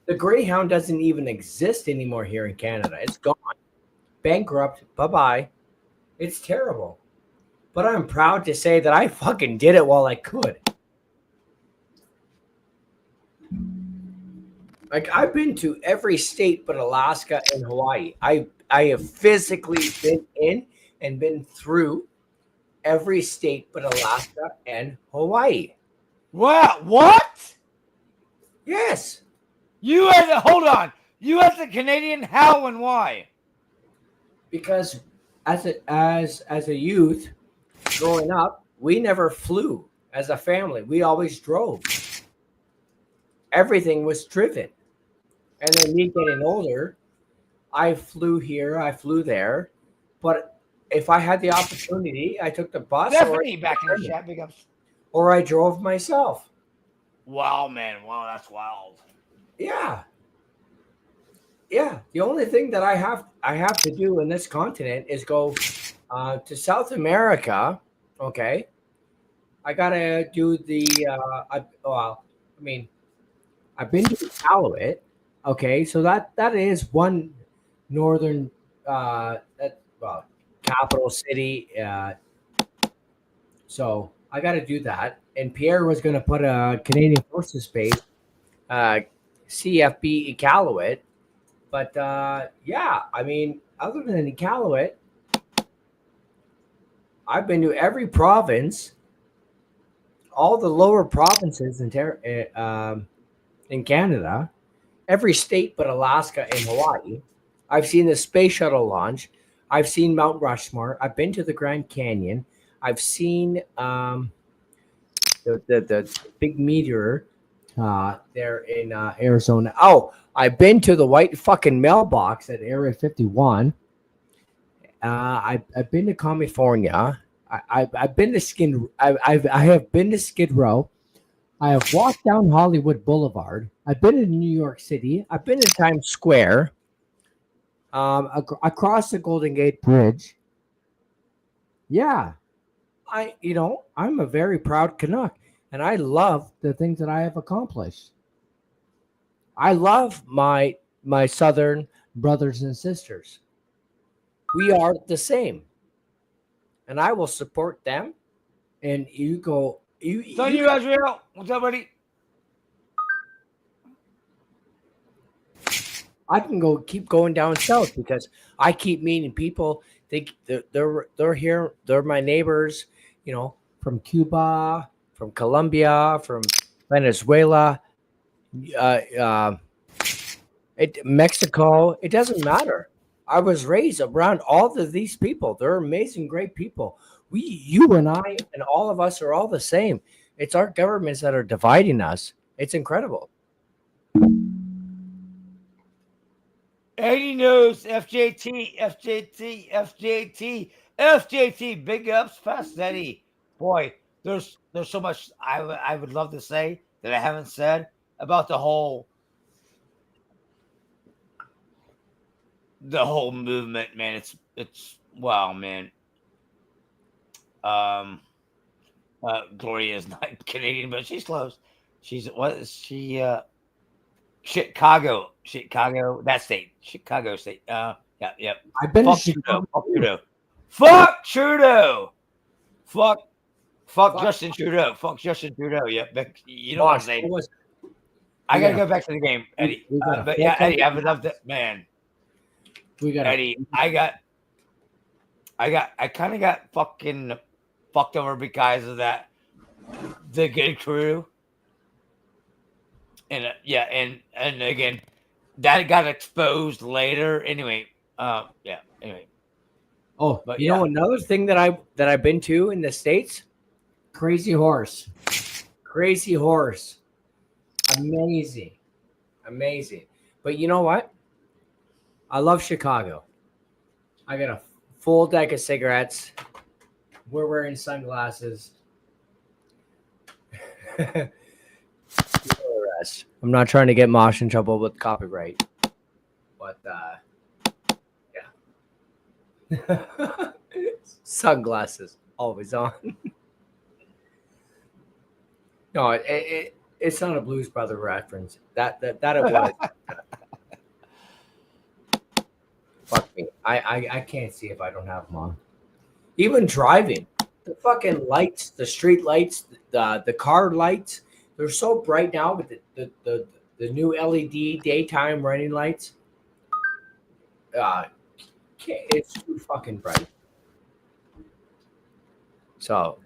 B: The Greyhound doesn't even exist anymore here in Canada. It's gone. Bankrupt. Bye-bye. It's terrible. But I'm proud to say that I fucking did it while I could. Like, I've been to every state but Alaska and Hawaii. I have physically been in and been through every state but Alaska and Hawaii.
A: Wow, what?
B: Yes.
A: You had to hold on. You had the Canadian how and why?
B: Because as a youth growing up, we never flew as a family. We always drove. Everything was driven. And then me getting older, I flew here, I flew there. But if I had the opportunity, I took the bus
A: Stephanie back in the chat, big ups.
B: Or I drove myself.
A: Wow, man. Wow, that's wild.
B: Yeah. Yeah. The only thing that I have to do in this continent is go to South America. Okay. I gotta do the I've been to Iqaluit. Okay, so that is one northern capital city. So I got to do that. And Pierre was going to put a Canadian Forces base, CFB Iqaluit. But yeah, I mean, other than Iqaluit, I've been to every province, all the lower provinces in Canada, every state but Alaska and Hawaii. I've seen the space shuttle launch. I've seen Mount Rushmore. I've been to the Grand Canyon. I've seen the big meteor there in Arizona. Oh, I've been to the white fucking mailbox at Area 51. I've been to California. I've been to I have been to Skid Row. I have walked down Hollywood Boulevard. I've been in New York City. I've been to Times Square. Across the Golden Gate Bridge. Yeah, I'm a very proud Canuck, and I love the things that I have accomplished. I love my Southern brothers and sisters. We are the same, and I will support them. And you go,
A: It's on you, Azrael. What's up, buddy?
B: I can keep going down south because I keep meeting people. They're here. They're my neighbors. From Cuba, from Colombia, from Venezuela, Mexico. It doesn't matter. I was raised around all of these people. They're amazing, great people. You and I, and all of us are all the same. It's our governments that are dividing us. It's incredible.
A: Eddie knows FJT, FJT, FJT, FJT. Big ups, Fast Eddie. Boy, there's so much I would love to say that I haven't said about the whole movement, man. It's wow, man. Gloria is not Canadian, but she's close. She's what is she? Chicago, that state, Chicago state. Yeah.
B: I've been
A: Fuck
B: to
A: Trudeau. Fuck Trudeau. Fuck Justin Trudeau. Fuck Justin Trudeau. Yeah, you know what I'm saying. I gotta go back to the game, Eddie. But yeah, Eddie, I would love to, man. Eddie. I kind of got fucking fucked over because of that. The good crew. And and again, that got exposed later. Anyway, Anyway.
B: Oh, but you know another thing that I've been to in the States? Crazy Horse. Crazy Horse. Amazing. But you know what? I love Chicago. I got a full deck of cigarettes. We're wearing sunglasses. I'm not trying to get Mosh in trouble with copyright, but yeah. Sunglasses always on. No, it's not a Blues Brother reference. That it was. Fuck me. I can't see if I don't have them on. Even driving, the fucking lights, the street lights, the car lights. They're so bright now with the new LED daytime running lights. It's too fucking bright. So,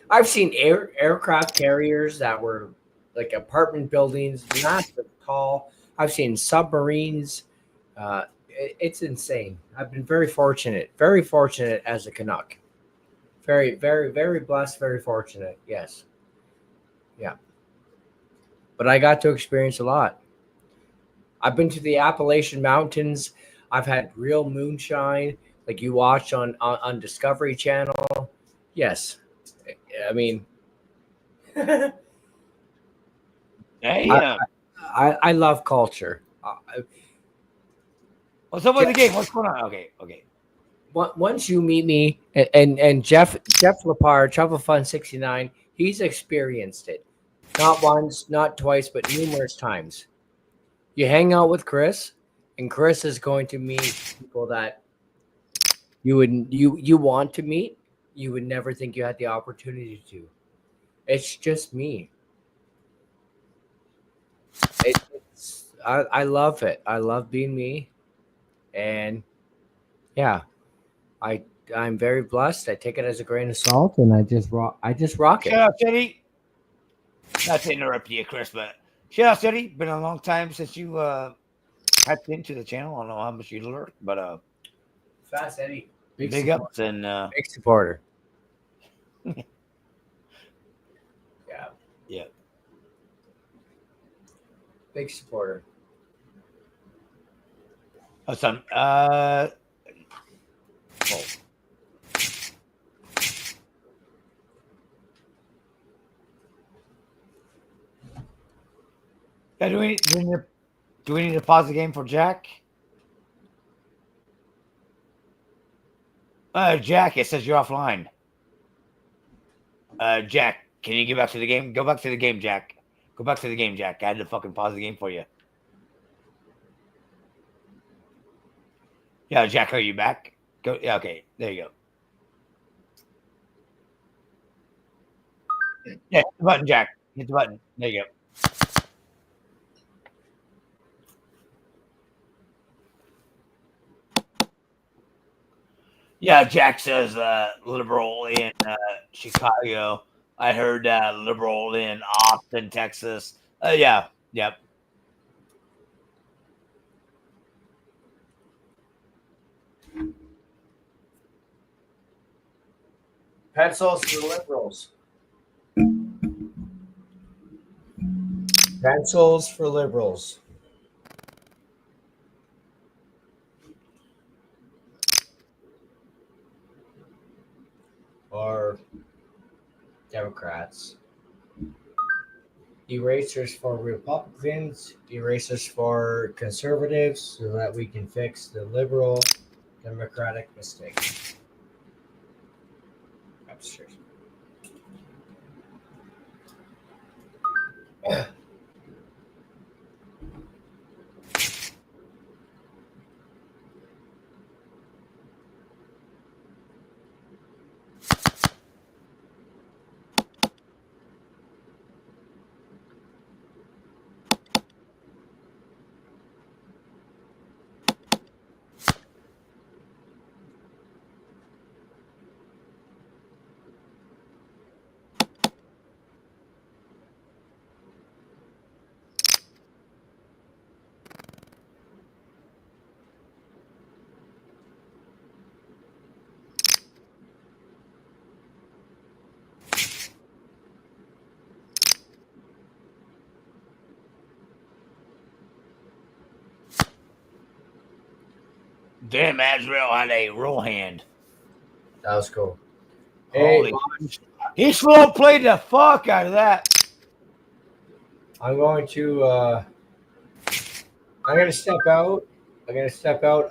B: I've seen aircraft carriers that were like apartment buildings, massive, tall. I've seen submarines. It's insane. I've been very fortunate as a Canuck. Very, very, very blessed, very fortunate. Yes. Yeah. But I got to experience a lot. I've been to the Appalachian Mountains. I've had real moonshine, like you watch on Discovery Channel. Yes, I mean,
A: yeah.
B: I love culture.
A: What's up with the game? What's going on? Okay.
B: Once you meet me and Jeff Lepar, Travel Fun 69, he's experienced it. Not once, not twice, but numerous times. You hang out with Chris, and Chris is going to meet people that you want to meet. You would never think you had the opportunity to. It's just me. I love it. I love being me, and yeah, I'm very blessed. I take it as a grain of salt, and I just rock it.
A: Shout out, Teddy. Not to interrupt you, Chris, but shout out, Teddy. Been a long time since you tapped into the channel. I don't know how much you learned, but
B: Fast Eddie,
A: big ups and
B: big supporter.
A: Yeah.
B: Big supporter.
A: Oh, son. Yeah, do we need to pause the game for Jack? Jack, it says you're offline. Jack, can you get back to the game? Go back to the game, Jack. Go back to the game, Jack. I had to fucking pause the game for you. Yeah, Jack, are you back? Go. Yeah, okay. There you go. Yeah, hit the button, Jack. Hit the button. There you go. Yeah, Jack says liberal in Chicago. I heard liberal in Austin, Texas. Yeah, yep.
B: Pencils for the liberals. Pencils for liberals. Or Democrats. Erasers for Republicans, erasers for conservatives, so that we can fix the liberal democratic mistakes. Upstairs.
A: Damn, Azrael had a roll hand.
B: That was cool.
A: Holy,
B: Hey,
A: he slow played the fuck out of that.
B: I'm going to step out.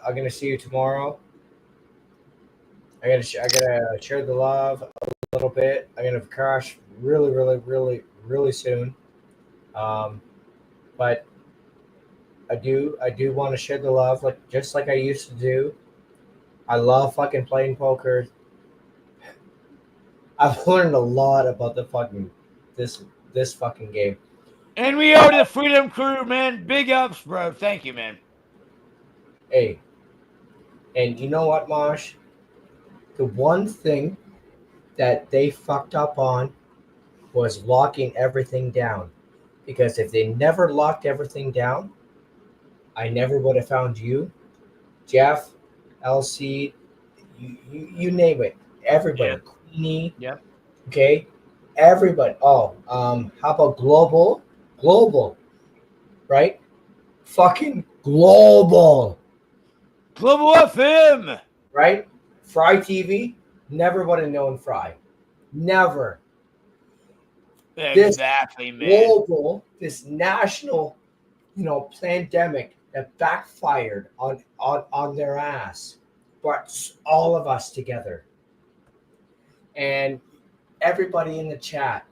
B: I'm gonna see you tomorrow. I gotta share the love a little bit. I'm gonna crash really soon. But I do want to share the love just like I used to do. I love fucking playing poker. I've learned a lot about the fucking this fucking game.
A: And we owe to the Freedom Crew, man. Big ups, bro. Thank you, man.
B: Hey, and you know what, Mosh? The one thing that they fucked up on was locking everything down. Because if they never locked everything down, I never would have found you, Jeff, LC, you name it. Everybody,
A: Yep.
B: Queenie,
A: Yep.
B: okay, everybody. Oh, how about global, right? Fucking global,
A: Global FM,
B: right? Fry TV, never would have known Fry, never.
A: Exactly, man.
B: Global, this national, pandemic that backfired on their ass, brought all of us together. And everybody in the chat,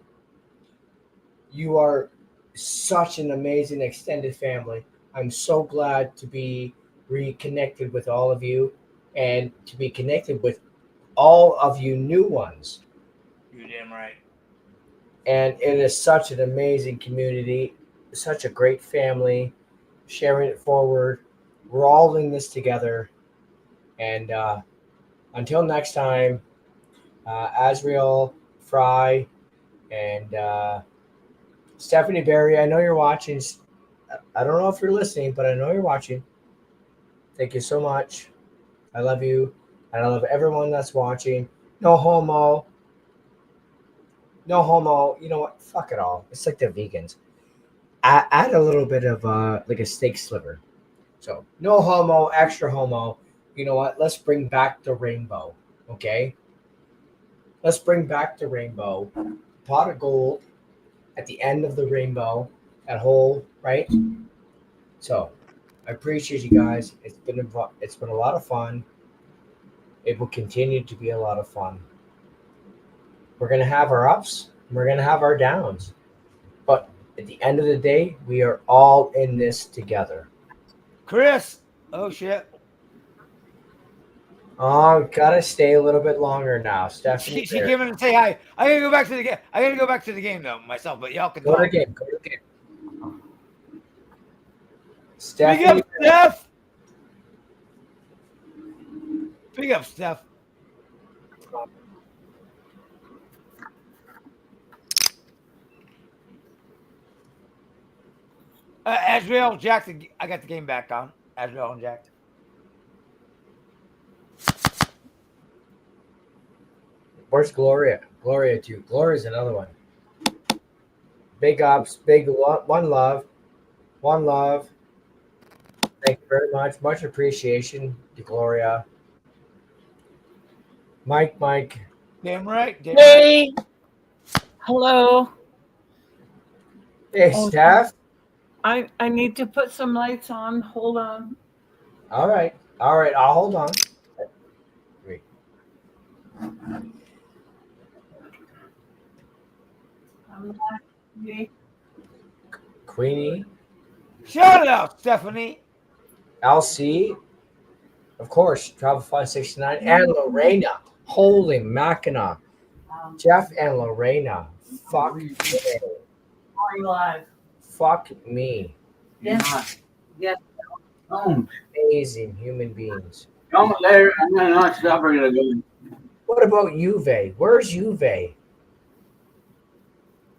B: you are such an amazing extended family. I'm so glad to be reconnected with all of you and to be connected with all of you new ones.
A: You're damn right.
B: And it is such an amazing community, such a great family, sharing it forward. We're all in this together. And until next time, Azrael, Fry, and Stephanie Berry, I know you're watching. I don't know if you're listening, but I know you're watching. Thank you so much. I love you. And I love everyone that's watching. No homo. No homo. You know what? Fuck it all. It's like the vegans. add a little bit of like a steak sliver. So no homo, extra homo. You know what? Let's bring back the rainbow. Okay. Let's bring back the rainbow. Pot of gold at the end of the rainbow. That whole right. So I appreciate you guys. It's been a lot of fun. It will continue to be a lot of fun. We're gonna have our ups. And we're gonna have our downs. But at the end of the day, we are all in this together.
A: Chris. Oh shit.
B: Oh, gotta stay a little bit longer now, Stephanie.
A: She came in to say hi. I gotta go back to the game. I gotta go back to the game though myself, but y'all can
B: Go to the
A: talk.
B: game. Go to the game.
A: Big
B: Stephanie.
A: up, Steph. Big up, Steph. Azrael, Jack, I got the game back on. Azrael and Jack.
B: Where's Gloria? Gloria too. Gloria's another one. Big ups, one love. One love. Thank you very much. Much appreciation to Gloria. Mike.
A: Damn right. Damn
O: Hey. Hello.
B: Hey,
O: Oh,
B: Steph.
O: I need to put some lights on. Hold on.
B: All right. I'll hold on. Wait.
O: I'm not ready.
B: Queenie.
A: Shout out, Stephanie.
B: LC. Of course, Travel 569 and Lorena. Holy Mackinac. Jeff and Lorena. Fuck me.
O: Going live.
B: Fuck me.
O: Yes. Yes.
B: Amazing human beings.
N: Come later, and then not stop. We're gonna go.
B: What about Juve? Where's Juve?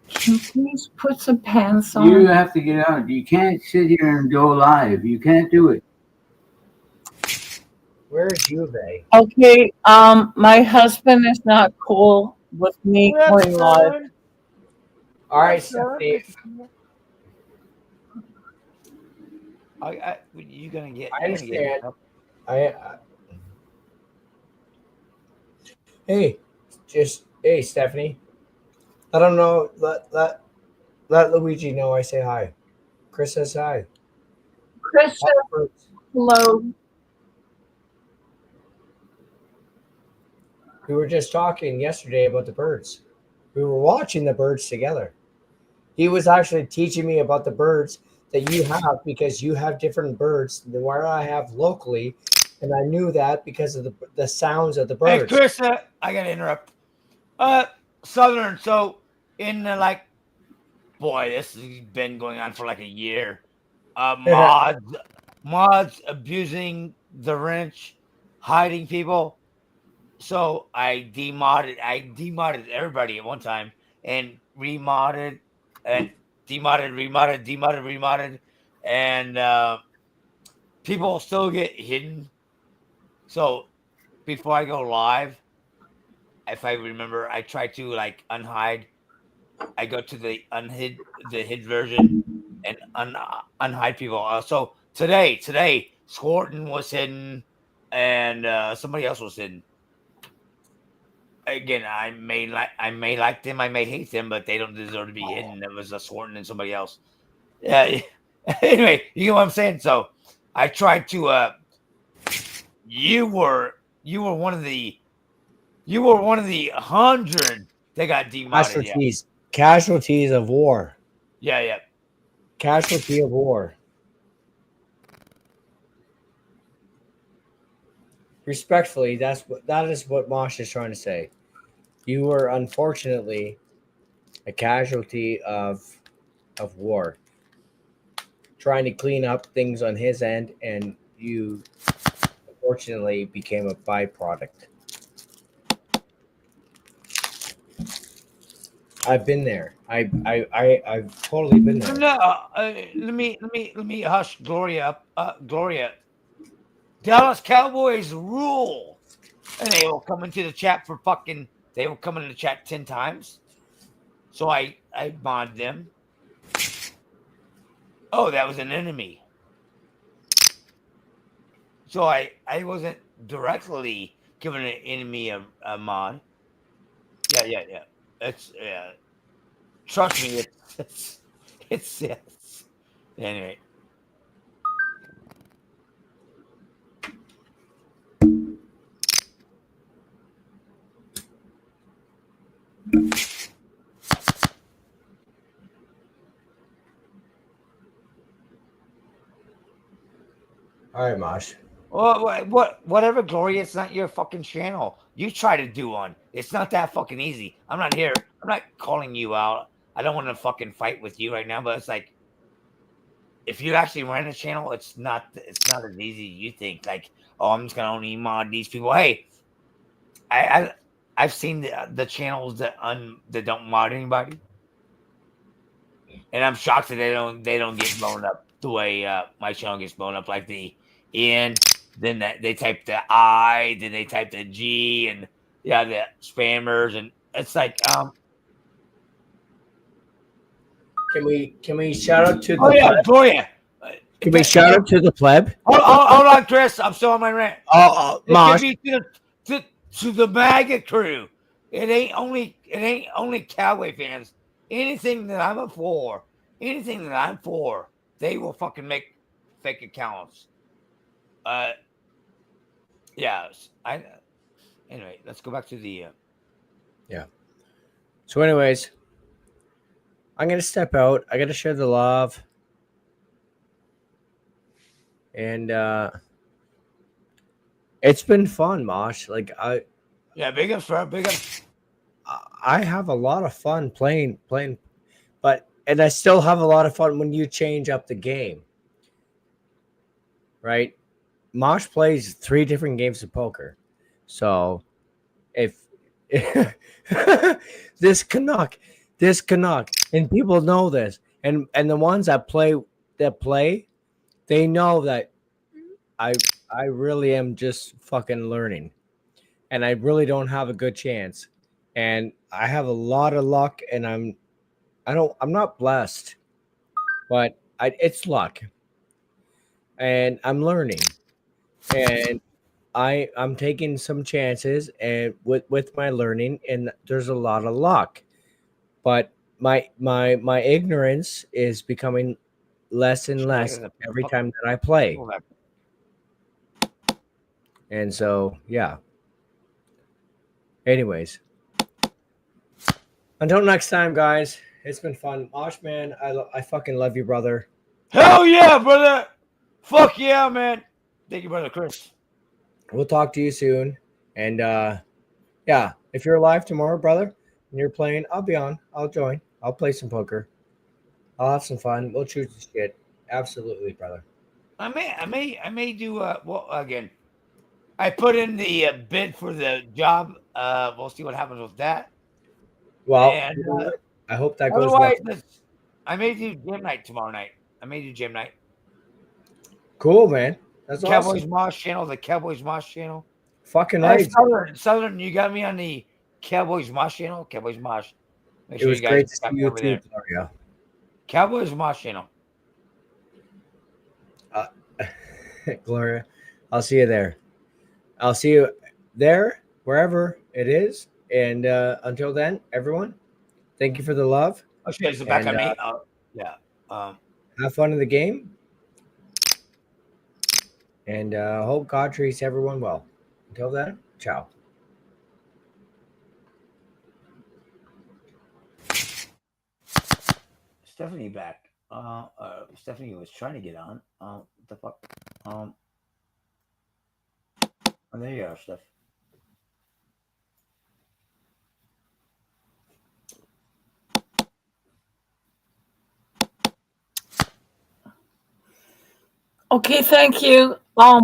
O: Can you please put some pants on?
N: You have to get out. You can't sit here and go live. You can't do it.
B: Where's Juve?
O: Okay. My husband is not cool with me going live.
B: All right, Stephanie.
A: You gonna get?
B: I understand. Hey, Stephanie. I don't know. Let Luigi know I say hi. Chris says hi.
O: Chris says hello.
B: We were just talking yesterday about the birds. We were watching the birds together. He was actually teaching me about the birds that you have because you have different birds than where I have locally, and I knew that because of the sounds of the birds.
A: Hey, Chris, I gotta interrupt. Southern. So in boy, this has been going on for like a year. Mods abusing the wrench, hiding people. So I demodded everybody at one time and remodded and remodded, and people still get hidden. So before I go live, if I remember, I try to unhide. I go to the hid version and unhide people. So today, Swarton was hidden, and somebody else was hidden. Again, I may like them, I may hate them, but they don't deserve to be hidden. It was a Swarton and somebody else. Yeah. Anyway, you know what I'm saying. So I tried to. You were one of the 100 that got demodded.
B: Casualties of war.
A: Yeah.
B: Casualty of war. Respectfully, that is what Mosh is trying to say. You were unfortunately a casualty of war, trying to clean up things on his end, and you unfortunately became a byproduct. I've been there. I've totally been there.
A: No, let me hush Gloria up. Gloria, Dallas Cowboys rule, and they will come into the chat for fucking. They will come into the chat 10 times. So I mod them. Oh, that was an enemy. So I wasn't directly giving an enemy a mod. Yeah. It's trust me, it's yes. Anyway.
B: All right, Mosh.
A: Well, whatever, Gloria. It's not your fucking channel. You try to do one. It's not that fucking easy. I'm not here. I'm not calling you out. I don't want to fucking fight with you right now. But it's like, if you actually run a channel, it's not as easy as you think. Like, oh, I'm just gonna only mod these people. Hey, I've seen the channels that don't mod anybody, and I'm shocked that they don't get blown up the way my channel gets blown up. Like the N, then they type the I, then they type the G, and the spammers, and it's like
B: Can we shout out to the
A: pleb? Gloria.
B: Can we shout out to the pleb?
A: Hold on, Chris. I'm still on my rant.
B: Mosh.
A: It could be to the maggot crew. It ain't only Cowboy fans. Anything that I'm for, they will fucking make fake accounts. Anyway, let's go back to the
B: Yeah. So anyways, I'm gonna step out. I gotta share the love. And it's been fun, Mosh. Like
A: big up, sir. Big up.
B: I have a lot of fun playing, and I still have a lot of fun when you change up the game. Right? Mosh plays 3 different games of poker. So if this Canuck, and people know this, and the ones that play, they know that I really am just fucking learning, and I really don't have a good chance, and I have a lot of luck, and I'm not blessed, but it's luck, and I'm learning, and I'm taking some chances, and with my learning, and there's a lot of luck, but my ignorance is becoming less and less every time that I play. And so, yeah. Anyways, until next time, guys. It's been fun. Mosh, man, I fucking love you, brother.
A: Hell yeah, brother. Fuck yeah, man. Thank you, brother Chris.
B: We'll talk to you soon. And if you're alive tomorrow, brother, and you're playing, I'll be on. I'll join. I'll play some poker. I'll have some fun. We'll choose the shit. Absolutely, brother.
A: I may do again. I put in the bid for the job. We'll see what happens with that.
B: Well,
A: and,
B: I hope that goes well.
A: I may do gym night tomorrow night.
B: Cool, man. That's
A: Cowboys
B: awesome.
A: Mosh channel, the Cowboys Mosh channel.
B: Fucking right.
A: Southern, you got me on the Cowboys Mosh channel. Cowboys Mosh. Make sure
B: it was
A: you guys
B: great to see you
A: over
B: too,
A: there.
B: Gloria.
A: Cowboys Mosh channel.
B: Gloria, I'll see you there. I'll see you there, wherever it is. And until then, everyone, thank you for the love.
A: Oh, shit, is it back on me? Yeah.
B: Have fun in the game. And hope God treats everyone well. Until then, ciao.
A: Stephanie back. Stephanie was trying to get on. What the fuck? Oh, there you are, Steph.
O: Okay, thank you. Oh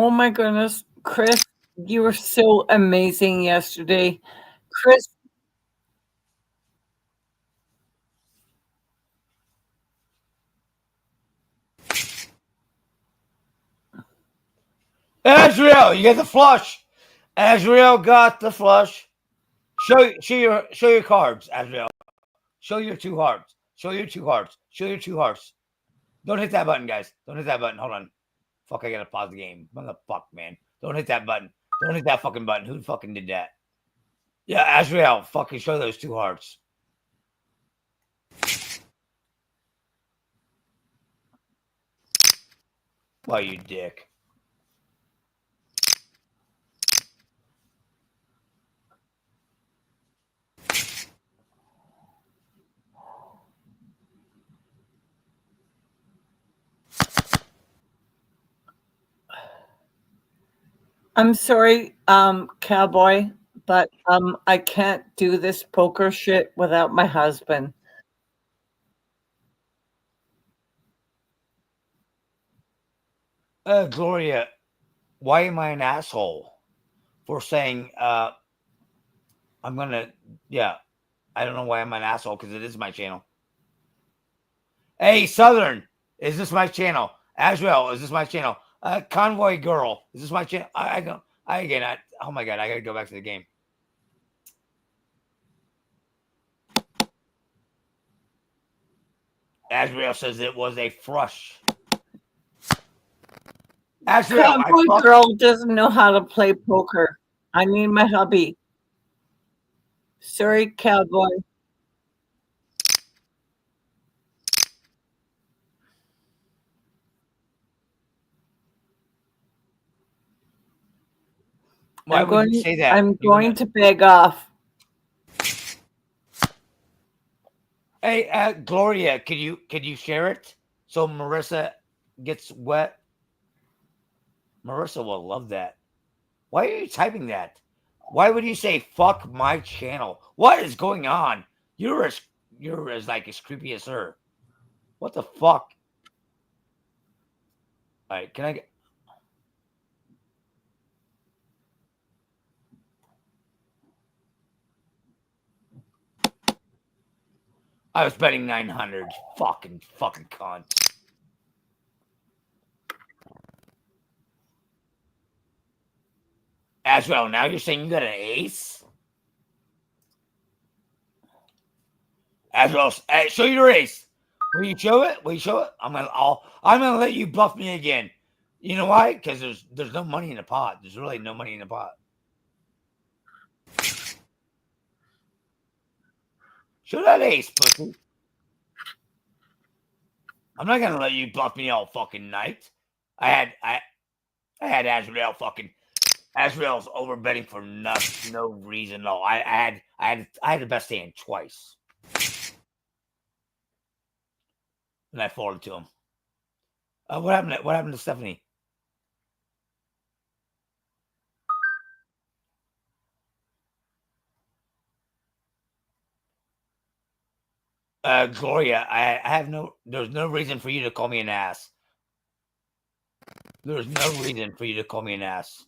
O: my goodness, Chris, you were so amazing yesterday. Chris,
A: Azrael, you get the flush. Azrael got the flush. Show your cards, Azrael. Show your 2 hearts. Show your 2 hearts. Don't hit that button, guys. Don't hit that button. Hold on. Fuck, I gotta pause the game. What the fuck, man? Don't hit that button. Don't hit that fucking button. Who fucking did that? Yeah, Azrael, fucking show those 2 hearts. Why, you dick.
O: I'm sorry, cowboy, but I can't do this poker shit without my husband.
A: Gloria, why am I an asshole for saying I'm gonna I don't know why I'm an asshole because it is my channel. Hey, Southern, is this my channel? Azrael, is this my channel? Convoy Girl, is this my channel? Oh my god, I gotta go back to the game. Azrael says it was a frush. Azrael,
O: Cowboy girl doesn't know how to play poker. I need my hubby. Sorry, cowboy.
A: Why would you say that?
O: I'm going to beg off.
A: Hey, Gloria, could you share it so Marissa gets wet? Marissa will love that. Why are you typing that? Why would you say fuck my channel? What is going on? You're as like as creepy as her. What the fuck? All right, can I get? I was betting 900. Fucking cunt. As well, now you're saying you got an ace? As well, hey, show your ace. Will you show it? Will you show it? I'm gonna let you bluff me again. You know why? Because there's no money in the pot. There's really no money in the pot. Show that ace, pussy. I'm not gonna let you bluff me all fucking night. I had Azrael's over betting for no reason at all. I had the best hand twice. And I folded to him. What happened to Stephanie? Gloria, there's no reason for you to call me an ass. There's no reason for you to call me an ass.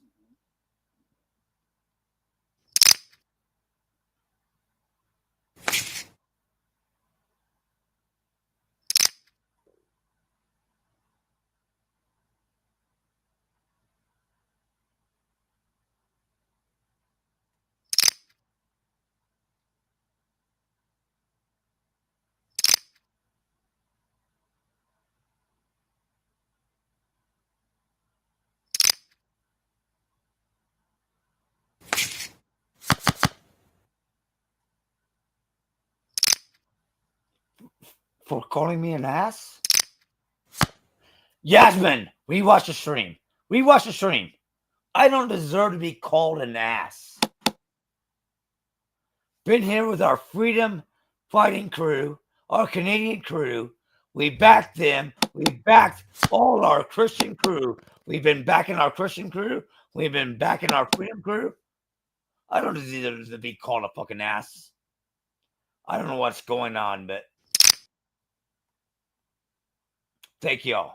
A: For calling me an ass? Yasmin, rewatch the stream. Rewatch the stream. I don't deserve to be called an ass. Been here with our freedom fighting crew, our Canadian crew. We backed them. We backed all our Christian crew. We've been backing our Christian crew. We've been backing our freedom crew. I don't deserve to be called a fucking ass. I don't know what's going on, but thank y'all.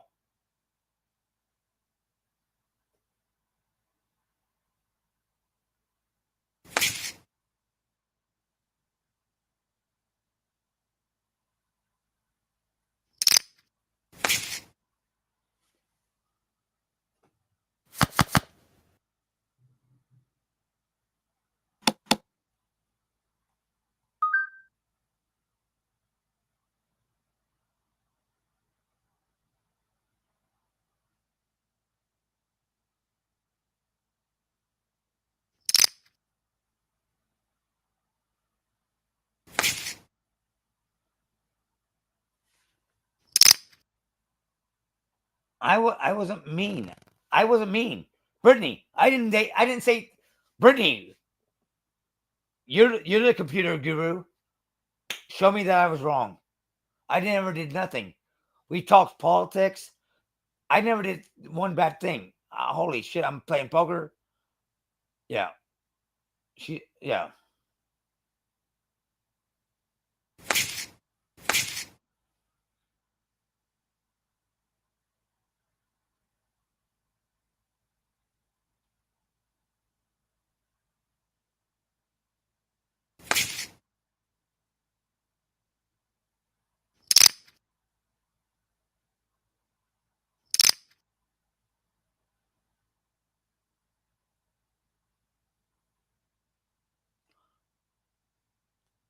A: I wasn't mean. I wasn't mean. Brittany, I didn't say Brittany. You're the computer guru. Show me that I was wrong. I never did nothing. We talked politics. I never did one bad thing. Holy shit, I'm playing poker. Yeah. Yeah.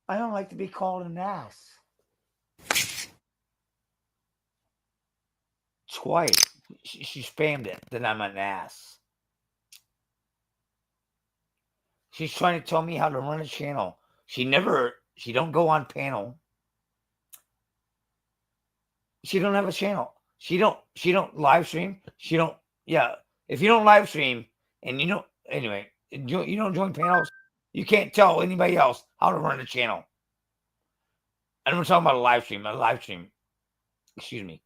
A: I don't like to be called an ass. Twice. She spammed it that I'm an ass. She's trying to tell me how to run a channel. She don't go on panel. She don't have a channel. She don't live stream. If you don't live stream and anyway, you don't join panels, you can't tell anybody else how to run a channel. And I'm talking about a live stream. Excuse me.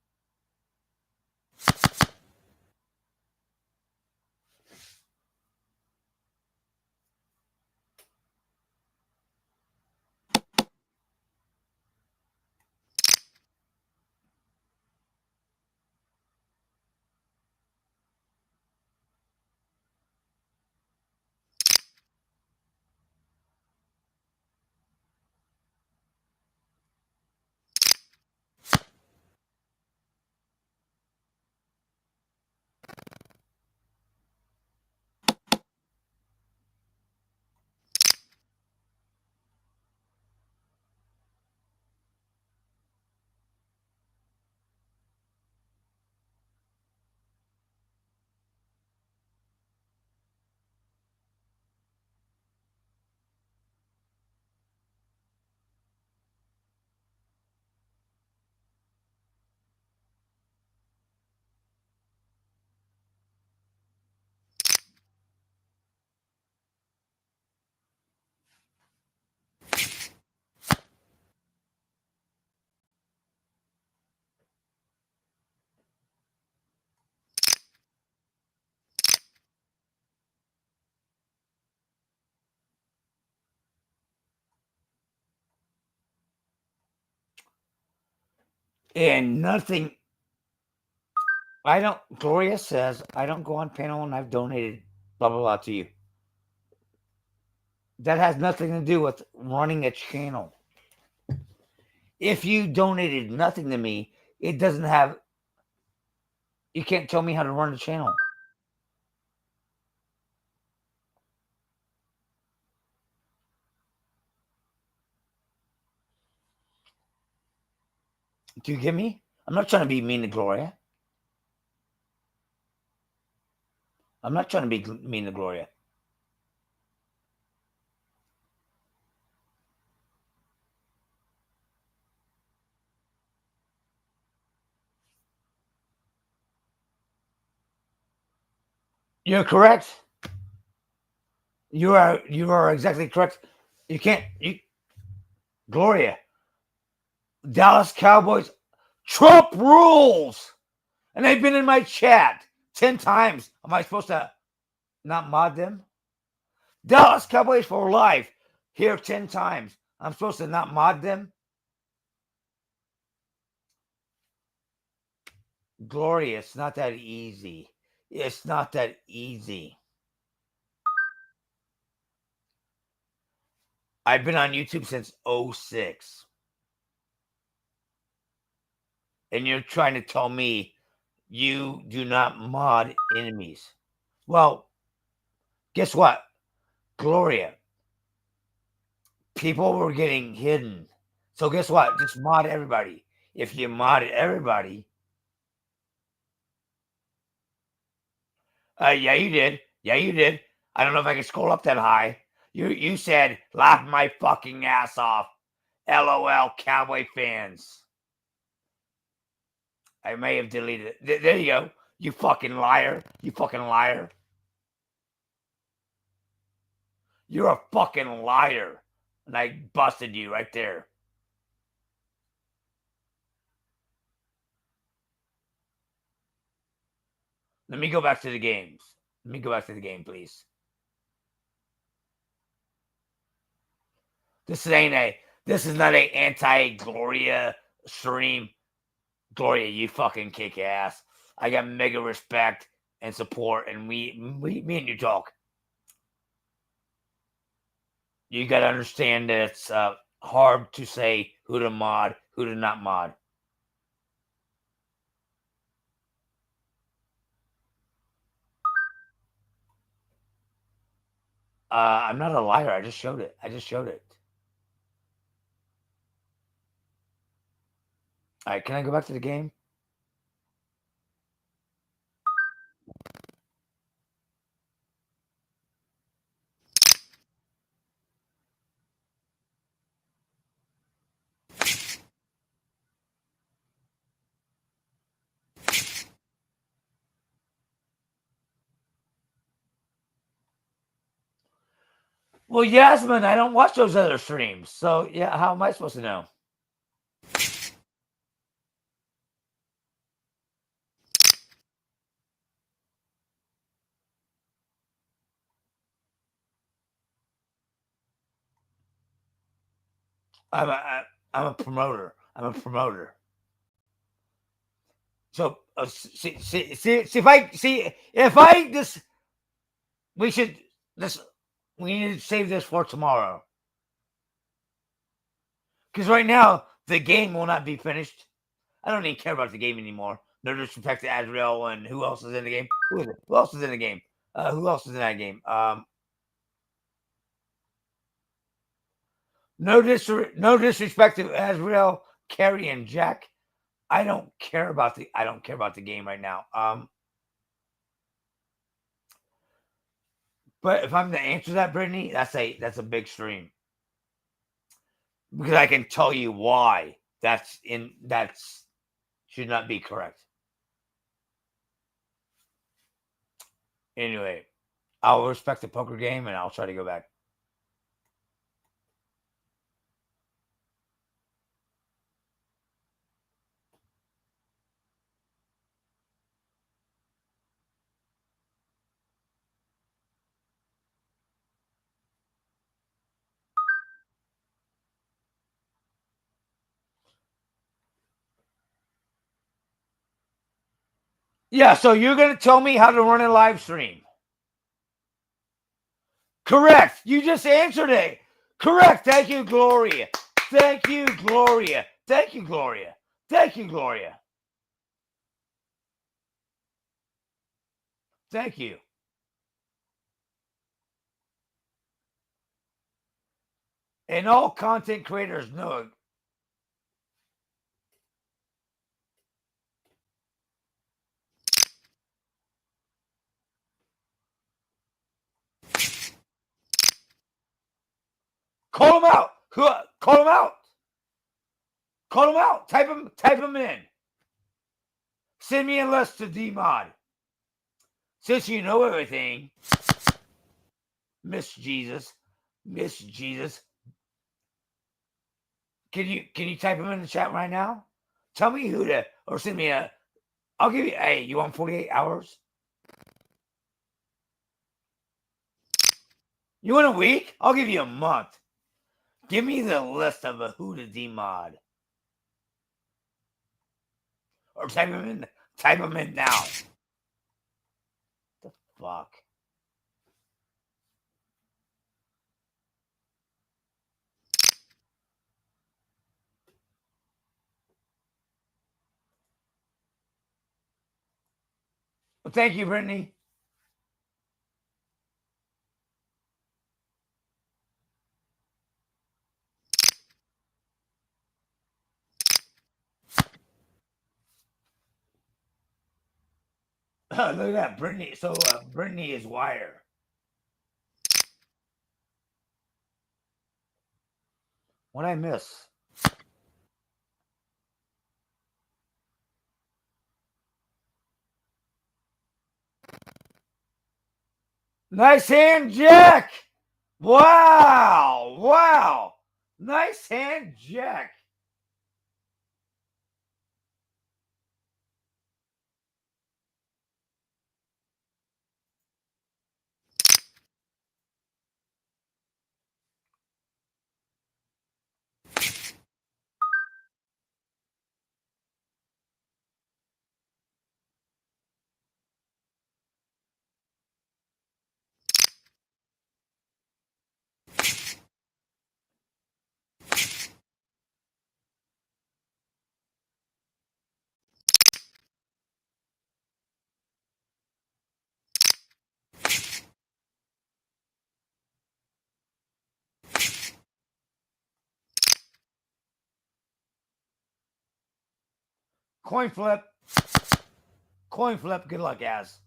A: And nothing. Gloria says, I don't go on panel and I've donated blah, blah, blah to you. That has nothing to do with running a channel. If you donated nothing to me, it doesn't have. You can't tell me how to run a channel. Do you get me? I'm not trying to be mean to Gloria. I'm not trying to be mean to Gloria. You're correct. You are exactly correct. You can't. Gloria. Dallas Cowboys. Trump rules. And they've been in my chat 10 times. Am I supposed to not mod them? Dallas Cowboys for life. Here 10 times. I'm supposed to not mod them? Gloria, it's not that easy. It's not that easy. I've been on YouTube since 2006. And you're trying to tell me you do not mod enemies. Well, guess what? Gloria, people were getting hidden. So guess what? Just mod everybody. If you modded everybody. Yeah, you did. Yeah, you did. I don't know if I can scroll up that high. You said, laugh my fucking ass off. LOL, Cowboy fans. I may have deleted it. There you go. You fucking liar. You fucking liar. You're a fucking liar. And I busted you right there. Let me go back to the games. Let me go back to the game, please. This is not a anti-Gloria stream. Gloria, you fucking kick ass. I got mega respect and support, and me and you talk. You gotta understand that it's hard to say who to mod, who to not mod. I'm not a liar. I just showed it. All right, can I go back to the game? Well, Yasmin, I don't watch those other streams. So, yeah, how am I supposed to know? I'm a promoter. I'm a promoter. So, see if I just we need to save this for tomorrow. Because right now, the game will not be finished. I don't even care about the game anymore. No disrespect to Azrael and who else is in the game. Who is it? Who else is in the game? Who else is in that game? No disrespect to Azrael, Carrie, and Jack. I don't care about the game right now. But if I'm to answer that, Brittany, that's a big stream. Because I can tell you why that's should not be correct. Anyway, I'll respect the poker game and I'll try to go back. Yeah, so you're going to tell me how to run a live stream. Correct. You just answered it. Correct. Thank you, Gloria. Thank you, Gloria. Thank you, Gloria. Thank you, Gloria. Thank you. And all content creators know. Call them out. Call them out. Call them out. Type them in. Send me a list to DMod. Since you know everything, Miss Jesus. Can you type them in the chat right now? Tell me who to, or send me a. I'll give you. Hey, you want 48 hours? You want a week? I'll give you a month. Give me the list of who to DMod. Or type them in. Type them in now. The fuck. Well, thank you, Brittany. Look at that, Brittany. So Brittany is wire. What I miss? Nice hand, Jack. Wow. Wow. Nice hand, Jack. Coin flip. Coin flip. Good luck, Az.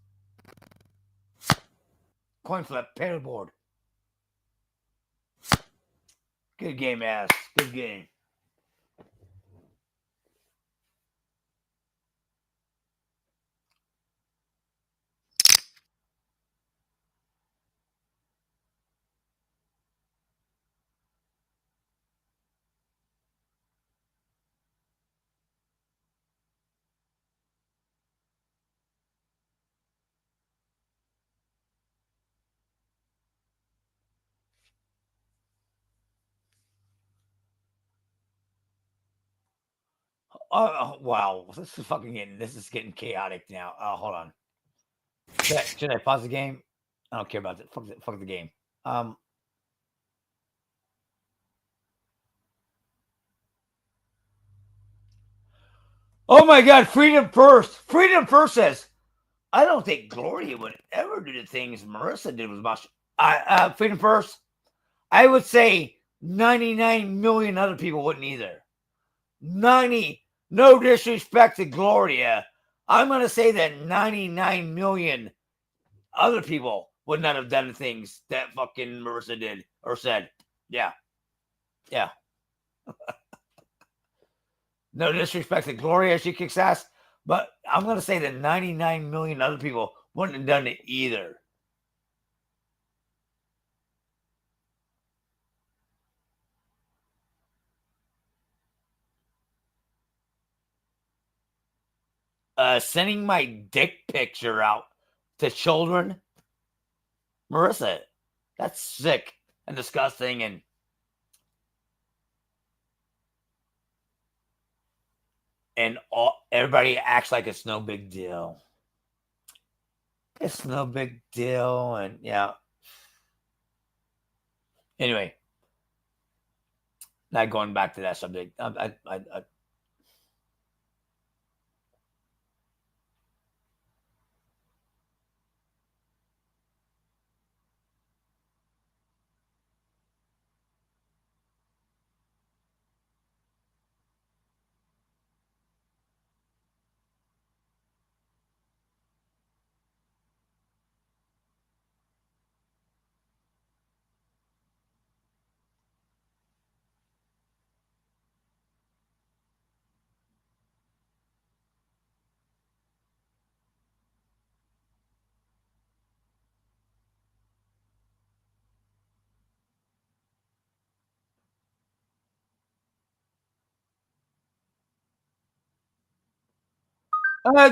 A: Coin flip. Paddleboard. Good game, Az. Good game. Wow. This is getting chaotic now. Hold on. Should I pause the game? I don't care about it. Fuck the game. Oh my God, Freedom First. Freedom First says, I don't think Gloria would ever do the things Marissa did with Mosh. Freedom First, I would say 99 million other people wouldn't either. 90, no disrespect to Gloria. I'm going to say that 99 million other people would not have done the things that fucking Marissa did or said. Yeah. Yeah. No disrespect to Gloria, she kicks ass, but I'm going to say that 99 million other people wouldn't have done it either. Sending my dick picture out to children, Marissa, that's sick and disgusting, and everybody acts like it's no big deal. It's no big deal, and yeah. Anyway, not going back to that subject.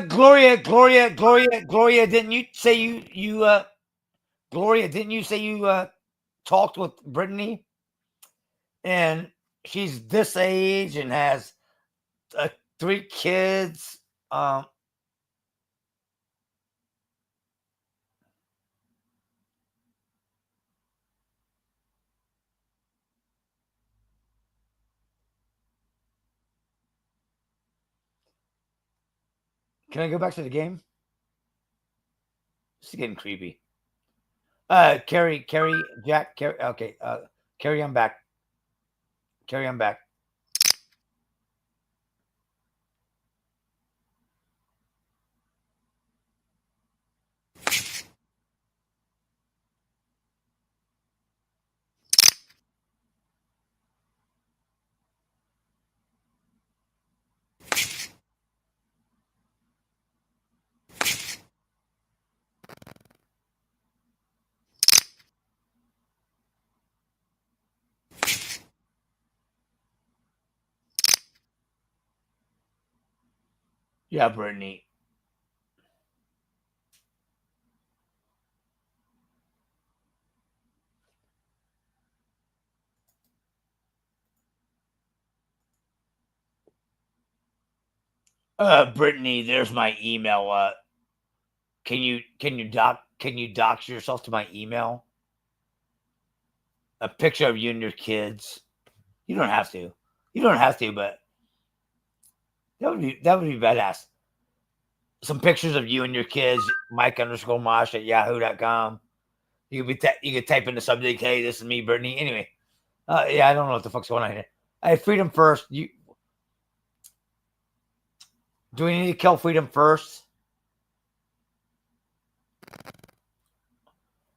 A: Gloria, didn't you say Gloria, didn't you say you talked with Brittany? And she's this age and has 3 kids. Can I go back to the game? This is getting creepy. Carrie, Jack, Carrie. Okay, Carrie, I'm back. Carrie, I'm back. Yeah, Brittany. Brittany, there's my email. Can you dox yourself to my email? A picture of you and your kids. You don't have to. You don't have to, but that would be badass. Some pictures of you and your kids, Mike_Mosh at yahoo.com. You could type in the subject, hey, this is me, Brittany. Anyway, yeah, I don't know what the fuck's going on here. Hey, freedom first. Do we need to kill freedom first?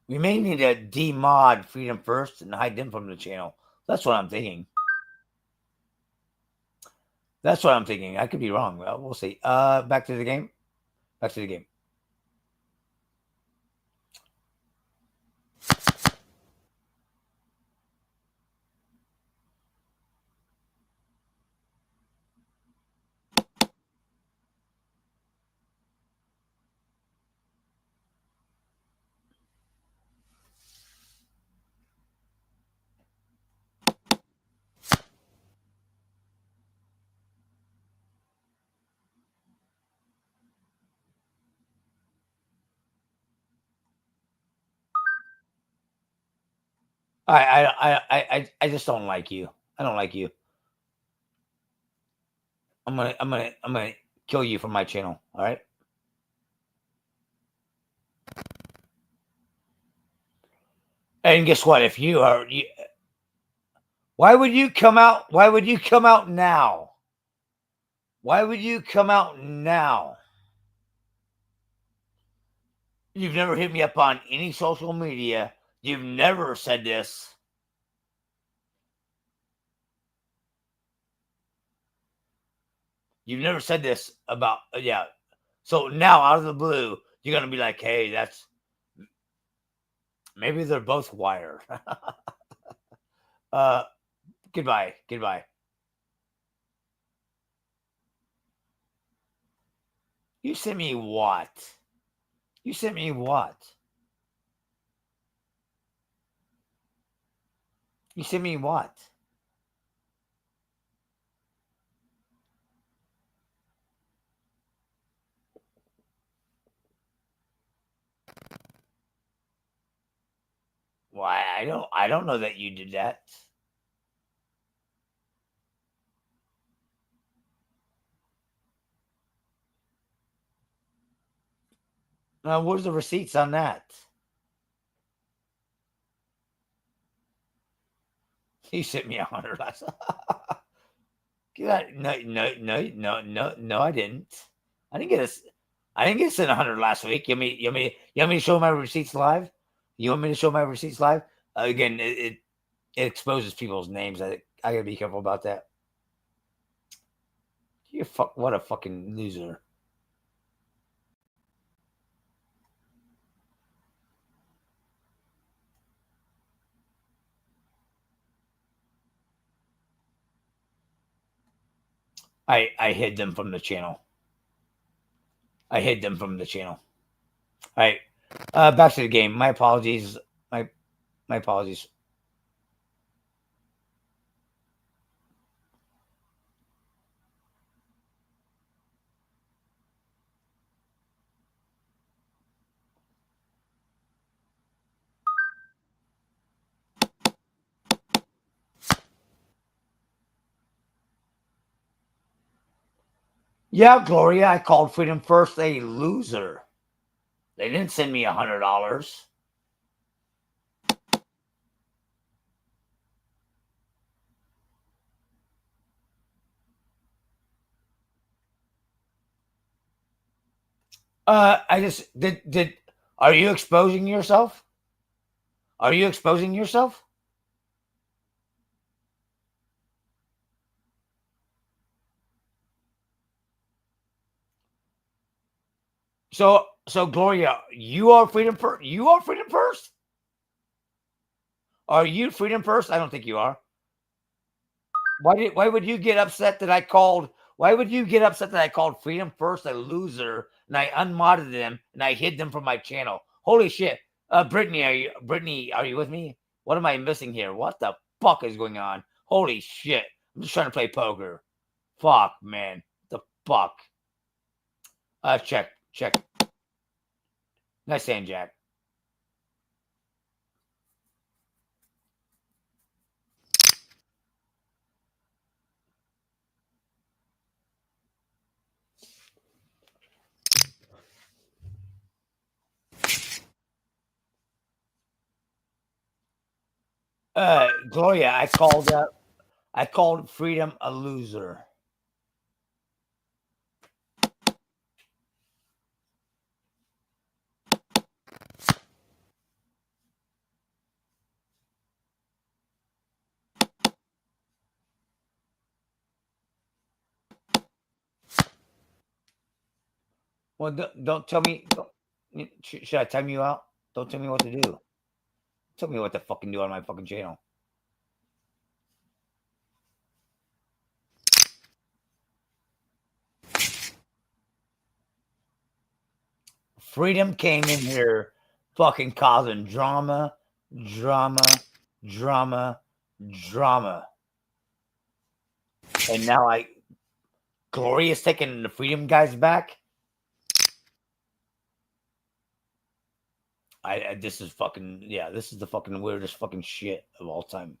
A: We may need to demod freedom first and hide them from the channel. That's what I'm thinking. That's what I'm thinking. I could be wrong. Well, we'll see. Back to the game. Back to the game. I just don't like you. I don't like you. I'm gonna kill you from my channel. All right. And guess what? If you are, why would you come out? Why would you come out now? Why would you come out now? You've never hit me up on any social media. You've never said this. You've never said this about, yeah. So now out of the blue, you're going to be like, hey, that's, maybe they're both wired. Goodbye. Goodbye. You sent me what? You sent me what? You sent me what? Why? I don't know that you did that. Where's the receipts on that? You sent me 100 last. No, I didn't. I didn't get sent 100 last week. You want me to show my receipts live? You want me to show my receipts live? Again, it exposes people's names. I gotta be careful about that. What a fucking loser. I hid them from the channel. I hid them from the channel. All right. Back to the game. My apologies. My apologies. Yeah, Gloria, I called Freedom First a loser. They didn't send me $100. I just did. Are you exposing yourself? Are you exposing yourself? So Gloria, you are Freedom First. You are Freedom First. Are you Freedom First? I don't think you are. Why would you get upset that I called? Why would you get upset that I called Freedom First a loser and I unmodded them and I hid them from my channel? Holy shit. Brittany, are you with me? What am I missing here? What the fuck is going on? Holy shit. I'm just trying to play poker. Fuck, man. The fuck. Check. Nice hand, Jack. Gloria, I called Freedom a loser. Well, don't tell me. Should I time you out? Don't tell me what to do. Tell me what to fucking do on my fucking channel. Freedom came in here fucking causing drama. And now Gloria's taking the Freedom guys back. This is fucking, yeah, this is the fucking weirdest fucking shit of all time.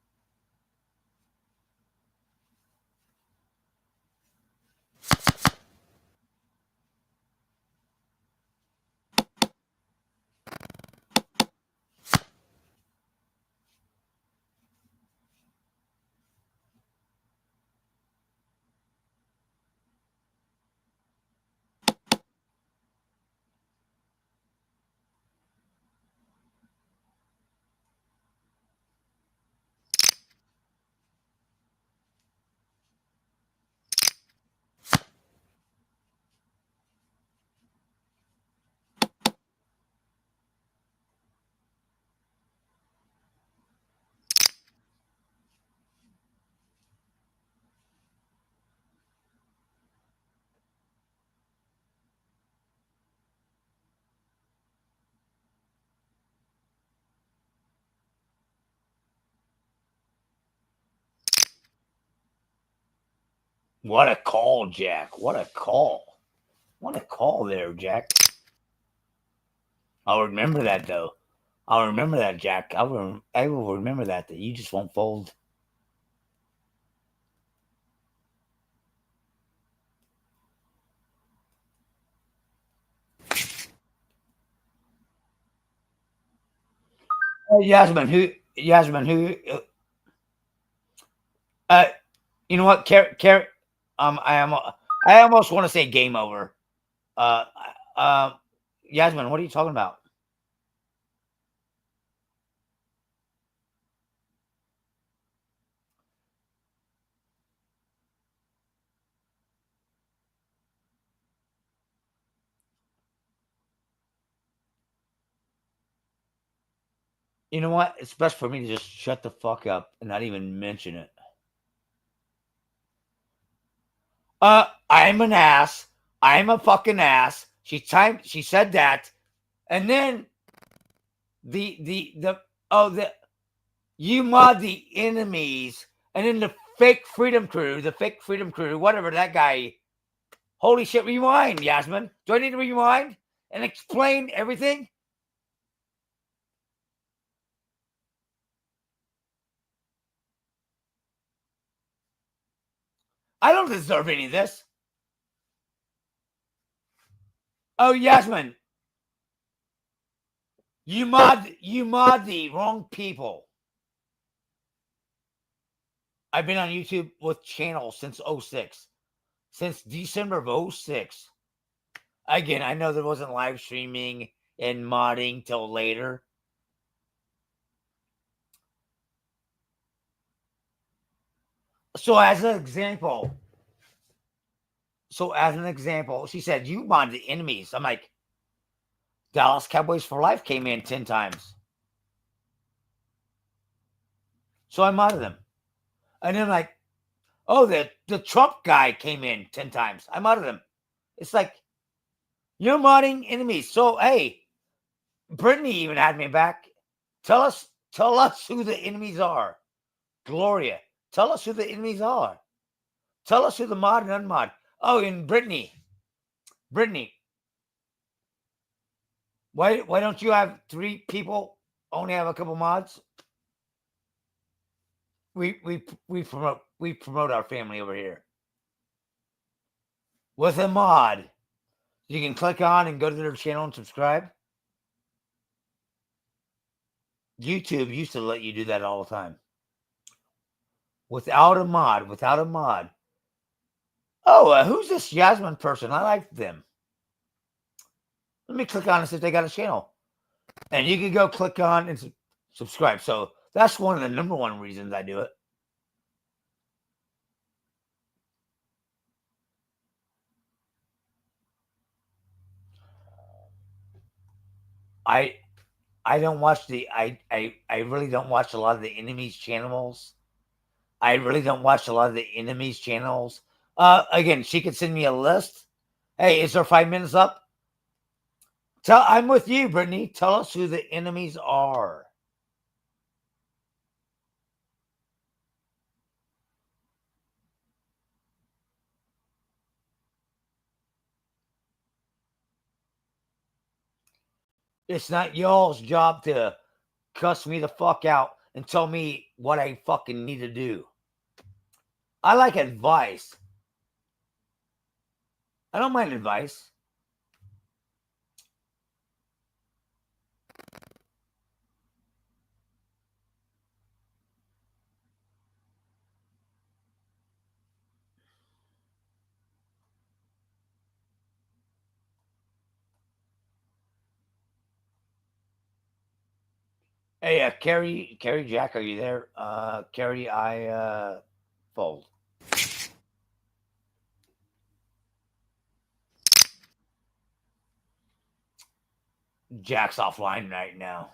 A: What a call, Jack. What a call. What a call there, Jack. I'll remember that, though. I'll remember that, Jack. I will remember that you just won't fold. Yasmin, who? You know what, I almost want to say game over. Yasmin, what are you talking about? You know what? It's best for me to just shut the fuck up and not even mention it. I'm an ass. I'm a fucking ass. She said that. And then you mod the enemies, and then the fake freedom crew, whatever that guy. Holy shit, rewind, Yasmin. Do I need to rewind and explain everything? I don't deserve any of this. Oh, Yasmin. You mod the wrong people. I've been on YouTube with channels since 06. Since December of 06. Again, I know there wasn't live streaming and modding till later. So as an example, she said, you mod the enemies. I'm like, Dallas Cowboys for Life came in 10 times. So I modded them. And then like, Oh, the Trump guy came in 10 times. I modded him. It's like, you're modding enemies. So, hey, Brittany even had me back. Tell us who the enemies are. Gloria, tell us who the enemies are. Tell us who the mod and unmod. Oh, and Brittany, why don't you have 3 people? Only have a couple mods. We promote our family over here with a mod. You can click on and go to their channel and subscribe. YouTube used to let you do that all the time. Without a mod. Oh, who's this Yasmin person? I like them. Let me click on and see if they got a channel. And you can go click on and subscribe. So that's one of the number one reasons I do it. I don't watch I really don't watch a lot of the enemies channels. Again, she could send me a list. Hey, is there 5 minutes up? I'm with you, Brittany. Tell us who the enemies are. It's not y'all's job to cuss me the fuck out and tell me what I fucking need to do. I like advice. I don't mind advice. Hey, Carrie Jack, are you there? Carrie, I fold. Jack's offline right now.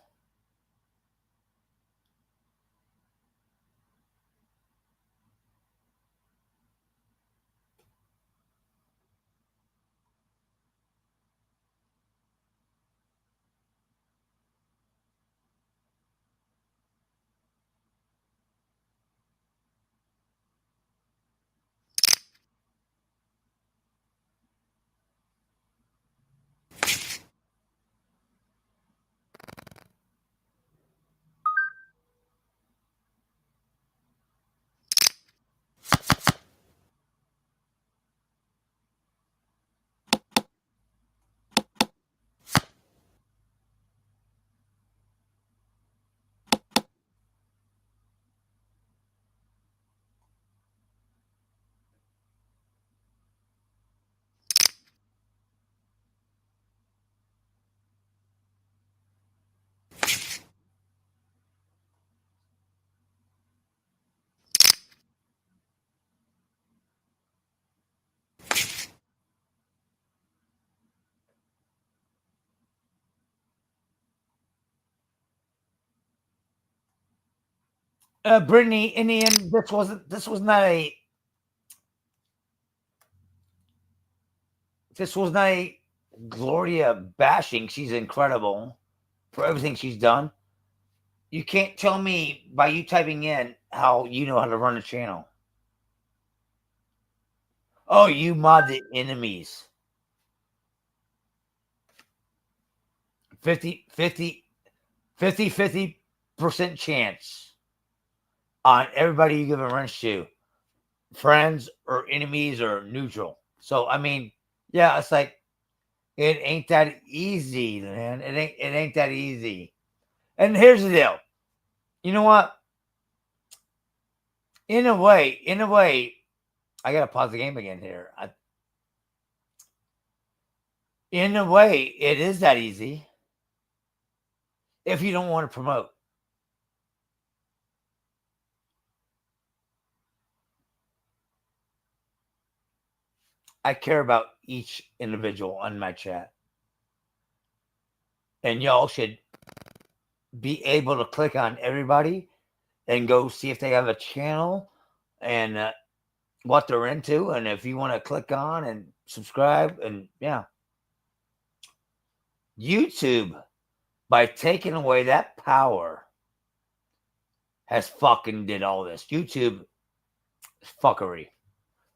A: Brittany, in the end, this was not a Gloria bashing. She's incredible for everything she's done. You can't tell me by you typing in how you know how to run a channel. Oh, you mod the enemies. 50% chance on everybody you give a wrench to, friends or enemies or neutral. So I mean, yeah, it's like it ain't that easy, man. It ain't that easy. And here's the deal. You know what? In a way, I gotta pause the game again here. In a way, it is that easy if you don't want to promote. I care about each individual on my chat. And y'all should be able to click on everybody and go see if they have a channel and what they're into, and if you want to click on and subscribe, and yeah, YouTube, by taking away that power, has fucking did all this. YouTube is fuckery.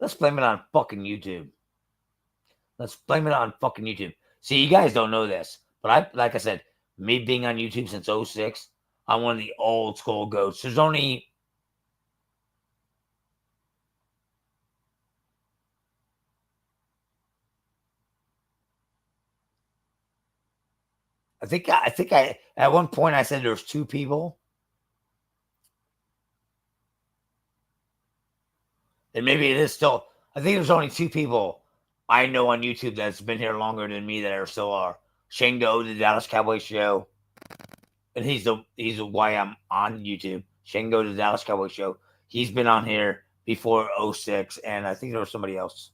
A: Let's blame it on fucking YouTube. Let's blame it on fucking YouTube. See, you guys don't know this, but like I said, me being on YouTube since 06, I'm one of the old school goats. There's only I think at one point I said there's 2 people. And maybe it is still, I think there's only 2 people I know on YouTube that's been here longer than me that are still are. Shango, the Dallas Cowboys show. And he's why I'm on YouTube. Shango, the Dallas Cowboys show. He's been on here before 06, and I think there was somebody else.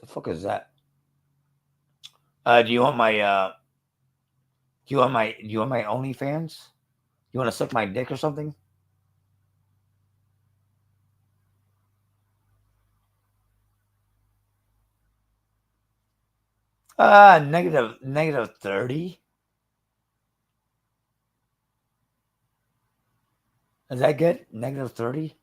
A: The fuck is that? Do you want my OnlyFans? You want to suck my dick or something? Negative 30. Is that good? Negative 30?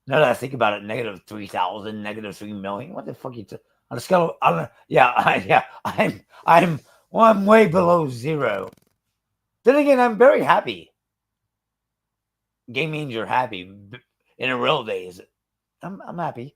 A: Now that I think about it, negative 3,000, negative 3 million. What the fuck you? On a scale, I don't know. Yeah, I'm way below 0. Then again, I'm very happy. Game means you're happy. In a real days, I'm happy.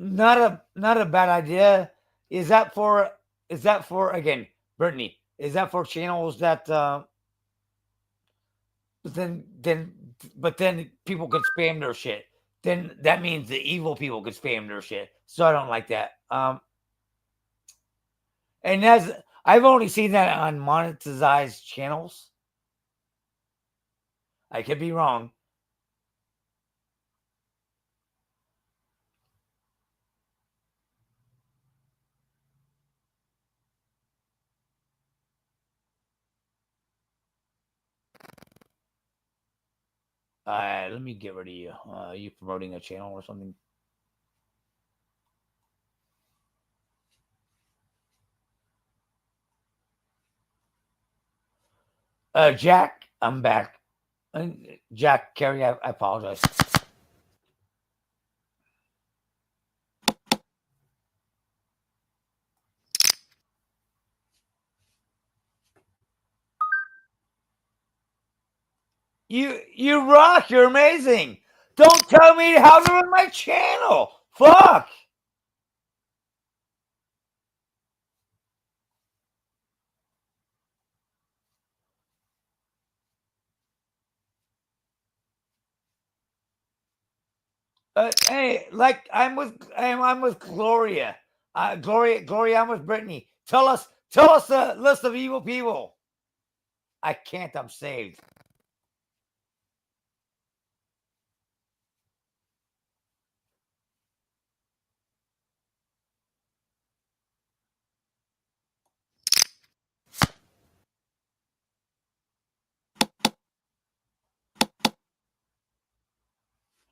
A: Not a bad idea. Is that for again, Brittany? Is that for channels that but then people could spam their shit. Then that means the evil people could spam their shit. So I don't like that. And as I've only seen that on monetized channels. I could be wrong. Let me get rid of you. Are you promoting a channel or something? Jack, I'm back. Jack, Carrie, I apologize. You rock. You're amazing. Don't tell me how to run my channel. Fuck. Hey, like I'm with Gloria. Gloria, I'm with Brittany. Tell us the list of evil people. I can't. I'm saved.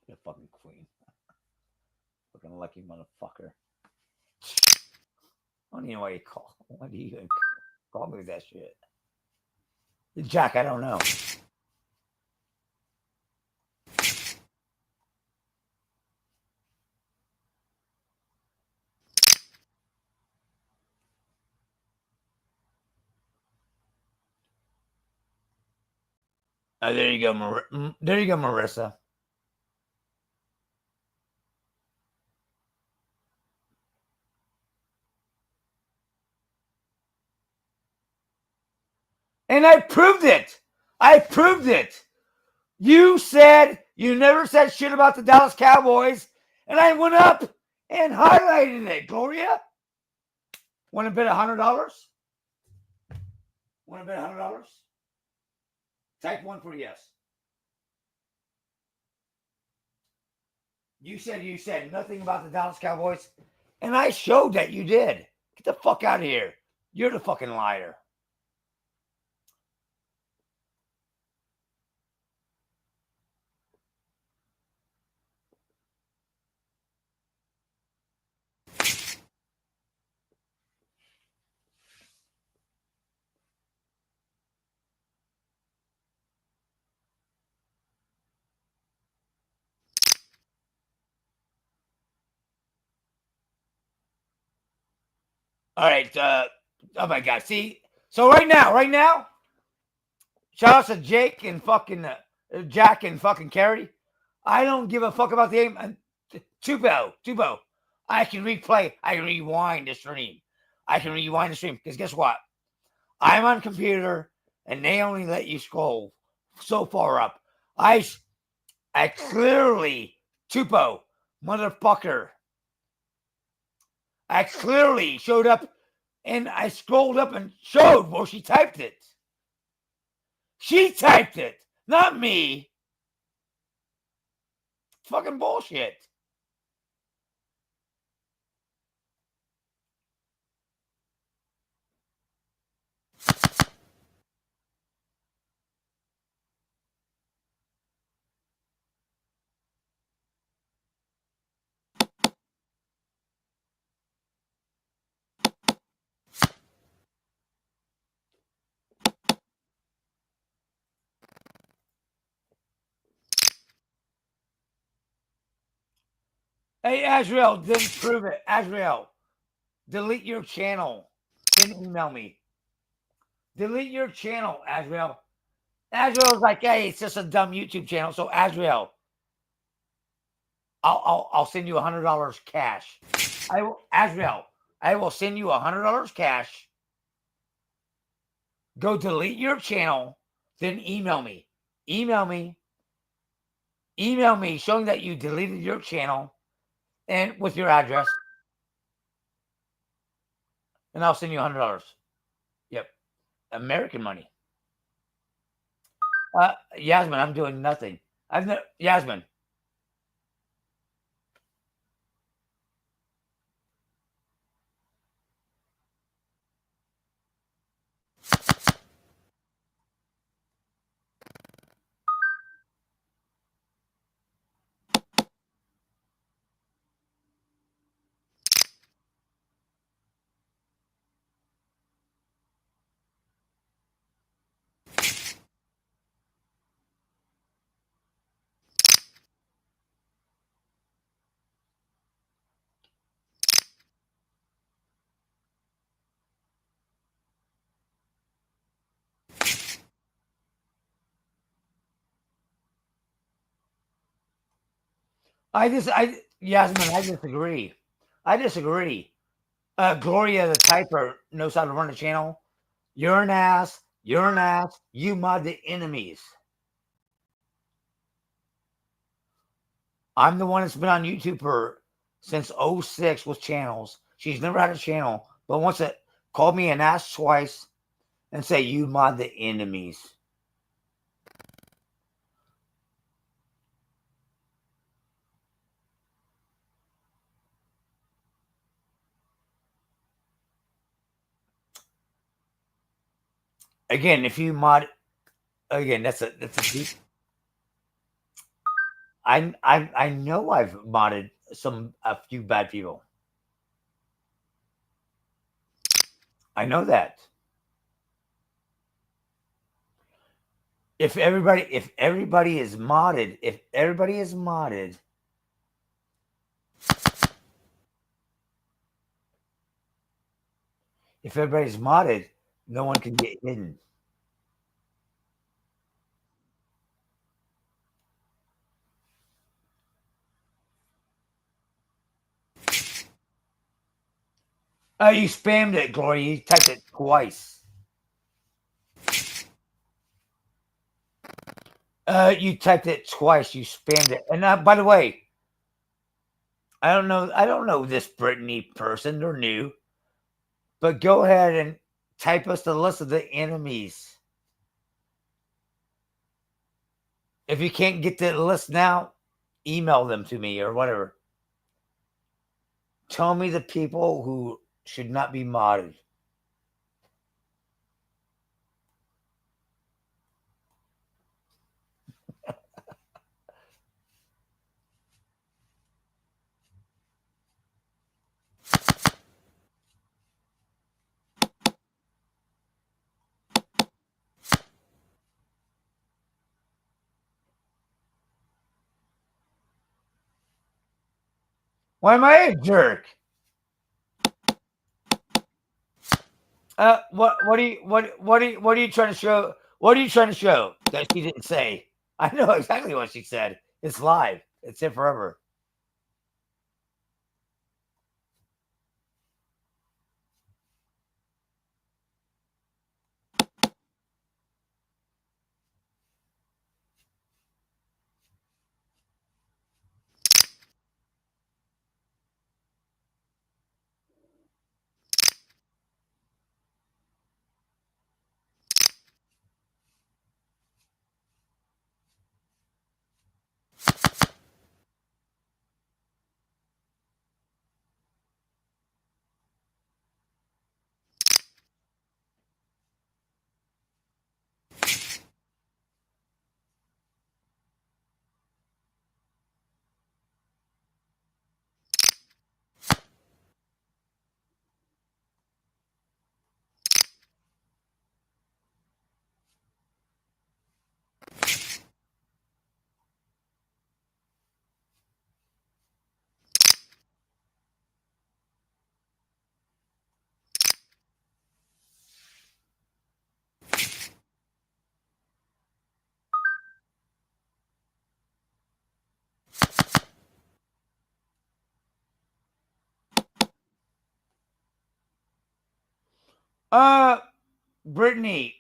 A: You're fucking queen. Fucking lucky motherfucker. I don't even know why you call. Why do you even call me that shit? Jack, I don't know. There you go, there you go, Marissa. And I proved it. I proved it. You said you never said shit about the Dallas Cowboys, and I went up and highlighted it. Gloria, want to bet $100? Want to bet $100? Type 1 for yes. You said nothing about the Dallas Cowboys, and I showed that you did. Get the fuck out of here. You're the fucking liar. All right. Oh my God. See, so right now, shout out to Jake and fucking Jack and fucking Carrie. I don't give a fuck about the game. Tubo. I can replay. I can rewind the stream. Because guess what? I'm on computer and they only let you scroll so far up. I clearly, Tupo, motherfucker. I clearly showed up and I scrolled up and showed where she typed it. She typed it, not me. Fucking bullshit. Hey, Azrael, didn't prove it. Azrael, delete your channel. Didn't email me. Delete your channel, Azrael. Azrael's like, hey, it's just a dumb YouTube channel. So Azrael, I'll send you $100 cash. Azrael, I will send you $100 cash. Go delete your channel, then email me. Email me showing that you deleted your channel and with your address. And I'll send you $100. Yep. American money. Yasmin, I'm doing nothing. Yasmin. Yasmin, I disagree. Gloria, the typer, knows how to run a channel. You're an ass. You mod the enemies. I'm the one that's been on YouTube since 06 with channels. She's never had a channel, but once it called me an ass twice and say you mod the enemies. Again, if you mod, again, that's a deep. I know I've modded a few bad people. I know that. If everybody is modded, no one can get hidden. You spammed it, Gloria. You typed it twice. You typed it twice. You spammed it. And by the way, I don't know. I don't know this Brittany person. They're new. But go ahead and type us the list of the enemies. If you can't get the list now, email them to me or whatever. Tell me the people who should not be modded. Why am I a jerk? What are you trying to show? What are you trying to show that she didn't say? I know exactly what she said. It's live. It's in forever. Brittany,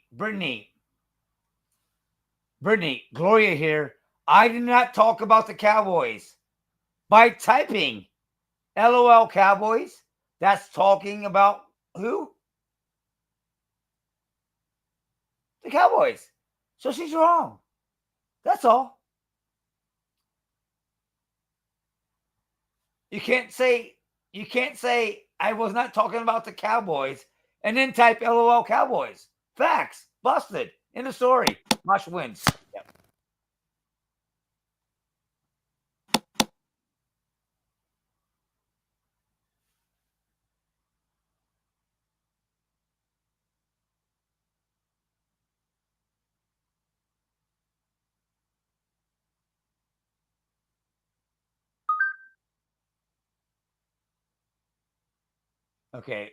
A: Gloria here. I did not talk about the Cowboys by typing LOL Cowboys. That's talking about who? The Cowboys. So she's wrong. That's all. You can't say I was not talking about the Cowboys and then type LOL Cowboys. Facts. Busted. In the story. Mosh wins. Yep. Okay.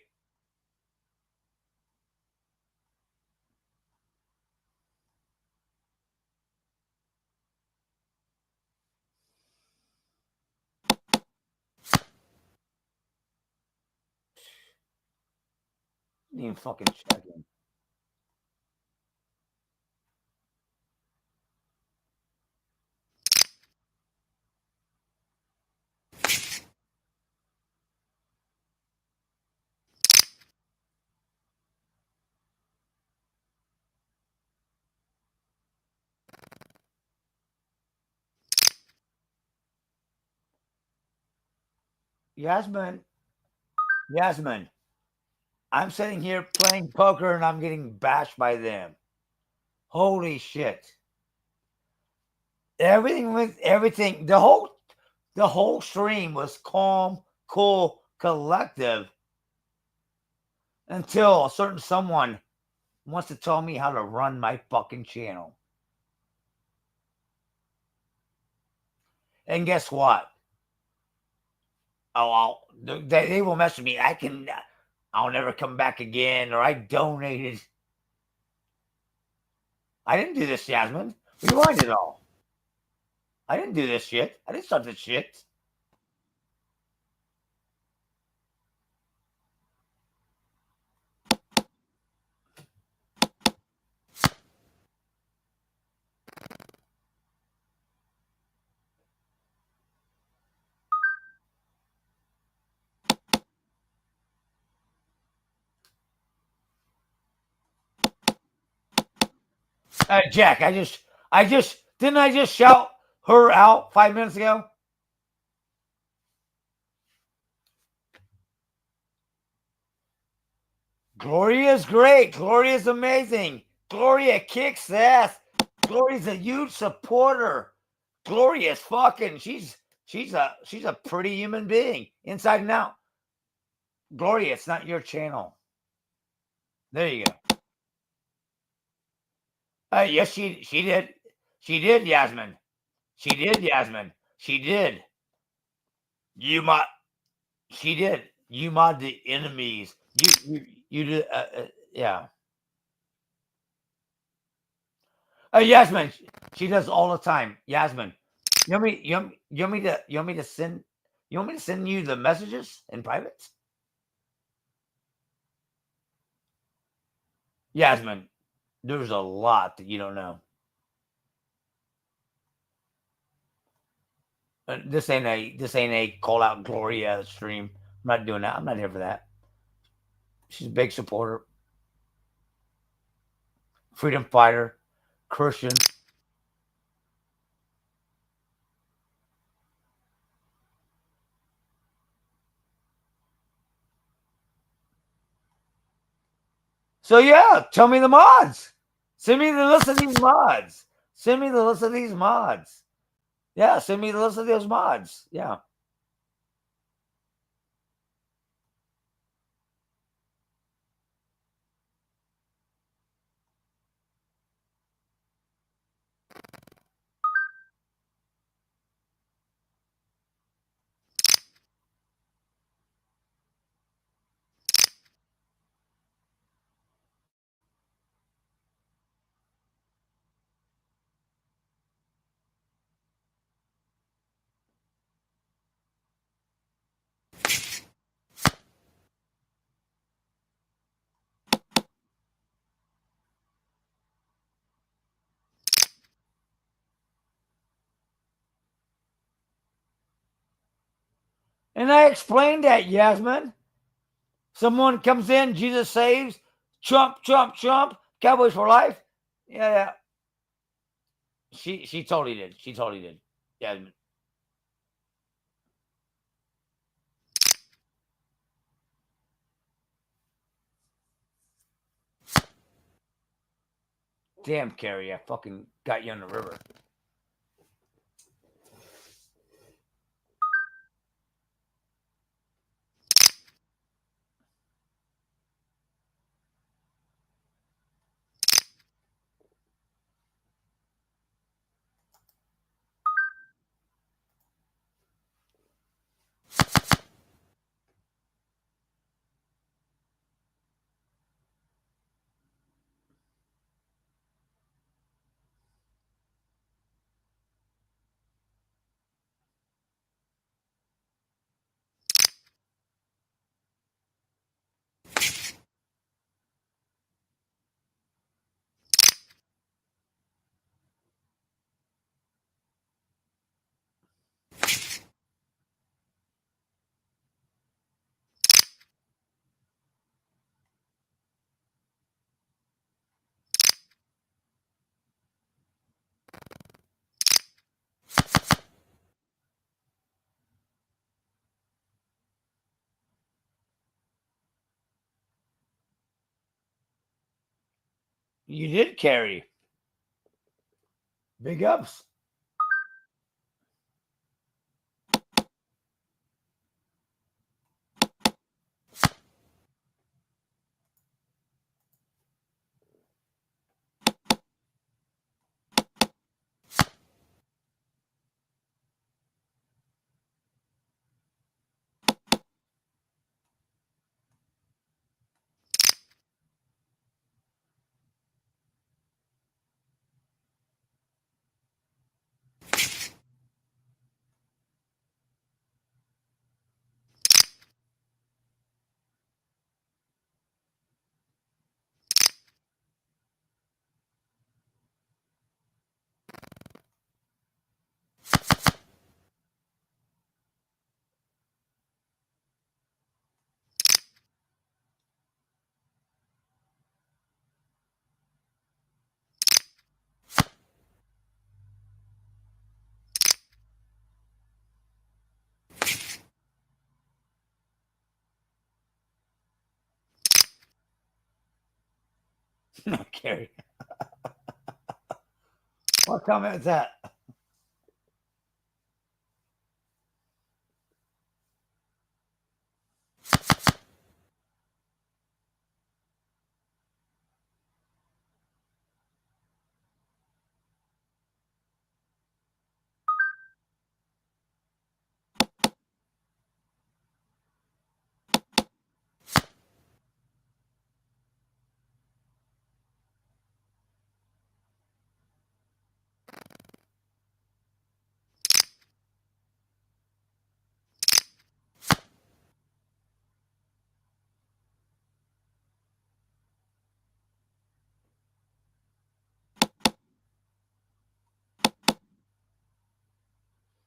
A: Didn't even fucking check in. Yasmin, I'm sitting here playing poker and I'm getting bashed by them. Holy shit. Everything, the whole stream was calm, cool, collective until a certain someone wants to tell me how to run my fucking channel. And guess what? They will message me. I'll never come back again, or I donated. I didn't do this, Jasmine. Rewind it all. I didn't do this shit. I didn't start this shit. Jack, I just didn't I just shout her out 5 minutes ago? Gloria's great. Gloria's amazing. Gloria kicks ass. Gloria's a huge supporter. Gloria's fucking. She's a pretty human being inside and out. Gloria, it's not your channel. There you go. Yes, she did. She did, Yasmin. She did, Yasmin. She did. You mod. She did. You mod the enemies. You did. Yeah. Yasmin. She does all the time. Yasmin. You want me to send you the messages in private? Yasmin, there's a lot that you don't know. This ain't a call out Gloria stream. I'm not doing that. I'm not here for that. She's a big supporter. Freedom fighter, Christian. So yeah, tell me the mods. Send me the list of these mods. Send me the list of these mods. Yeah, send me the list of those mods. Yeah. And I explained that, Yasmin. Someone comes in, Jesus saves, Trump, Trump, Trump, Cowboys for life. Yeah. She totally did. She totally did. Yasmin. Damn, Carrie, I fucking got you on the river. You did, Carrie. Big ups. Carrie. What comment is that?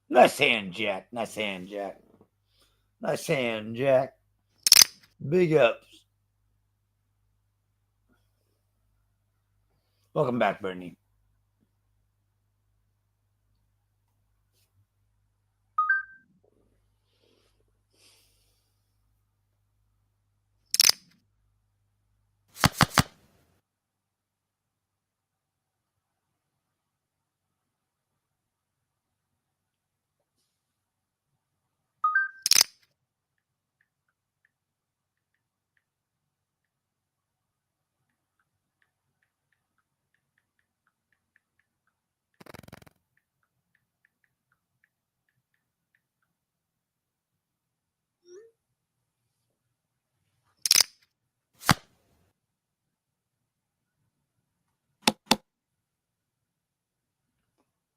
A: Nice hand, Jack. Nice hand, Jack. Nice hand, Jack. Big ups. Welcome back, Bernie.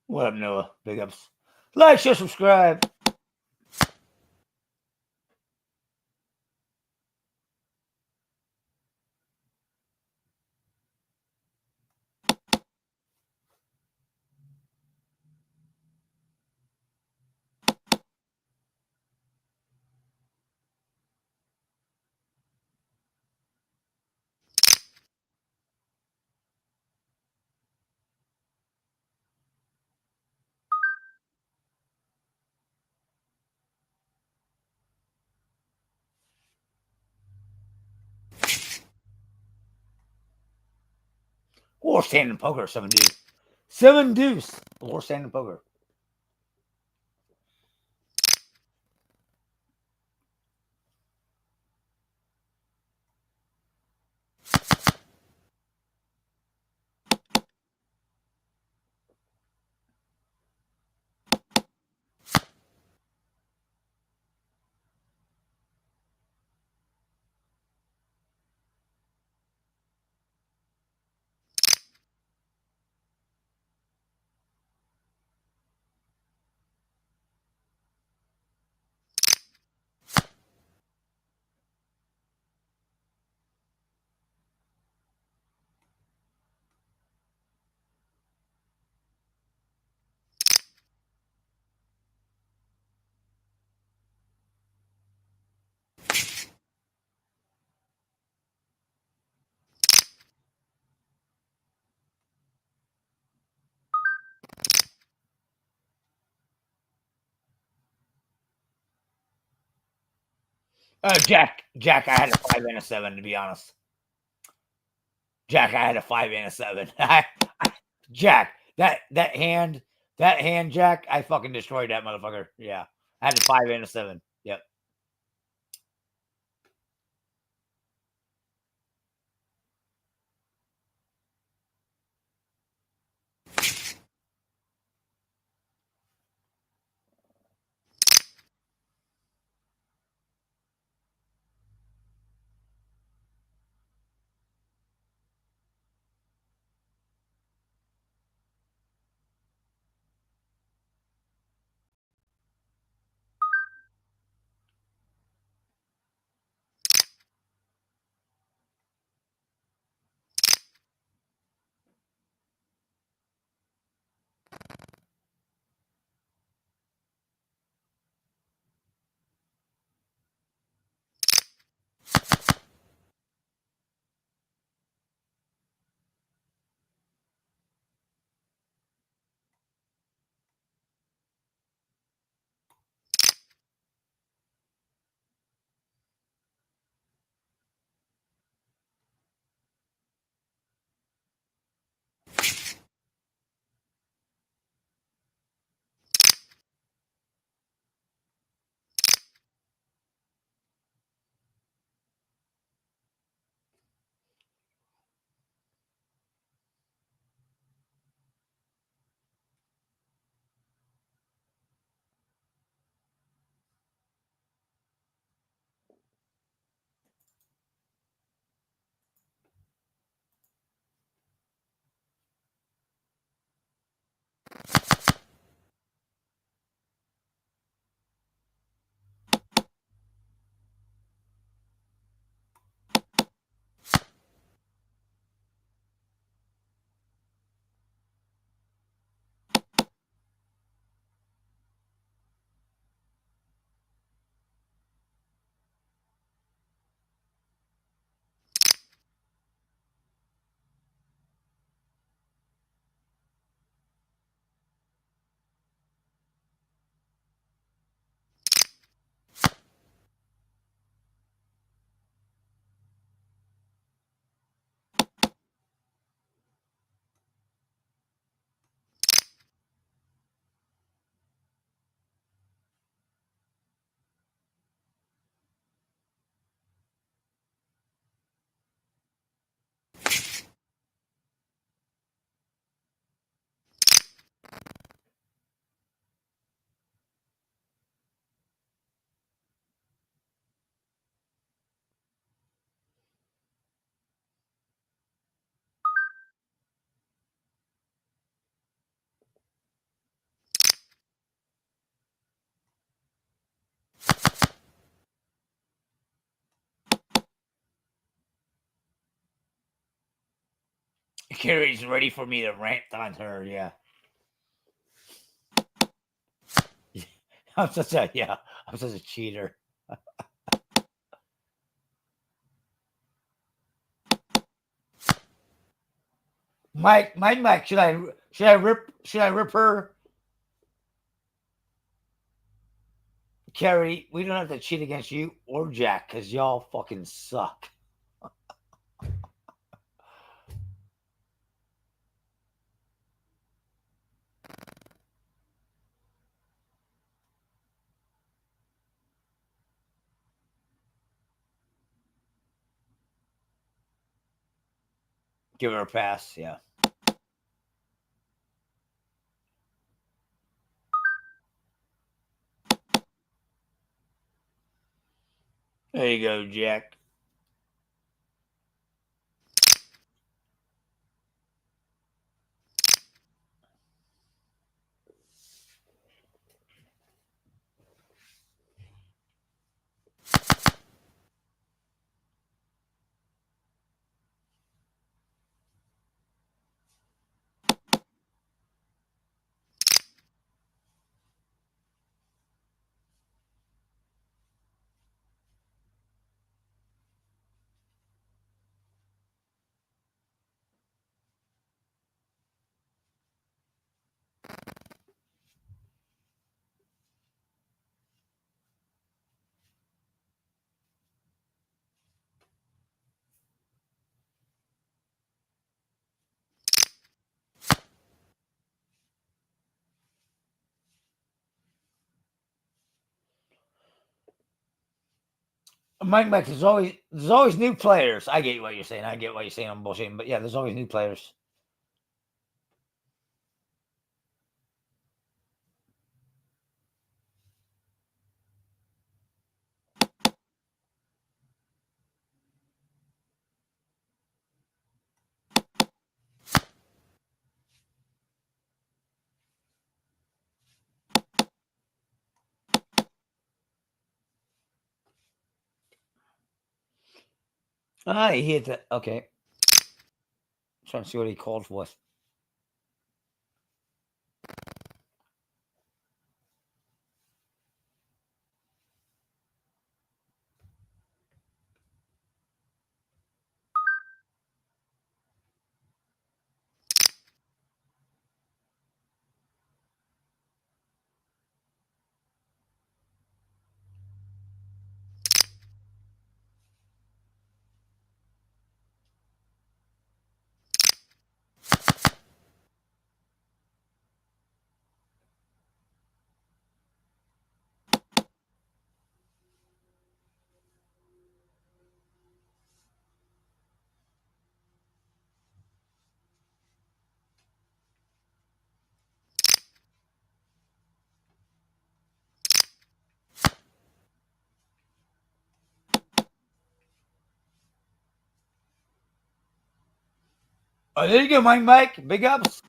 A: What up, Noah? Big ups. Like, share, subscribe. Or standing poker, 7 deuce. 7 deuce. Or standing poker. Jack, I had a 5 and a 7, to be honest. Jack, I had a 5 and a 7. Jack, that hand, Jack, I fucking destroyed that motherfucker. Yeah. I had a 5 and a 7. Yep. Carrie's ready for me to rant on her. Yeah. I'm such a cheater. Mike, should I rip her? Carrie, we don't have to cheat against you or Jack because y'all fucking suck. Give her a pass, yeah. There you go, Jack. Mike, there's always new players. I get what you're saying. I get what you're saying. I'm bullshitting, but yeah, there's always new players. Ah, he hit that. Okay. Trying to see what he called for. Oh, there you go, Mike. Big ups.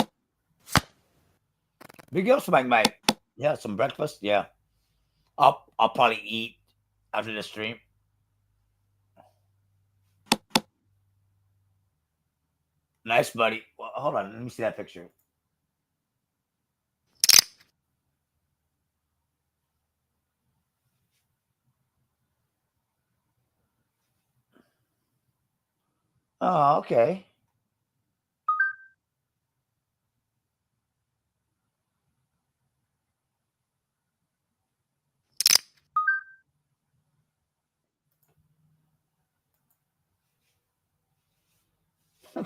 A: Big ups, Mike. Yeah, some breakfast. Yeah. I'll probably eat after the stream. Nice, buddy. Well, hold on. Let me see that picture. Oh, okay.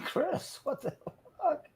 A: Chris, what the fuck?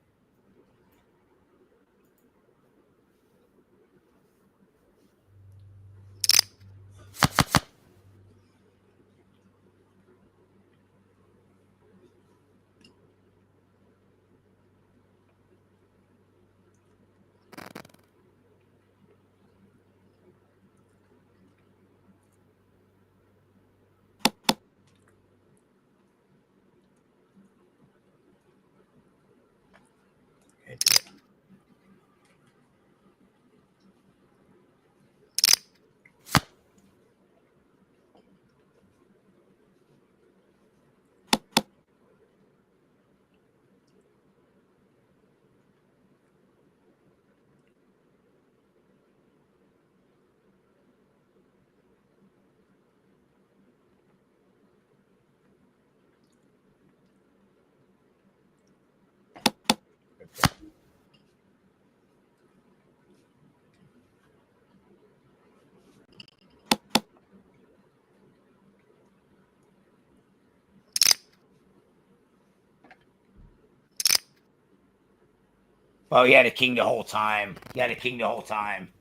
A: Oh, he had a king the whole time. He had a king the whole time.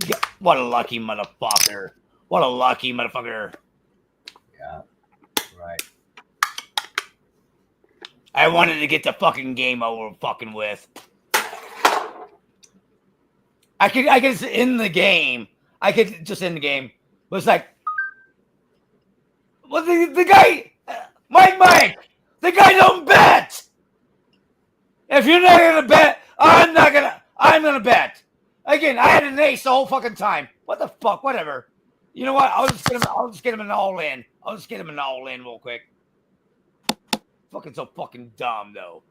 A: Yeah, what a lucky motherfucker. What a lucky motherfucker.
B: Yeah. Right.
A: I wanted to get the fucking game over fucking with. I could just end the game. I could just end the game. But it's like, well, the guy, Mike, the guy don't bet. If you're not gonna bet, I'm gonna bet. Again, I had an ace the whole fucking time. What the fuck? Whatever. You know what? I'll just get him an all in. I'll just get him an all in real quick. Fucking so fucking dumb though.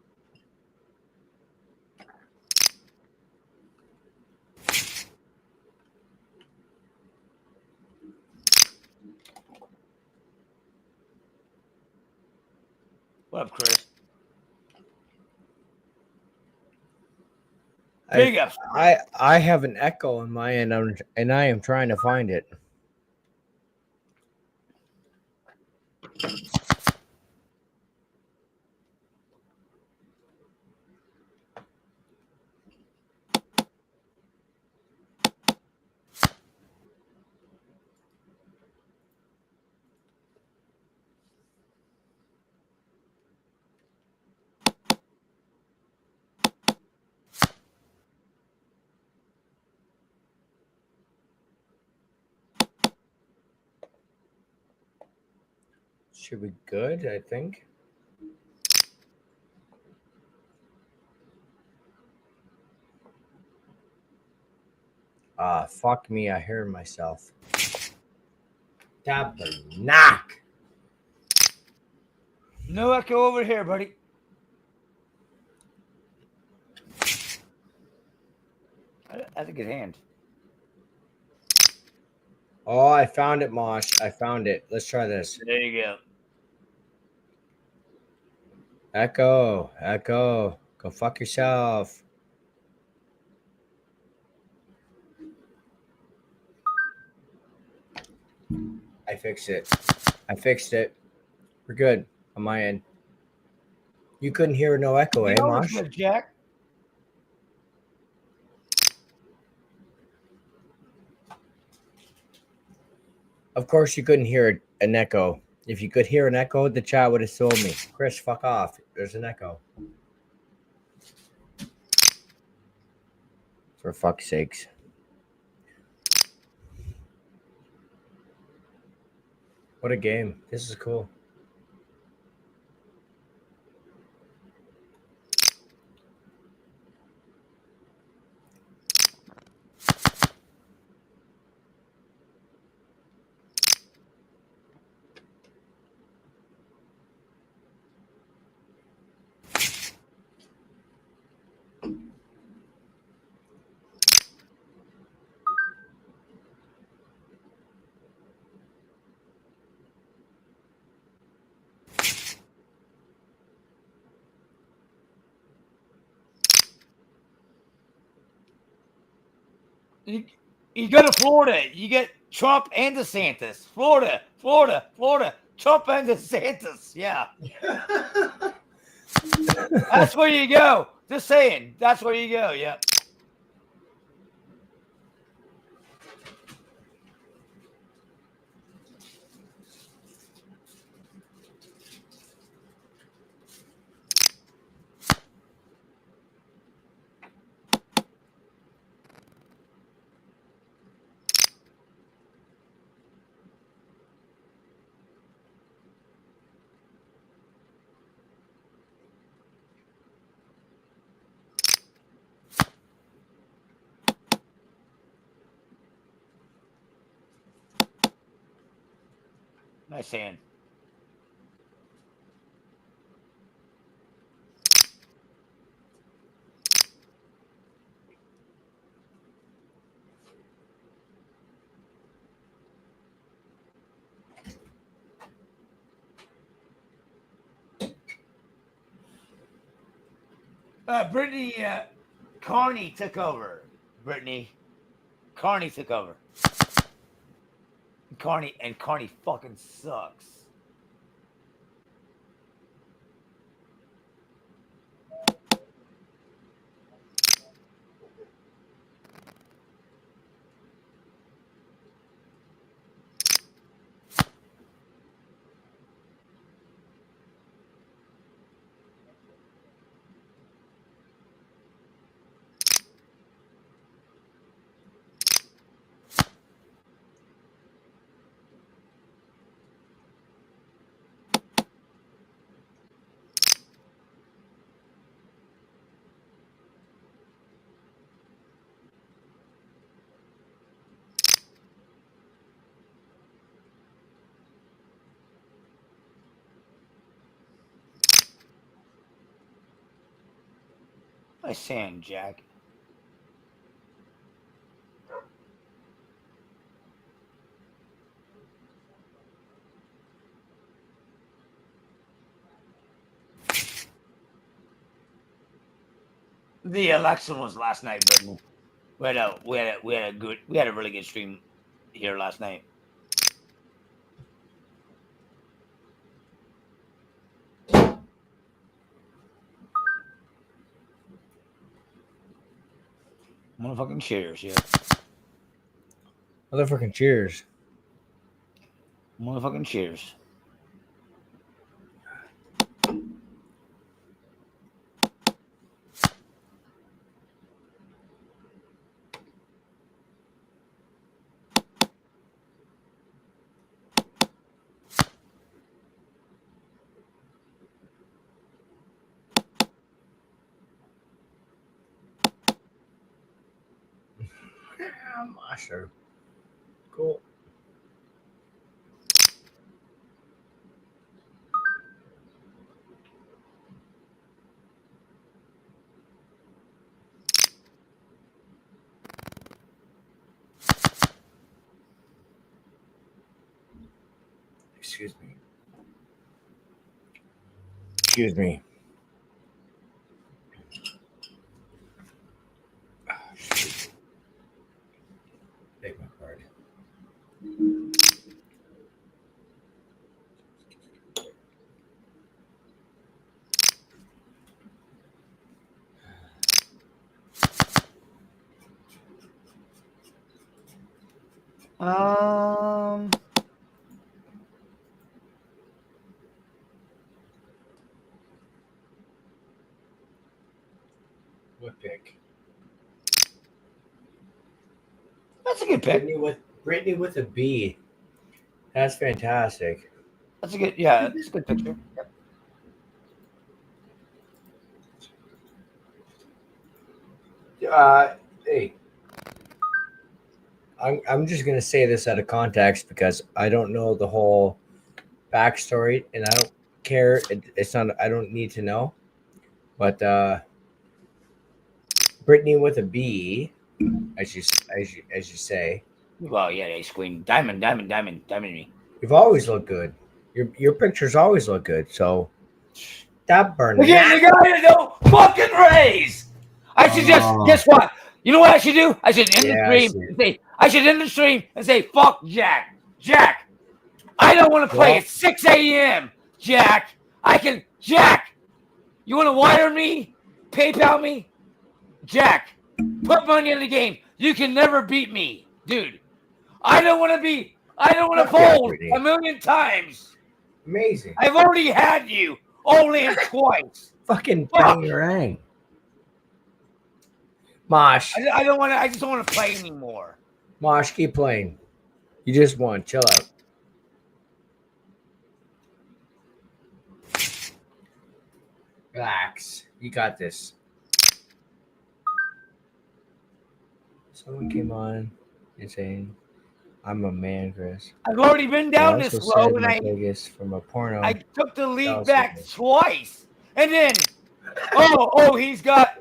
A: What up, Chris? Big up.
B: I have an echo on my end, and I am trying to find it. Should be good, I think. Ah, fuck me, I hear myself. Knock.
A: No echo over here, buddy. That's a good hand.
B: Oh, I found it, Mosh. I found it. Let's try this.
A: There you go.
B: Echo. Go fuck yourself. I fixed it. We're good on my end. You couldn't hear no echo, eh, Mosh?
A: Jack.
B: Of course, you couldn't hear an echo. If you could hear an echo, the chat would have told me, Chris, fuck off. There's an echo. For fuck's sakes. What a game. This is cool.
A: You go to Florida, you get Trump and DeSantis. Florida. Trump and DeSantis. Yeah. That's where you go. Just saying. That's where you go. Yeah. Nice hand. Brittany Carney took over. Carney took over. Carney fucking sucks. Nice sand, Jack. The election was last night, Brittany. We had a really good stream here last night. Motherfucking cheers, yeah.
B: Motherfucking cheers.
A: Motherfucking cheers.
B: Sure. Cool. Excuse me. Excuse me. Take my card. What pick?
A: That's a good pick.
B: Brittany with a B. That's fantastic.
A: That's a good, yeah, that's a good picture. Yep.
B: Hey, I'm just gonna say this out of context because I don't know the whole backstory, and I don't care. It's not. I don't need to know. But Brittany with a B, as you say.
A: Well, yeah, Ace Queen, diamond me.
B: You've always looked good. Your pictures always look good. So that burned.
A: Again, the guy that don't fucking raise. I should just guess what? You know what I should do? I should end the stream and say I should end the stream and say fuck Jack. Jack, I don't want to play at 6 a.m. Jack, Jack. You want to wire me? PayPal me? Jack, put money in the game. You can never beat me, dude. I don't want to fold a million times.
B: Amazing.
A: I've already had you only twice.
B: Fucking bang. Mosh.
A: I just don't want to play anymore.
B: Mosh, keep playing. You just won. Chill out. Relax. You got this. Someone came on and saying, "I'm a man, Chris."
A: I've already been down this road, and
B: Vegas from a porno.
A: I took the lead back twice, and then he's got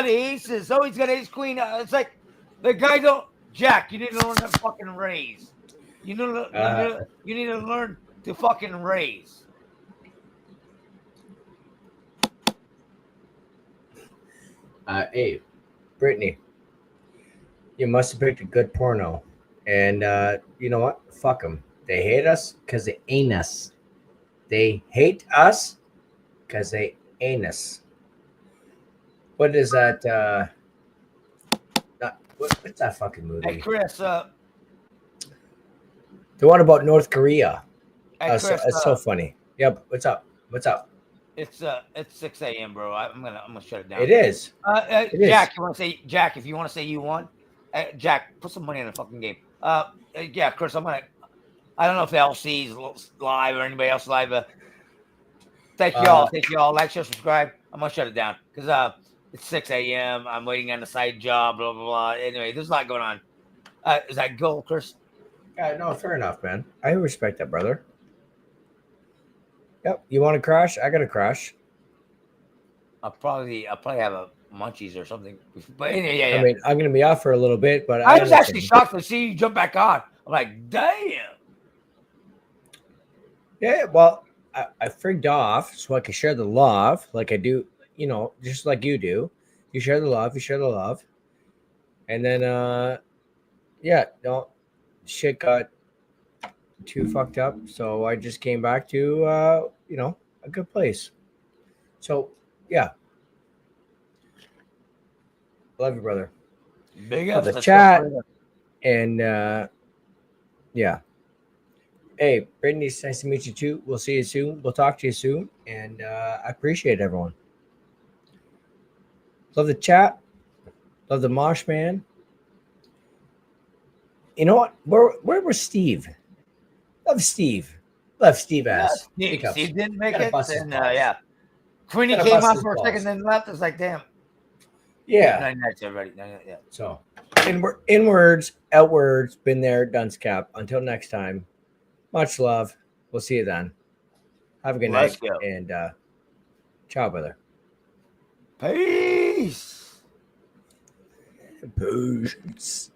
A: aces. Oh, he's got ace queen. It's like the guy don't. Jack, you need to learn to fucking raise. You need to learn to fucking raise.
B: Hey, Brittany, you must have picked a good porno. And you know what? Fuck them. They hate us because they ain't us. They hate us because they ain't us. What is that? What's that fucking movie?
A: Hey, Chris.
B: The one about North Korea.
A: Hey, Chris,
B: it's so funny. Yep. What's up?
A: It's 6 a.m., bro. I'm gonna shut it down.
B: It is.
A: Jack, you want to say Jack? If you want to say you won, Jack, put some money in the fucking game. Yeah, Chris, I don't know if LC's live or anybody else live. Thank you all. Like, share, subscribe. I'm gonna shut it down because it's 6 a.m. I'm waiting on the side job. Blah blah blah. Anyway, there's a lot going on. Is that goal, Chris?
B: No, fair enough, man. I respect that, brother. Yep. You want to crash? I got to crash.
A: I'll probably have munchies or something. But anyway, yeah.
B: I mean, I'm going to be off for a little bit, but
A: I was actually
B: understand.
A: shocked to see you jump back on. I'm like, damn.
B: Yeah, well, I frigged off so I could share the love like I do, just like you do. You share the love, and then shit got too fucked up, so I just came back to a good place. So yeah, love you, brother.
A: Big
B: Love
A: ups.
B: the chat, and yeah. Hey, Brittany, it's nice to meet you too. We'll see you soon. We'll talk to you soon, and I appreciate everyone. Love the chat. Love the Mosh Man. You know what? Where was Steve? Love Steve. Love Steve S.
A: Steve didn't make
B: Gotta
A: it.
B: bust his
A: And
B: balls.
A: yeah. Queenie
B: Gotta
A: came
B: bust
A: on
B: his
A: for a
B: balls.
A: second, then left. It's like, damn.
B: Yeah.
A: 9 nights, everybody. 9 nights, yeah.
B: So, inwards, outwards, been there, done scap. Until next time, much love. We'll see you then. Have a good
A: Let's
B: night.
A: go.
B: And ciao, brother.
A: Peace.
B: Patience.